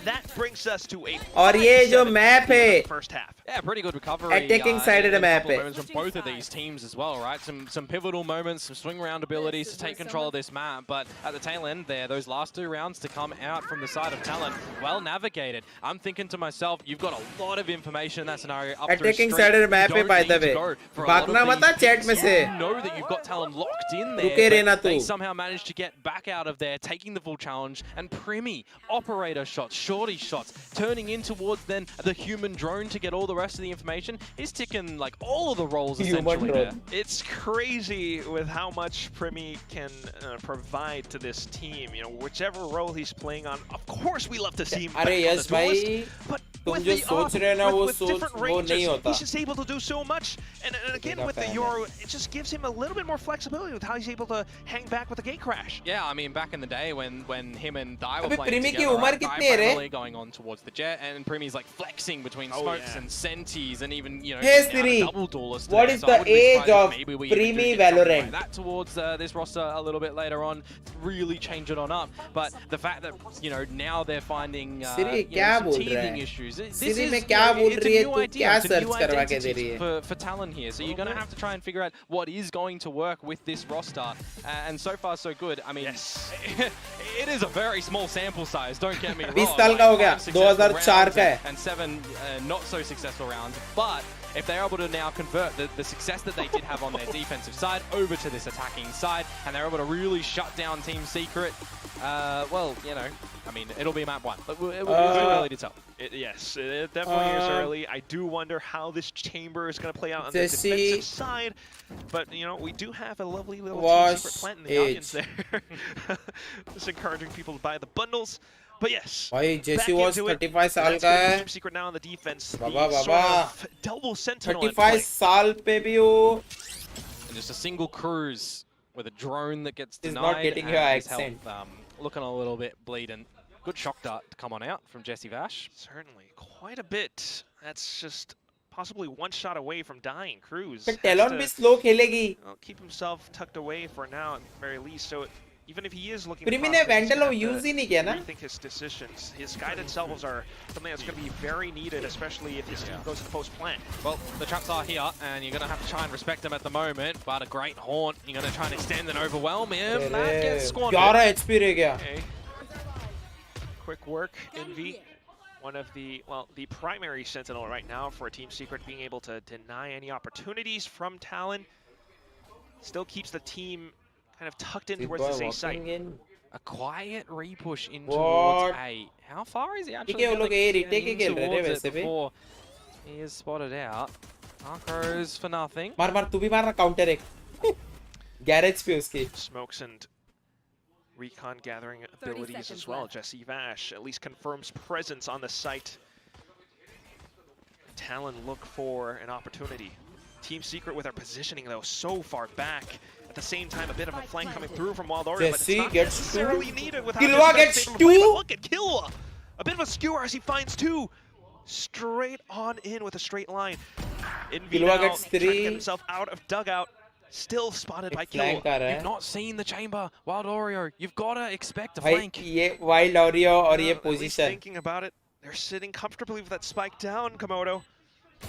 that brings us to a और ये जो map है, first half. Yeah, pretty good recovery. Attacking side of the map है. From both of these teams as well, right? Some pivotal moments, some swing around abilities to take control of this map, but at the tail end there, those last 2 rounds to come out from the side of Talon, well navigated. I'm thinking to myself, you've got a lot of information in that scenario. Up Attacking side of the map है, by the way. भागना मत chat में से. You know that you've got Talon locked in there. रुके रहना तू. They somehow managed to get back out of there, taking the full challenge, and Primi, operator shots, shorty shots, turning in towards then the human drone to get all the rest of the information. He's ticking like all of the roles essentially there. It's crazy with how much Primi can provide to this team. You know, whichever role he's playing on, of course we love to see him. अरे yes भाई, तुम जो सोच रहे हो ना वो नहीं होता. He's just able to do so much, and again with the Euro, it just gives him a little bit more flexibility with how he's able to hang back with the gate crash. Yeah, I mean back in the day when him and Dai were अबे playing Primi की together, उम्र कितनी है रे? going on towards the jet, and Primi's like flexing between smokes and sentis, and even Hey Siri, what is the age of Primi VALORANT? That towards this roster a little bit later on, really change it on up. But the fact that now they're finding some teething issues. Siri में क्या बोल रही है तू? क्या search करवा के दे रही है? For Talon here, so you're going to have to try and figure out what is going to work with this roster. And so far so good. I mean, it is a very small sample size. Don't get me wrong. 20 साल का हो गया, 2004 का है. And 7 not so successful rounds, but if they're able to now convert the success that they did have on their defensive side over to this attacking side, and they're able to really shut down Team Secret, well, I mean, it'll be map 1. It will be early to tell. Yes, it definitely is early. I do wonder how this chamber is going to play out on the defensive side, but we do have a lovely little Team Secret plant in the audience there. Just encouraging people to buy the bundles. But yes, भाई Jesse was 35 साल का है. Team Secret now on the defense. Baba double sentinel. 35 साल पे भी वो. And just a single cruise with a drone that gets denied. He's not getting your accent. Looking a little bit bleeding. Good shock dart to come on out from Jesse Vash. Certainly, quite a bit. That's just possibly one shot away from dying. Cruz. Talon भी slow खेलेगी. Keep himself tucked away for now, at the very least. So even if he is looking Primi to ने prosper, he's Vandal gonna use ही नहीं किया ना? rethink his decisions. His guided salvos are something that's going to be very needed, especially if his team goes to post plant. Well, the traps are here, and you're going to have to try and respect them at the moment, but a great haunt, you're going to try and extend and overwhelm him. That gets squandered. 11 HP रह गया. Okay. Quick work, Envy. One of the, well, the primary sentinel right now for a Team Secret, being able to deny any opportunities from Talon. Still keeps the team kind of tucked in towards this A site. A quiet repush in towards A. How far is he actually going to get in towards it before he is spotted out? Arcos for nothing. मार तू भी मारना counter एक. Garage पे उसकी. Smokes and recon gathering abilities as well. Jesse Vash at least confirms presence on the site. Talon look for an opportunity. Team Secret with our positioning though so far back. At the same time, a bit of a flank coming through from Wild Oreo, but it's not necessarily needed with how Killua gets but 2. look at Killua! A bit of a skewer as he finds 2. Straight on in with a straight line. Killua gets 3. Trying to get himself out of dugout. Still spotted by Killua. You've not seen the chamber, Wild Oreo. You've got to expect a भाई flank. ये Wild Oreo और ये At least position. thinking about it, they're sitting comfortably with that spike down, Komodo.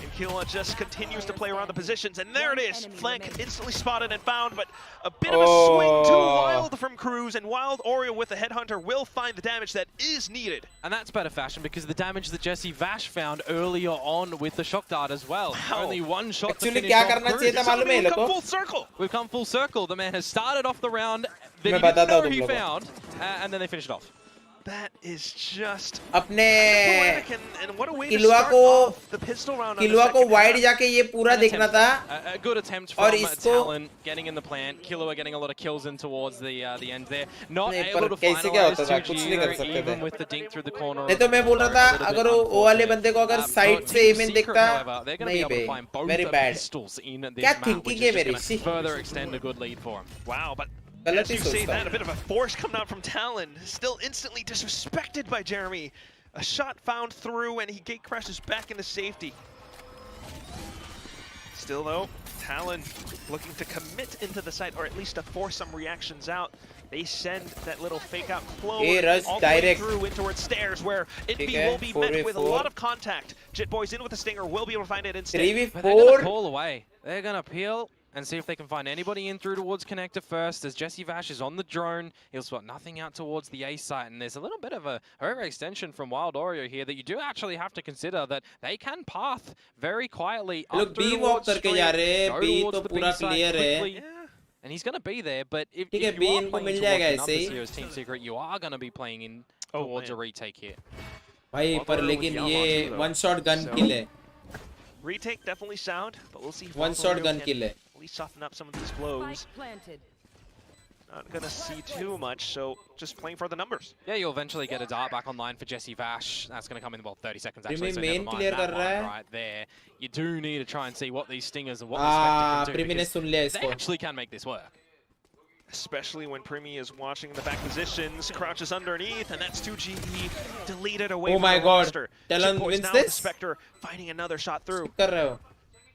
And Killua just continues to play around the positions, and there it is. Flank instantly spotted and found, but a bit of a swing too wild from Cruz, and Wild Oreo with the Headhunter will find the damage that is needed. And that's better fashion because the damage that Jesse Vash found earlier on with the shock dart as well. Wow. Only one shot to Actually finish क्या off करना Cruz. चाहिए था मालूम है ये We've लोग come को? full circle. We've come full circle. The man has started off the round that मैं he didn't बताता know हूँ तुम he लोगों को. found, and then they finished off. That is just अपने poetic, and what a way to Killua start को off the pistol round on the Killua को second wide half. जाके ये पूरा देखना था. A good attempt और from इसको Talon getting in the plant. Killua getting a lot of kills in towards the end there. Not नहीं, able पर to कैसे क्या finalize होता था? कुछ नहीं कर 2G सकते even थे. with the dink through the corner. नहीं तो मैं बोल रहा था अगर वो वाले बंदे को अगर साइड से एम देखता नहीं बे very bad. क्या thinking है मेरी? Further extend a good lead for him. Wow, but गलत as ही you say सोचता that, a हूँ. bit of a force coming out from Talon. Still instantly disrespected by Jeremy. A shot found through, and he gate crashes back into safety. Still though, Talon looking to commit into the site, or at least to force some reactions out. They send that little fake out clone Hey, rush all the way direct. through in towards stairs, where Itby will be met with a lot of contact. Jit Boys in with the stinger, will be able to find it instead. 3v4 But they're going to call away. They're going to peel and see if they can find anybody in through towards connector first. As Jesse Vash is on the drone, he'll spot nothing out towards the A site, and there's a little bit of a overextension from Wild Oreo here that you do actually have to consider that they can path very quietly up लोग through B walk towards करके street, जा रहे हैं. go B towards तो the B पूरा site clear है. quickly. And he's going to be there, but if ठीक you है, B are इनको playing मिल towards जाएगा the ऐसे numbers he. here as Team Secret, you are going to be playing in towards a retake here. भाई Wild पर Oreo with लेकिन Yamaha ये too, though. one shot gun So- kill है. Retake definitely sound, but we'll see if One Wild shot Oreo gun can kill है. at least soften up some of these blows. Not gonna see too much, so just playing for the numbers. Yeah, you'll eventually get a dart back online for Jesse Vash. That's going to come in about 30 seconds actually, Primi so main never mind clear that कर one रहा है. right there. You do need to try and see what these stingers and what Ah, the Spectre can do, Primi ने because सुन लिया they इसको. actually can make this work. Especially when Primi is watching the back positions, crouches underneath, and that's 2GE deleted away Oh from my the God. roster. Talon Chip Boys wins now with this? the Spectre finding another shot through. कर रहे हो.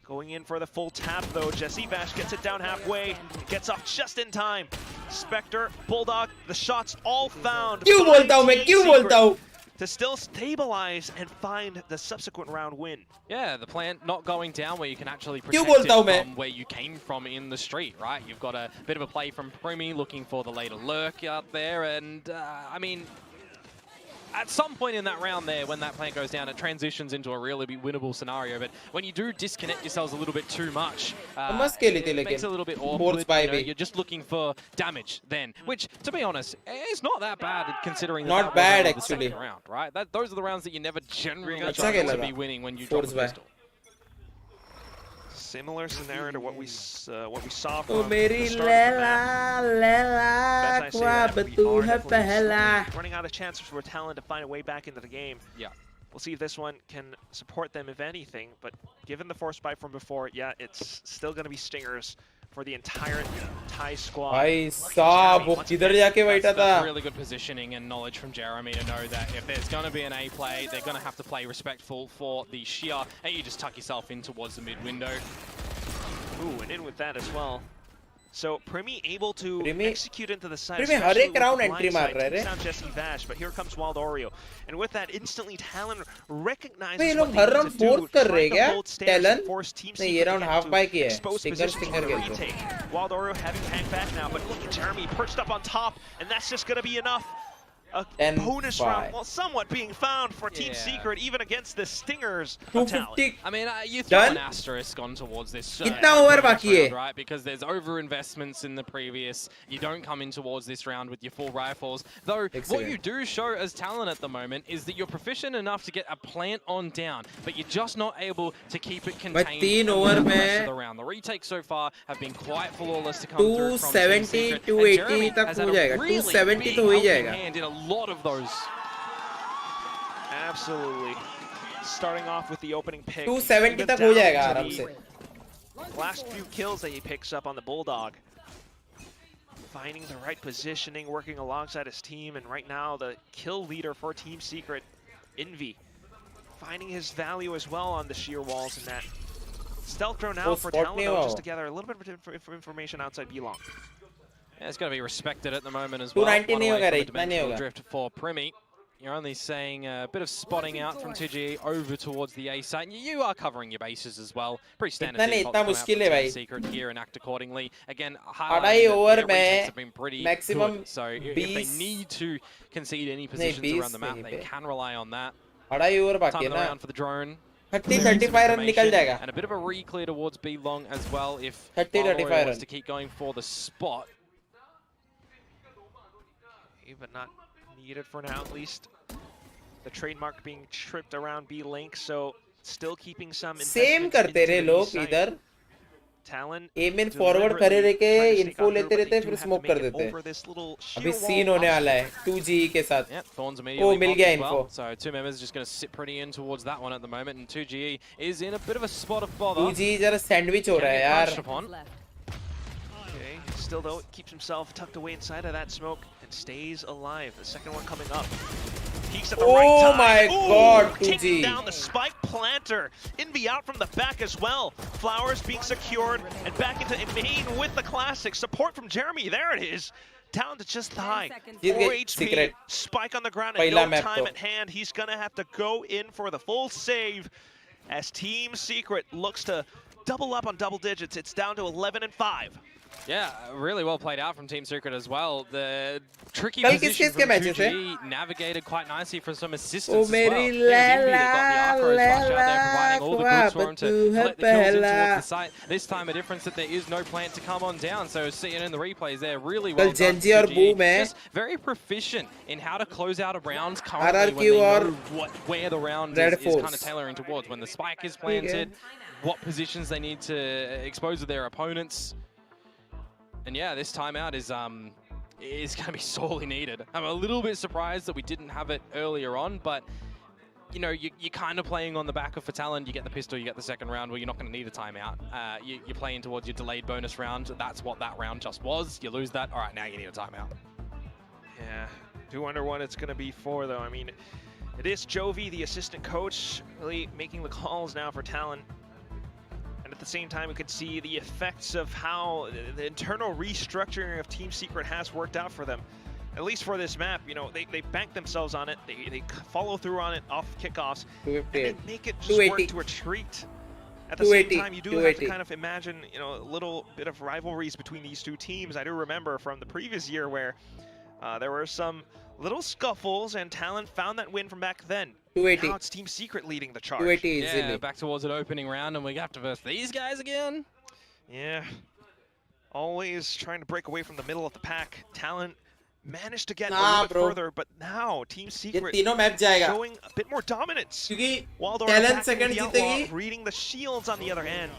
Going in for the full tap though, Jesse Vash gets it down halfway, gets off just in time. Spectre, Bulldog, the shots all found. क्यों by बोलता हूँ मैं? Team क्यों Secret बोलता हूँ? to still stabilize and find the subsequent round win. Yeah, the plant not going down where you can actually क्यों protect it बोलता हूँ मैं? from where you came from in the street, right? You've got a bit of a play from Primi looking for the later lurk out there, and I mean, at some point in that round there, when that plant goes down, it transitions into a really winnable scenario. But when you do disconnect yourselves a little bit too much, मस्त खेली थी it makes लेकिन. it a little bit Boards awkward. by You know, भी. you're just looking for damage then, which, to be honest, is not that bad considering Not that bad, was the second actually. round, right? Those are the rounds that you never generally अच्छा try खेला to था. be winning when you drop a Force by. pistol. Similar scenario to what we saw O from मेरी the start of the match. Laila As I say ख्वाब that, we तू are है definitely पहला. slowly running out of chances for Talon to find a way back into the game. Yeah. We'll see if this one can support them, if anything. But given the force spike from before, yeah, it's still going to be stingers for the entire Thai squad. भाई साहब वो किधर जाके बैठा था? That's really good positioning and knowledge from Jeremy to know that if there's going to be an A play, they're going to have to play respectful for the shear, and you just tuck yourself in towards the mid window. Ooh, and in with that as well. So Primi able to execute into the side. Primi हर एक round entry मार रहा है रे. Down Jesse Vash, but here comes Wild Oreo, and with that instantly Talon recognizes ये what लोग they her need round to do, force कर रहे trying to क्या? hold stance Talon? and force Team नहीं ये Secret round again half to by की है. expose Stinger positions stinger for the खेल रहे. retake. Wild Oreo having to hang back now, but look at Jeremy perched up on top, and that's just going to be enough. A bonus round, well, somewhat being found for Team Secret, even against the Stingers of Talon. 250. I mean, you throw an asterisk on towards this. कितना over बाकी है? Right, because there's over investments in the previous. You don't come in towards this round with your full rifles. Though what you do show as Talon at the moment is that you're proficient enough to get a plant on down, but you're just not able to keep it contained. 3 over the में rest of the round. The retakes so far have been quite flawless to come through from 270 Team Secret. 280 तक हो जाएगा. 270 तो हो ही जाएगा. In a lot of those. Absolutely. Starting off with the opening pick. 270 तक हो जाएगा आराम से. Last few kills that he picks up on the Bulldog. Finding the right positioning, working alongside his team, and right now the kill leader for Team Secret, Envy, finding his value as well on the sheer walls and that. Stealth drone now for Talon, just to gather a little bit of information outside B-Long. Yeah, it's going to be respected at the moment as well. 290 नहीं होगा रे, इतना नहीं Dimensional होगा. drift for Primi. You're only saying a bit of spotting out from 2G over towards the A site. You are covering your bases as well. Pretty standard इतना नहीं, default इतना come out मुश्किल from है Team भाई. Secret here and act accordingly. Again, अढ़ाई over their में retakes have been pretty maximum good. So if they 20 need to concede any positions around the map, they can rely on that. अढ़ाई over बाकी Timing है ना. around for the drone. 30-35 run निकल जाएगा. And a bit of a re-clear towards B long as well if 30-35 wants run to keep going for the spot. But not needed for now, at least. The trademark being tripped around B-Link, so still keeping some Same करते रहे लोग इधर. Talon aim in forward खड़े रह के info लेते रहते फिर smoke कर देते. अभी scene होने वाला है 2G के साथ. Oh, मिल गया info. So two members just going to sit pretty in towards that one at the moment, and 2G is in a bit of a spot of bother. 2G जरा sandwich हो रहा है यार. Okay, still though keeps himself tucked away inside of that smoke and stays alive. The second one coming up. Peeks at the right time. Oh my god, 2G. Taking down the spike planter. Envy out from the back as well. Flowers being secured and back into main with the classic. Support from Jeremy. There it is. Down to just high. 4 HP. Secret. Spike on the ground and no time at hand. He's going to have to go in for the full save as Team Secret looks to double up on double digits. It's down to 11 and 5. Yeah, really well played out from Team Secret as well. The tricky कल position किसके from matches 2G navigated quite nicely for some assistance O as well. It was Envy that got the Arcros flash out there, providing all the goods for him to let the kills in towards the site. This time a difference that there is no plant to come on down, so seeing in the replays there, really well done. Genji और Boom है. Just very proficient in how to close out of rounds currently when they know where the round is kind of tailoring towards. When the spike is planted, what positions they need to expose to their opponents. And yeah, this timeout is going to be sorely needed. I'm a little bit surprised that we didn't have it earlier on, but you know, you're kind of playing on the back of for Talon. You get the pistol, you get the second round where you're not going to need a timeout. You're playing towards your delayed bonus round. That's what that round just was. You lose that. All right, now you need a timeout. Yeah, do wonder what it's going to be for, though. I mean, it is Jovi, the assistant coach, really making the calls now for Talon. And at the same time, we could see the effects of how the internal restructuring of Team Secret has worked out for them. At least for this map, you know, they bank themselves on it, they follow through on it off kickoffs, and they make it just work to a treat. At the same time, you do have to kind of imagine, you know, a little bit of rivalries between these two teams. I do remember from the previous year where there were some little scuffles, and Talon found that win from back then. 280. Now it's Team Secret leading the charge. 280 yeah, easily. Back towards an opening round, and we have to verse these guys again. Yeah, always trying to break away from the middle of the pack. Talon managed to get a little bit further, but now Team Secret showing a bit more dominance. While Talon second जीतेगी, reading the shields on the other end.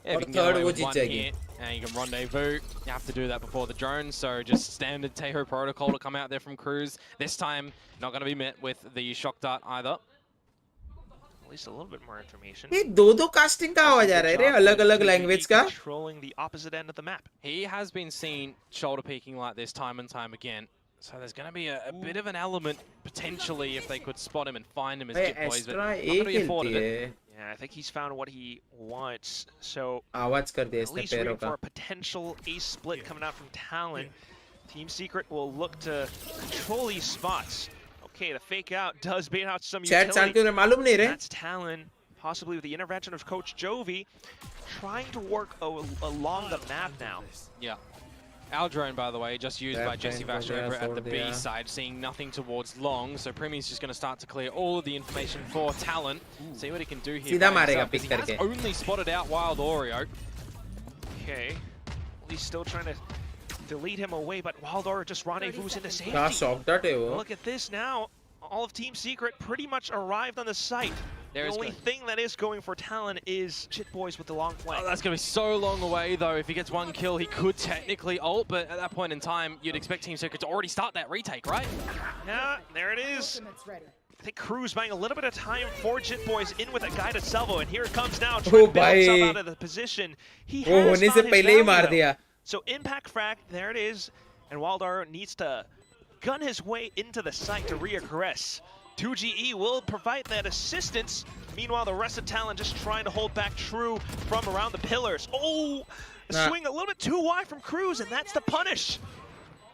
Yeah, if you can get away with one hit, and you can rendezvous. You have to do that before the drone, so just standard Teho protocol to come out there from Cruz. This time, not going to be met with the shock dart either. At least a little bit more information. ये दो casting का आवाज आ रहा है रे, अलग-अलग language का. Controlling the opposite end of the map. He has been seen shoulder peeking like this time and time again. So there's going to be a bit of an element potentially if they could spot him and find him as भाई Jit Boys, but extra not एक going to be हिलती afforded it. है. Yeah, I think he's found what he wants. So आवाज कर दिया at इसने least पैरों waiting का. for a potential ace split coming out from Talon. Team Secret will look to control these spots. Okay, the fake out does bait out some chat utility. शांति उन्हें मालूम नहीं रे. That's Talon, possibly with the intervention of Coach Jovi, trying to work along the map now. Yeah. Our drone, by the way, just used by Jesse Vasher over at the B yeah. side, seeing nothing towards long. So Premi's just going to start to clear all of the information for Talon. See what he can do here. सीधा by मारेगा himself, 'cause pick he has करके. only spotted out Wild Oreo. Okay, well, he's still trying to delete him away, but Wild Oreo just rendezvous into क्या safety. Shock डट है वो. Look at this now. All of Team Secret pretty much arrived on the site. There The is only good. thing that is going for Talon is Jit Boys with the long flank. Oh, that's going to be so long away, though. If he gets one kill, he could technically ult, but at that point in time, you'd expect Team Secret to already start that retake, right? Yeah, there it is. I think Cruz buying a little bit of time for Jit Boys in with a guided salvo, and here it comes now, trying to build himself out of the position. He वो has होने से found his पहले ही value, मार though. दिया. So impact frag, there it is, and Wildar needs to gun his way into the site to reaggress. 2GE will provide that assistance. Meanwhile, the rest of Talon just trying to hold back True from around the pillars. Oh, a swing a little bit too wide from Cruz, and that's the punish.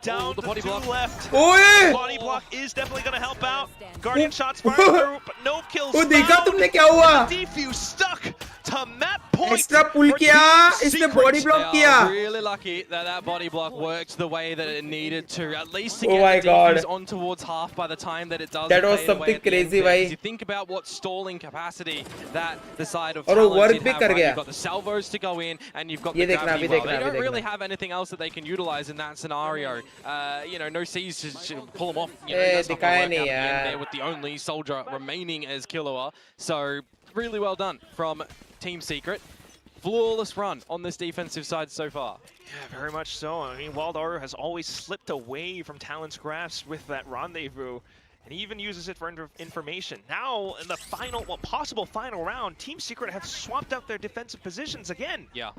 Down the to body 2 block. left. ओए. Body block is definitely going to help out. Guardian shots fired through, but no kills वो देखा found. तुमने क्या हुआ? Defuse stuck to map point. Extra pull for किया. Team इसने Secret. Body block They किया. are really lucky that that body block worked the way that it needed to, at least to Oh get my the God. defuse on towards half by the time that it does. That was fade away something at the end crazy, there. भाई. 'Cause You think about what stalling capacity that the side of और वो Talon work did भी have, कर right? गया. You've got the salvos to go in, and you've got ये the देखना, gravity अभी well. देखना, They अभी don't really देखना. have anything else that they can utilize in that scenario. You know, no C's to pull them off. You know, Eh, that's not gonna दिखाया work out नहीं in the end यार. there with the only soldier remaining as Killua. So really well done from Team Secret. Flawless run on this defensive side so far. Yeah, very much so. I mean, Wildar has always slipped away from Talon's grasp with that rendezvous, and he even uses it for information. Now, in the final, well, possible final round, Team Secret have swapped out their defensive positions again. Yeah.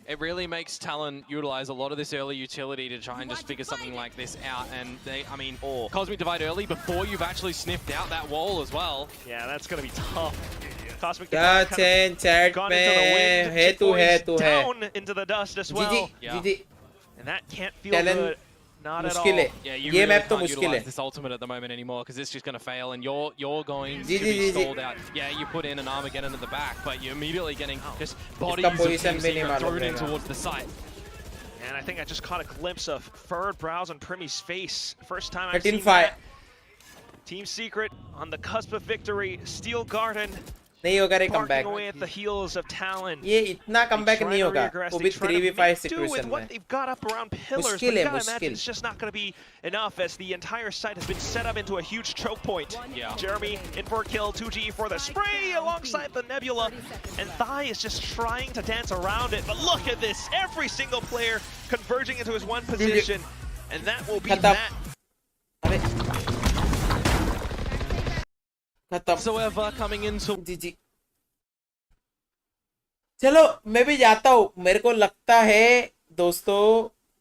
It really makes Talon utilize a lot of this early utility to try and just figure something like this out. And they, I mean, Cosmic Divide early before you've actually sniffed out that wall as well. Yeah, that's going to be tough. Cosmic क्या Divide kind chain of chat gone into the में wind. है Jit तू है Boys तू है. down into the dust as well. जीजी Yeah. जीजी And that can't feel Talon good. Not at all. मुश्किल है. Yeah, you ये really मैप तो can't मुश्किल utilize है. this ultimate at the moment anymore because it's just going to fail and you're going ji, to ji, be ji, ji. stalled out. Yeah, you put in an Armageddon at the back, but you're immediately getting just bodies इसका of position Team भी नहीं Secret मालूम thrown in रहेगा. towards the site. And I think I just caught a glimpse of furrowed brows on Primy's face. First time I've 13 seen five. that. Team Secret on the cusp of victory. Steel Garden नहीं होगा रे parking comeback. away at the heels of Talon. ये इतना comeback नहीं होगा. वो भी 3v5 do with situation what में. they've got up around pillars, but मुश्किल you है, gotta imagine मुश्किल. it's just not going to be enough as the entire site has been set up into a huge choke point. Yeah. Jeremy in for a kill, 2G for the spray alongside the Nebula, and Thai is just trying to dance around it. But look at this, every single player converging into his one position, and that will be खत्म. that. अरे खत्म. Whatsoever coming into जीजी. चलो मैं भी जाता हूँ. मेरे को लगता है दोस्तों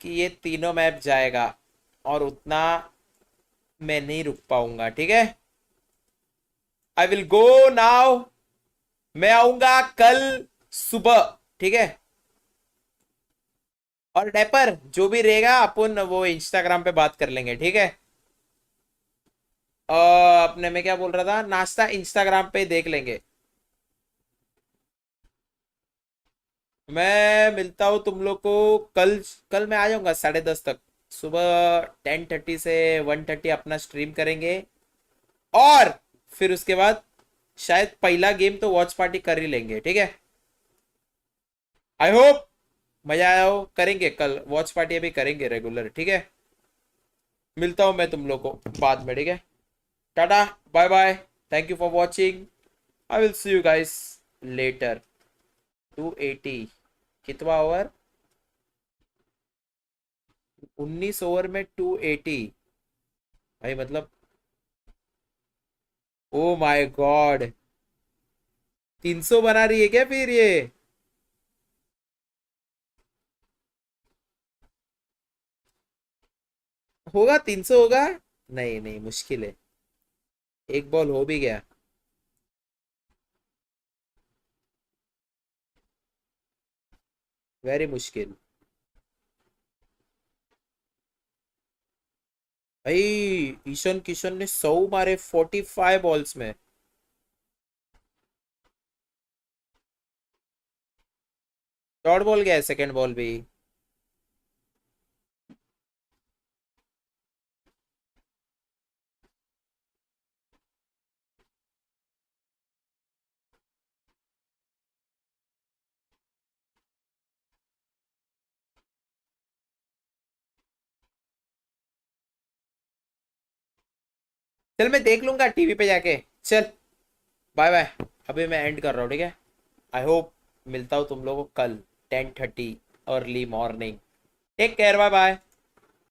कि ये तीनों मैप जाएगा और उतना मैं नहीं रुक पाऊंगा. ठीक है, आई विल गो नाउ. मैं आऊंगा कल सुबह. ठीक है, और डैपर जो भी रहेगा अपन वो इंस्टाग्राम पे बात कर लेंगे. ठीक है, अपने में क्या बोल रहा था, नाश्ता इंस्टाग्राम पे देख लेंगे. मैं मिलता हूँ तुम लोग को कल मैं आ जाऊंगा 10:30 तक. सुबह 10:30 से 1:30 अपना स्ट्रीम करेंगे और फिर उसके बाद शायद पहला गेम तो वॉच पार्टी कर ही लेंगे. ठीक है, आई होप मजा आया हो. करेंगे कल वॉच पार्टी अभी करेंगे रेगुलर. ठीक है, मिलता हूँ मैं तुम लोग को बाद में. ठीक है, टाटा bye bye. Thank you for watching. I will see you guys later. 280 कितना ओवर? 19 ओवर में 280 भाई, मतलब ओ माय गॉड. 300 बना रही है क्या फिर ये? होगा 300 होगा। नहीं नहीं मुश्किल है, एक बॉल हो भी गया। वेरी मुश्किल भाई। ईशान किशन ने 100 मारे 45 बॉल्स में। शॉर्ट बॉल गया है सेकंड बॉल भी। चल मैं देख लूंगा टीवी पे जाके। चल बाय बाय, अभी मैं एंड कर रहा हूँ, ठीक है। आई होप मिलता हूँ तुम लोगों को कल 10:30 early morning. Take care, bye bye.